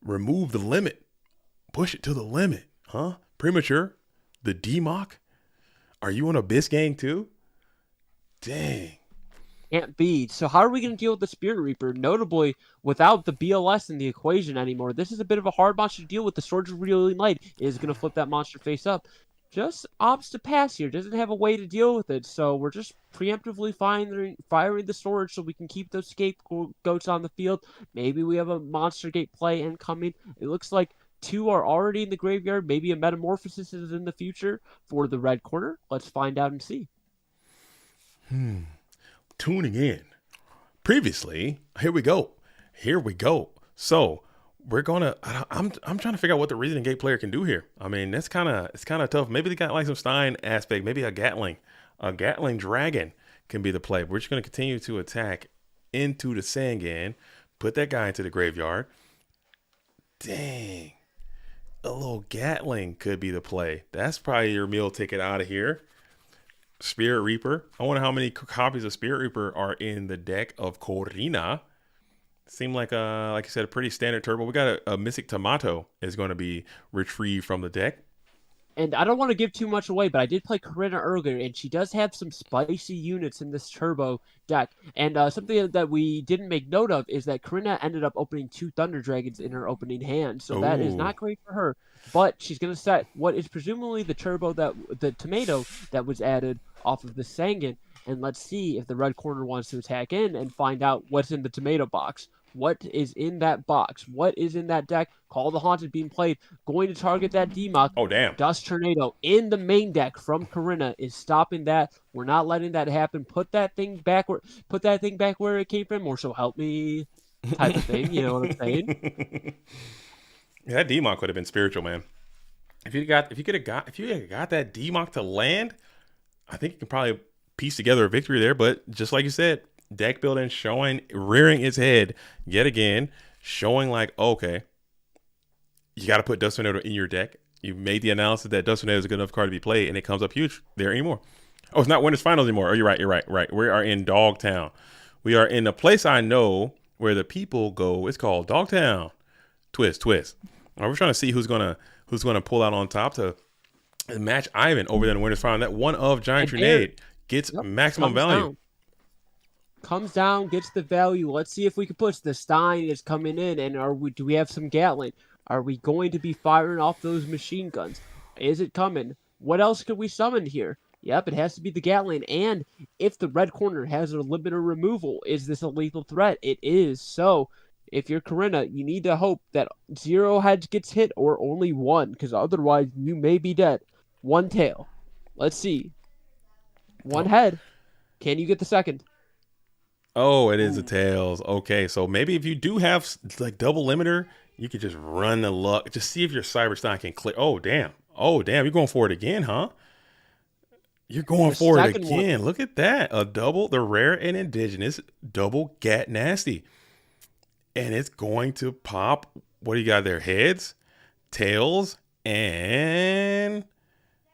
[SPEAKER 1] Remove the limit. Push it to the limit. Huh? Premature. The DMOC. Are you on Abyss Gang too? Dang.
[SPEAKER 2] Can't be. So how are we going to deal with the Spirit Reaper? Notably, without the BLS in the equation anymore, this is a bit of a hard monster to deal with. The Sword of Reeling Light is going to flip that monster face up. Just opts to pass here. Doesn't have a way to deal with it. So we're just preemptively firing the sword so we can keep those scapegoats on the field. Maybe we have a monster gate play incoming. It looks like 2 are already in the graveyard. Maybe a metamorphosis is in the future for the red corner. Let's find out and see.
[SPEAKER 1] Tuning in. Previously, here we go. So we're gonna. I'm trying to figure out what the reasoning gate player can do here. I mean, it's kind of tough. Maybe they got like some Stein aspect. Maybe a Gatling Dragon can be the play. We're just gonna continue to attack into the Sangan. Put that guy into the graveyard. Dang. A little Gatling could be the play. That's probably your meal ticket out of here. Spirit Reaper. I wonder how many copies of Spirit Reaper are in the deck of Karina. Seemed like you said, a pretty standard turbo. We got a Mystic Tomato is going to be retrieved from the deck.
[SPEAKER 2] And I don't want to give too much away, but I did play Karina earlier, and she does have some spicy units in this turbo deck. And something that we didn't make note of is that Karina ended up opening 2 Thunder Dragons in her opening hand. So that is not great for her. But she's going to set what is presumably the tomato that was added off of the Sangan. And let's see if the red corner wants to attack in and find out what's in the tomato box. What is in that box? What is in that deck? Call the Haunted being played. Going to target that DMOC.
[SPEAKER 1] Oh, damn.
[SPEAKER 2] Dust Tornado in the main deck from Karina is stopping that. We're not letting that happen. Put that thing back where it came from, or so help me type of thing. You know what I'm saying?
[SPEAKER 1] Yeah, that DMOC would have been spiritual, man. If you had got that DMOC to land, I think you could probably piece together a victory there. But just like you said, deck building rearing its head yet again, showing like, okay, you got to put Dust Tornado in your deck. You made the analysis that Dust Tornado is a good enough card to be played, and it comes up huge there anymore. Oh, it's not Winners Finals anymore. Oh, you're right. We are in Dogtown. We are in a place I know where the people go. It's called Dogtown. Twist. All right, we're trying to see who's gonna pull out on top to match Ivan over there in the Winners Final. That one of Giant Grenade gets maximum value.
[SPEAKER 2] Comes down, gets the value. Let's see if we can push. The Stein is coming in, and do we have some Gatling? Are we going to be firing off those machine guns? Is it coming? What else could we summon here? Yep, it has to be the Gatling. And if the red corner has a limiter removal, is this a lethal threat? It is. So if you're Karina, you need to hope that 0 heads gets hit or only 1, because otherwise you may be dead. 1 tail. Let's see. 1 head. Can you get the second?
[SPEAKER 1] Oh, it is the tails. Okay, so maybe if you do have like double limiter, you could just run the luck. Just see if your Cyberstein can clear. Oh, damn. Oh, damn. You're going for it again, huh? You're going for it again. Look at that. A double, the rare and indigenous double Gat Nasty. And it's going to pop. What do you got there? Heads, tails, and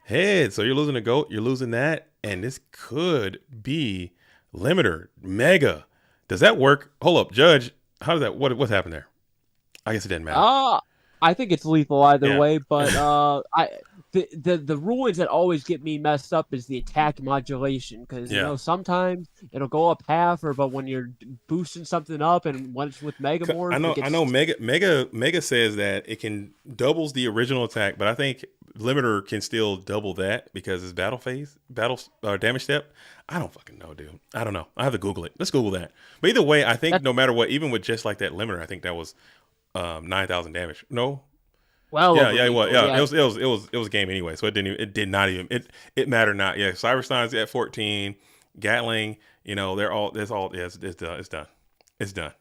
[SPEAKER 1] heads. So you're losing a goat. You're losing that. And this could be limiter, mega. Does that work? Hold up, Judge. How does that, what happened there? I guess it didn't matter.
[SPEAKER 2] I think it's lethal either way, but the rulings that always get me messed up is the attack modulation, because you know, sometimes it'll go up half, but when you're boosting something up and when it's with Mega Morph,
[SPEAKER 1] I know Mega says that it can doubles the original attack, but I think limiter can still double that because it's battle damage step. I don't fucking know, dude. I don't know. I have to Google it. Let's Google that. But either way, I think no matter what, even with just like that limiter, I think that was 9,000 damage. No.
[SPEAKER 2] Well,
[SPEAKER 1] it was. Yeah, it was a game anyway, so it did not even mattered not. Yeah, Cyberstein's at 14, Gatling. You know, it's done. It's done.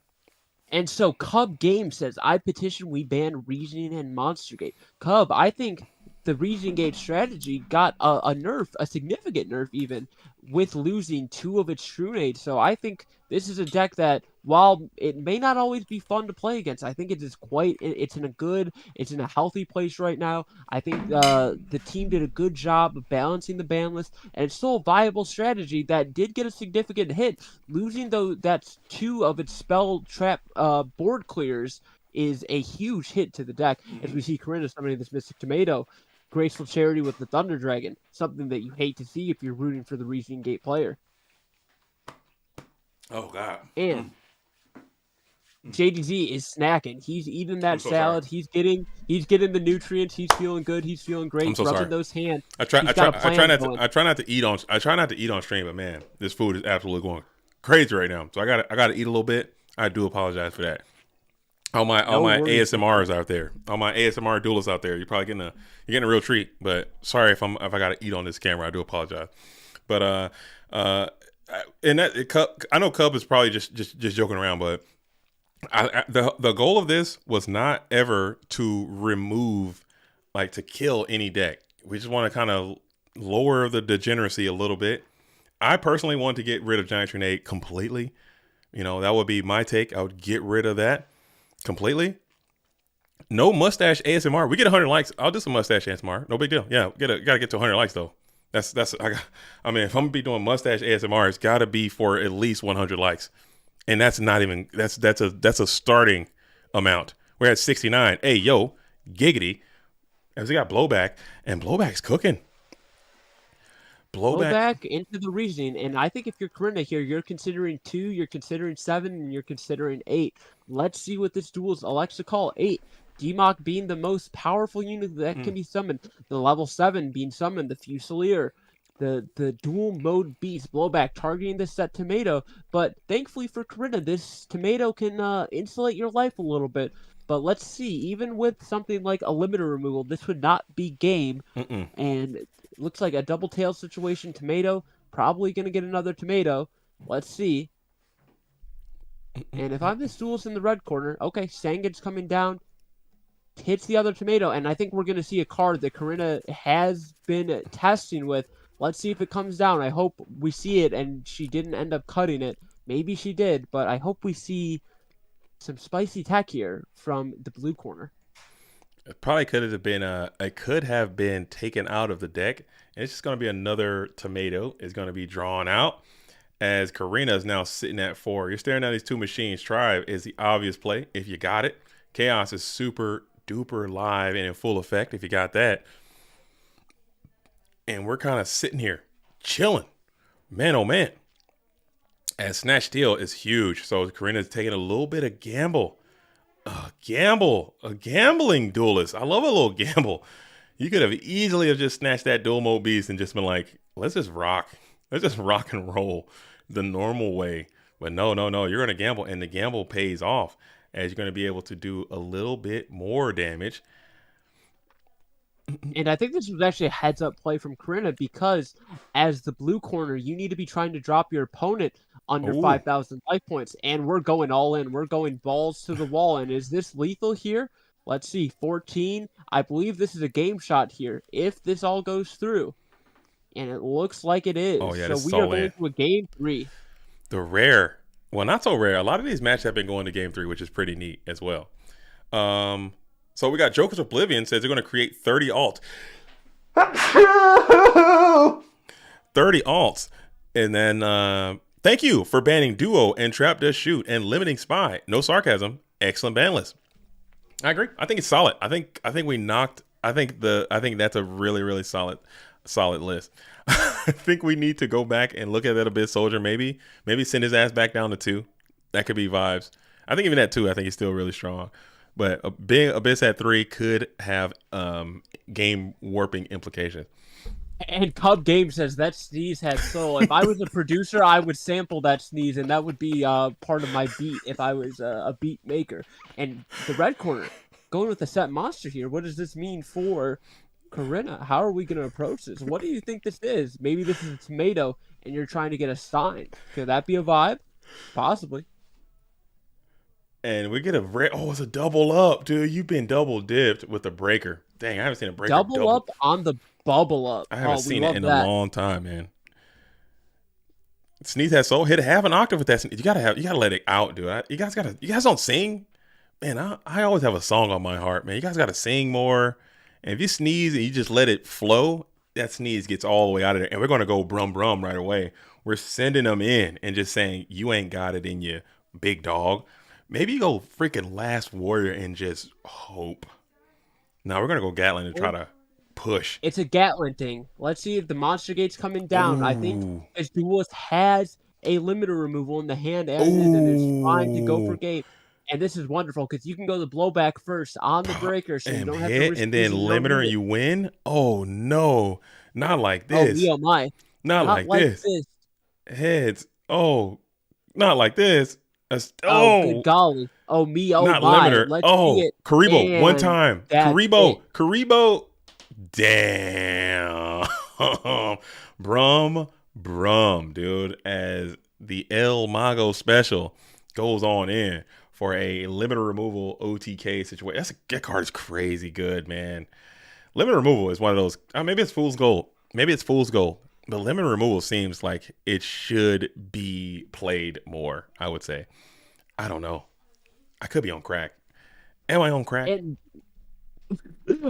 [SPEAKER 2] And so Cub Game says, I petition we ban Reasoning and Monster Gate. Cub, I think the Reasoning Gate strategy got a nerf, a significant nerf even, with losing 2 of its True Nades. So I think this is a deck that, while it may not always be fun to play against, I think it is it's in a healthy place right now. I think the team did a good job of balancing the ban list, and it's still a viable strategy that did get a significant hit. Losing, though, that's 2 of its spell trap board clears is a huge hit to the deck, as we see Karina summoning this Mystic Tomato. Graceful Charity with the Thunder Dragon, something that you hate to see if you're rooting for the Reasoning Gate player.
[SPEAKER 1] Oh, God.
[SPEAKER 2] And JDZ is snacking. He's eating that salad.
[SPEAKER 1] Sorry.
[SPEAKER 2] He's getting the nutrients. He's feeling good. He's feeling great.
[SPEAKER 1] I'm so
[SPEAKER 2] rubbing
[SPEAKER 1] sorry.
[SPEAKER 2] Those hands.
[SPEAKER 1] I try not to eat on stream, but man, this food is absolutely going crazy right now. So I gotta eat a little bit. I do apologize for that. All my ASMRs out there, all my ASMR duelists out there, you're getting a real treat. But sorry if I gotta eat on this camera. I do apologize. But and I know Cub is probably just joking around, but the goal of this was not ever to remove, like, to kill any deck. We just want to kind of lower the degeneracy a little bit. I personally want to get rid of Giant Trinade completely. You know, that would be my take. I would get rid of that completely. No mustache ASMR. We get 100 likes. I'll do some mustache ASMR. No big deal. Yeah, gotta get to 100 likes though. I mean, if I'm gonna be doing mustache ASMR, it's gotta be for at least 100 likes, and that's not even that's a starting amount. We're at 69. Hey, yo, giggity. As we got blowback, and blowback's cooking.
[SPEAKER 2] Blowback into the Reasoning, and I think if you're Karina here, you're considering 2, you're considering 7, and you're considering 8. Let's see what this duel elects to call 8. DMOC being the most powerful unit that can be summoned. The level 7 being summoned, the Fusilier, the dual mode beast, blowback targeting this set Tomato. But thankfully for Karina, this Tomato can insulate your life a little bit. But let's see, even with something like a limiter removal, this would not be game. And it looks like a double tail situation. Tomato probably going to get another Tomato. Let's see. And if I'm this duelist in the red corner, okay, Sangin's coming down, hits the other Tomato, and I think we're going to see a card that Karina has been testing with. Let's see if it comes down. I hope we see it, and she didn't end up cutting it. Maybe she did, but I hope we see some spicy tech here from the blue corner.
[SPEAKER 1] It probably could have been taken out of the deck, and it's just going to be another Tomato. It's going to be drawn out. As Karina is now sitting at 4. You're staring at these 2 machines. Tribe is the obvious play if you got it. Chaos is super duper live and in full effect if you got that. And we're kind of sitting here chilling. Man, oh man. And Snatch Steal is huge. So Karina's taking a little bit of gamble. A gambling duelist. I love a little gamble. You could have easily just snatched that dual mode beast and just been like, let's just rock. Let's just rock and roll the normal way. But no. You're going to gamble, and the gamble pays off as you're going to be able to do a little bit more damage.
[SPEAKER 2] And I think this was actually a heads-up play from Karina because as the blue corner, you need to be trying to drop your opponent under 5,000 life points. And we're going all in. We're going balls to the wall. And is this lethal here? Let's see. 14. I believe this is a game shot here if this all goes through. And it looks like it is.
[SPEAKER 1] Oh, yeah,
[SPEAKER 2] so we are going to a game 3.
[SPEAKER 1] The rare. Well, not so rare. A lot of these matches have been going to game 3, which is pretty neat as well. So we got Joker's Oblivion says they're going to create 30 alts. 30 alts. And then thank you for banning Duo and Trap Does Shoot and limiting Spy. No sarcasm. Excellent ban list. I agree. I think it's solid. I think we knocked. I think that's a really, really solid list. I think we need to go back and look at that Abyss Soldier. Maybe send his ass back down to 2. That could be vibes. I think even at 2, I think he's still really strong. But a big Abyss at 3 could have game warping implications.
[SPEAKER 2] And Cub Game says that sneeze had soul. If I was a producer, I would sample that sneeze, and that would be part of my beat if I was a beat maker. And the red corner, going with the set monster here, what does this mean for Karina? How are we going to approach this? What do you think this is? Maybe this is a tomato, and you're trying to get a sign. Could that be a vibe? Possibly.
[SPEAKER 1] And we get it's a double up, dude. You've been double dipped with the breaker. Dang, I haven't seen a breaker
[SPEAKER 2] double up on the bubble up.
[SPEAKER 1] I haven't seen it in a long time, man. Sneeze has soul. Hit half an octave with that. You gotta let it out, dude. You guys don't sing, man. I always have a song on my heart, man. You guys gotta sing more. And if you sneeze and you just let it flow, that sneeze gets all the way out of there. And we're gonna go brum brum right away. We're sending them in and just saying you ain't got it in you, big dog. Maybe you go freaking Last Warrior and just hope. Now we're gonna go Gatlin and try to push.
[SPEAKER 2] It's a Gatlin thing. Let's see if the monster gate's coming down. Ooh. I think as Duelist has a limiter removal in the hand as and is trying to go for game. And this is wonderful because you can go the blowback first on the breaker, so you don't have to risk
[SPEAKER 1] and then limiter and you win. Oh no, not like this.
[SPEAKER 2] Oh my,
[SPEAKER 1] not like this. Heads. Oh, not like this.
[SPEAKER 2] Good golly. Oh me, oh
[SPEAKER 1] not
[SPEAKER 2] my.
[SPEAKER 1] Limiter.
[SPEAKER 2] Let's see it.
[SPEAKER 1] Karibo, one time. Karibo. Damn. Brum, dude, as the El Mago special goes on in for a limiter removal OTK situation. That card is crazy good, man. Limiter removal is one of those, maybe it's Fool's Gold. But limiter removal seems like it should be played more, I would say. I don't know. I could be on crack. Am I on crack?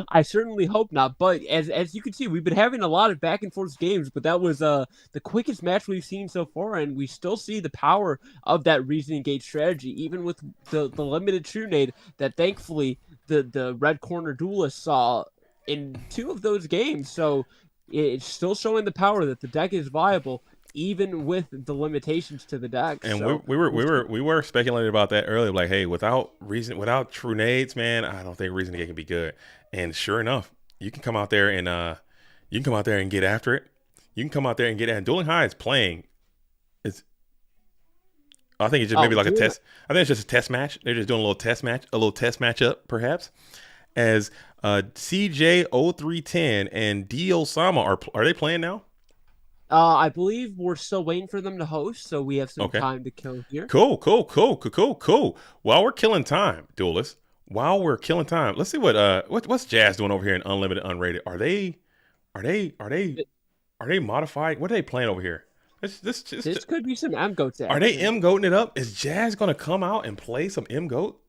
[SPEAKER 2] I certainly hope not. But as you can see, we've been having a lot of back and forth games, but that was the quickest match we've seen so far, and we still see the power of that reasoning gate strategy, even with the limited true nade that thankfully the red corner duelist saw in 2 of those games. So it's still showing the power that the deck is viable, even with the limitations to the deck.
[SPEAKER 1] And so, we were speculating about that earlier, like, hey, without true nades, man, I don't think reasoning gate can be good. And sure enough, you can come out there and get after it. You can come out there and get it. And Dueling High is playing. I think it's just maybe like a test. I think it's just a test match. They're just doing a little test matchup, perhaps. As CJ0310 and D Osama are they playing now?
[SPEAKER 2] I believe we're still waiting for them to host, so we have some time to kill here.
[SPEAKER 1] Cool. While we're killing time, duelists. Let's see what's Jazz doing over here in Unlimited Unrated. Are they modified? What are they playing over here? This
[SPEAKER 2] could be some M-Goats.
[SPEAKER 1] Are they M-Goating it up? Is Jazz gonna come out and play some M-Goat?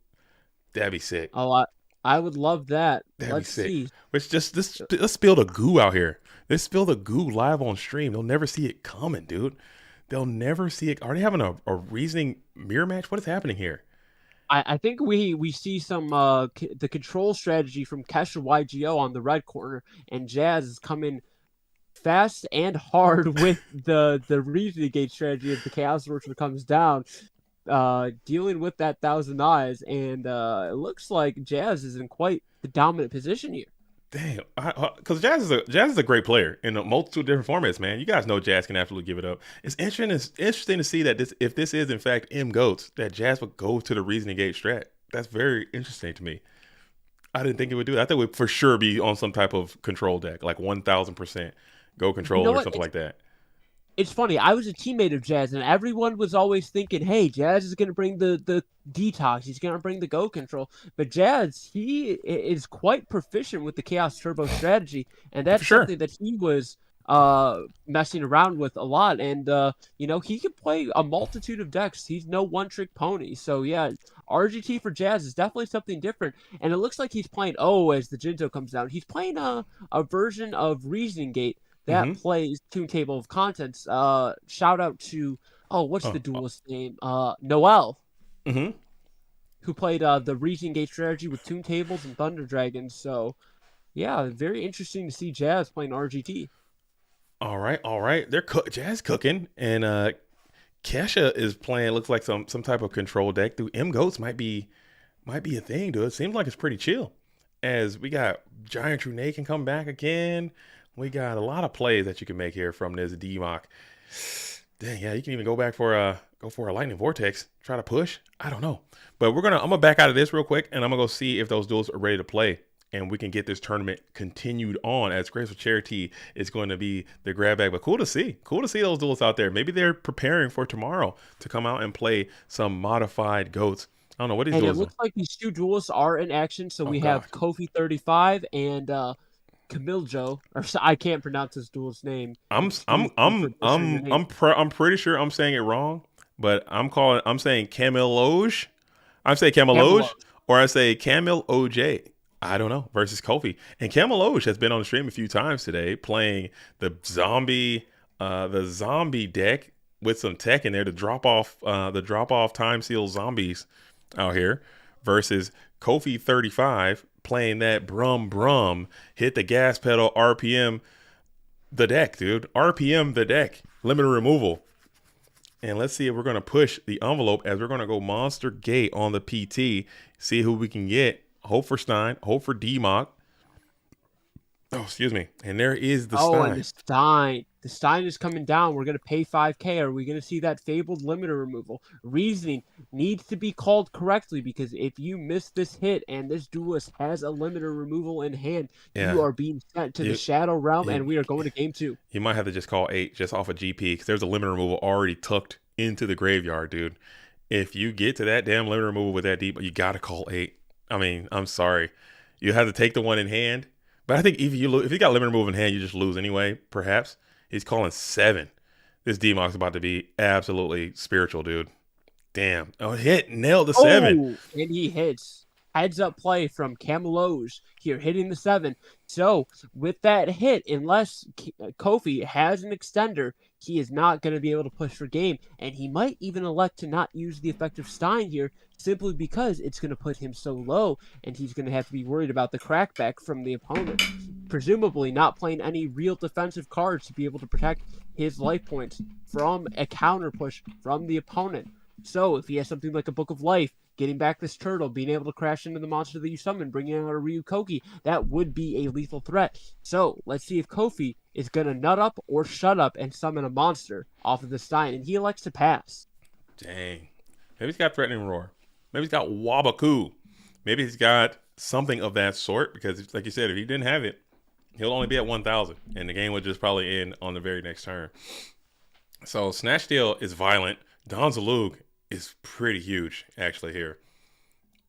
[SPEAKER 1] That'd be sick.
[SPEAKER 2] Oh, I would love that.
[SPEAKER 1] Let's see. Let's spill the goo out here. Let's spill the goo live on stream. They'll never see it coming, dude. They'll never see it. Are they having a reasoning mirror match? What is happening here?
[SPEAKER 2] I think we see some the control strategy from Kesha Yugioh on the red corner, and Jazz is coming fast and hard with the reasoning gate strategy as the Chaos Orchard comes down, dealing with that Thousand Eyes, and it looks like Jazz is in quite the dominant position here.
[SPEAKER 1] Damn, because Jazz is a great player in a multitude of different formats, man. You guys know Jazz can absolutely give it up. It's interesting to see that if this is in fact M Goats, that Jazz would go to the reasoning gate strat. That's very interesting to me. I didn't think it would do that. I thought it would for sure be on some type of control deck, like 1,000% go
[SPEAKER 2] You
[SPEAKER 1] control
[SPEAKER 2] know
[SPEAKER 1] or
[SPEAKER 2] what?
[SPEAKER 1] something like that.
[SPEAKER 2] It's funny. I was a teammate of Jazz, and everyone was always thinking, "Hey, Jazz is going to bring the detox. He's going to bring the go control." But Jazz, he is quite proficient with the Chaos Turbo strategy, and
[SPEAKER 1] For
[SPEAKER 2] that's
[SPEAKER 1] sure.
[SPEAKER 2] something that he was messing around with a lot. And he can play a multitude of decks. He's no one trick pony. So yeah, RGT for Jazz is definitely something different. And it looks like he's playing as the Jinzo comes down. He's playing a version of Reasoning Gate that
[SPEAKER 1] Mm-hmm.
[SPEAKER 2] plays Toon Table of Contents. Shout out to what's the duelist name? Noel,
[SPEAKER 1] Mm-hmm.
[SPEAKER 2] who played the Reasoning Gate strategy with Toon Tables and Thunder Dragons. So yeah, very interesting to see Jazz playing RGT.
[SPEAKER 1] All right. They're Jazz cooking, and Kesha is playing. Looks like some type of control deck. Dude, M Goats might be a thing, dude. It seems like it's pretty chill. As we got Giant Trune can come back again. We got a lot of plays that you can make here from this DMOC. Dang, yeah, you can even go back for a lightning vortex. Try to push. I don't know, but I'm gonna back out of this real quick, and I'm gonna go see if those duels are ready to play, and we can get this tournament continued on. As Graceful Charity is going to be the grab bag, but cool to see those duels out there. Maybe they're preparing for tomorrow to come out and play some modified goats. I don't know what these
[SPEAKER 2] And it
[SPEAKER 1] duels
[SPEAKER 2] looks like these two duelists are in action. So
[SPEAKER 1] are. Oh
[SPEAKER 2] we
[SPEAKER 1] god.
[SPEAKER 2] have Kofi 35 and Camilo, or I can't pronounce this duelist's name.
[SPEAKER 1] I'm pretty sure I'm saying it wrong, but I'm saying Cameloge. I say
[SPEAKER 2] Camelo.
[SPEAKER 1] Cameloge or I say Camel OJ. I don't know. Versus Kofi. And Cameloge has been on the stream a few times today playing the zombie deck with some tech in there to drop off time seal zombies out here versus Kofi 35 playing that brum hit the gas pedal RPM the deck, dude. RPM the deck. Limited removal. And let's see if we're going to push the envelope as we're going to go Monster Gate on the PT. See who we can get. Hope for Stein. Hope for DMOC. Oh, excuse me. And there is the Stein.
[SPEAKER 2] And the Stein. The Stein is coming down. We're going to pay 5K. Are we going to see that fabled limiter removal? Reasoning needs to be called correctly, because if you miss this hit and this duelist has a limiter removal in hand, you are being sent to the Shadow Realm, and we are going to game 2.
[SPEAKER 1] You might have to just call 8 just off of GP, because there's a limiter removal already tucked into the graveyard, dude. If you get to that damn limiter removal with that deep, you got to call 8. I mean, I'm sorry. You have to take the one in hand. But I think if you got limiter removal in hand, you just lose anyway, perhaps. He's calling 7. This DMOC's about to be absolutely spiritual, dude. Damn. Oh, hit. Nailed the 7.
[SPEAKER 2] And he hits. Heads up play from Cameloge here, hitting the 7. So, with that hit, unless Kofi has an extender, he is not going to be able to push for game. And he might even elect to not use the effective Stein here, simply because it's going to put him so low, and he's going to have to be worried about the crackback from the opponent. Presumably not playing any real defensive cards to be able to protect his life points from a counter push from the opponent. So, if he has something like a Book of Life, getting back this turtle, being able to crash into the monster that you summon, bringing out a Ryukoki, that would be a lethal threat. So, let's see if Kofi is going to nut up or shut up and summon a monster off of the Stein, and he elects to pass.
[SPEAKER 1] Dang. Maybe he's got Threatening Roar. Maybe he's got Wabaku. Maybe he's got something of that sort, because, like you said, if he didn't have it, he'll only be at 1,000, and the game would just probably end on the very next turn. So, Snatch Steal is violent. Don Zalug is pretty huge, actually, here.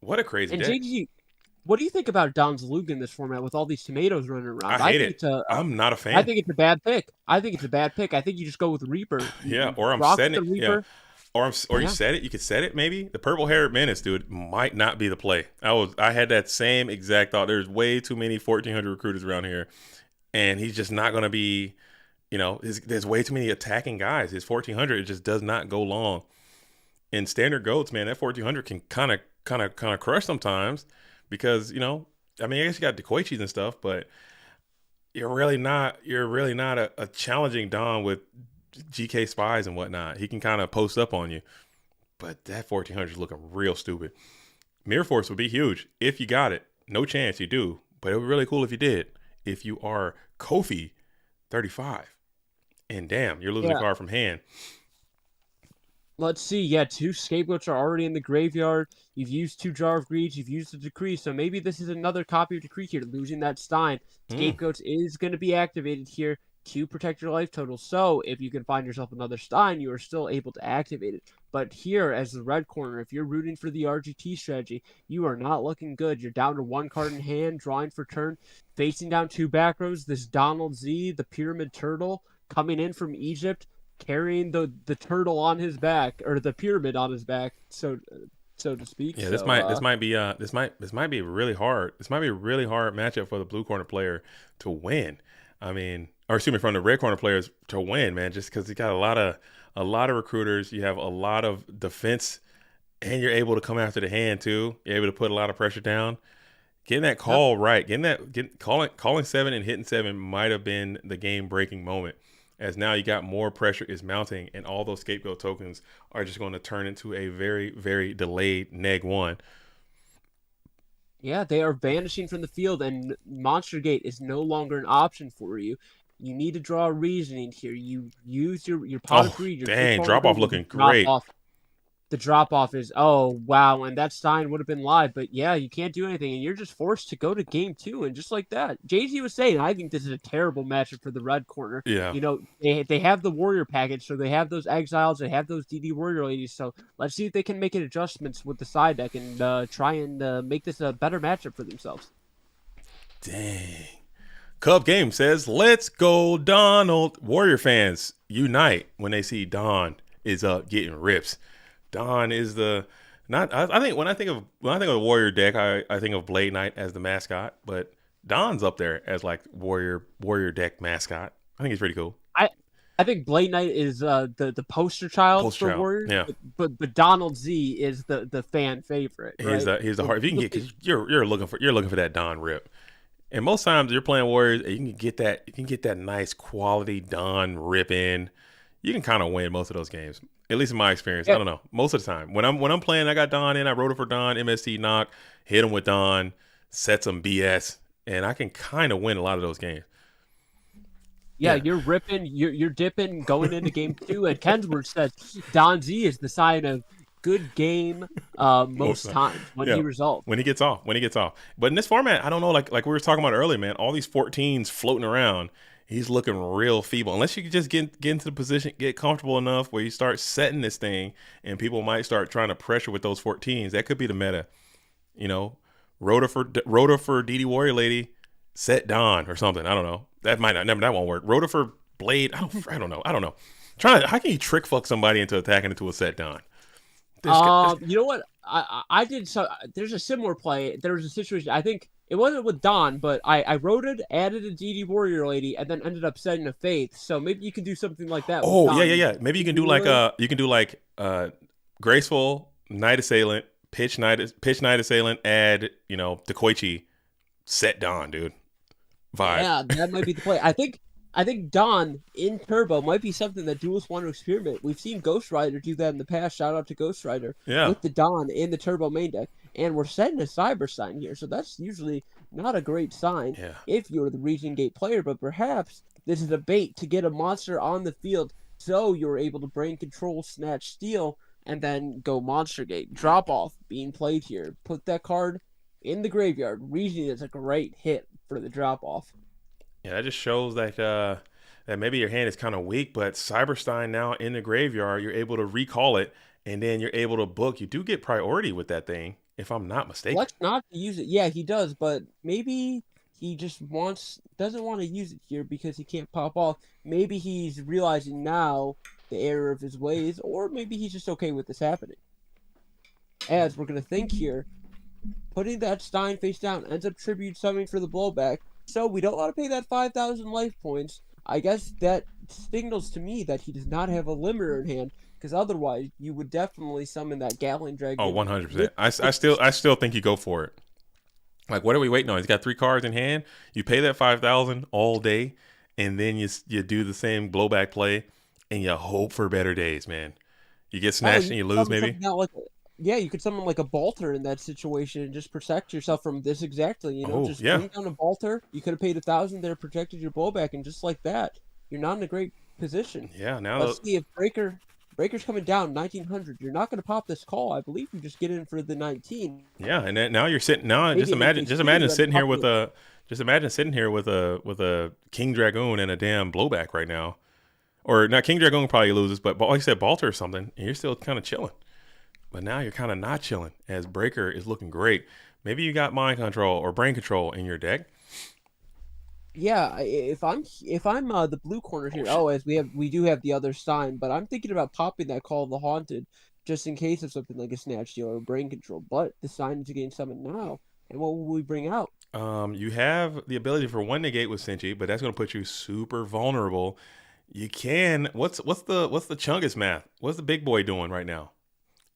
[SPEAKER 1] What a crazy deck.
[SPEAKER 2] JG, what do you think about Don's Luke in this format with all these tomatoes running around?
[SPEAKER 1] I hate it. I'm not a fan.
[SPEAKER 2] I think it's a bad pick. I think you just go with Reaper.
[SPEAKER 1] Yeah, or I'm setting it. Yeah. Or you set it. You could set it maybe. The purple-haired menace, dude, might not be the play. I had that same exact thought. There's way too many 1,400 recruiters around here, and he's just not going to be, there's way too many attacking guys. His 1,400, it just does not go long. In standard goats, man, that 1,400 can kind of crush sometimes, because I guess you got Dekoichis and stuff, but you're really not a challenging Don with GK spies and whatnot. He can kind of post up on you, but that 1,400 is looking real stupid. Mirror Force would be huge if you got it. No chance you do, but it would be really cool if you did. If you are Kofi 35, and damn, you're losing a card from hand.
[SPEAKER 2] Let's see. Yeah, 2 Scapegoats are already in the graveyard. You've used 2 Jar of Greed. You've used the Decree. So maybe this is another copy of Decree here, losing that Stein. Scapegoats is going to be activated here to protect your life total. So if you can find yourself another Stein, you are still able to activate it. But here, as the red corner, if you're rooting for the RGT strategy, you are not looking good. You're down to 1 card in hand, drawing for turn, facing down 2 back rows. This Donald Z, the Pyramid Turtle, coming in from Egypt, carrying the turtle on his back, or the pyramid on his back, so to speak.
[SPEAKER 1] Yeah,
[SPEAKER 2] this
[SPEAKER 1] might be really hard. This might be a really hard matchup for the blue corner player to win. I mean, or excuse me, from the red corner players to win, man. Just because you got a lot of recruiters, you have a lot of defense, and you're able to come after the hand too. You're able to put a lot of pressure down. Getting that call right, calling 7 and hitting 7 might have been the game breaking moment. As now you got more pressure is mounting, and all those scapegoat tokens are just going to turn into a very, very delayed -1.
[SPEAKER 2] Yeah, they are vanishing from the field, and Monster Gate is no longer an option for you. You need to draw reasoning here. You use your pot of greed.
[SPEAKER 1] Dang, drop off looking great.
[SPEAKER 2] The drop off is, oh wow, and that Stein would have been live, but yeah, you can't do anything, and you're just forced to go to game 2, and just like that, JG was saying, I think this is a terrible matchup for the red corner.
[SPEAKER 1] Yeah,
[SPEAKER 2] you know, they have the warrior package, so they have those exiles, they have those DD warrior ladies, so let's see if they can make it adjustments with the side deck and try and make this a better matchup for themselves.
[SPEAKER 1] Dang. Cub Game says, let's go Donald. Warrior fans unite when they see Don is up getting rips. Don is the I think when I think of the Warrior deck, I think of Blade Knight as the mascot, but Don's up there as like Warrior deck mascot. I think he's pretty cool.
[SPEAKER 2] I think Blade Knight is the poster child for Warrior.
[SPEAKER 1] Yeah.
[SPEAKER 2] But Donald Z is the fan favorite. Right?
[SPEAKER 1] He's the heart. If you can get, cause you're looking for that Don rip. And most times you're playing Warriors, you can get that nice quality Don rip in. You can kind of win most of those games. At least in my experience. Yeah. I don't know. Most of the time. When I'm playing, I got Don in, I wrote it for Don, MST knock, hit him with Don, set some BS, and I can kind of win a lot of those games.
[SPEAKER 2] Yeah, you're ripping, you're dipping, going into game 2, and Kensworth says Don Z is the sign of good game most times when he resolves.
[SPEAKER 1] When he gets off. But in this format, I don't know, like we were talking about earlier, man, all these 14s floating around, he's looking real feeble. Unless you can just get into the position, get comfortable enough where you start setting this thing, and people might start trying to pressure with those 14s. That could be the meta. You know, Rhoda for DD Warrior Lady, set Don or something. I don't know. That won't work. Rhoda for Blade. I don't know. How can you trick fuck somebody into attacking into a set Don?
[SPEAKER 2] You know what? I did. So there's a similar play. There was a situation. I think it wasn't with Don, but I wrote it, added a DD Warrior Lady, and then ended up setting a Faith. So maybe you can do something like that.
[SPEAKER 1] Oh yeah. Maybe you can do like Graceful Knight Assailant, pitch Knight Assailant, add Dekoichi, set Don, dude. Vibe.
[SPEAKER 2] Yeah, that might be the play. I think Don in Turbo might be something that duelists want to experiment. We've seen Ghost Rider do that in the past. Shout out to Ghost Rider.
[SPEAKER 1] Yeah.
[SPEAKER 2] With the Don in the Turbo main deck. And we're setting a Cyber sign here, so that's usually not a great sign if you're the Region Gate player, but perhaps this is a bait to get a monster on the field so you're able to brain control, snatch, steal, and then go Monster Gate. Drop off being played here. Put that card in the graveyard. Region is a great hit for the drop off.
[SPEAKER 1] Yeah, that just shows that maybe your hand is kind of weak, but Cyberstein now in the graveyard, you're able to recall it, and then you're able to book. You do get priority with that thing, if I'm not mistaken.
[SPEAKER 2] Flex not to use it. Yeah, he does, but maybe he just doesn't want to use it here because he can't pop off. Maybe he's realizing now the error of his ways, or maybe he's just okay with this happening. As we're going to think here, putting that Stein face down ends up tribute summoning for the blowback. So we don't want to pay that 5,000 life points. I guess that signals to me that he does not have a limiter in hand, because otherwise you would definitely summon that Gatling Dragon.
[SPEAKER 1] Oh, 100%. I still think you go for it. Like, what are we waiting on? He's got 3 cards in hand. You pay that 5,000 all day, and then you do the same blowback play, and you hope for better days, man. You get snatched and you lose, maybe.
[SPEAKER 2] Yeah, you could summon like a Bolter in that situation and just protect yourself from this exactly. Just bring down a Bolter. You could have paid 1,000 there, protected your blowback, and just like that, you're not in a great position.
[SPEAKER 1] Yeah, now
[SPEAKER 2] let's see if Breaker Breaker's coming down 1900. You're not going to pop this call. I believe you just get in for the 19.
[SPEAKER 1] Yeah, and then now you're sitting. Now
[SPEAKER 2] Maybe
[SPEAKER 1] just imagine sitting here with a King Dragoon and a damn blowback right now, or not. King Dragoon probably loses, but like I said, Balter or something, and you're still kind of chilling. But now you're kind of not chilling as Breaker is looking great. Maybe you got mind control or brain control in your deck.
[SPEAKER 2] Yeah, if I'm the blue corner here, as we do have the other sign, but I'm thinking about popping that Call of the Haunted just in case of something like a Snatch Steal or brain control. But the sign is again summoned now, and what will we bring out?
[SPEAKER 1] You have the ability for 1 negate with Senchi, but that's going to put you super vulnerable. You can what's the Chungus math? What's the big boy doing right now?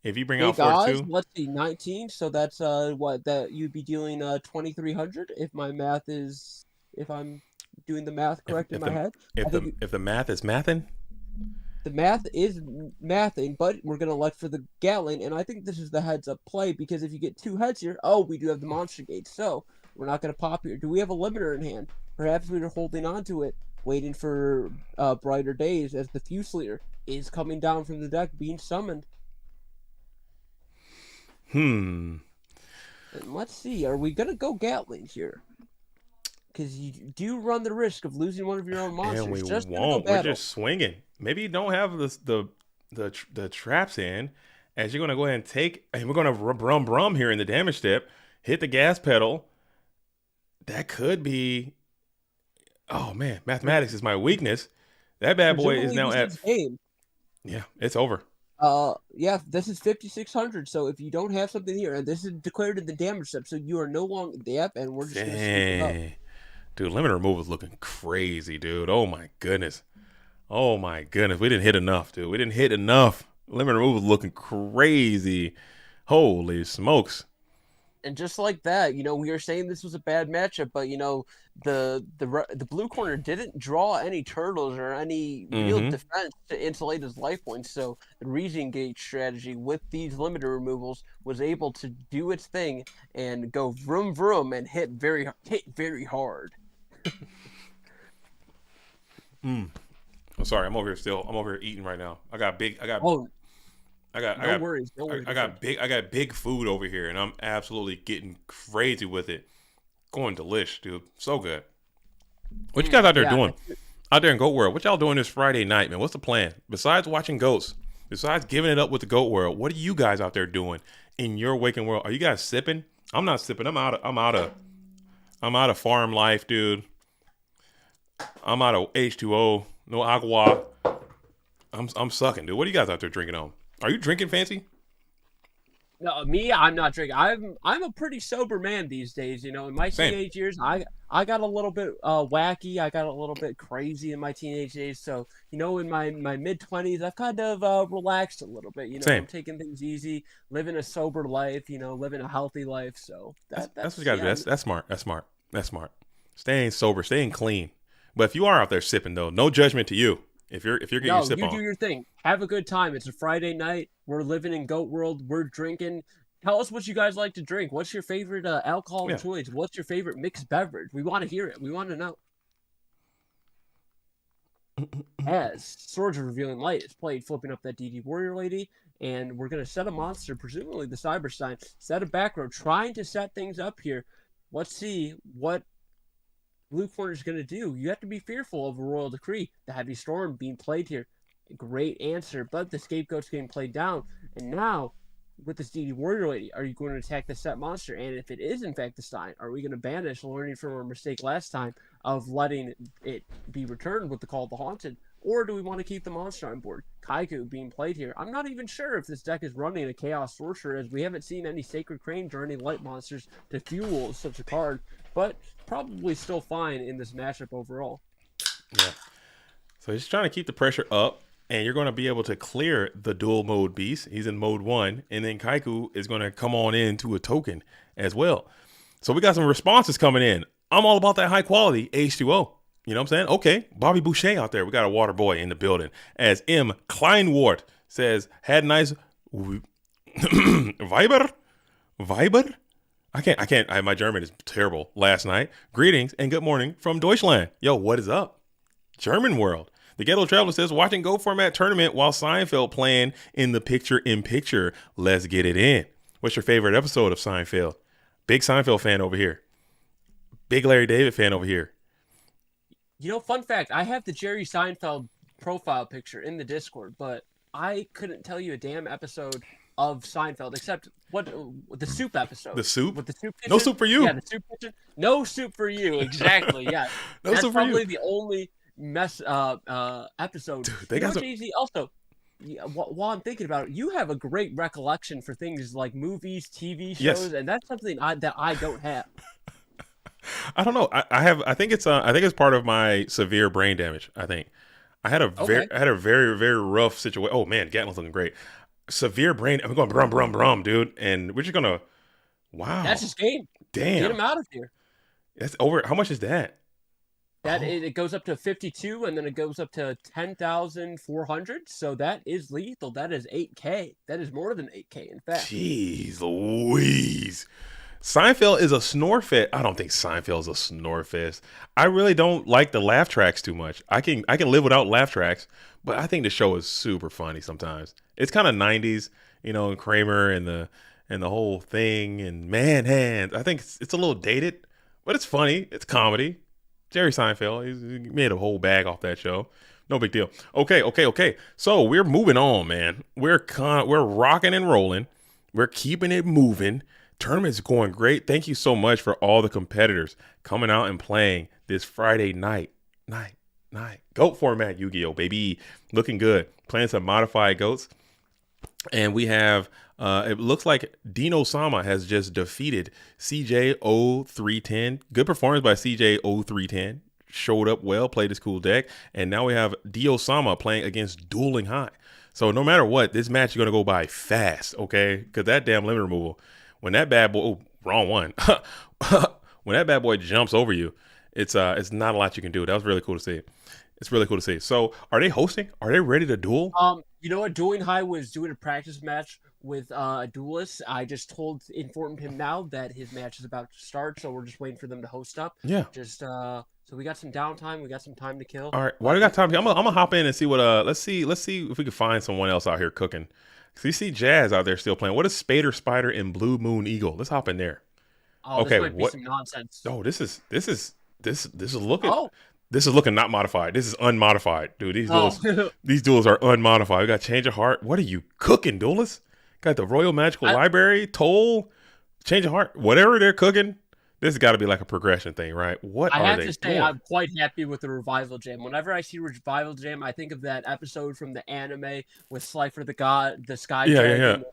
[SPEAKER 1] If you bring out 42,
[SPEAKER 2] let's see, 19. So that's that you'd be dealing 2300 if I'm doing the math correct in my head.
[SPEAKER 1] If the math is mathing,
[SPEAKER 2] the math is mathing, but we're gonna elect for the Gatling, and I think this is the heads up play because if you get 2 heads here, we do have the monster gate, so we're not gonna pop here. Do we have a limiter in hand? Perhaps we were holding on to it, waiting for brighter days as the Fusilier is coming down from the deck, being summoned. And let's see, are we gonna go Gatling here? Because you do run the risk of losing one of your own monsters.
[SPEAKER 1] And we won't. We're just swinging. Maybe you don't have the traps in, as you're gonna go ahead and take. And we're gonna brum here in the damage step. Hit the gas pedal. That could be. Oh man, mathematics is my weakness. That bad boy is now at.
[SPEAKER 2] Game.
[SPEAKER 1] Yeah, it's over.
[SPEAKER 2] Yeah, this is 5600. So if you don't have something here, and this is declared in the damage step, so you are no longer and we're just gonna sweep it up.
[SPEAKER 1] Dude, limit removal is looking crazy, dude. Oh my goodness. We didn't hit enough, dude. Limit removal is looking crazy. Holy smokes.
[SPEAKER 2] And just like that, we were saying this was a bad matchup, but the blue corner didn't draw any turtles or any real defense to insulate his life points. So the re-engage strategy with these limiter removals was able to do its thing and go vroom vroom and hit very hard.
[SPEAKER 1] I'm sorry, I'm over here eating right now. I got big food over here, and I'm absolutely getting crazy with it. Going delish, dude. So good. What you guys out there doing? Out there in Goat World, what y'all doing this Friday night, man? What's the plan? Besides watching goats, besides giving it up with the Goat World, what are you guys out there doing in your waking world? Are you guys sipping? I'm not sipping. I'm out of farm life, dude. I'm out of H2O, no agua. I'm sucking, dude. What are you guys out there drinking on? Are you drinking fancy?
[SPEAKER 2] No, me, I'm not drinking. I'm a pretty sober man these days. In my teenage years, I got a little bit wacky. I got a little bit crazy in my teenage days. So in my mid-20s, I've kind of relaxed a little bit. I'm taking things easy, living a sober life. Living a healthy life. So that's what you got to do.
[SPEAKER 1] That's smart. Staying sober, staying clean. But if you are out there sipping, though, no judgment to you. If you're getting your sip on.
[SPEAKER 2] You do your thing. Have a good time. It's a Friday night. We're living in Goat World. We're drinking. Tell us what you guys like to drink. What's your favorite alcohol of choice? What's your favorite mixed beverage? We want to hear it. We want to know. As Swords of Revealing Light is played, flipping up that DD Warrior Lady, and we're going to set a monster, presumably the Cyber Sign, set a back row, trying to set things up here. Let's see what Blue Corner is going to do. You have to be fearful of a Royal Decree. The Heavy Storm being played here. Great answer, but the Scapegoat's getting played down. And now, with this DD Warrior Lady, are you going to attack the set monster? And if it is, in fact, the sign, are we going to banish, learning from our mistake last time of letting it be returned with the Call of the Haunted? Or do we want to keep the monster on board? Kaiku being played here. I'm not even sure if this deck is running a Chaos Sorcerer, as we haven't seen any Sacred Cranes or any light monsters to fuel such a card, but probably still fine in this matchup overall.
[SPEAKER 1] Yeah. So he's trying to keep the pressure up, and you're going to be able to clear the dual mode beast. He's in mode 1, and then Kaiku is going to come on into a token as well. So we got some responses coming in. I'm all about that high quality H2O. You know what I'm saying? Okay, Bobby Boucher out there. We got a water boy in the building. As M. Kleinwart says, had nice Viber? I can't. My German is terrible last night. Greetings and good morning from Deutschland. Yo, what is up? German world. The Ghetto Traveler says, watching Go Format tournament while Seinfeld playing in the picture-in-picture. Let's get it in. What's your favorite episode of Seinfeld? Big Seinfeld fan over here. Big Larry David fan over here.
[SPEAKER 2] Fun fact, I have the Jerry Seinfeld profile picture in the Discord, but I couldn't tell you a damn episode of Seinfeld except the soup episode.
[SPEAKER 1] The soup?
[SPEAKER 2] With the soup kitchen.
[SPEAKER 1] No soup for you.
[SPEAKER 2] Yeah, the soup kitchen. No soup for you. Exactly. Yeah.
[SPEAKER 1] No
[SPEAKER 2] That's
[SPEAKER 1] soup for you.
[SPEAKER 2] probably the only episode.
[SPEAKER 1] Dude, they got some...
[SPEAKER 2] Jay-Z, also, while I'm thinking about it, you have a great recollection for things like movies, TV shows, and that's something that I don't have.
[SPEAKER 1] I don't know. I think it's part of my severe brain damage. I think I had a very very rough situation. Oh man, Gatlin's looking great. Severe brain. I'm going brum, dude. And we're just gonna. Wow.
[SPEAKER 2] That's his game.
[SPEAKER 1] Damn.
[SPEAKER 2] Get him out of here.
[SPEAKER 1] That's over. How much is that?
[SPEAKER 2] It goes up to 52, and then it goes up to 10,400. So that is lethal. That is 8K. That is more than 8K. In fact.
[SPEAKER 1] Jeez Louise. Seinfeld is a snore fest. I don't think Seinfeld is a snore fest. I really don't like the laugh tracks too much. I can live without laugh tracks, but I think the show is super funny sometimes. It's kind of 90s, and Kramer and the whole thing and man hands. I think it's a little dated, but it's funny. It's comedy. Jerry Seinfeld, he made a whole bag off that show. No big deal. Okay. So we're moving on, man. We're rocking and rolling. We're keeping it moving. Tournament's going great. Thank you so much for all the competitors coming out and playing this Friday night. Goat format Yu-Gi-Oh, baby. Looking good. Playing some modified goats. And we have, it looks like Dino Sama has just defeated CJ0310. Good performance by CJ0310. Showed up well, played his cool deck. And now we have Dio Sama playing against Dueling High. So no matter what, this match is going to go by fast, okay? Because that damn limit removal. When that bad boy, wrong one. When that bad boy jumps over you, it's not a lot you can do. That was really cool to see. It's really cool to see. So, are they hosting? Are they ready to duel?
[SPEAKER 2] You know what? Dueling High was doing a practice match with a duelist. I just informed him now that his match is about to start, so we're just waiting for them to host up.
[SPEAKER 1] Yeah.
[SPEAKER 2] So we got some downtime. We got some time to kill.
[SPEAKER 1] All right. While we got time, I'm gonna hop in and see what. Let's see if we can find someone else out here cooking. So you see Jazz out there still playing. What is Spader Spider and Blue Moon Eagle? Let's hop in there.
[SPEAKER 2] Oh, okay, this might be some nonsense.
[SPEAKER 1] No, this is looking. Oh. This is looking not modified. This is unmodified, dude. These duels are unmodified. We got Change of Heart. What are you cooking, duelists? Got the Royal Magical Library, Toll, Change of Heart, whatever they're cooking. This has got to be like a progression thing, right? What are they doing? I have to say,
[SPEAKER 2] I'm quite happy with the Revival Jam. Whenever I see Revival Jam, I think of that episode from the anime with Slifer the Sky Dragon.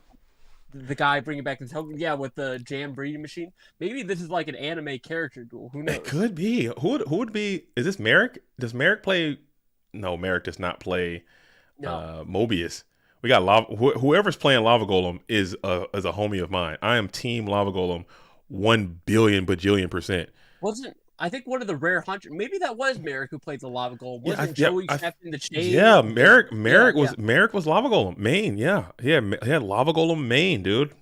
[SPEAKER 2] The guy bringing back the token, with the jam breeding machine. Maybe this is like an anime character duel. Who knows?
[SPEAKER 1] It could be. Who would be? Is this Merrick? Does Merrick play? No, Merrick does not play. No. Mobius. We got Lava. Whoever's playing Lava Golem is a homie of mine. I am Team Lava Golem, 1 billion bajillion %.
[SPEAKER 2] I think one of the rare hunters, maybe that was Merrick who played the Lava Golem. Wasn't Joey in the chain?
[SPEAKER 1] Yeah, Merrick was Lava Golem main. Yeah, he had Lava Golem main, dude.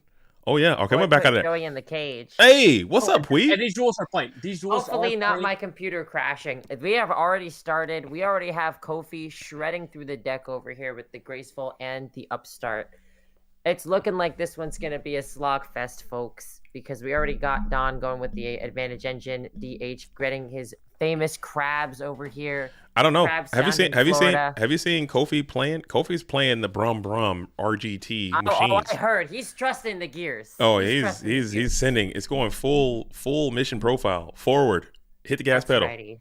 [SPEAKER 1] Oh yeah. Okay, we're back out of that.
[SPEAKER 3] Joey in the cage.
[SPEAKER 1] Hey, what's up, Pui?
[SPEAKER 2] And these duels are playing.
[SPEAKER 3] Hopefully not my computer crashing. We have already started. We already have Kofi shredding through the deck over here with the Graceful and the Upstart. It's looking like this one's going to be a slog fest, folks, because we already got Don going with the Advantage Engine, DH getting his famous crabs over here.
[SPEAKER 1] I don't know. Have you seen Kofi playing? Kofi's playing the Brum RGT machines.
[SPEAKER 3] I heard. He's trusting the gears.
[SPEAKER 1] Oh, he's sending. It's going full mission profile. Forward. Hit the gas pedal. Righty.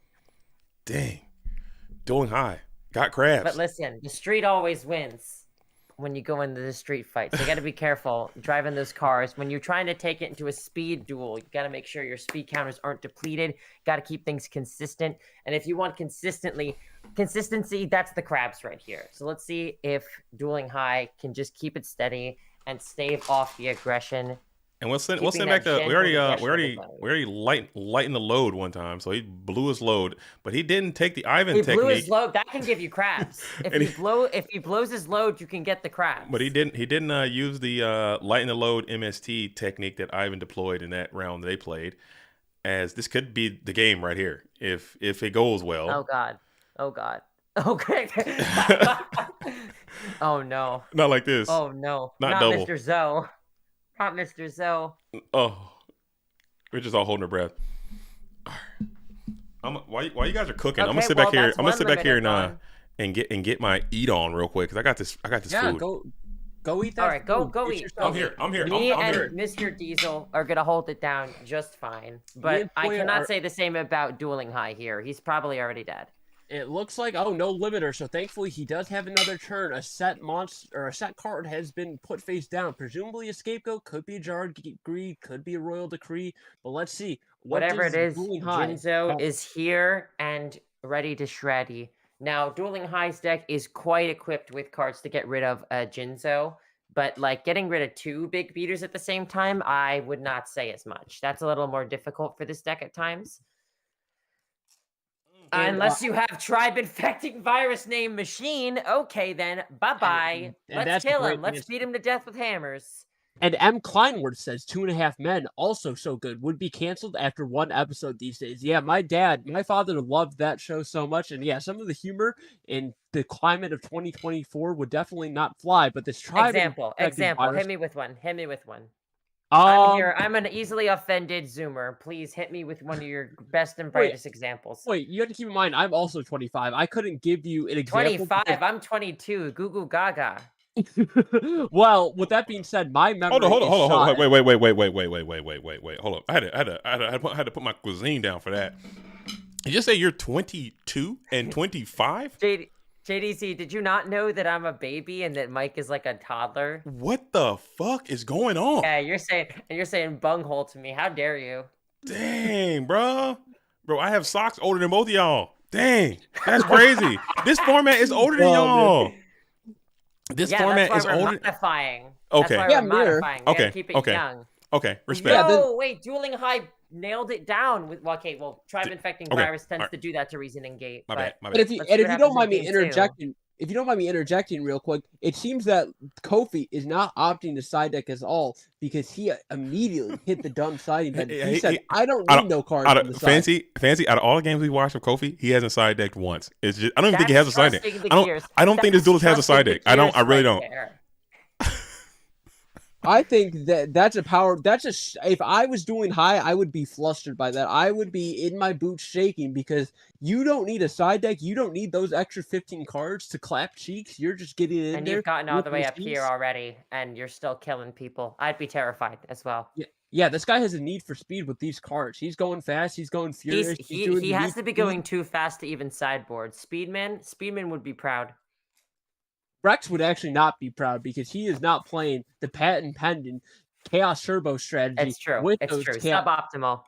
[SPEAKER 1] Dang. Dueling High. Got crabs.
[SPEAKER 3] But listen, the street always wins when you go into the street fight. So you got to be careful driving those cars. When you're trying to take it into a speed duel, you got to make sure your speed counters aren't depleted. Got to keep things consistent. And if you want consistency, that's the crabs right here. So let's see if Dueling High can just keep it steady and stave off the aggression.
[SPEAKER 1] And we'll send back the. We already lightened the load one time, so he blew his load, but he didn't take the Ivan technique. He blew his
[SPEAKER 3] load. That can give you crabs. If he blows his load, you can get the crabs.
[SPEAKER 1] But he didn't use the lighten the load MST technique that Ivan deployed in that round they played. As this could be the game right here if it goes well.
[SPEAKER 3] Oh god. Okay. Oh no.
[SPEAKER 1] Not like this.
[SPEAKER 3] Oh no.
[SPEAKER 1] Not
[SPEAKER 3] Not
[SPEAKER 1] double.
[SPEAKER 3] Mr. Zoe. Not Mr. Zoe.
[SPEAKER 1] Oh, we're just all holding our breath. While you guys are cooking, I'm gonna
[SPEAKER 3] Okay,
[SPEAKER 1] sit
[SPEAKER 3] well,
[SPEAKER 1] back here.
[SPEAKER 3] that's
[SPEAKER 1] I'm gonna
[SPEAKER 3] one
[SPEAKER 1] sit back here
[SPEAKER 3] limiter
[SPEAKER 1] and get my eat on real quick because I got this
[SPEAKER 2] Yeah,
[SPEAKER 1] food.
[SPEAKER 2] go eat that.
[SPEAKER 3] All right, go
[SPEAKER 2] food.
[SPEAKER 3] eat.
[SPEAKER 2] Yourself.
[SPEAKER 1] I'm here.
[SPEAKER 3] Me
[SPEAKER 1] I'm
[SPEAKER 3] and
[SPEAKER 1] here.
[SPEAKER 3] Mr. Diesel are gonna hold it down just fine. But
[SPEAKER 2] and
[SPEAKER 3] I
[SPEAKER 2] Toya
[SPEAKER 3] cannot
[SPEAKER 2] are-
[SPEAKER 3] say the same about Dueling High here. He's probably already dead.
[SPEAKER 2] It looks like no limiter, so thankfully he does have another turn. A set monster or a set card has been put face down. Presumably a scapegoat, could be a jarred greed, could be a royal decree. But let's see.
[SPEAKER 3] Whatever it is,
[SPEAKER 2] Dueling High
[SPEAKER 3] Jinzo is here and ready to shreddy. Now, Dueling High's deck is quite equipped with cards to get rid of Jinzo, but like getting rid of 2 big beaters at the same time, I would not say as much. That's a little more difficult for this deck at times. Unless you have tribe infecting virus named Machine, okay then, bye-bye.
[SPEAKER 2] and
[SPEAKER 3] Let's
[SPEAKER 2] that's a
[SPEAKER 3] kill
[SPEAKER 2] great
[SPEAKER 3] him. Let's
[SPEAKER 2] answer.
[SPEAKER 3] beat him to death with hammers.
[SPEAKER 2] And M. Kleinworth says 2.5 Men, also so good, would be canceled after 1 episode these days. Yeah, my father loved that show so much, and yeah, some of the humor in the climate of 2024 would definitely not fly, but this tribe
[SPEAKER 3] Example,
[SPEAKER 2] virus,
[SPEAKER 3] hit me with one. I'm here. I'm an easily offended Zoomer. Please hit me with one of your best and brightest examples.
[SPEAKER 2] Wait, you have to keep in mind, I'm also 25. I couldn't give you an example.
[SPEAKER 3] 25. I'm 22. Goo goo gaga.
[SPEAKER 2] Well, with that being said, my memory.
[SPEAKER 1] Hold on. Wait. Hold up. I had to put my cuisine down for that. You just say you're 22 and 25?
[SPEAKER 3] JDC, did you not know that I'm a baby and that Mike is like a toddler?
[SPEAKER 1] What the fuck is going on?
[SPEAKER 3] Yeah, you're saying bunghole to me. How dare you?
[SPEAKER 1] Dang, bro, I have socks older than both of y'all. Dang, that's crazy. This format is older than y'all. This format is older.
[SPEAKER 3] Modifying.
[SPEAKER 1] Okay.
[SPEAKER 3] That's why we're modifying. We gotta keep it young.
[SPEAKER 1] Okay, respect.
[SPEAKER 3] No, wait, Dueling High nailed it down with tribe infecting virus tends to do that to Reasoning Gate.
[SPEAKER 1] My bad.
[SPEAKER 2] But if you don't mind me interjecting real quick, it seems that Kofi is not opting to side deck at all because he immediately hit the dumb siding bed. He said, "I don't need no cards on the side."
[SPEAKER 1] Fancy. Out of all the games we watched of Kofi, he hasn't side decked once. It's just I don't even think he has a side deck. I don't think this duelist has a side deck. I really don't.
[SPEAKER 2] I think that's a power. If I was doing high, I would be flustered by that. I would be in my boots shaking because you don't need a side deck. You don't need those extra 15 cards to clap cheeks. You're just getting in
[SPEAKER 3] and
[SPEAKER 2] there.
[SPEAKER 3] You've gotten all the way up here already, and you're still killing people. I'd be terrified as well.
[SPEAKER 2] Yeah, this guy has a need for speed with these cards. He's going fast. He's going furious.
[SPEAKER 3] He has to be going too fast to even sideboard. Speedman would be proud.
[SPEAKER 2] Rex would actually not be proud because he is not playing the patent pending Chaos Turbo strategy.
[SPEAKER 3] It's true.
[SPEAKER 2] It's
[SPEAKER 3] true. Suboptimal.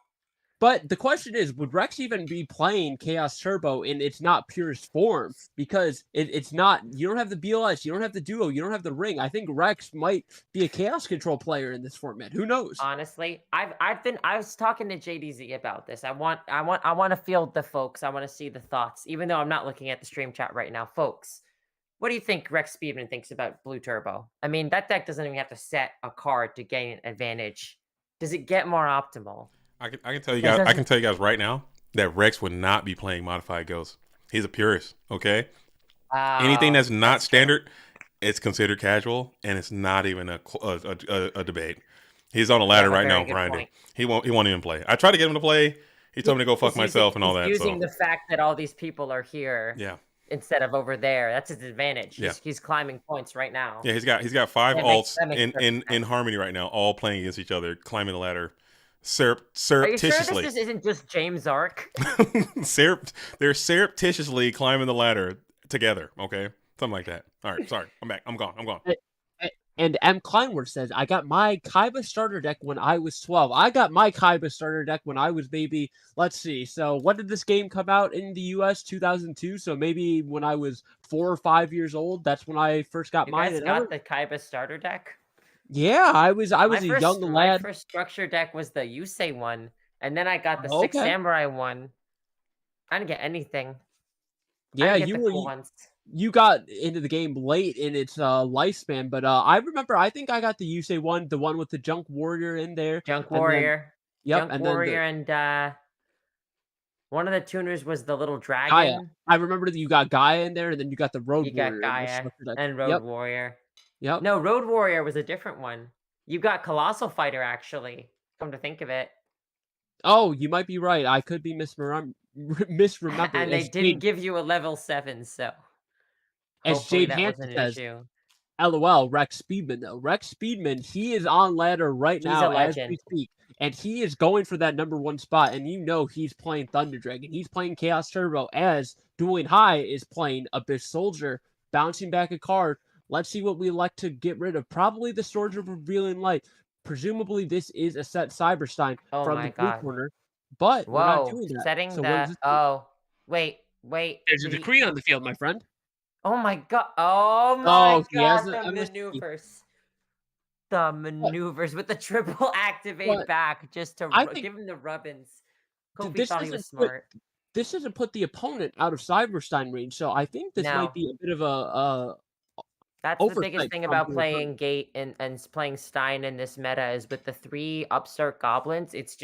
[SPEAKER 2] But the question is, would Rex even be playing Chaos Turbo in its not purest form? Because it's not. You don't have the BLS. You don't have the Duo. You don't have the Ring. I think Rex might be a Chaos Control player in this format. Who knows?
[SPEAKER 3] Honestly, I was talking to JDZ about this. I want to field the folks. I want to see the thoughts, even though I'm not looking at the stream chat right now, folks. What do you think Rex Speedman thinks about Blue Turbo? I mean, that deck doesn't even have to set a card to gain an advantage. Does it get more optimal?
[SPEAKER 1] I can tell you guys. I can tell you guys right now that Rex would not be playing Modified Ghosts. He's a purist. Okay. Anything that's not standard, it's considered casual, and it's not even a debate. He's on a ladder right now grinding. He won't even play. I tried to get him to play. He told me to go fuck myself and all that.
[SPEAKER 3] Using the fact that all these people are here.
[SPEAKER 1] Yeah.
[SPEAKER 3] Instead of over there, that's his advantage. He's climbing points right now.
[SPEAKER 1] Yeah, he's got 5 alts in harmony right now, all playing against each other, climbing the ladder surreptitiously.
[SPEAKER 3] Are you sure this isn't just James Ark?
[SPEAKER 1] They're surreptitiously climbing the ladder together. Okay, something like that. All right, sorry, I'm back. I'm gone.
[SPEAKER 2] And M. Kleinworth says, I got my Kaiba starter deck when I was 12. I got my Kaiba starter deck when I was maybe, let's see. So when did this game come out in the US? 2002. So maybe when I was 4 or 5 years old, that's when I first got mine.
[SPEAKER 3] You guys got the Kaiba starter deck?
[SPEAKER 2] Yeah, I was a young lad.
[SPEAKER 3] My first structure deck was the Yusei one. And then I got the Six Samurai one. I didn't get anything.
[SPEAKER 2] Yeah, you got into the game late in its lifespan, but I remember. I think I got the Yusei one, the one with the Junk Warrior in there.
[SPEAKER 3] Junk Warrior.
[SPEAKER 2] Yep,
[SPEAKER 3] Junk Warrior and One of the tuners was the little
[SPEAKER 2] Gaia.
[SPEAKER 3] dragon.
[SPEAKER 2] I remember that you got Gaia in there, and then you got the Road
[SPEAKER 3] You got
[SPEAKER 2] Warrior.
[SPEAKER 3] Gaia and Road
[SPEAKER 2] Yep.
[SPEAKER 3] Warrior.
[SPEAKER 2] Yep.
[SPEAKER 3] No, Road Warrior was a different one. You got Colossal Fighter, actually. Come to think of it.
[SPEAKER 2] Oh, you might be right. I could be misremembering.
[SPEAKER 3] And they didn't give you a level 7, so
[SPEAKER 2] as
[SPEAKER 3] hopefully
[SPEAKER 2] Jade
[SPEAKER 3] that
[SPEAKER 2] Hansen
[SPEAKER 3] wasn't an
[SPEAKER 2] says,
[SPEAKER 3] issue.
[SPEAKER 2] LOL, Rex Speedman, though. Rex Speedman, he is on ladder right
[SPEAKER 3] He's
[SPEAKER 2] now
[SPEAKER 3] a
[SPEAKER 2] as we
[SPEAKER 3] legend.
[SPEAKER 2] speak. And he is going for that #1 spot. And you know he's playing Thunder Dragon. He's playing Chaos Turbo as Dueling High is playing Abyss Soldier, bouncing back a card. Let's see what we elect to get rid of. Probably the Sword of Revealing Light. Presumably this is a set Cyberstein
[SPEAKER 3] Oh
[SPEAKER 2] from
[SPEAKER 3] my
[SPEAKER 2] the blue
[SPEAKER 3] god.
[SPEAKER 2] corner. But we're not
[SPEAKER 3] Whoa,
[SPEAKER 2] doing that.
[SPEAKER 3] setting
[SPEAKER 2] So what
[SPEAKER 3] that.
[SPEAKER 2] does this do?
[SPEAKER 3] Oh, wait.
[SPEAKER 2] There's a
[SPEAKER 3] did he-
[SPEAKER 2] decree on the field, my friend.
[SPEAKER 3] Oh my god. Oh my
[SPEAKER 2] Oh, he
[SPEAKER 3] god.
[SPEAKER 2] has
[SPEAKER 3] The
[SPEAKER 2] a
[SPEAKER 3] maneuvers. The maneuvers with the triple activate
[SPEAKER 2] But
[SPEAKER 3] back just to
[SPEAKER 2] I think
[SPEAKER 3] give him the rubbins. Kofi
[SPEAKER 2] this
[SPEAKER 3] thought he was
[SPEAKER 2] doesn't put
[SPEAKER 3] smart.
[SPEAKER 2] this doesn't put the opponent out of Cyberstein range, so I think this might
[SPEAKER 3] No.
[SPEAKER 2] be a bit of a
[SPEAKER 3] That's the biggest
[SPEAKER 2] oversight
[SPEAKER 3] thing
[SPEAKER 2] from
[SPEAKER 3] about
[SPEAKER 2] the
[SPEAKER 3] playing
[SPEAKER 2] opponent.
[SPEAKER 3] Gate and playing Stein in this meta is with the 3 upstart goblins, it's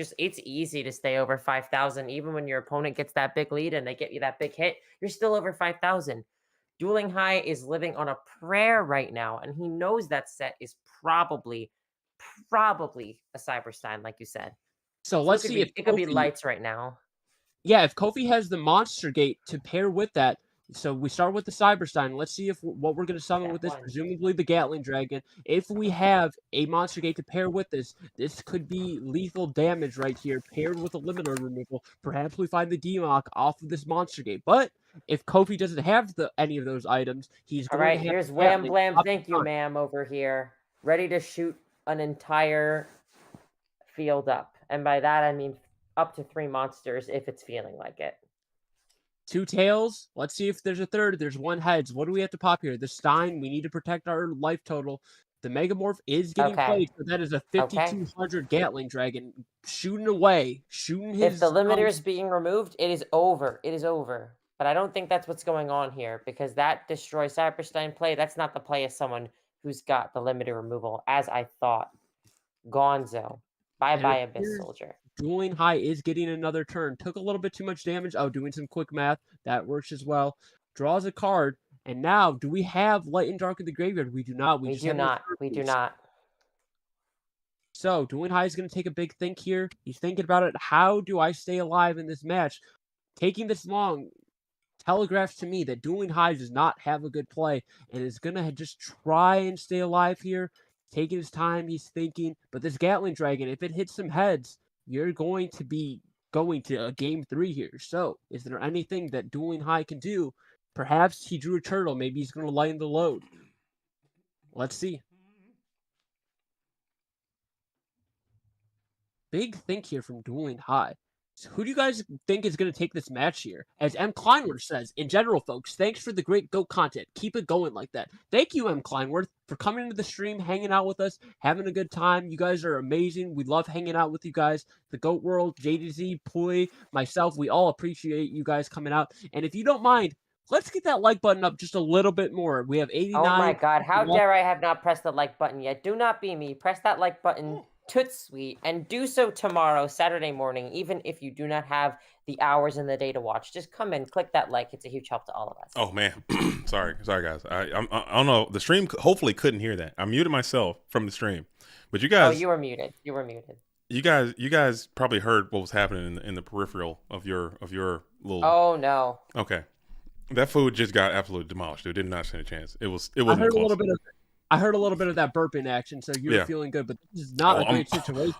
[SPEAKER 3] easy to stay over 5,000. Even when your opponent gets that big lead and they get you that big hit, you're still over 5,000. Dueling High is living on a prayer right now, and he knows that set is probably a Cyberstein, like you said.
[SPEAKER 2] So
[SPEAKER 3] So
[SPEAKER 2] let's see if
[SPEAKER 3] it could be
[SPEAKER 2] Kofi,
[SPEAKER 3] lights right now.
[SPEAKER 2] yeah, if Kofi has the Monster Gate to pair with that. So we start with the Cyberstein. Let's see if what we're going to summon
[SPEAKER 3] That
[SPEAKER 2] with this.
[SPEAKER 3] one.
[SPEAKER 2] Presumably the Gatling Dragon. If we have a Monster Gate to pair with this, this could be lethal damage right here, paired with a limiter removal. Perhaps we find the Demok off of this Monster Gate. But if Kofi doesn't have any of those items, he's
[SPEAKER 3] All
[SPEAKER 2] going
[SPEAKER 3] right,
[SPEAKER 2] to have
[SPEAKER 3] here's
[SPEAKER 2] the
[SPEAKER 3] Wham
[SPEAKER 2] Gatling
[SPEAKER 3] Blam.
[SPEAKER 2] up
[SPEAKER 3] Thank you,
[SPEAKER 2] front.
[SPEAKER 3] ma'am, over here. Ready to shoot an entire field up. And by that, I mean up to 3 monsters if it's feeling like it.
[SPEAKER 2] 2 tails. Let's see if there's a third. There's 1 heads. What do we have to pop here? The Stein. We need to protect our life total. The Megamorph is getting played, so that is a 5,200 Gatling Dragon shooting away, shooting his.
[SPEAKER 3] If the limiter is being removed, it is over. It is over. But I don't think that's what's going on here because that destroys Cyberstein play. That's not the play of someone who's got the limiter removal, as I thought. Gonzo. Bye-bye, Abyss Soldier.
[SPEAKER 2] Dueling High is getting another turn. Took a little bit too much damage. Oh, doing some quick math. That works as well. Draws a card. And now, do we have Light and Dark in the graveyard? We do not.
[SPEAKER 3] We do not.
[SPEAKER 2] So, Dueling High is going to take a big think here. He's thinking about it. How do I stay alive in this match? Taking this long telegraphs to me that Dueling High does not have a good play and is going to just try and stay alive here. Taking his time, he's thinking. But this Gatling Dragon, if it hits some heads, you're going to be going to a game 3 here. So, is there anything that Dueling High can do? Perhaps he drew a turtle. Maybe he's going to lighten the load. Let's see. Big think here from Dueling High. So who do you guys think is going to take this match here? As M. Kleinworth says, in general, folks, thanks for the great GOAT content. Keep it going like that. Thank you, M. Kleinworth, for coming into the stream, hanging out with us, having a good time. You guys are amazing. We love hanging out with you guys. The GOAT World, JDZ, Pui, myself, we all appreciate you guys coming out. And if you don't mind, let's get that like button up just a little bit more. We have 89.
[SPEAKER 3] Oh my god, how dare I have not pressed the like button yet? Do not be me. Press that like button. Toot sweet, and do so tomorrow, Saturday morning, even if you do not have the hours in the day to watch. Just come in, click that like. It's a huge help to all of us.
[SPEAKER 1] Oh man, sorry guys. I don't know. The stream hopefully couldn't hear that. I muted myself from the stream, but you guys.
[SPEAKER 3] Oh, you were muted. You were muted.
[SPEAKER 1] You guys probably heard what was happening in the peripheral of your little.
[SPEAKER 3] Oh no.
[SPEAKER 1] Okay, that food just got absolutely demolished. It did not stand a chance. It wasn't.
[SPEAKER 2] I heard a little bit of that burping action, so you're feeling good, but this is not a great situation.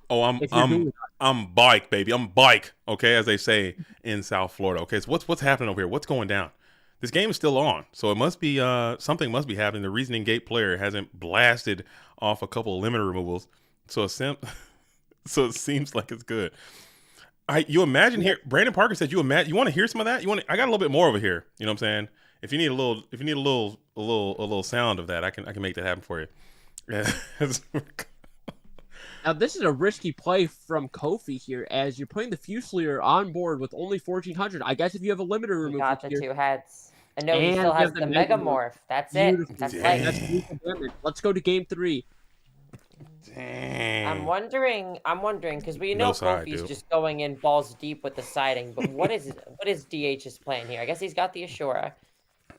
[SPEAKER 1] I'm bike, baby. I'm bike, okay, as they say in South Florida. Okay, so what's happening over here? What's going down? This game is still on, so it must be something must be happening. The Reasoning Gate player hasn't blasted off a couple of limiter removals, so it seems like it's good. You imagine here, Brandon Parker said you want to hear some of that? I got a little bit more over here. You know what I'm saying? If you need a little sound of that, I can make that happen for you. Yeah.
[SPEAKER 2] Now this is a risky play from Kofi here, as you're putting the Fusilier on board with only 1,400. I guess if you have a limiter removal,
[SPEAKER 3] got the 2 heads. And no, he still has the Megamorph. That's it. That's
[SPEAKER 2] beautiful damage. Let's go to game 3.
[SPEAKER 1] Dang.
[SPEAKER 3] I'm wondering because we
[SPEAKER 1] No
[SPEAKER 3] know
[SPEAKER 1] side,
[SPEAKER 3] Kofi's
[SPEAKER 1] dude.
[SPEAKER 3] just going in balls deep with the siding, but what is DH's plan here? I guess he's got the Ashura,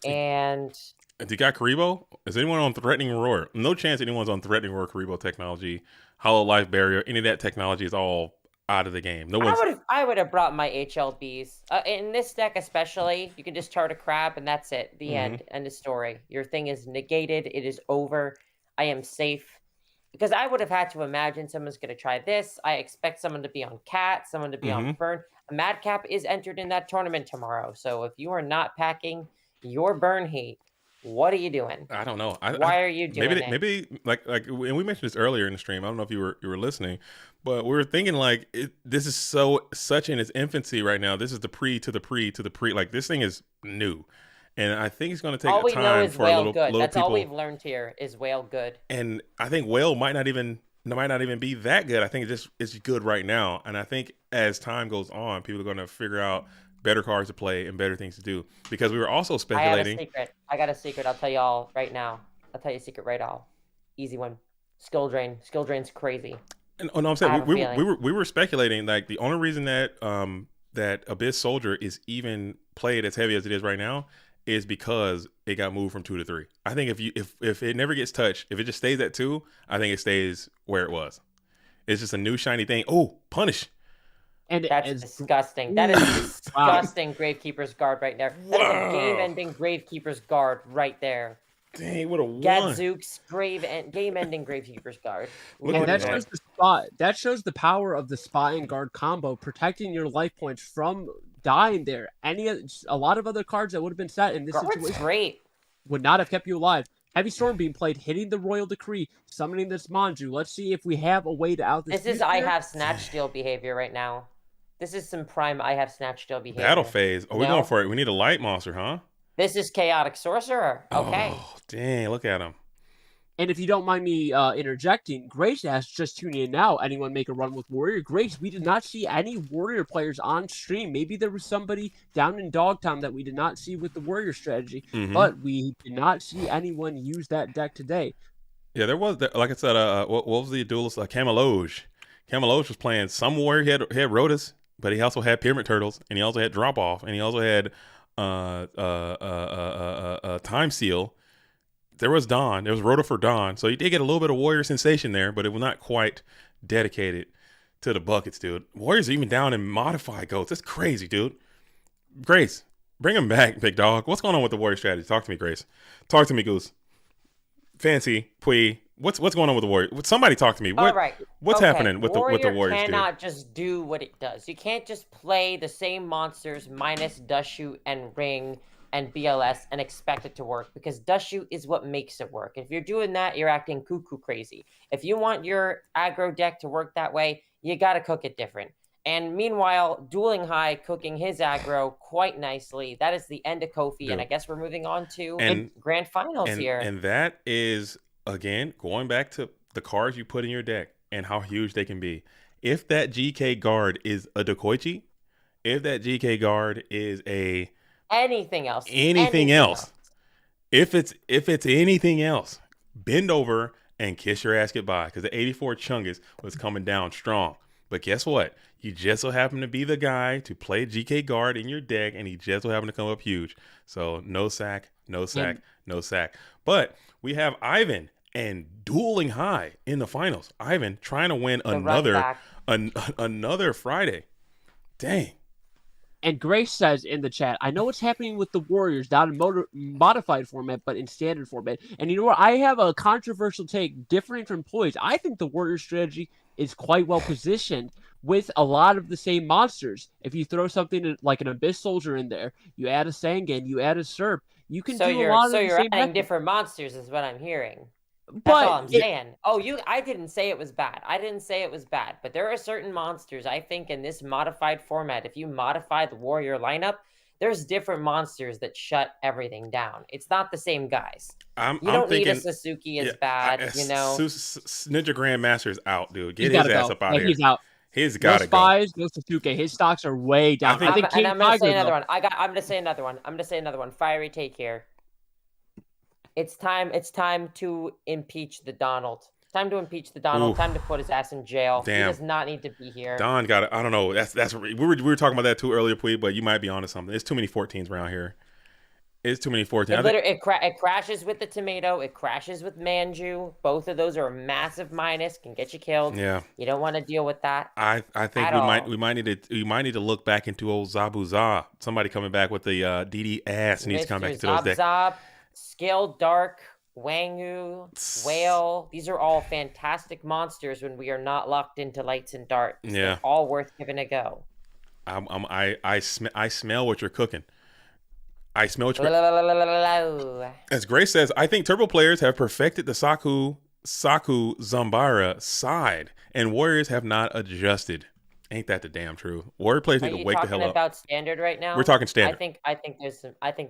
[SPEAKER 3] and
[SPEAKER 1] Do you got Karibo? Is anyone on Threatening Roar? No chance anyone's on Threatening Roar Karibo technology. Hollow Life Barrier, any of that technology is all out of the game. No one's.
[SPEAKER 3] I would have brought my HLBs in this deck, especially. You can just chart a crab, and that's it. The end of story. Your thing is negated. It is over. I am safe. Because I would have had to imagine someone's going to try this. I expect someone to be on Cat, someone to be on Burn. A Madcap is entered in that tournament tomorrow. So if you are not packing your Burn heat, what are you doing?
[SPEAKER 1] I don't know.
[SPEAKER 3] Why are you doing it?
[SPEAKER 1] Maybe like, and we mentioned this earlier in the stream. I don't know if you were listening, but we were thinking like this is such in its infancy right now. This is the pre to the pre to the pre. Like this thing is new. And I think it's going to take
[SPEAKER 3] all we
[SPEAKER 1] time
[SPEAKER 3] know is
[SPEAKER 1] for
[SPEAKER 3] whale
[SPEAKER 1] little
[SPEAKER 3] good. That's
[SPEAKER 1] people.
[SPEAKER 3] all we've learned here is whale good.
[SPEAKER 1] And I think whale might not even be that good. I think it's good right now. And I think as time goes on, people are going to figure out better cards to play and better things to do. Because we were also speculating.
[SPEAKER 3] I got a secret. I'll tell you all right now. I'll tell you a secret right now. Easy one. Skill drain. Skill drain's crazy.
[SPEAKER 1] And no, I'm saying we were speculating like the only reason that that Abyss Soldier is even played as heavy as it is right now is because it got moved from 2 to 3. I think if it never gets touched, if it just stays at 2, I think it stays where it was. It's just a new shiny thing. Oh, punish.
[SPEAKER 3] And that's disgusting. That is disgusting. Gravekeeper's Guard right there. That is a game-ending Gravekeeper's Guard right there.
[SPEAKER 1] Dang, what a one.
[SPEAKER 3] Gadzooks game-ending Gravekeeper's Guard.
[SPEAKER 2] And that shows the spot. That shows the power of the spot and guard combo, protecting your life points from dying there. A lot of other cards that would have been set in this situation
[SPEAKER 3] great.
[SPEAKER 2] Would not have kept you alive. Heavy Storm being played, hitting the Royal Decree, summoning this Manju. Let's see if we have a way to out this.
[SPEAKER 3] This is I have Snatch Steal behavior right now. This is some prime I have Snatch Steal behavior.
[SPEAKER 1] Battle phase. Oh, we're going for it. We need a light monster, huh?
[SPEAKER 3] This is Chaotic Sorcerer. Okay.
[SPEAKER 1] Oh, dang. Look at him.
[SPEAKER 2] And if you don't mind me interjecting, Grace asks, just tuning in now, anyone make a run with Warrior? Grace, we did not see any Warrior players on stream. Maybe there was somebody down in Dogtown that we did not see with the Warrior strategy, but we did not see anyone use that deck today.
[SPEAKER 1] Yeah, there was, like I said, what was the duelist? Camelo. Camelo was playing some Warrior. He had Rotus, but he also had Pyramid Turtles, and he also had Drop Off, and he also had Time Seal. There was Dawn. There was Rota for Dawn. So you did get a little bit of Warrior sensation there, but it was not quite dedicated to the buckets, dude. Warriors are even down in modified goats. That's crazy, dude. Grace, bring him back, big dog. What's going on with the Warrior strategy? Talk to me, Grace. Talk to me, Goose. Fancy, Pui. What's going on with the Warrior? Somebody talk to me. What's happening with the Warriors, dude?
[SPEAKER 3] Cannot just do what it does. You can't just play the same monsters minus Dust Shoot and Ring and BLS and expect it to work, because Dust Shoot is what makes it work. If you're doing that, you're acting cuckoo crazy. If you want your aggro deck to work that way, you got to cook it different. And meanwhile, Dueling High cooking his aggro quite nicely. That is the end of Kofi, and I guess we're moving on to Grand Finals here.
[SPEAKER 1] And that is, again, going back to the cards you put in your deck and how huge they can be. If that GK guard is a Dekoichi, if that GK guard is a
[SPEAKER 3] anything else,
[SPEAKER 1] if it's anything else, bend over and kiss your ass goodbye, because the 84 Chungus was coming down strong. But guess what? You just so happen to be the guy to play GK guard in your deck, and he just so happened to come up huge. So no sack. But we have Ivan and Dueling High in the finals. Ivan trying to win another Friday. Dang.
[SPEAKER 2] And Grace says in the chat, I know what's happening with the Warriors, not in modified format, but in standard format. And you know what? I have a controversial take differing from Ploys. I think the Warrior strategy is quite well positioned with a lot of the same monsters. If you throw something like an Abyss Soldier in there, you add a Sangan, you add a Serp, you can do a lot of the same. So you're
[SPEAKER 3] adding different monsters is what I'm hearing. That's all I'm saying. I didn't say it was bad. But there are certain monsters, I think, in this modified format. If you modify the Warrior lineup, there's different monsters that shut everything down. It's not the same guys. You don't need a Sasuke as bad, you know.
[SPEAKER 1] Ninja Grandmaster is out, dude. Get his ass up out of here.
[SPEAKER 2] He's out.
[SPEAKER 1] He's got to go.
[SPEAKER 2] Spies, no Sasuke. His stocks are way down.
[SPEAKER 3] I'm going to say another one. I'm going to say another one. Fiery take here. It's time to impeach the Donald. Time to impeach the Donald.
[SPEAKER 1] Oof.
[SPEAKER 3] Time to put his ass in jail.
[SPEAKER 1] Damn.
[SPEAKER 3] He does not need to be here.
[SPEAKER 1] Don got it. I don't know. That's we were talking about that too earlier, Pui, but you might be onto something. It's too many 14s around here. It's too many 14s.
[SPEAKER 3] It crashes with the tomato. It crashes with Manju. Both of those are a massive minus. Can get you killed.
[SPEAKER 1] Yeah.
[SPEAKER 3] You don't want to deal with that.
[SPEAKER 1] I think we might need to look back into old Zabu Za. Somebody coming back with the DD ass needs to come back into those decks.
[SPEAKER 3] Zab, Scale Dark, Wangu, Whale. These are all fantastic monsters when we are not locked into lights and darks.
[SPEAKER 1] Yeah.
[SPEAKER 3] They're all worth giving a go.
[SPEAKER 1] I smell what you're cooking. I smell what you're As Grace says, I think Turbo players have perfected the Saku Zambara side, and Warriors have not adjusted. Ain't that the damn truth? Warrior players need to wake the hell up.
[SPEAKER 3] Are you talking about standard right now?
[SPEAKER 1] We're talking standard.
[SPEAKER 3] I think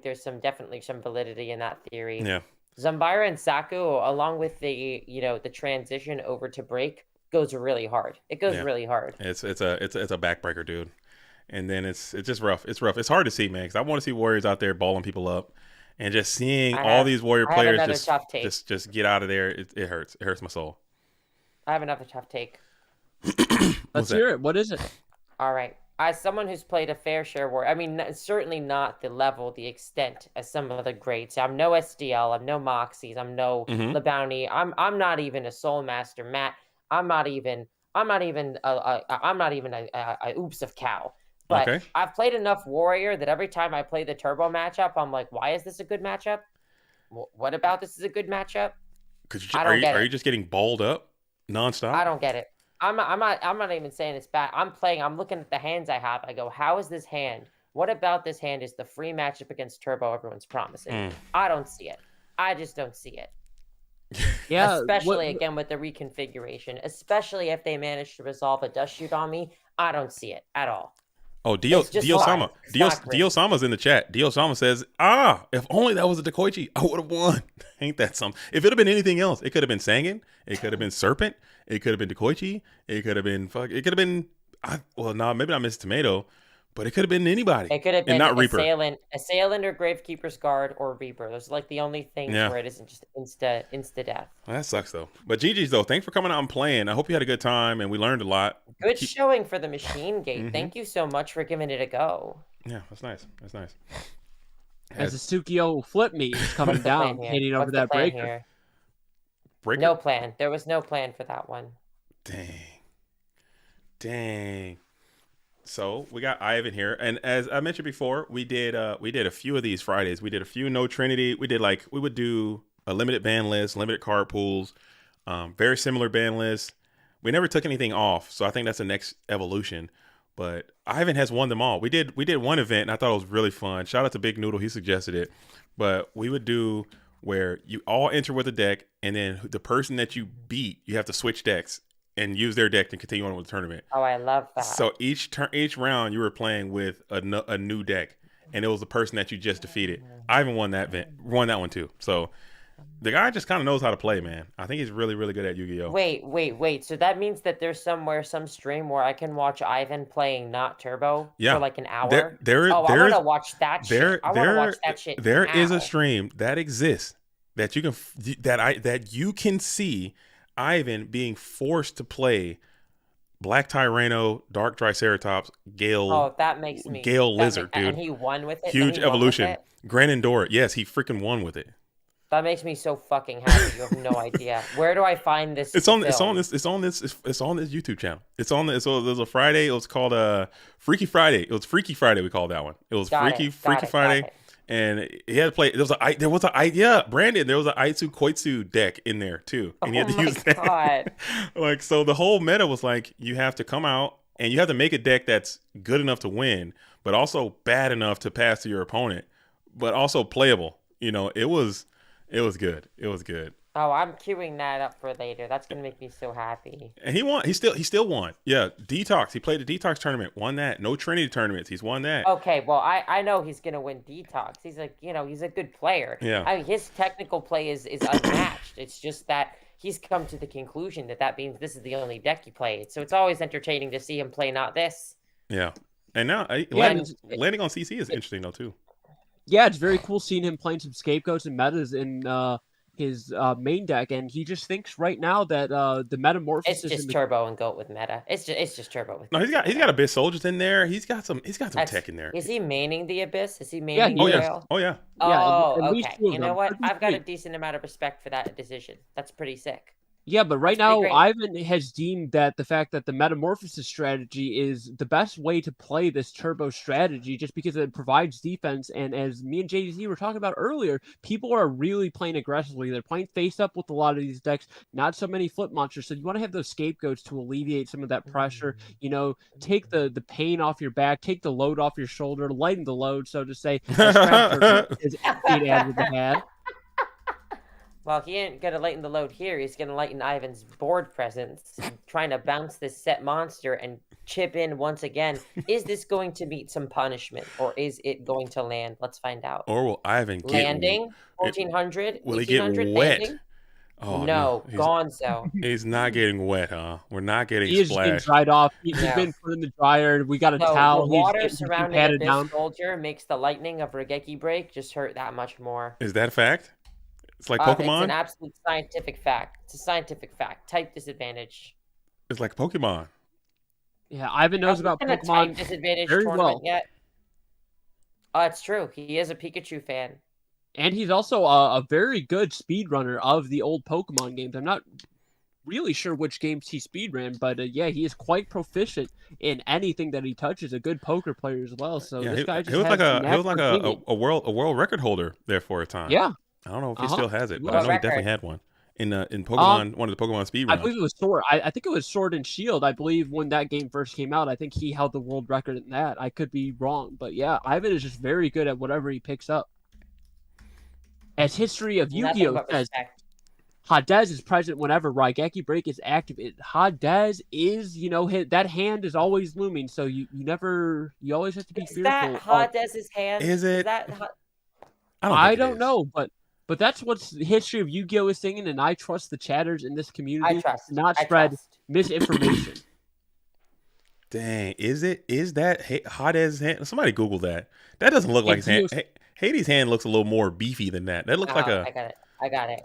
[SPEAKER 3] there's definitely some validity in that theory.
[SPEAKER 1] Yeah.
[SPEAKER 3] Zambara and Saku, along with the transition over to break, goes really hard. It goes really hard.
[SPEAKER 1] It's a backbreaker, dude. And then it's just rough. It's rough. It's hard to see, man, because I want to see Warriors out there balling people up, and just seeing all these Warrior players just get out of there. It hurts. It hurts my soul.
[SPEAKER 3] I have another tough take.
[SPEAKER 2] Let's hear it. What is it?
[SPEAKER 3] All right. As someone who's played a fair share Warrior, I mean, certainly not the level, the extent as some of the greats. I'm no SDL. I'm no Moxies. I'm no LeBounty. I'm not even a Soul Master Matt. I'm not even a Oops of Cow. But I've played enough Warrior that every time I play the Turbo matchup, I'm like, why is this a good matchup? What about this is a good matchup?
[SPEAKER 1] Are you just getting balled up nonstop?
[SPEAKER 3] I don't get it. I'm not even saying it's bad. I'm looking at the hands I have. I go, how is this hand? What about this hand is the free matchup against Turbo everyone's promising? I don't see it. I just don't see it.
[SPEAKER 2] Yeah.
[SPEAKER 3] Especially again with the reconfiguration. Especially if they manage to resolve a dust shoot on me. I don't see it at all.
[SPEAKER 1] Oh, Dio-sama. Dio-sama's in the chat. Dio-sama says, if only that was a Dekoichi, I would have won. Ain't that something? If it had been anything else, it could have been Sangan. It could have been Serpent. It could have been Dekoichi. It could have been, maybe not Mrs. Tomato, but it could have been anybody.
[SPEAKER 3] It could have been
[SPEAKER 1] not Reaper.
[SPEAKER 3] Assailant or Gravekeeper's Guard or Reaper. Those are like the only things where it isn't just insta death.
[SPEAKER 1] Well, that sucks though. But GG's though, thanks for coming out and playing. I hope you had a good time and we learned a lot.
[SPEAKER 3] Good showing for the Machine Gate. Thank you so much for giving it a go.
[SPEAKER 1] Yeah, that's nice. That's nice.
[SPEAKER 2] As the Tsukio flip me is coming down, hitting over that breaker.
[SPEAKER 3] No plan. There was no plan for that one.
[SPEAKER 1] Dang. So we got Ivan here, and as I mentioned before, we did a few of these Fridays. We did a few No Trinity. We would do a limited ban list, limited card pools, very similar ban lists. We never took anything off, so I think that's the next evolution. But Ivan has won them all. We did one event, and I thought it was really fun. Shout out to Big Noodle, he suggested it. But we would do where you all enter with a deck, and then the person that you beat, you have to switch decks and use their deck to continue on with the tournament.
[SPEAKER 3] Oh, I love that.
[SPEAKER 1] So each round you were playing with a new deck, and it was the person that you just defeated. Ivan won that one too. So the guy just kind of knows how to play, man. I think he's really, really good at Yu-Gi-Oh.
[SPEAKER 3] Wait. So that means that there's some stream where I can watch Ivan playing not Turbo for like an hour? I want to watch that shit. I want to watch that shit.
[SPEAKER 1] There is a stream that exists that you can see Ivan being forced to play Black Tyranno, Dark Triceratops, Gale.
[SPEAKER 3] Oh, that makes me
[SPEAKER 1] Gale Lizard, dude.
[SPEAKER 3] And he won with it.
[SPEAKER 1] Huge evolution. Grandendor. Yes, he freaking won with it.
[SPEAKER 3] That makes me so fucking happy. You have no idea. Where do I find this?
[SPEAKER 1] It's on this YouTube channel. There's a Friday. It was called Freaky Friday. It was Freaky Friday. We called that one. It was Freaky Friday. And he had to play. There was Brandon. There was an Aitsu Koitsu deck in there too, and he had to use that. Like, so the whole meta was like, you have to come out and you have to make a deck that's good enough to win, but also bad enough to pass to your opponent, but also playable. It was good. It was good.
[SPEAKER 3] Oh, I'm queuing that up for later. That's gonna make me so happy.
[SPEAKER 1] And he won. He still won. Yeah, Detox. He played the Detox tournament. Won that. No Trinity tournaments. He's won that.
[SPEAKER 3] Okay, well, I know he's gonna win Detox. He's he's a good player.
[SPEAKER 1] Yeah.
[SPEAKER 3] I mean, his technical play is unmatched. It's just that he's come to the conclusion that means this is the only deck he played. So it's always entertaining to see him play not this.
[SPEAKER 1] Yeah. And now landing on CC is interesting though too.
[SPEAKER 2] Yeah, it's very cool seeing him playing some scapegoats and metas in his main deck, and he just thinks right now that the Metamorphosis.
[SPEAKER 3] It's just turbo and goat with meta. It's just turbo with.
[SPEAKER 1] No, he's got Abyss Soldiers in there. He's got some tech in there.
[SPEAKER 3] Is he maining the Abyss? Is he maining?
[SPEAKER 2] Yeah,
[SPEAKER 1] Oh yeah.
[SPEAKER 3] DUEL?
[SPEAKER 1] Oh yeah.
[SPEAKER 3] Oh,
[SPEAKER 2] least
[SPEAKER 3] okay.
[SPEAKER 2] two of
[SPEAKER 3] You know
[SPEAKER 2] them.
[SPEAKER 3] what?
[SPEAKER 2] Could be
[SPEAKER 3] I've got a
[SPEAKER 2] three.
[SPEAKER 3] decent amount of respect for that decision. That's pretty sick.
[SPEAKER 2] Yeah, but right
[SPEAKER 3] That's pretty
[SPEAKER 2] now,
[SPEAKER 3] great.
[SPEAKER 2] Ivan has deemed that the fact that the Metamorphosis strategy is the best way to play this turbo strategy just because it provides defense. And as me and JDZ were talking about earlier, people are really playing aggressively. They're playing face up with a lot of these decks, not so many flip monsters. So you want to have those scapegoats to alleviate some of that pressure. You know, take the pain off your back, take the load off your shoulder, lighten the load, so to say. As is add with the hat.
[SPEAKER 3] Well, he ain't gonna lighten the load here. He's gonna lighten Ivan's board presence, trying to bounce this set monster and chip in once again. Is this going to meet some punishment, or is it going to land? Let's find out.
[SPEAKER 1] Or will Ivan get
[SPEAKER 3] landing? 1400?
[SPEAKER 1] Will he get wet?
[SPEAKER 3] Landing?
[SPEAKER 1] Oh
[SPEAKER 3] no, Gonzo.
[SPEAKER 1] He's not getting wet, huh? We're not getting
[SPEAKER 2] He is getting dried off. He's been put in the dryer. We got a towel.
[SPEAKER 3] The water surrounding this soldier makes the lightning of Regeki break just hurt that much more.
[SPEAKER 1] Is that a fact? It's like Pokemon?
[SPEAKER 3] It's an absolute scientific fact. It's a scientific fact. Type disadvantage.
[SPEAKER 1] It's like Pokemon.
[SPEAKER 2] Yeah, Ivan knows about Pokemon
[SPEAKER 3] type disadvantage
[SPEAKER 2] very
[SPEAKER 3] tournament
[SPEAKER 2] well.
[SPEAKER 3] Yet. Oh, it's true. He is a Pikachu fan.
[SPEAKER 2] And he's also a very good speedrunner of the old Pokemon games. I'm not really sure which games he speedran, but yeah, he is quite proficient in anything that he touches. A good poker player as well. So
[SPEAKER 1] yeah,
[SPEAKER 2] this guy just
[SPEAKER 1] he was like
[SPEAKER 2] a
[SPEAKER 1] world record holder there for a time.
[SPEAKER 2] Yeah.
[SPEAKER 1] I don't know if he still has it, but
[SPEAKER 3] What
[SPEAKER 1] I know
[SPEAKER 3] record?
[SPEAKER 1] he definitely had one in Pokemon, one of the Pokemon speedruns.
[SPEAKER 2] I believe it was Sword. I think it was Sword and Shield. I believe when that game first came out, I think he held the world record in that. I could be wrong, but yeah, Ivan is just very good at whatever he picks up. As history of Yu-Gi-Oh says, Hadez is present whenever Raigeki Break is activated. Hadez is, that hand is always looming, so you always have to be fearful.
[SPEAKER 3] Is that Hadez's hand?
[SPEAKER 1] Is it?
[SPEAKER 2] I don't know, but that's what the history of Yu-Gi-Oh is saying, and I trust the chatters in this community to not spread misinformation.
[SPEAKER 1] Dang, is that Hadez's hand? Somebody Google that. That doesn't look like his hand. Hades' hand looks a little more beefy than that. That looks like a...
[SPEAKER 3] I got it.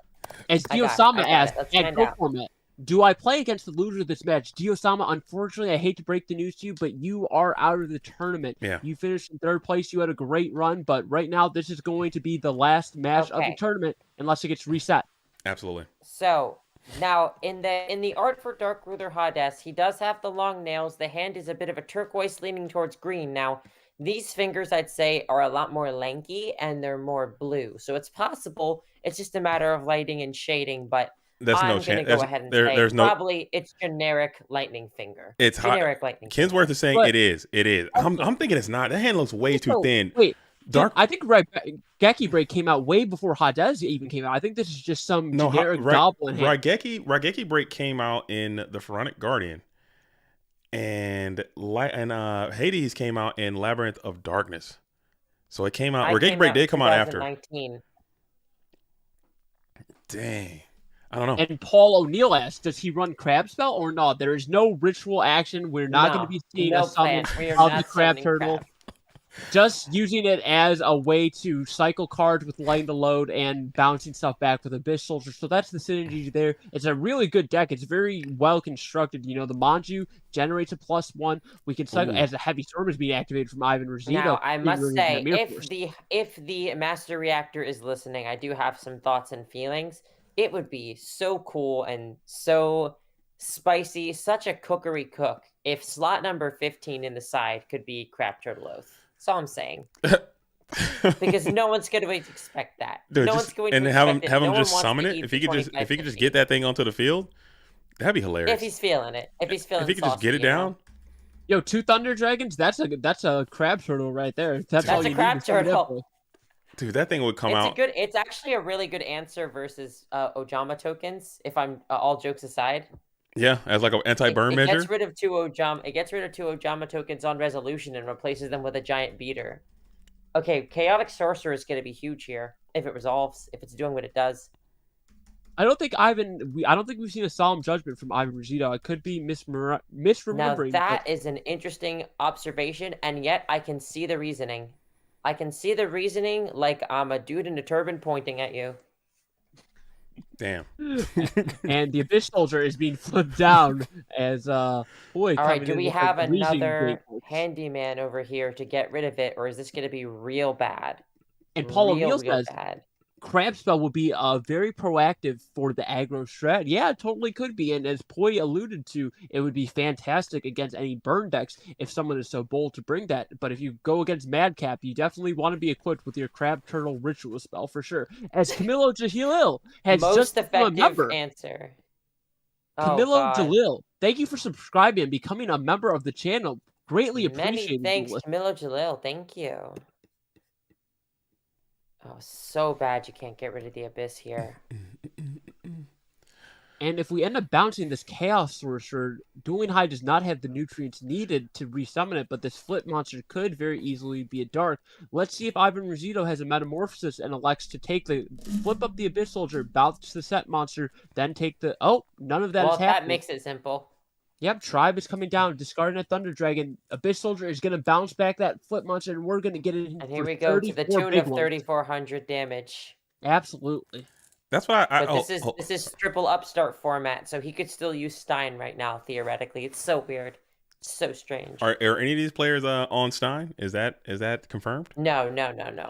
[SPEAKER 2] As Diosama asked, at Go Format, do I play against the loser of this match? Diosama, unfortunately, I hate to break the news to you, but you are out of the tournament.
[SPEAKER 1] Yeah.
[SPEAKER 2] You finished in third place. You had a great run, but right now this is going to be the last match of the tournament unless it gets reset.
[SPEAKER 1] Absolutely.
[SPEAKER 3] So now in the art for Dark Ruler Hades, he does have the long nails. The hand is a bit of a turquoise leaning towards green. Now, these fingers, I'd say, are a lot more lanky and they're more blue. So it's possible. It's just a matter of lighting and shading, but
[SPEAKER 1] that's
[SPEAKER 3] I'm going to go ahead and say probably it's generic lightning finger.
[SPEAKER 1] It's
[SPEAKER 3] generic lightning
[SPEAKER 1] Kinsworth is saying it is. It is. I'm thinking it's not. That hand looks way too thin.
[SPEAKER 2] Wait. I think Raigeki Break came out way before Hadez even came out. I think this is just some generic goblin hand.
[SPEAKER 1] Raigeki Break came out in the Pharaonic Guardian. And Hades came out in Labyrinth of Darkness. So it came out. Raigeki Break did come out after.
[SPEAKER 3] 2019.
[SPEAKER 1] Dang. I don't know.
[SPEAKER 2] And Paul O'Neill asked, does he run Crab Spell or not? There is no ritual action. We're not going to be seeing a summon of the Crab Turtle. Just using it as a way to cycle cards with lighting the load and bouncing stuff back with Abyss Soldier. So that's the synergy there. It's a really good deck. It's very well constructed. The Manju generates a +1. We can cycle as a Heavy Storm is being activated from Ivan Rosito.
[SPEAKER 3] Now, I must say, if the Master Reactor is listening, I do have some thoughts and feelings. It would be so cool and so spicy, such a cookery cook, if slot number 15 in the side could be Crab Turtle Oath. That's all I'm saying. Because no one's going to expect that.
[SPEAKER 1] Dude,
[SPEAKER 3] no one's going to
[SPEAKER 1] have him just summon it. If he could just get that thing onto the field, that'd be hilarious.
[SPEAKER 3] If he's feeling it. If he could
[SPEAKER 1] just get it down.
[SPEAKER 2] Yo, 2 Thunder Dragons, that's a Crab Turtle right there. That's all
[SPEAKER 3] a Crab Turtle.
[SPEAKER 1] Dude, that thing would come out.
[SPEAKER 3] It's actually a really good answer versus Ojama tokens, if I'm all jokes aside.
[SPEAKER 1] Yeah, as like an anti-burn measure.
[SPEAKER 3] It gets rid of 2 Ojama tokens on resolution and replaces them with a giant beater. Okay, Chaotic Sorcerer is going to be huge here if it resolves, if it's doing what it does.
[SPEAKER 2] I don't think we've seen a Solemn Judgment from Ivan Rosito. I could be misremembering.
[SPEAKER 3] Now that is an interesting observation, and yet I can see the reasoning. I can see the reasoning like I'm a dude in a turban pointing at you.
[SPEAKER 1] Damn.
[SPEAKER 2] And the Abyss Soldier is being flipped down as boy.
[SPEAKER 3] All right, do
[SPEAKER 2] coming
[SPEAKER 3] we
[SPEAKER 2] in with
[SPEAKER 3] have
[SPEAKER 2] a freezing
[SPEAKER 3] another
[SPEAKER 2] great-
[SPEAKER 3] handyman over here to get rid of it, or is this going to be real bad?
[SPEAKER 2] And Paul
[SPEAKER 3] real
[SPEAKER 2] O'Neill says
[SPEAKER 3] bad.
[SPEAKER 2] Cramp Spell would be very proactive for the aggro strat. Yeah, it totally could be. And as Poi alluded to, it would be fantastic against any burn decks if someone is so bold to bring that. But if you go against Madcap, you definitely want to be equipped with your Crab Turtle Ritual spell for sure. As Camelo Jalil has
[SPEAKER 3] Most
[SPEAKER 2] just become a
[SPEAKER 3] effective
[SPEAKER 2] member.
[SPEAKER 3] answer.
[SPEAKER 2] Camilo
[SPEAKER 3] God.
[SPEAKER 2] Jalil, thank you for subscribing and becoming a member of the channel. Greatly
[SPEAKER 3] Many
[SPEAKER 2] appreciated.
[SPEAKER 3] thanks, Camilo Jalil. Thank you. Oh, so bad you can't get rid of the Abyss here.
[SPEAKER 2] And if we end up bouncing this Chaos Sorcerer, Dueling High does not have the nutrients needed to resummon it, but this flip monster could very easily be a Dark. Let's see if Ivan Rosito has a Metamorphosis and elects to take the flip up the Abyss Soldier, bounce the set monster, then take the... Oh, none of that is happening.
[SPEAKER 3] Well, that makes it simple.
[SPEAKER 2] Yep, Tribe is coming down, discarding a Thunder Dragon. Abyss Soldier is going to bounce back that flip monster, and we're going to get it in.
[SPEAKER 3] And here we go to the tune of 3,400 damage.
[SPEAKER 2] Absolutely.
[SPEAKER 1] That's why
[SPEAKER 3] this is triple upstart format, so he could still use Stein right now, theoretically. It's so weird. It's so strange.
[SPEAKER 1] Are any of these players on Stein? Is that confirmed?
[SPEAKER 3] No.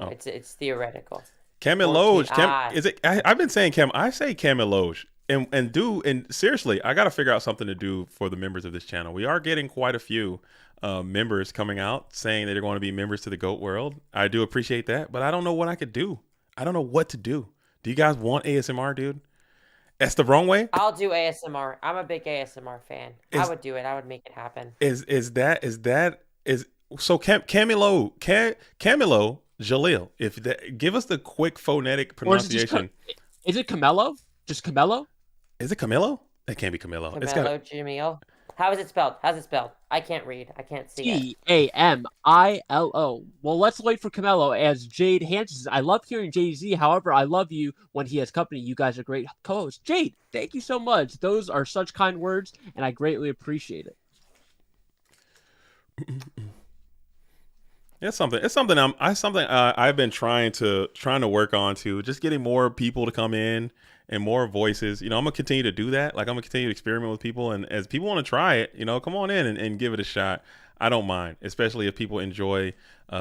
[SPEAKER 1] Oh.
[SPEAKER 3] It's theoretical.
[SPEAKER 1] Camelo, is it? I've been saying I say Camelo. And seriously, I got to figure out something to do for the members of this channel. We are getting quite a few members coming out saying that they're going to be members to the GOAT World. I do appreciate that, but I don't know what I could do. I don't know what to do. Do you guys want ASMR, dude? That's the wrong way.
[SPEAKER 3] I'll do ASMR. I'm a big ASMR fan. I would do it. I would make it happen.
[SPEAKER 1] So Camelo Jalil? Give us the quick phonetic pronunciation.
[SPEAKER 2] Is it Camelo? Just Camelo?
[SPEAKER 1] Is it Camelo? It can't be Camelo.
[SPEAKER 3] Camelo Jamil. How is it spelled? How's it spelled? I can't read. I can't see
[SPEAKER 2] it. Camilo. Well, let's wait for Camelo as Jade Hansen. I love hearing Jay-Z. However, I love you when he has company. You guys are great co-hosts. Jade, thank you so much. Those are such kind words, and I greatly appreciate it.
[SPEAKER 1] It's something I've been trying to work on too. Just getting more people to come in and more voices. I'm gonna continue to do that. Like, I'm gonna continue to experiment with people, and as people want to try it, come on in and give it a shot. I don't mind, especially if people enjoy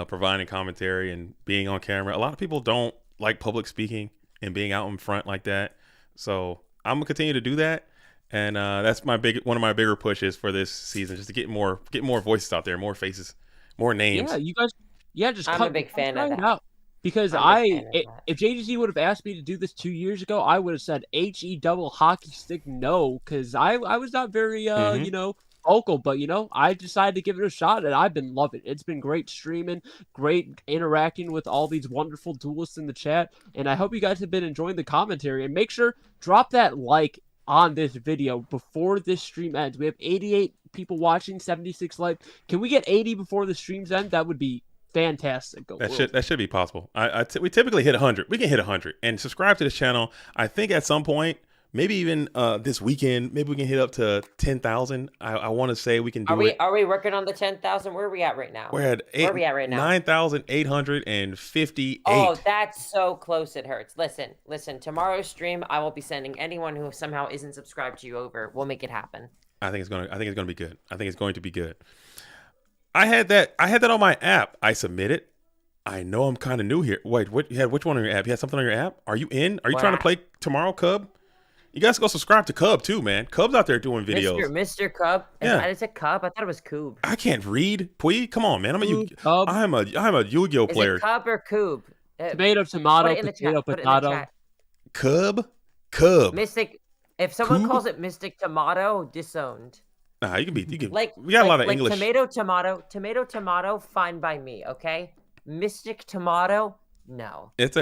[SPEAKER 1] providing commentary and being on camera. A lot of people don't like public speaking and being out in front like that. So I'm gonna continue to do that, and that's one of my bigger pushes for this season, just to get more voices out there, more faces, more names.
[SPEAKER 2] Yeah, you guys. Yeah,
[SPEAKER 3] I'm a big fan of that.
[SPEAKER 2] Out. Because if JGZ would have asked me to do this 2 years ago, I would have said HE double hockey stick no, because I was not very vocal, but I decided to give it a shot, and I've been loving it. It's been great streaming, great interacting with all these wonderful duelists in the chat, and I hope you guys have been enjoying the commentary. And make sure drop that like on this video before this stream ends. We have 88 people watching, 76 likes. Can we get 80 before the streams end? That would be fantastic.
[SPEAKER 1] That should be possible. We typically hit 100. We can hit 100 and subscribe to this channel. I think at some point, maybe even this weekend, maybe we can hit up to 10,000. I want to say we can do it.
[SPEAKER 3] Are we working on the 10,000? Where are we at right now?
[SPEAKER 1] Where are we at right now? 9,858.
[SPEAKER 3] Oh, that's so close. It hurts. Listen. Tomorrow's stream, I will be sending anyone who somehow isn't subscribed to you over. We'll make it happen.
[SPEAKER 1] I think it's gonna be good. I think it's going to be good. I had that on my app. I submitted. I know I'm kind of new here. Wait, what? You had which one on your app? You had something on your app? Are you in? Are you trying to play tomorrow, Cub? You guys go subscribe to Cub too, man. Cub's out there doing videos.
[SPEAKER 3] Mr. Cub.
[SPEAKER 1] Yeah.
[SPEAKER 3] Is it Cub? I thought it was Coob.
[SPEAKER 1] I can't read. Pui, come on, man. I'm a Yugioh player.
[SPEAKER 3] Is it Cub or Coob?
[SPEAKER 2] Tomato, tomato, potato, potato.
[SPEAKER 1] Cub.
[SPEAKER 3] Mystic. If someone calls it Mystic Tomato, disowned.
[SPEAKER 1] Nah, you can. We got a lot of English.
[SPEAKER 3] Tomato, fine by me. Okay. Mystic Tomato, no.
[SPEAKER 1] It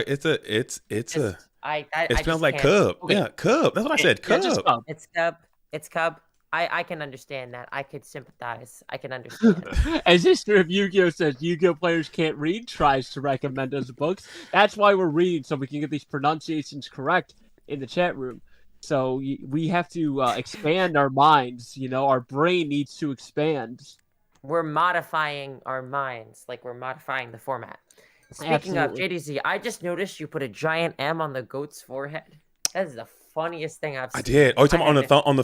[SPEAKER 1] smells like Cub.
[SPEAKER 2] Okay.
[SPEAKER 1] Yeah, Cub. That's what I said. Cub.
[SPEAKER 3] It's Cub. I can understand that. I could sympathize. I can understand.
[SPEAKER 2] As History of Yu-Gi-Oh says, Yu-Gi-Oh players can't read, tries to recommend us books. That's why we're reading, so we can get these pronunciations correct in the chat room. So we have to expand our minds. Our brain needs to expand.
[SPEAKER 3] We're modifying our minds, like we're modifying the format. Speaking of JDZ, I just noticed you put a giant M on the goat's forehead. That is the funniest thing I've seen.
[SPEAKER 1] I did. Oh, you're talking about on the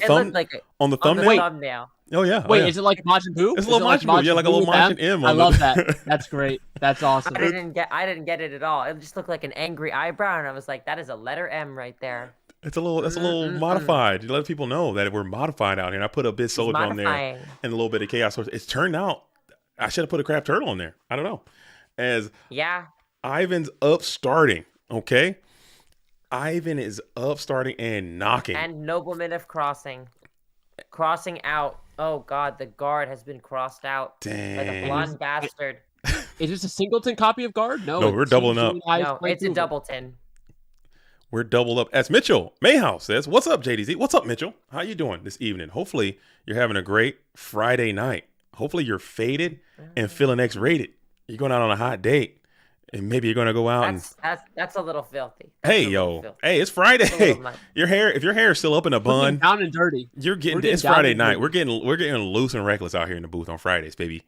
[SPEAKER 3] thumbnail?
[SPEAKER 1] Oh yeah.
[SPEAKER 2] Wait, is it like Majin Buu?
[SPEAKER 1] It's a little Majin Buu. Yeah, like a little Majin M.
[SPEAKER 2] I love that. That's great. That's awesome.
[SPEAKER 3] I didn't get it at all. It just looked like an angry eyebrow, and I was like, that is a letter M right there.
[SPEAKER 1] It's a little modified. You let people know that we're modified out here. And I put a bit soldier on there and a little bit of chaos. It's turned out I should have put a crab turtle on there. I don't know. As Ivan's upstarting, okay? Ivan is upstarting and knocking.
[SPEAKER 3] And Nobleman of Crossing out. Oh God, the guard has been crossed out.
[SPEAKER 1] Dang.
[SPEAKER 3] Like a blonde bastard.
[SPEAKER 2] Is this a singleton copy of guard? No,
[SPEAKER 1] we're doubling up.
[SPEAKER 3] No, it's a doubleton.
[SPEAKER 1] We're doubled up. As Mitchell Mayhouse says, "What's up, JDZ? What's up, Mitchell? How you doing this evening? Hopefully you're having a great Friday night. Hopefully you're faded and feeling X-rated. You're going out on a hot date." And maybe you're gonna go out
[SPEAKER 3] that's a little filthy.
[SPEAKER 1] Hey, it's Friday. If your hair is still up in a bun,
[SPEAKER 2] down and dirty.
[SPEAKER 1] It's Friday night. We're getting loose and reckless out here in the booth on Fridays, baby.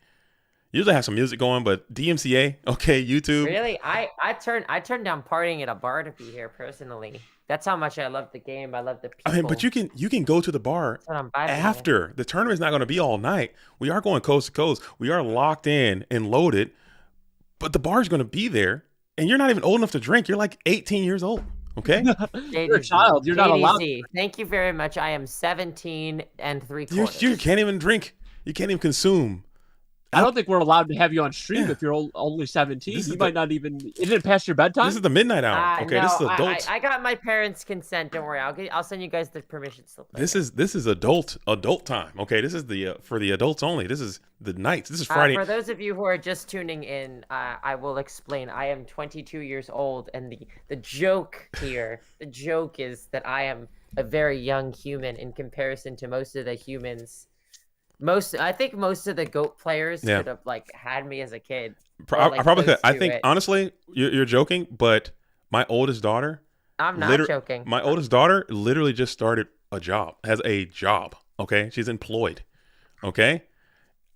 [SPEAKER 1] Usually have some music going, but DMCA, okay, YouTube.
[SPEAKER 3] Really, I turned down partying at a bar to be here personally. That's how much I love the game. I love the people.
[SPEAKER 1] I mean, but you can go to the bar after the tournament's not going to be all night. We are going coast to coast. We are locked in and loaded. But the bar's going to be there, and you're not even old enough to drink. You're like 18 years old, okay?
[SPEAKER 2] You're a child. You're not allowed.
[SPEAKER 3] Thank you very much. I am 17 and 3/4.
[SPEAKER 1] You can't even drink. You can't even consume.
[SPEAKER 2] I don't think we're allowed to have you on stream if you're only 17. You might not even. Isn't it past your bedtime?
[SPEAKER 1] This is the midnight hour. Okay,
[SPEAKER 3] no,
[SPEAKER 1] this is adult.
[SPEAKER 3] I got my parents' consent. Don't worry. I'll send you guys the permission slip.
[SPEAKER 1] This is adult time. Okay, this is the for the adults only. This is the nights. This is Friday.
[SPEAKER 3] For those of you who are just tuning in, I will explain. I am 22 years old, and the joke here, the joke is that I am a very young human in comparison to most of the humans. I think most of the GOAT players could have had me as a kid.
[SPEAKER 1] I probably could. I think honestly, you're joking, but my oldest daughter.
[SPEAKER 3] I'm not joking.
[SPEAKER 1] My oldest daughter literally just started has a job. Okay, she's employed. Okay.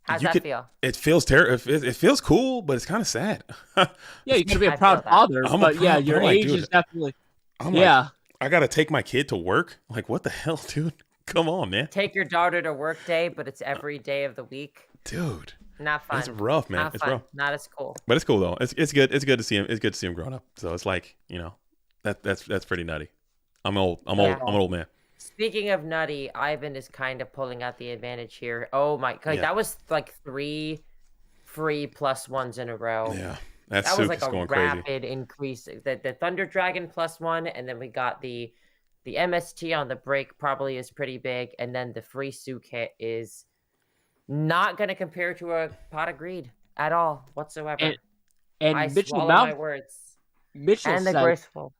[SPEAKER 3] How's that feel?
[SPEAKER 1] It feels terrible. It feels cool, but it's kind of sad.
[SPEAKER 2] Yeah, you're gonna be a proud father, but your age is definitely.
[SPEAKER 1] I gotta take my kid to work. Like, what the hell, dude? Come on, man.
[SPEAKER 3] Take your daughter to work day, but it's every day of the week.
[SPEAKER 1] Dude.
[SPEAKER 3] Not fun.
[SPEAKER 1] It's rough, man. It's rough.
[SPEAKER 3] Not as cool.
[SPEAKER 1] But it's cool though. It's good. It's good to see him. It's good to see him growing up. So it's like, that's pretty nutty. I'm old. I'm an old man.
[SPEAKER 3] Speaking of nutty, Ivan is kind of pulling out the advantage here. Oh my god, that was like 3 free +1s in a row.
[SPEAKER 1] Yeah.
[SPEAKER 3] That was like a rapid increase. The Thunder Dragon +1, and then we got the MST on the break probably is pretty big, and then the free Sue kit is not going to compare to a Pot of Greed at all whatsoever.
[SPEAKER 2] And
[SPEAKER 3] I
[SPEAKER 2] Mitchell
[SPEAKER 3] swallow my words.
[SPEAKER 2] Mitchell
[SPEAKER 3] and the
[SPEAKER 2] said,
[SPEAKER 3] graceful.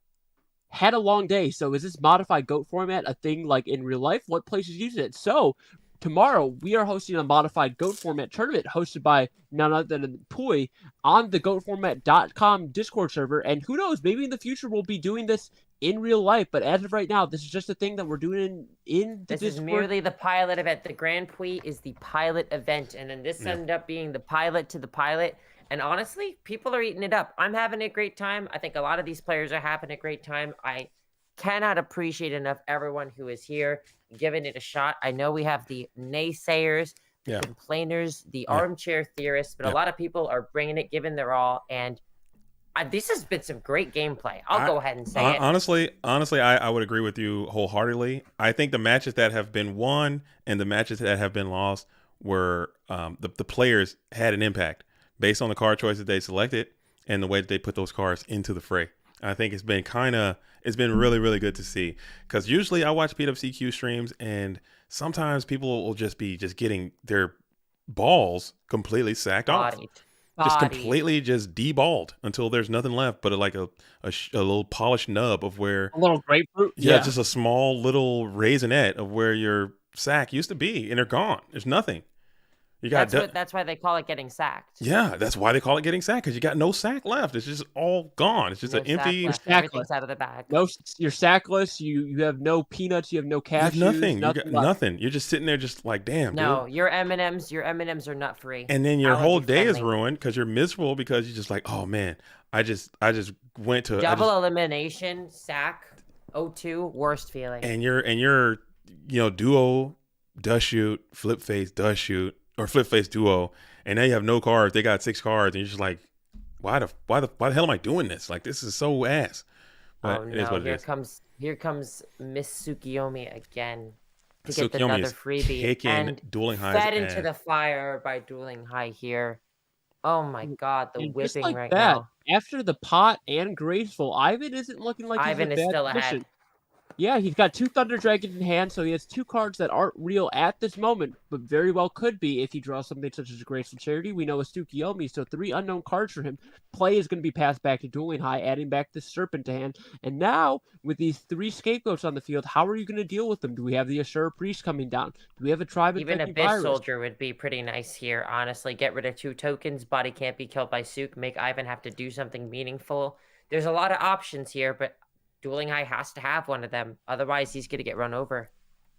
[SPEAKER 2] Had a long day, so is this modified GOAT format a thing like in real life? What places use it? So tomorrow we are hosting a modified GOAT format tournament hosted by none other than Pui on the GOATformat.com Discord server, and who knows, maybe in the future we'll be doing this in real life, but as of right now, this is just a thing that we're doing in the Discord.
[SPEAKER 3] This is merely the pilot event. The Grand Prix is the pilot event, and then this ended up being the pilot to the pilot. And honestly, people are eating it up. I'm having a great time. I think a lot of these players are having a great time. I cannot appreciate enough everyone who is here giving it a shot. I know we have the naysayers, the complainers, the armchair theorists, but a lot of people are bringing it, giving their all, and this has been some great gameplay. I'll go ahead and say it.
[SPEAKER 1] Honestly, I would agree with you wholeheartedly. I think the matches that have been won and the matches that have been lost were the players had an impact based on the card choices they selected and the way that they put those cards into the fray. I think it's been really, really good to see, because usually I watch PWCQ streams and sometimes people will just be getting their balls completely sacked off. Just completely just deballed until there's nothing left but like a little polished nub of where
[SPEAKER 2] a little grapefruit.
[SPEAKER 1] Yeah, just a small little raisinette of where your sack used to be, and they're gone. There's nothing.
[SPEAKER 3] That's why they call it getting sacked.
[SPEAKER 1] Yeah, that's why they call it getting sacked, because you got no sack left. It's just all gone. It's just an empty.
[SPEAKER 3] Everything's out of the bag.
[SPEAKER 2] No, you're sackless. You have no peanuts. You have no cashews.
[SPEAKER 1] You have nothing. You got nothing. You're just sitting there, just like, damn.
[SPEAKER 3] No,
[SPEAKER 1] dude.
[SPEAKER 3] Your M&Ms are nut free.
[SPEAKER 1] And then your whole day is ruined because you're miserable, because you're just like, oh man, I just went to
[SPEAKER 3] double elimination sack. 0-2, worst feeling.
[SPEAKER 1] And you're duo does shoot, flip face does shoot, or flip face duo, and now you have no cards. They got 6 cards, and you're just like, why the hell am I doing this? Like, this is so ass. But
[SPEAKER 3] Oh
[SPEAKER 1] it is
[SPEAKER 3] no!
[SPEAKER 1] what it is.
[SPEAKER 3] Here comes Miss Tsukiyomi again to get
[SPEAKER 1] Tsukiyomi
[SPEAKER 3] another
[SPEAKER 1] is
[SPEAKER 3] freebie
[SPEAKER 1] kicking
[SPEAKER 3] and
[SPEAKER 1] Dueling High's
[SPEAKER 3] fed into
[SPEAKER 1] ass.
[SPEAKER 3] the fire by Dueling High here. Oh my God, the
[SPEAKER 2] And just
[SPEAKER 3] whipping
[SPEAKER 2] like
[SPEAKER 3] right
[SPEAKER 2] that,
[SPEAKER 3] now.
[SPEAKER 2] after the pot and graceful, Ivan isn't looking like he's in
[SPEAKER 3] Ivan
[SPEAKER 2] a
[SPEAKER 3] is
[SPEAKER 2] bad
[SPEAKER 3] still
[SPEAKER 2] position.
[SPEAKER 3] ahead.
[SPEAKER 2] Yeah, he's got 2 Thunder Dragons in hand, so he has 2 cards that aren't real at this moment, but very well could be if he draws something such as a Graceful Charity. We know a Tsukiyomi, so 3 unknown cards for him. Play is going to be passed back to Dueling High, adding back the Serpent to hand. And now, with these 3 scapegoats on the field, how are you going to deal with them? Do we have the Assura Priest coming down? Do we have a Tribe
[SPEAKER 3] Even
[SPEAKER 2] Infecting
[SPEAKER 3] Abyss
[SPEAKER 2] Virus?
[SPEAKER 3] Soldier would be pretty nice here, honestly. Get rid of 2 tokens, body can't be killed by Sook, make Ivan have to do something meaningful. There's a lot of options here, but Dueling High has to have one of them. Otherwise, he's going to get run over.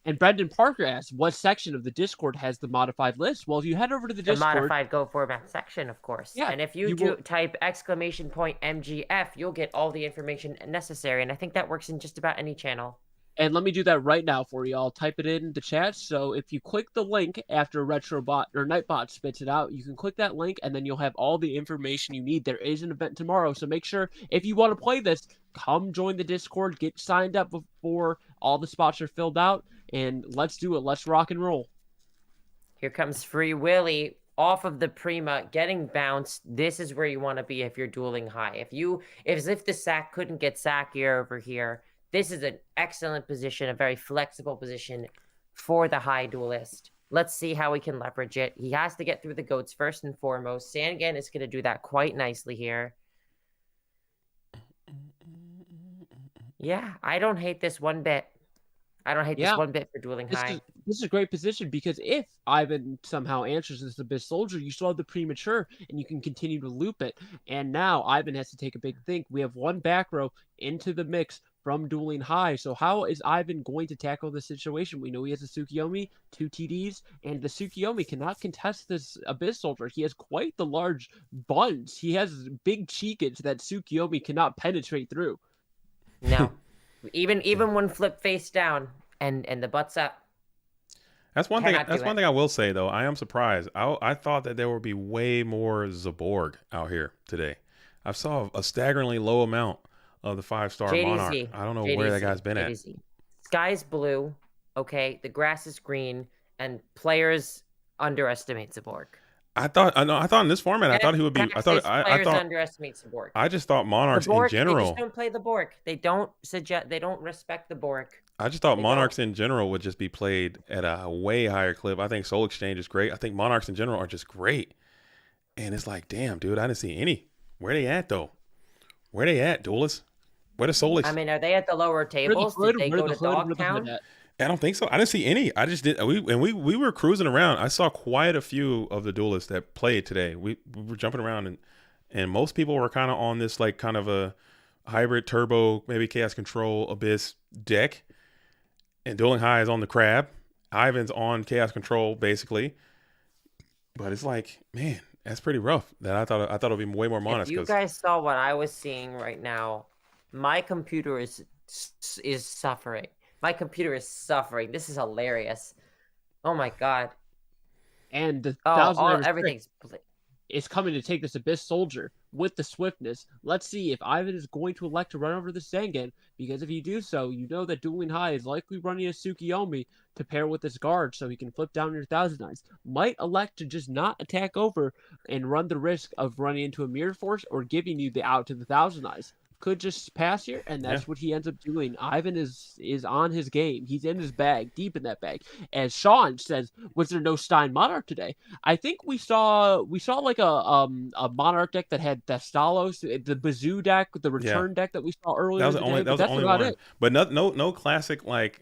[SPEAKER 2] And Brendan Parker asks, what section of the Discord has the modified list? Well, if you head over to the
[SPEAKER 3] The
[SPEAKER 2] Discord...
[SPEAKER 3] modified Go format section, of course.
[SPEAKER 2] Yeah,
[SPEAKER 3] and if you type !MGF, you'll get all the information necessary. And I think that works in just about any channel.
[SPEAKER 2] And let me do that right now for you. I'll type it in the chat. So if you click the link after Retrobot or Nightbot spits it out, you can click that link and then you'll have all the information you need. There is an event tomorrow, so make sure if you want to play this, come join the Discord, get signed up before all the spots are filled out, and let's do it. Let's rock and roll.
[SPEAKER 3] Here comes Free Willy off of the Prima, getting bounced. This is where you want to be if you're Dueling High. If the sack couldn't get sackier over here, this is an excellent position, a very flexible position for the high duelist. Let's see how we can leverage it. He has to get through the goats first and foremost. Sangan is going to do that quite nicely here. Yeah, I don't hate this one bit. I don't hate this one bit for Dueling High.
[SPEAKER 2] This is a great position because if Ivan somehow answers this Abyss Soldier, you still have the Premature and you can continue to loop it. And now Ivan has to take a big think. We have 1 back row into the mix from Dueling High. So how is Ivan going to tackle the situation? We know he has a Tsukiyomi, 2 TDs, and the Tsukiyomi cannot contest this Abyss Soldier. He has quite the large buns. He has big cheekage that Tsukiyomi cannot penetrate through.
[SPEAKER 3] No. Even when flip face down and the butt's up.
[SPEAKER 1] That's one thing. That's one thing I will say though. I am surprised. I thought that there would be way more Zaborg out here today. I saw a staggeringly low amount of the 5-star Monarch. I don't know where that guy's been at.
[SPEAKER 3] Sky's blue. Okay, the grass is green, and players underestimate Zaborg.
[SPEAKER 1] I thought in this format, I thought he would be. I thought
[SPEAKER 3] underestimate the Borg.
[SPEAKER 1] I just thought Monarchs in general.
[SPEAKER 3] They just don't play the Borg. They don't respect the Borg.
[SPEAKER 1] I just thought Monarchs in general would just be played at a way higher clip. I think Soul Exchange is great. I think Monarchs in general are just great. And it's like, damn, dude, I didn't see any. Where they at though? Where they at, duelists? Where the Soul Exchange?
[SPEAKER 3] I mean, are they at the lower tables? Did they go to Dogtown?
[SPEAKER 1] I don't think so. I didn't see any. I just did. We were cruising around. I saw quite a few of the duelists that played today. We were jumping around, and most people were kind of on this like kind of a hybrid turbo, maybe Chaos Control Abyss deck. And Dueling High is on the Crab. Ivan's on Chaos Control basically. But it's like, man, that's pretty rough. That I thought it'd be way more Monas.
[SPEAKER 3] If you guys saw what I was seeing right now, my computer is suffering. My computer is suffering. This is hilarious. Oh my god.
[SPEAKER 2] And the
[SPEAKER 3] everything's
[SPEAKER 2] is coming to take this Abyss Soldier with the swiftness. Let's see if Ivan is going to elect to run over the Sangan, because if you do so, you know that Dueling High is likely running a Tsukiyomi to pair with this guard so he can flip down your Thousand Eyes. Might elect to just not attack over and run the risk of running into a Mirror Force or giving you the out to the Thousand Eyes. Could just pass here, and that's what he ends up doing. Ivan is on his game. He's in his bag, deep in that bag. As Sean says, was there no Stein Monarch today? I think we saw like a Monarch deck that had Thestalos, the Bazoo deck, the return deck that we saw earlier. That was the only one.
[SPEAKER 1] But no classic like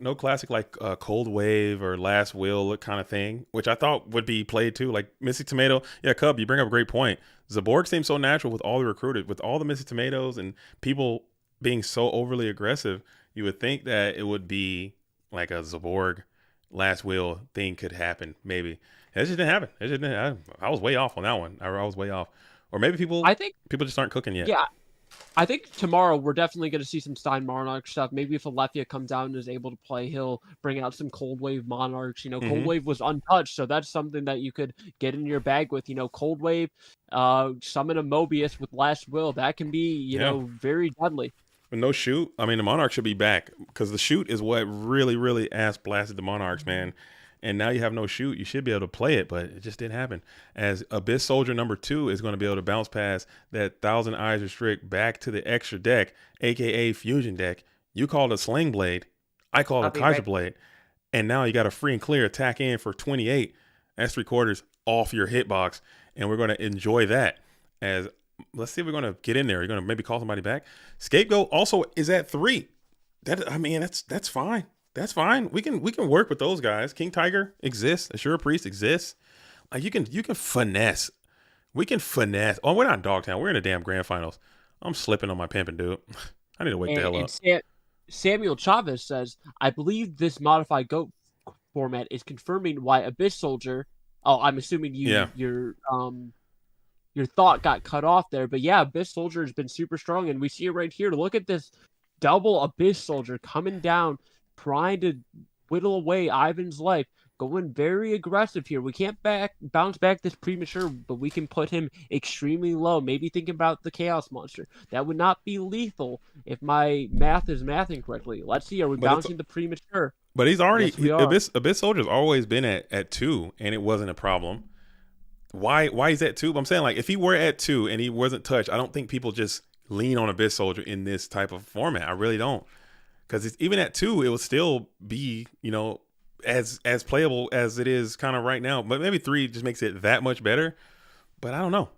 [SPEAKER 1] Cold Wave or Last Will kind of thing, which I thought would be played too. Like Mystic Tomato. Yeah, Cub, you bring up a great point. Zaborg seems so natural with all the recruited, with all the Mystic Tomatoes and people being so overly aggressive. You would think that it would be like a Zaborg Last Will thing could happen. Maybe it just didn't happen. It just didn't. I was way off on that one. I was way off, or maybe people just aren't cooking yet.
[SPEAKER 2] Yeah, I think tomorrow we're definitely going to see some Stein Monarch stuff. Maybe if Alethea comes down and is able to play, he'll bring out some Cold Wave Monarchs. Cold Wave was untouched, so that's something that you could get in your bag with. Cold Wave, summon a Mobius with Last Will. That can be, very deadly.
[SPEAKER 1] With no shoot, I mean, the Monarch should be back because the shoot is what really, really ass blasted the Monarchs, man. And now you have no shoot. You should be able to play it, but it just didn't happen. As Abyss Soldier number 2 is going to be able to bounce past that Thousand Eyes Restrict back to the extra deck, aka Fusion deck. You call it a Sling Blade. I call it a Kaiser Blade. And now you got a free and clear attack in for 28. That's 3/4 off your hitbox. And we're going to enjoy that. As let's see if we're going to get in there. You're going to maybe call somebody back. Scapegoat also is at 3. That's fine. That's fine. We can work with those guys. King Tiger exists. Assura Priest exists. Like you can finesse. We can finesse. Oh, we're not in Dogtown. We're in the damn grand finals. I'm slipping on my pimping, dude. I need to wake the hell up.
[SPEAKER 2] Samuel Chavez says, I believe this modified GOAT format is confirming why Abyss Soldier. Oh, I'm assuming your thought got cut off there, but yeah, Abyss Soldier has been super strong, and we see it right here. Look at this double Abyss Soldier coming down, trying to whittle away Ivan's life, going very aggressive here. We can't bounce back this premature, but we can put him extremely low. Maybe think about the Chaos Monster. That would not be lethal if my math is mathing correctly. Let's see, are we bouncing the premature?
[SPEAKER 1] But he's already Abyss Soldier's always been at 2, and it wasn't a problem. Why he's at 2? But I'm saying, like, if he were at 2 and he wasn't touched, I don't think people just lean on Abyss Soldier in this type of format. I really don't. Because even at 2, it would still be, as playable as it is kind of right now. But maybe 3 just makes it that much better. But I don't know.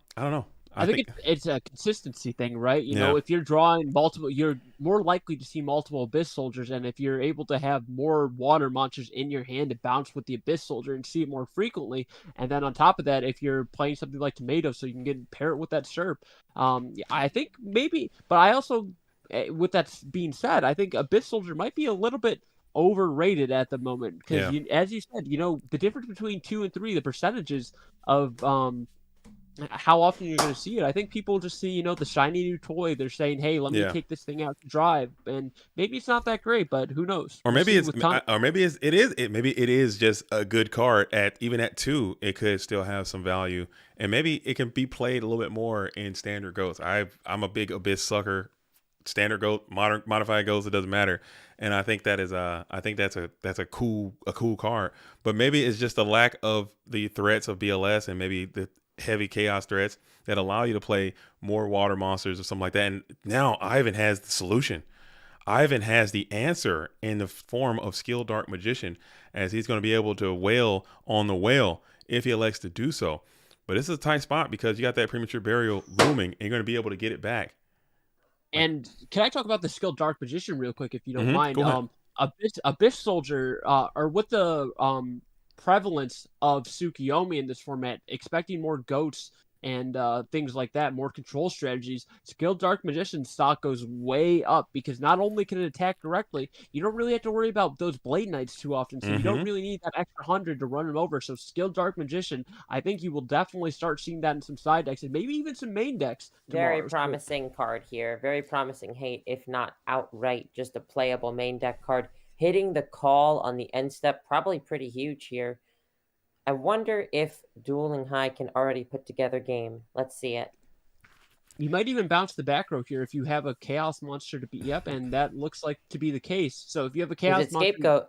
[SPEAKER 2] I think it's a consistency thing, right? If you're drawing multiple, you're more likely to see multiple Abyss Soldiers. And if you're able to have more water monsters in your hand to bounce with the Abyss Soldier and see it more frequently. And then on top of that, if you're playing something like Tomato, so you can pair it with that Serp. I think maybe, but I also, with that being said, I think Abyss Soldier might be a little bit overrated at the moment because, as you said, the difference between 2 and 3, the percentages of how often you're going to see it. I think people just see, the shiny new toy. They're saying, "Hey, let me take this thing out to drive," and maybe it's not that great, but who knows?
[SPEAKER 1] Or maybe it is just a good card even at 2. It could still have some value, and maybe it can be played a little bit more in standard goats. I'm a big Abyss sucker. Standard goat, modified goats, it doesn't matter. And I think that's a cool card. But maybe it's just a lack of the threats of BLS and maybe the heavy chaos threats that allow you to play more water monsters or something like that. And now Ivan has the solution. Ivan has the answer in the form of Skilled Dark Magician, as he's going to be able to wail on the whale if he elects to do so. But this is a tight spot because you got that premature burial looming and you're going to be able to get it back.
[SPEAKER 2] And can I talk about the Skilled Dark Magician real quick, if you don't mind? Abyss Soldier, or with the prevalence of Tsukiyomi in this format, expecting more goats and things like that, more control strategies, Skilled Dark Magician stock goes way up because not only can it attack directly, you don't really have to worry about those Blade Knights too often, so you don't really need that extra 100 to run them over. So Skilled Dark Magician, I think you will definitely start seeing that in some side decks and maybe even some main decks tomorrow.
[SPEAKER 3] Very promising card here. Very promising hate, if not outright just a playable main deck card. Hitting the call on the end step, probably pretty huge here. I wonder if Dueling High can already put together game. Let's see it.
[SPEAKER 2] You might even bounce the back row here if you have a Chaos Monster to beat you up, and that looks like to be the case. So if you have a Chaos Monster...
[SPEAKER 3] Scapegoat.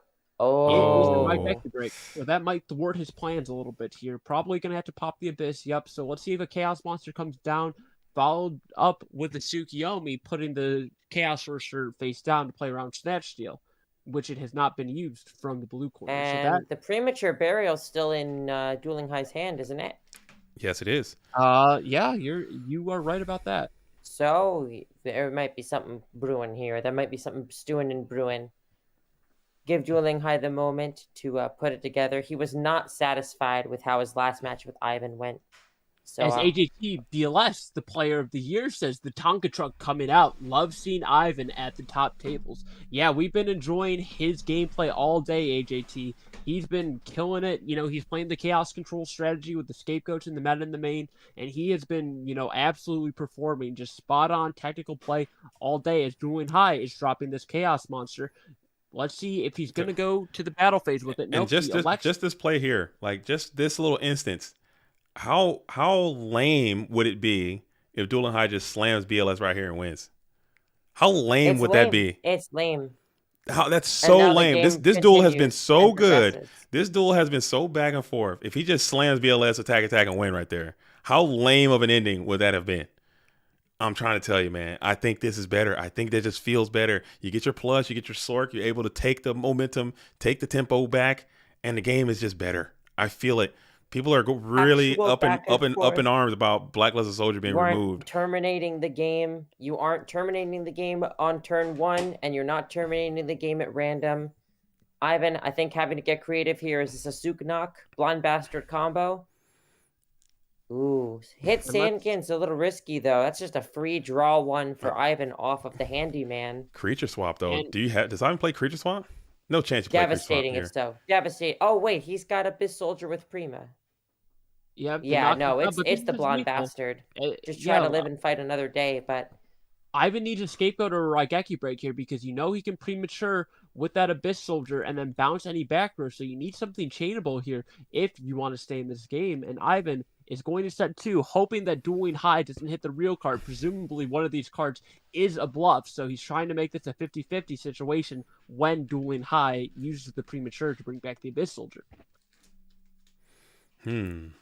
[SPEAKER 2] Break. So that might thwart his plans a little bit here. Probably going to have to pop the Abyss. Yep. So let's see if a Chaos Monster comes down, followed up with the Tsukiyomi, putting the Chaos Sorcerer face down to play around Snatch Steal, which it has not been used from the blue corner.
[SPEAKER 3] And the premature burial still in Dueling High's hand, isn't it?
[SPEAKER 1] Yes, it is.
[SPEAKER 2] Yeah, you are right about that.
[SPEAKER 3] So there might be something brewing here. There might be something stewing and brewing. Give Dueling High the moment to put it together. He was not satisfied with how his last match with Ivan went. So
[SPEAKER 2] As AJT DLS, the player of the year, says, the Tonka truck coming out. Love seeing Ivan at the top tables. Yeah, we've been enjoying his gameplay all day, AJT. He's been killing it. You know, he's playing the chaos control strategy with the scapegoats in the meta and the main, and he has been, you know, absolutely performing just spot on tactical play all day as Dueling High is dropping this chaos monster. Let's see if he's going to go to the battle phase with it.
[SPEAKER 1] And just this play here, like just this little instance, how lame would it be if Dueling High just slams BLS right here and wins? How lame would that be?
[SPEAKER 3] It's lame.
[SPEAKER 1] That's so lame. This duel has been so good. This duel has been so back and forth. If he just slams BLS, attack, and win right there, how lame of an ending would that have been? I'm trying to tell you, man. I think this is better. I think that just feels better. You get your plus, you get your Sork, you're able to take the momentum, take the tempo back, and the game is just better. I feel it. People are really up in arms about Black Luster Soldier being removed.
[SPEAKER 3] Terminating the game. You aren't terminating the game on turn 1, and you're not terminating the game at random. Ivan, I think having to get creative here is this a Sook knock, Blind Bastard combo. Ooh, hit Sandkin's a little risky though. That's just a free draw one for Ivan off of the handyman.
[SPEAKER 1] Creature swap though. Does Ivan play creature swap? No chance.
[SPEAKER 3] Devastating it's though. Devastating. Oh wait, he's got Abyss Soldier with Prima. Yeah, no, it's the blonde bastard. Just trying to live and fight another day, but
[SPEAKER 2] Ivan needs a scapegoat or a Raigeki break here because you know he can premature with that Abyss Soldier and then bounce any back row. So you need something chainable here if you want to stay in this game. And Ivan is going to set 2, hoping that Dueling High doesn't hit the real card. Presumably one of these cards is a bluff. So he's trying to make this a 50-50 situation when Dueling High uses the premature to bring back the Abyss Soldier.
[SPEAKER 1] And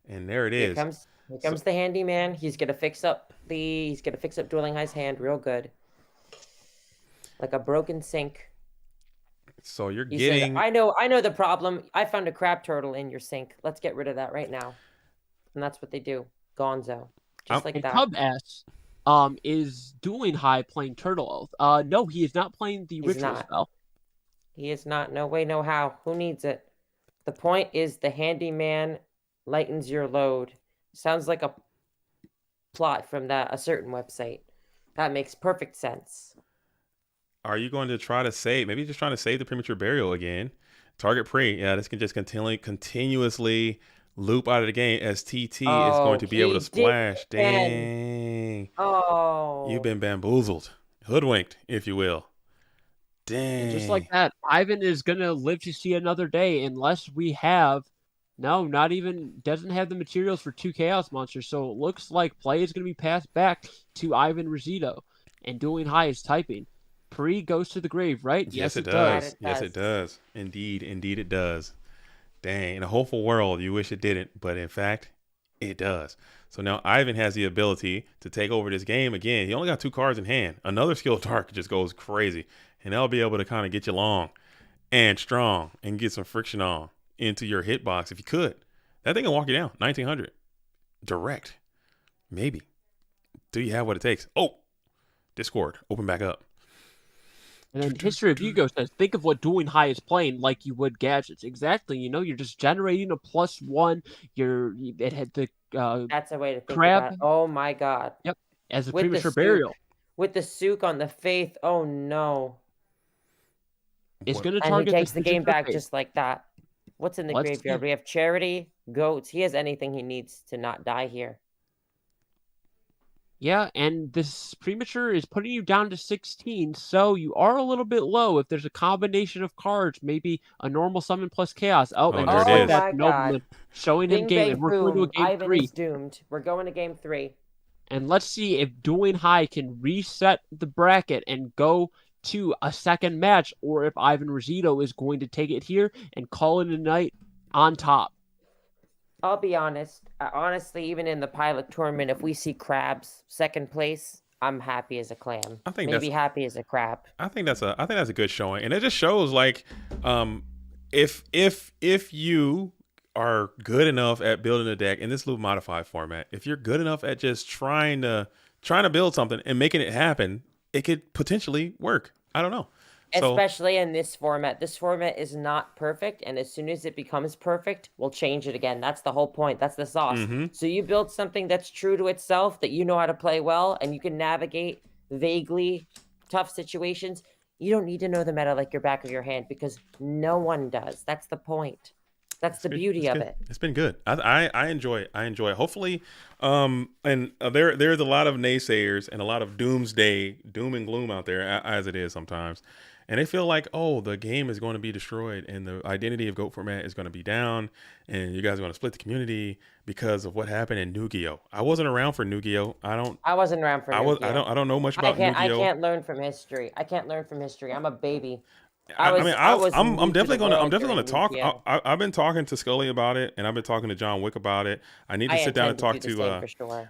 [SPEAKER 1] there it is.
[SPEAKER 3] Here comes the handyman. He's gonna fix up Dueling High's hand real good. Like a broken sink.
[SPEAKER 1] So you're
[SPEAKER 3] getting I know the problem. I found a crab turtle in your sink. Let's get rid of that right now. And that's what they do. Gonzo. Just like that.
[SPEAKER 2] Cub asks, is Dueling High playing Turtle Oath? No, he is not playing the ritual spell.
[SPEAKER 3] He is not. No way, no how. Who needs it? The point is the handyman lightens your load. Sounds like a plot from a certain website. That makes perfect sense.
[SPEAKER 1] Are you going to try to save? Maybe just trying to save the premature burial again. Target pre. Yeah, this can just continuously loop out of the game as TT is going to be able to splash. Dang.
[SPEAKER 3] Oh.
[SPEAKER 1] You've been bamboozled. Hoodwinked, if you will. Dang.
[SPEAKER 2] And just like that, Ivan is going to live to see another day unless we have... No, doesn't have the materials for 2 Chaos Monsters, so it looks like play is going to be passed back to Ivan Rizito. And Dueling High is typing. Pre goes to the grave, right?
[SPEAKER 1] Yes, it does. Yes, it does. Indeed it does. Dang, in a hopeful world, you wish it didn't, but in fact, it does. So now Ivan has the ability to take over this game again. He only got 2 cards in hand. Another skill dark just goes crazy, and that'll be able to kind of get you long and strong and get some friction on into your hitbox if you could. That thing can walk you down. 1900. Direct. Maybe. Do you have what it takes? Oh, Discord. Open back up.
[SPEAKER 2] And then History of Yugioh says, think of what Dueling High is playing like you would gadgets. Exactly. You know, you're just generating a +1. It had the
[SPEAKER 3] that's a way to think
[SPEAKER 2] crab.
[SPEAKER 3] about it. Oh my god.
[SPEAKER 2] Yep. As a premature burial.
[SPEAKER 3] With the Sook on the Faith. Oh no.
[SPEAKER 2] It's going to target.
[SPEAKER 3] And he takes the game back just like that. What's in the graveyard? We have Charity, Goats. He has anything he needs to not die here.
[SPEAKER 2] Yeah, and this premature is putting you down to 16, so you are a little bit low. If there's a combination of cards, maybe a normal summon plus chaos.
[SPEAKER 1] And there it is.
[SPEAKER 2] Nobleman showing him game. And we're going to a game
[SPEAKER 3] Ivan
[SPEAKER 2] 3.
[SPEAKER 3] Is doomed. We're going to game 3.
[SPEAKER 2] And let's see if Dueling High can reset the bracket and go to a second match, or if Ivan Rizito is going to take it here and call it a night on top.
[SPEAKER 3] I'll be honest. Honestly, even in the pilot tournament, if we see crabs second place, I'm happy as a clam.
[SPEAKER 1] I think
[SPEAKER 3] maybe happy as a crab.
[SPEAKER 1] I think that's a good showing, and it just shows like, if you are good enough at building a deck in this loop modified format, if you're good enough at just trying to build something and making it happen, it could potentially work. I don't know.
[SPEAKER 3] Especially in this format. This format is not perfect, and as soon as it becomes perfect, we'll change it again. That's the whole point. That's the sauce. So you build something that's true to itself, that you know how to play well, and you can navigate vaguely tough situations. You don't need to know the meta like your back of your hand, because no one does. That's the point. That's the beauty of it.
[SPEAKER 1] It's been good. I enjoy it. I enjoy it. Hopefully, there's a lot of naysayers and a lot of doom and gloom out there, as it is sometimes. And they feel like, oh, the game is going to be destroyed and the identity of GOAT format is going to be down and you guys are going to split the community because of what happened in Yugioh. I wasn't around for Yugioh. I wasn't around for Yugioh. I don't know much about Yugioh.
[SPEAKER 3] I can't learn from history. I'm a baby.
[SPEAKER 1] I'm definitely gonna talk. I've been talking to Scully about it, and I've been talking to John Wick about it. I need to sit down and talk to.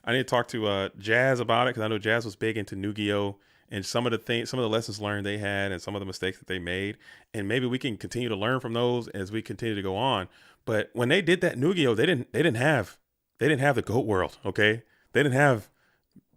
[SPEAKER 1] I need to talk to Jazz about it, because I know Jazz was big into Yugioh and some of the lessons learned they had, and some of the mistakes that they made, and maybe we can continue to learn from those as we continue to go on. But when they did that Yugioh, they didn't have the GOAT world. Okay, they didn't have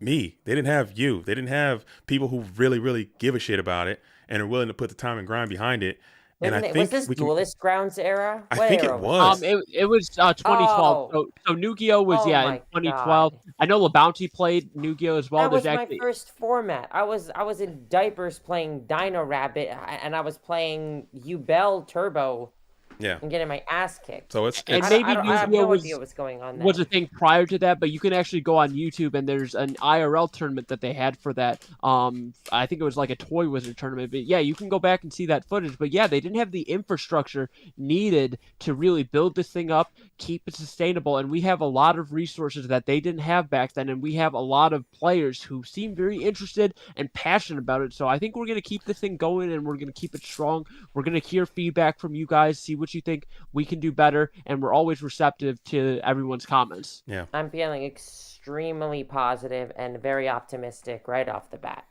[SPEAKER 1] me. They didn't have you. They didn't have people who really give a shit about it and are willing to put the time and grind behind it. And I think
[SPEAKER 3] was this Duelist Grounds era?
[SPEAKER 1] I think it was.
[SPEAKER 2] It was 2012. So Yugioh was in 2012. God. I know LaBounty played Yugioh as well.
[SPEAKER 3] That was my first format. I was in diapers playing Dino Rabbit, and I was playing UBell Turbo.
[SPEAKER 1] Yeah,
[SPEAKER 3] and getting my ass kicked.
[SPEAKER 1] So it's
[SPEAKER 2] and maybe
[SPEAKER 3] I have no idea what's going on there.
[SPEAKER 2] Was a thing prior to that, but you can actually go on YouTube and there's an IRL tournament that they had for that. I think it was like a Toy Wizard tournament, but yeah, you can go back and see that footage. But yeah, they didn't have the infrastructure needed to really build this thing up, keep it sustainable, and we have a lot of resources that they didn't have back then, and we have a lot of players who seem very interested and passionate about it. So I think we're going to keep this thing going, and we're going to keep it strong. We're going to hear feedback from you guys, see what you think we can do better, and we're always receptive to everyone's comments.
[SPEAKER 1] Yeah,
[SPEAKER 3] I'm feeling extremely positive and very optimistic right off the bat.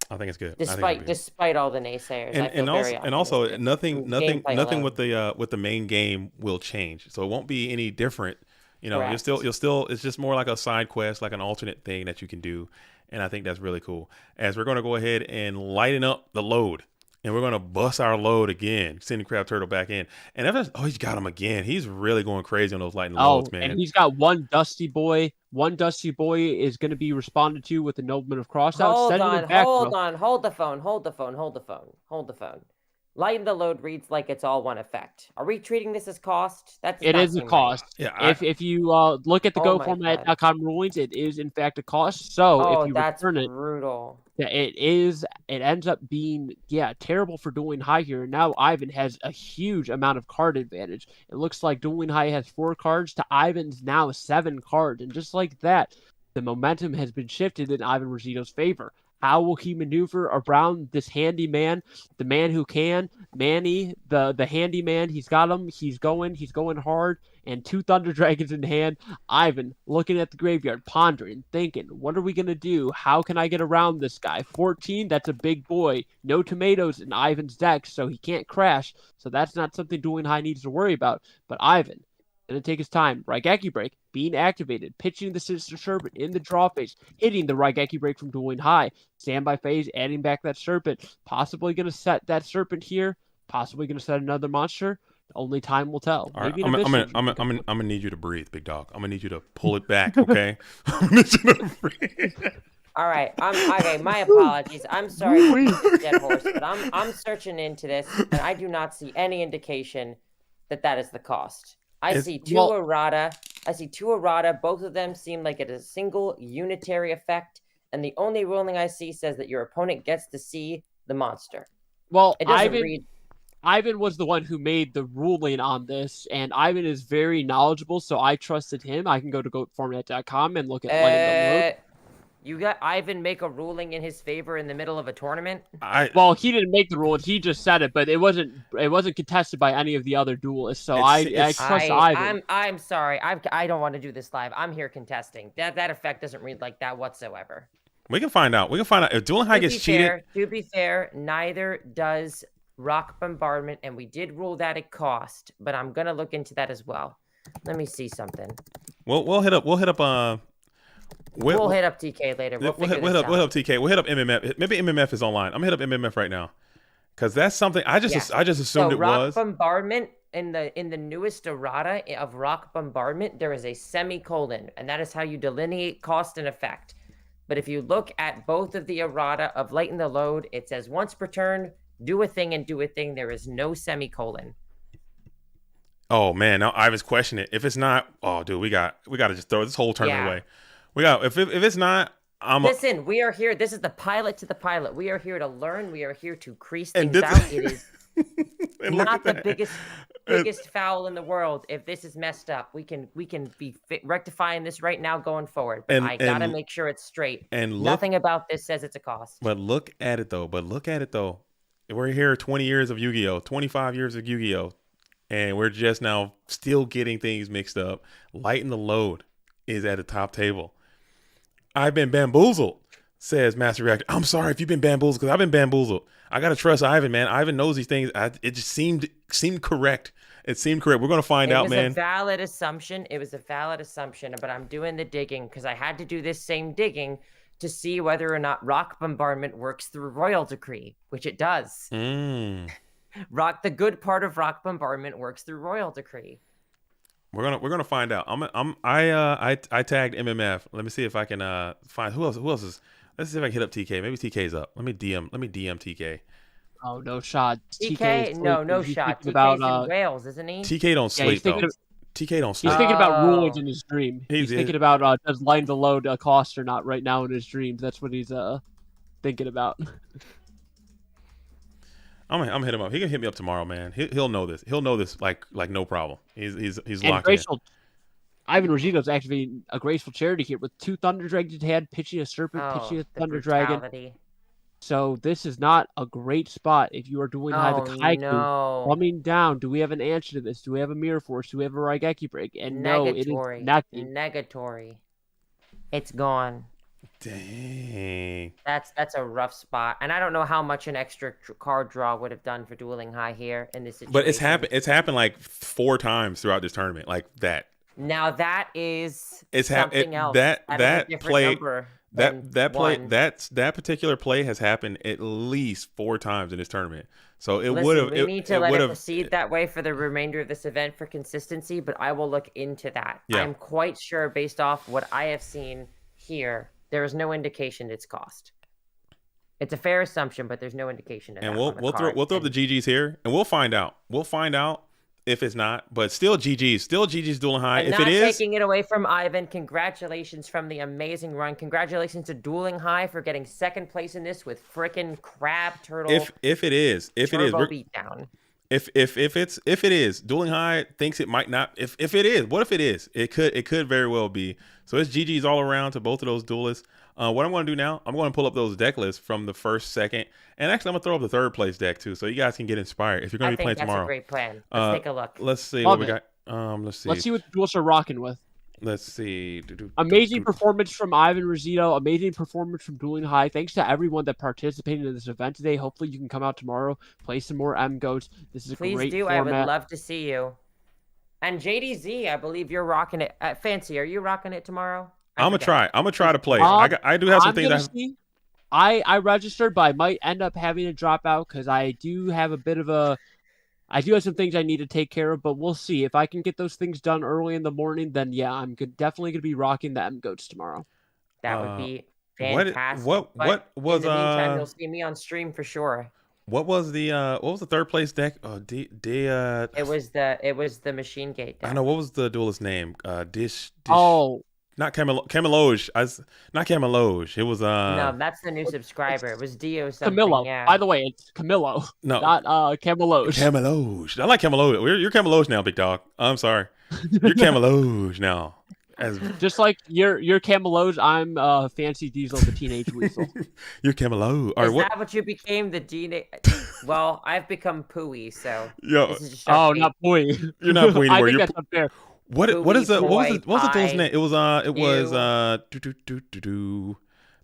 [SPEAKER 1] I think it's good.
[SPEAKER 3] Despite all the naysayers,
[SPEAKER 1] and also nothing with the main game will change, so it won't be any different. You know, you'll still it's just more like a side quest, like an alternate thing that you can do, and I think that's really cool. As we're going to go ahead and lighten up the load. And we're going to bust our load again. Sending Crab Turtle back in. And he's got him again. He's really going crazy on those lightning loads, man.
[SPEAKER 2] And he's got one Dusty Boy. One Dusty Boy is going to be responded to with the Nobleman of Crossout.
[SPEAKER 3] Hold the phone. Lighten the load reads like it's all one effect. Are we treating this as cost?
[SPEAKER 2] It is a cost.
[SPEAKER 1] Right. Yeah,
[SPEAKER 2] if you look at the GoFormat.com rulings, it is in fact a cost. So if you return it,
[SPEAKER 3] brutal.
[SPEAKER 2] Yeah, it is. It ends up being terrible for Dueling High here. Now Ivan has a huge amount of card advantage. It looks like Dueling High has 4 cards to Ivan's now 7 cards, and just like that, the momentum has been shifted in Ivan Rosito's favor. How will he maneuver around this handyman, the man who can, Manny, the handyman? He's got him. He's going hard. And 2 Thunder Dragons in hand. Ivan looking at the graveyard, pondering, thinking, what are we going to do? How can I get around this guy? 14, that's a big boy. No tomatoes in Ivan's deck, so he can't crash. So that's not something Dueling High needs to worry about. But Ivan, going to take his time. Raigeki Break being activated, pitching the Sister Serpent in the draw phase, hitting the Raigeki Break from Dueling High. Standby phase, adding back that Serpent. Possibly going to set that Serpent here. Possibly going to set another monster. Only time will tell.
[SPEAKER 1] All right, I'm gonna need you to breathe, big dog. I'm gonna need you to pull it back, okay? I'm gonna need you to breathe.
[SPEAKER 3] All right, okay. My apologies. I'm sorry, Dead Horse, but I'm searching into this, and I do not see any indication that is the cost. I see two errata. Both of them seem like it is a single unitary effect, and the only ruling I see says that your opponent gets to see the monster.
[SPEAKER 2] Well, it doesn't read. Ivan was the one who made the ruling on this, and Ivan is very knowledgeable, so I trusted him. I can go to goatformat.com and look at lighting the load.
[SPEAKER 3] You got Ivan make a ruling in his favor in the middle of a tournament?
[SPEAKER 2] Well, he didn't make the ruling. He just said it, but it wasn't contested by any of the other duelists. So I trust Ivan.
[SPEAKER 3] I'm sorry. I don't want to do this live. I'm here contesting. That effect doesn't read like that whatsoever.
[SPEAKER 1] We can find out. If Dueling High gets cheated.
[SPEAKER 3] To be fair, neither does Rock Bombardment, and we did rule that at cost, but I'm gonna look into that as well. Let me see something.
[SPEAKER 1] We'll hit up. We'll hit up
[SPEAKER 3] TK later.
[SPEAKER 1] We'll hit up TK. We'll hit up MMF. Maybe MMF is online. I'm gonna hit up MMF right now Because that's something I just assumed it
[SPEAKER 3] Rock
[SPEAKER 1] was.
[SPEAKER 3] Bombardment in the newest errata of Rock Bombardment, there is a semicolon, and that is how you delineate cost and effect. But if you look at both of the errata of Lighten the Load, it says once per turn, do a thing and do a thing. There is no semicolon.
[SPEAKER 1] Oh man, now Ivan's questioning it. If it's not, oh dude, we got to just throw this whole tournament away. We got if it's not.
[SPEAKER 3] Listen, we are here. This is the pilot to the pilot. We are here to learn. We are here to crease things out. It is not the biggest foul in the world. If this is messed up, we can be rectifying this right now going forward. But I gotta make sure it's straight. And nothing about this says it's a cost.
[SPEAKER 1] But look at it though. We're here 20 years of Yu-Gi-Oh, 25 years of Yu-Gi-Oh, and we're just now still getting things mixed up. Lighten the Load is at the top table. I've been bamboozled, says Master Reactor. I'm sorry if you've been bamboozled, because I've been bamboozled. I got to trust Ivan, man. Ivan knows these things. It just seemed correct. It seemed correct. We're going to find out, man.
[SPEAKER 3] It was a valid assumption. But I'm doing the digging because I had to do this same digging to see whether or not Rock Bombardment works through Royal Decree, which it does. The good part of Rock Bombardment works through Royal Decree.
[SPEAKER 1] We're gonna find out. I tagged MMF. Let me see if I can find who else is. Let's see if I can hit up TK. Maybe TK's up. Let me DM TK.
[SPEAKER 2] Oh, no shot.
[SPEAKER 3] TK no shot. TK's in Wales, isn't he?
[SPEAKER 1] TK don't sleep though. TK don't sleep.
[SPEAKER 2] He's thinking about rules in his dream. He's thinking about does Lighten the Load cost or not right now in his dreams. That's what he's thinking about.
[SPEAKER 1] I'm gonna hit him up. He can hit me up tomorrow, man. He'll know this. He'll know this like no problem. He's locked in.
[SPEAKER 2] Ivan Rosito's activating a graceful charity here with 2 Thunder Dragons in hand, pitching a Serpent, pitching a Thunder Dragon. So this is not a great spot if you are doing high the Kaiku coming down. Do we have an answer to this? Do we have a Mirror Force? Do we have a Raigeki break? And no, it is
[SPEAKER 3] negatory. It's gone.
[SPEAKER 1] Dang.
[SPEAKER 3] That's a rough spot, and I don't know how much an extra card draw would have done for Dueling High here in this situation.
[SPEAKER 1] But it's happened like 4 times throughout this tournament, like that.
[SPEAKER 3] Now that is
[SPEAKER 1] something
[SPEAKER 3] else.
[SPEAKER 1] That particular play has happened at least 4 times in this tournament. So it would have.
[SPEAKER 3] We need to let it proceed that way for the remainder of this event for consistency, but I will look into that. Yeah. I'm quite sure, based off what I have seen here, there is no indication it's cost. It's a fair assumption, but there's no indication.
[SPEAKER 1] And we'll throw up the GGs here, and we'll find out. We'll find out if it's not, but still GGs Dueling High.
[SPEAKER 3] And
[SPEAKER 1] if
[SPEAKER 3] it is,
[SPEAKER 1] not
[SPEAKER 3] taking it away from Ivan, congratulations from the amazing run. Congratulations to Dueling High for getting 2nd place in this with frickin' Crab Turtle.
[SPEAKER 1] If it is,
[SPEAKER 3] beatdown.
[SPEAKER 1] If it is, Dueling High thinks it might not. If it is, what if it is? It could very well be. So it's GGs all around to both of those duelists. What I'm going to do now, I'm going to pull up those deck lists from the 1st, 2nd, and actually I'm going to throw up the 3rd place deck too, so you guys can get inspired if you're going to be playing tomorrow.
[SPEAKER 3] That's a great plan. Let's take a look.
[SPEAKER 1] Let's see what we got. Let's see.
[SPEAKER 2] Let's see what the duelists are rocking with.
[SPEAKER 1] Let's see.
[SPEAKER 2] Amazing performance from Ivan Rosito. Amazing performance from Dueling High. Thanks to everyone that participated in this event today. Hopefully you can come out tomorrow, play some more M-Goats. This is a great
[SPEAKER 3] Please do.
[SPEAKER 2] format.
[SPEAKER 3] I would love to see you. And JDZ, I believe you're rocking it. Fancy, are you rocking it tomorrow? I'm gonna
[SPEAKER 1] try to play. I do have some things.
[SPEAKER 2] I registered, but I might end up having to drop out because I do have some things I need to take care of. But we'll see if I can get those things done early in the morning. Then yeah, I'm definitely gonna be rocking the M-Goats tomorrow.
[SPEAKER 3] That would be fantastic.
[SPEAKER 1] What was
[SPEAKER 3] in the meantime, you'll see me on stream for sure.
[SPEAKER 1] What was the 3rd place deck?
[SPEAKER 3] It was the Machine Gate deck.
[SPEAKER 1] I know. What was the duelist name? Dish.
[SPEAKER 2] Oh.
[SPEAKER 1] Not Cameloge. Not Cameloge. It was
[SPEAKER 3] No, that's the new subscriber. It was Dio something.
[SPEAKER 2] Camelo.
[SPEAKER 3] Yeah.
[SPEAKER 2] By the way, it's Camelo.
[SPEAKER 1] No,
[SPEAKER 2] not Cameloge.
[SPEAKER 1] Cameloge. I like Cameloge. You're Cameloge now, big dog. I'm sorry. You're Cameloge now.
[SPEAKER 2] Just like you're Cameloge, I'm Fancy Diesel, the Teenage Weasel.
[SPEAKER 1] You're Cameloge.
[SPEAKER 3] Is that what you became? The teenage? Well, I've become Pooey, so.
[SPEAKER 1] Yo.
[SPEAKER 2] Not Pooey.
[SPEAKER 1] You're not Pooey anymore.
[SPEAKER 2] I think that's unfair.
[SPEAKER 1] What was the duelist name? It was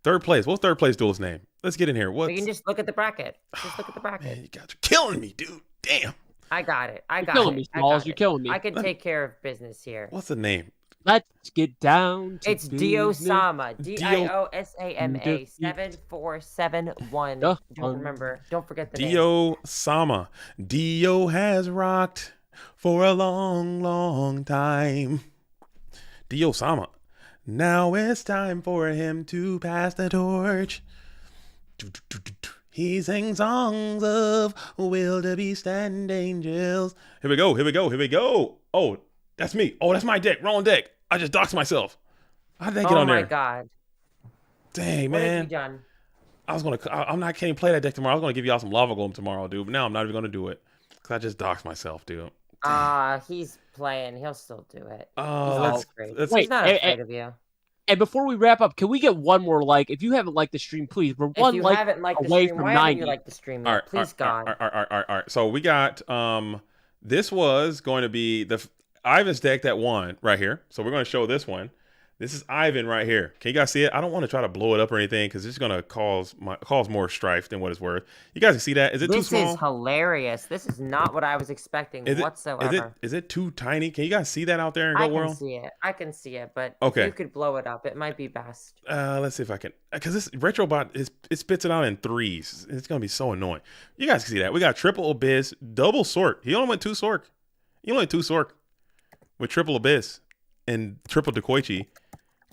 [SPEAKER 1] 3rd place. What's 3rd place duelist name? Let's get in here.
[SPEAKER 3] You can just look at the bracket.
[SPEAKER 1] Man, you're killing me, dude. Damn.
[SPEAKER 3] I got it.
[SPEAKER 2] You're killing me, Smalls. You're killing me.
[SPEAKER 3] I can take care of business here.
[SPEAKER 1] What's the name?
[SPEAKER 2] Let's get down to
[SPEAKER 3] It's
[SPEAKER 2] business.
[SPEAKER 3] Diosama. Diosama 7471. Don't remember. Don't forget the name.
[SPEAKER 1] Diosama. Dio has rocked for a long, long time. Diosama. Now it's time for him to pass the torch. He sings songs of wildebeest and angels. Here we go, here we go, here we go. Oh, that's me. Oh, that's my deck. Wrong deck. I just doxed myself. How did that get on there?
[SPEAKER 3] Oh my god.
[SPEAKER 1] Dang, man.
[SPEAKER 3] What have you done?
[SPEAKER 1] I'm not can't play that deck tomorrow. I was gonna give y'all some lava golem tomorrow, dude. But now I'm not even gonna do it. Cause I just doxed myself, dude.
[SPEAKER 3] He's playing. He'll still do it.
[SPEAKER 1] Oh,
[SPEAKER 3] he's not afraid of you.
[SPEAKER 2] And before we wrap up, can we get one more like? If you haven't liked the stream, please. We're one like away from 90.
[SPEAKER 3] You like the stream? All right, please, God.
[SPEAKER 1] All right. So we got this was going to be Ivan's deck that won right here. So we're going to show this one. This is Ivan right here. Can you guys see it? I don't want to try to blow it up or anything because it's going to cause more strife than what it's worth. You guys can see that? Is it too small?
[SPEAKER 3] This is hilarious. This is not what I was expecting whatsoever.
[SPEAKER 1] Is it too tiny? Can you guys see that out there in Go World?
[SPEAKER 3] I can see it, but
[SPEAKER 1] okay.
[SPEAKER 3] If you could blow it up, it might be best.
[SPEAKER 1] Let's see if I can. Because this Retrobot, it spits it out in threes. It's going to be so annoying. You guys can see that. We got triple Abyss, double Sork. He only went 2 Sork. With triple Abyss and triple Dekoichi.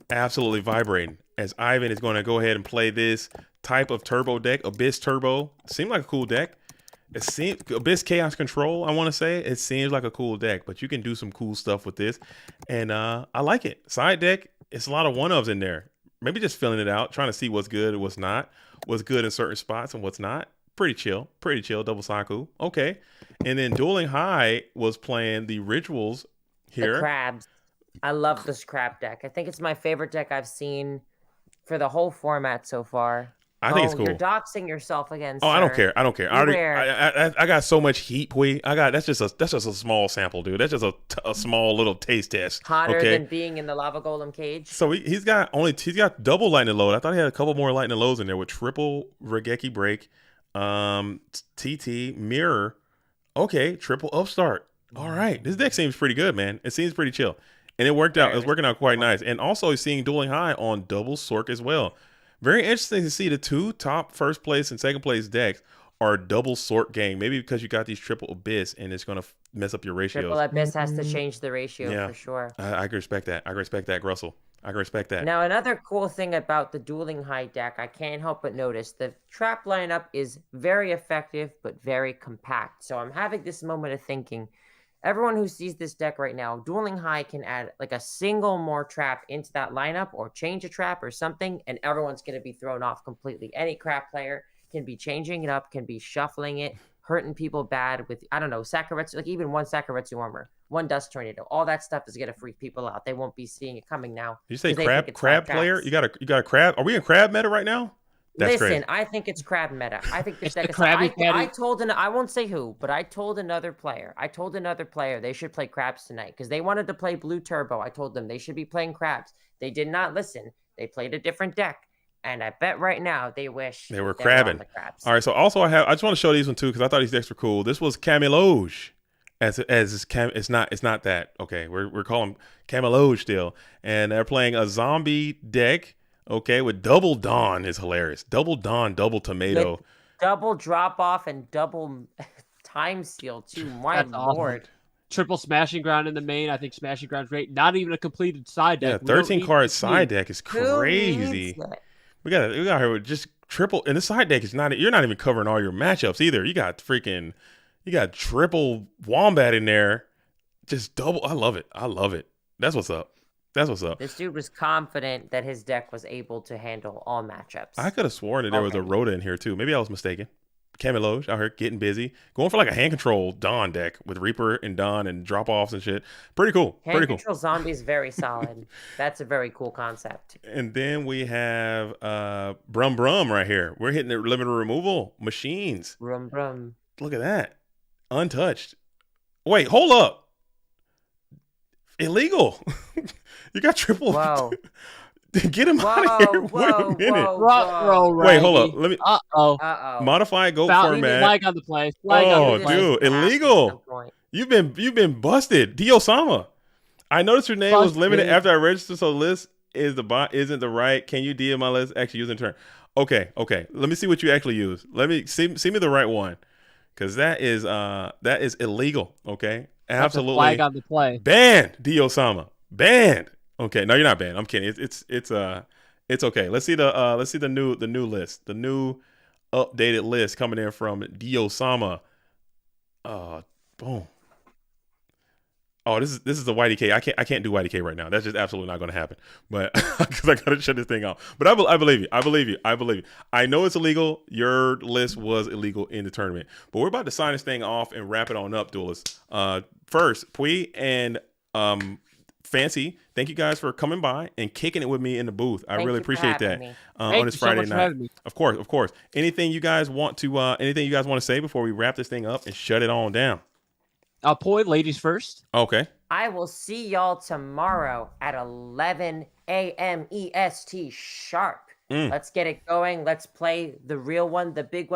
[SPEAKER 1] Absolutely vibrating as Ivan is going to go ahead and play this type of turbo deck, Abyss Turbo. Seemed like a cool deck. It seems Abyss Chaos Control, I want to say. It seems like a cool deck, but you can do some cool stuff with this. And I like it. Side deck, it's a lot of one-ofs in there. Maybe just filling it out, trying to see what's good and what's not. What's good in certain spots and what's not. Pretty chill, double Saku. Okay. And then Dueling High was playing the Rituals here.
[SPEAKER 3] The crabs. I love this crab deck. I think it's my favorite deck I've seen for the whole format so far.
[SPEAKER 1] I think it's cool.
[SPEAKER 3] You're doxing yourself again.
[SPEAKER 1] Oh, sir. I don't care. I got so much heat, Pui. That's just a small sample, dude. That's just a small little taste test.
[SPEAKER 3] Hotter than being in the lava golem cage.
[SPEAKER 1] So he's got double lightning load. I thought he had a couple more lightning loads in there with triple Regeki break, TT mirror. Okay, triple upstart. All right, this deck seems pretty good, man. It seems pretty chill. And it worked out. It was working out quite nice. And also seeing Dueling High on double Sork as well. Very interesting to see the 2 top first place and second place decks are double Sork gang. Maybe because you got these triple Abyss and it's going to mess up your ratios.
[SPEAKER 3] Triple Abyss has to change the ratio for sure.
[SPEAKER 1] I can respect that. Grussel. I can respect that.
[SPEAKER 3] Now, another cool thing about the Dueling High deck, I can't help but notice the trap lineup is very effective but very compact. So I'm having this moment of thinking. Everyone who sees this deck right now, Dueling High can add like a single more trap into that lineup or change a trap or something, and everyone's going to be thrown off completely. Any crap player can be changing it up, can be shuffling it, hurting people bad with, I don't know, Sakuretsu, like even one Sakuretsu armor, one Dust Tornado. All that stuff is going to freak people out. They won't be seeing it coming now.
[SPEAKER 1] Did you say crab player? You got a crab? Are we in crab meta right now?
[SPEAKER 3] Listen, crazy. I think it's crab meta. I think this deck is. I won't say who, but I told another player. They should play crabs tonight because they wanted to play blue turbo. I told them they should be playing crabs. They did not listen. They played a different deck, and I bet right now they wish
[SPEAKER 1] they were crabbing. All right, so also I just want to show these one too because I thought these decks were cool. This was Cameloge. It's not that. Okay, we're calling Cameloge still, and they're playing a zombie deck. Okay, with double Dawn is hilarious. Double Dawn, double Tomato.
[SPEAKER 3] With double drop off and double time steal too. My lord.
[SPEAKER 2] Awesome. Triple Smashing Ground in the main. I think Smashing Ground's great. Not even a completed side deck.
[SPEAKER 1] Yeah, 13 card side deck is crazy. We got here with just triple, and the side deck is not. You're not even covering all your matchups either. You got triple Wombat in there. Just double. I love it. That's what's up.
[SPEAKER 3] This dude was confident that his deck was able to handle all matchups.
[SPEAKER 1] I could have sworn that there was a Rhoda in here too. Maybe I was mistaken. Cameloge out here getting busy. Going for like a hand control Dawn deck with Reaper and Dawn and drop offs and shit. Pretty cool.
[SPEAKER 3] Hand control zombie is very solid. That's a very cool concept.
[SPEAKER 1] And then we have Brum Brum right here. We're hitting the limited removal machines.
[SPEAKER 3] Brum Brum.
[SPEAKER 1] Look at that. Untouched. Wait, hold up. Illegal. You got triple.
[SPEAKER 3] Whoa.
[SPEAKER 1] Get him out of here. Wait a minute.
[SPEAKER 2] Wait,
[SPEAKER 1] hold up. Let me. Modify goat format.
[SPEAKER 2] Flag on the play.
[SPEAKER 1] Dude, illegal. You've been busted. Diosama. I noticed your name
[SPEAKER 2] Plus,
[SPEAKER 1] was limited
[SPEAKER 2] dude.
[SPEAKER 1] after I registered, so the list is the bot isn't the right. Can you DM my list? Actually, use in turn. Okay. Let me see what you actually use. Let me see me the right one, because that is illegal. Okay,
[SPEAKER 2] That's a flag
[SPEAKER 1] absolutely
[SPEAKER 2] on the play.
[SPEAKER 1] banned. D Osama banned. Okay, no, you're not banned. I'm kidding. It's okay. Let's see the new list, the new updated list coming in from D Osama. Boom. Oh, this is the YDK. I can't do YDK right now. That's just absolutely not going to happen. But because I got to shut this thing off. But I believe you. I believe you. I believe you. I know it's illegal. Your list was illegal in the tournament. But we're about to sign this thing off and wrap it on up, duelists. First, Pui and Fancy, thank you guys for coming by and kicking it with me in the booth. I really appreciate that on this Friday night. Of course. Anything you guys want to say before we wrap this thing up and shut it on down?
[SPEAKER 2] Poi, ladies first.
[SPEAKER 1] Okay.
[SPEAKER 3] I will see y'all tomorrow at 11 a.m. EST sharp. Let's get it going. Let's play the real one, the big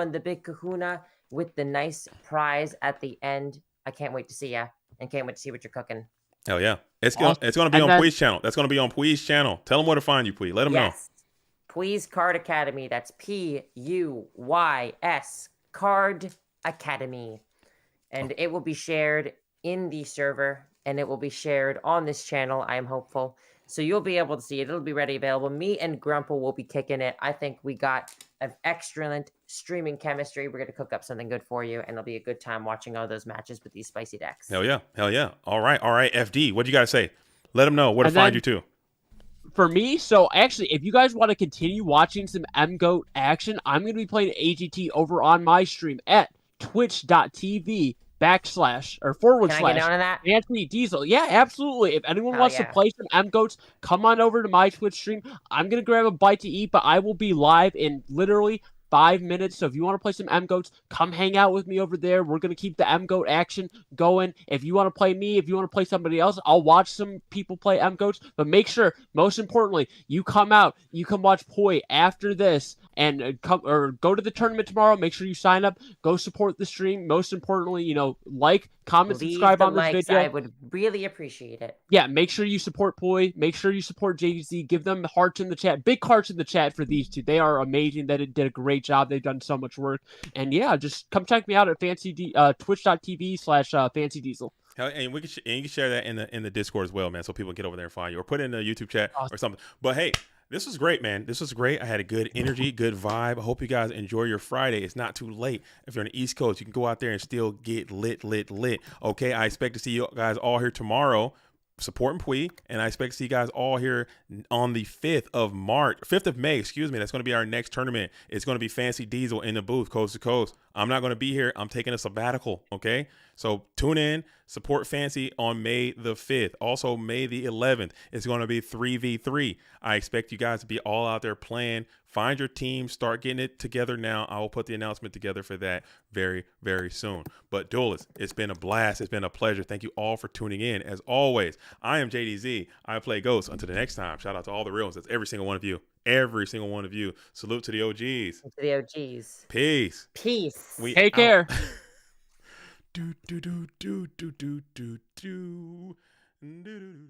[SPEAKER 3] kahuna with the nice prize at the end. I can't wait to see ya and can't wait to see what you're cooking.
[SPEAKER 1] Hell yeah. It's going to be on Pui's channel. That's going to be on Pui's channel. Tell them where to find you, Pui. Let them know.
[SPEAKER 3] Pui's Card Academy. That's PUYS Card Academy. And it will be shared in the server, and it will be shared on this channel, I am hopeful. So you'll be able to see it. It'll be ready, available. Me and Grumple will be kicking it. I think we got an excellent streaming chemistry. We're going to cook up something good for you, and it'll be a good time watching all those matches with these spicy decks.
[SPEAKER 1] Hell yeah. All right, FD, what do you got to say? Let them know where to find you, too.
[SPEAKER 2] For me, so actually, if you guys want to continue watching some MGOAT action, I'm going to be playing AGT over on my stream at twitch.tv// Can I get down on that?
[SPEAKER 3] Anthony
[SPEAKER 2] Diesel. Yeah, absolutely. If anyone wants to play some MGOATs, come on over to my Twitch stream. I'm going to grab a bite to eat, but I will be live in literally 5 minutes. So if you want to play some MGOATs, come hang out with me over there. We're going to keep the MGOAT action going. If you want to play me, if you want to play somebody else, I'll watch some people play MGOATs. But make sure, most importantly, you come out. You come watch Poi after this and go to the tournament tomorrow. Make sure you sign up. Go support the stream. Most importantly, like, comment, subscribe on this video.
[SPEAKER 3] I would really appreciate it.
[SPEAKER 2] Yeah, make sure you support Poi. Make sure you support JDZ. Give them hearts in the chat. Big hearts in the chat for these two. They are amazing. They did a great job. They've done so much work. And yeah, just come check me out at twitch.tv/Fancy Diesel.
[SPEAKER 1] And you can share that in the Discord as well, man, so people can get over there and find you, or put it in the YouTube chat or something. But hey, this was great, man. This was great. I had a good energy, good vibe. I hope you guys enjoy your Friday. It's not too late. If you're on the East Coast, you can go out there and still get lit. Okay, I expect to see you guys all here tomorrow supporting Pui, and I expect to see you guys all here on the 5th of May, excuse me. That's going to be our next tournament. It's going to be Fancy Diesel in the booth, coast to coast. I'm not going to be here. I'm taking a sabbatical, okay? So tune in, support Fancy on May the 5th. Also, May the 11th, it's going to be 3v3. I expect you guys to be all out there playing. Find your team. Start getting it together now. I will put the announcement together for that very, very soon. But duelists, it's been a blast. It's been a pleasure. Thank you all for tuning in. As always, I am JDZ. I play Ghost. Until the next time, shout out to all the real ones. That's every single one of you. Every single one of you. Salute to the OGs.
[SPEAKER 3] To the OGs.
[SPEAKER 1] Peace.
[SPEAKER 2] Take care.
[SPEAKER 1] do do do do do do do do do.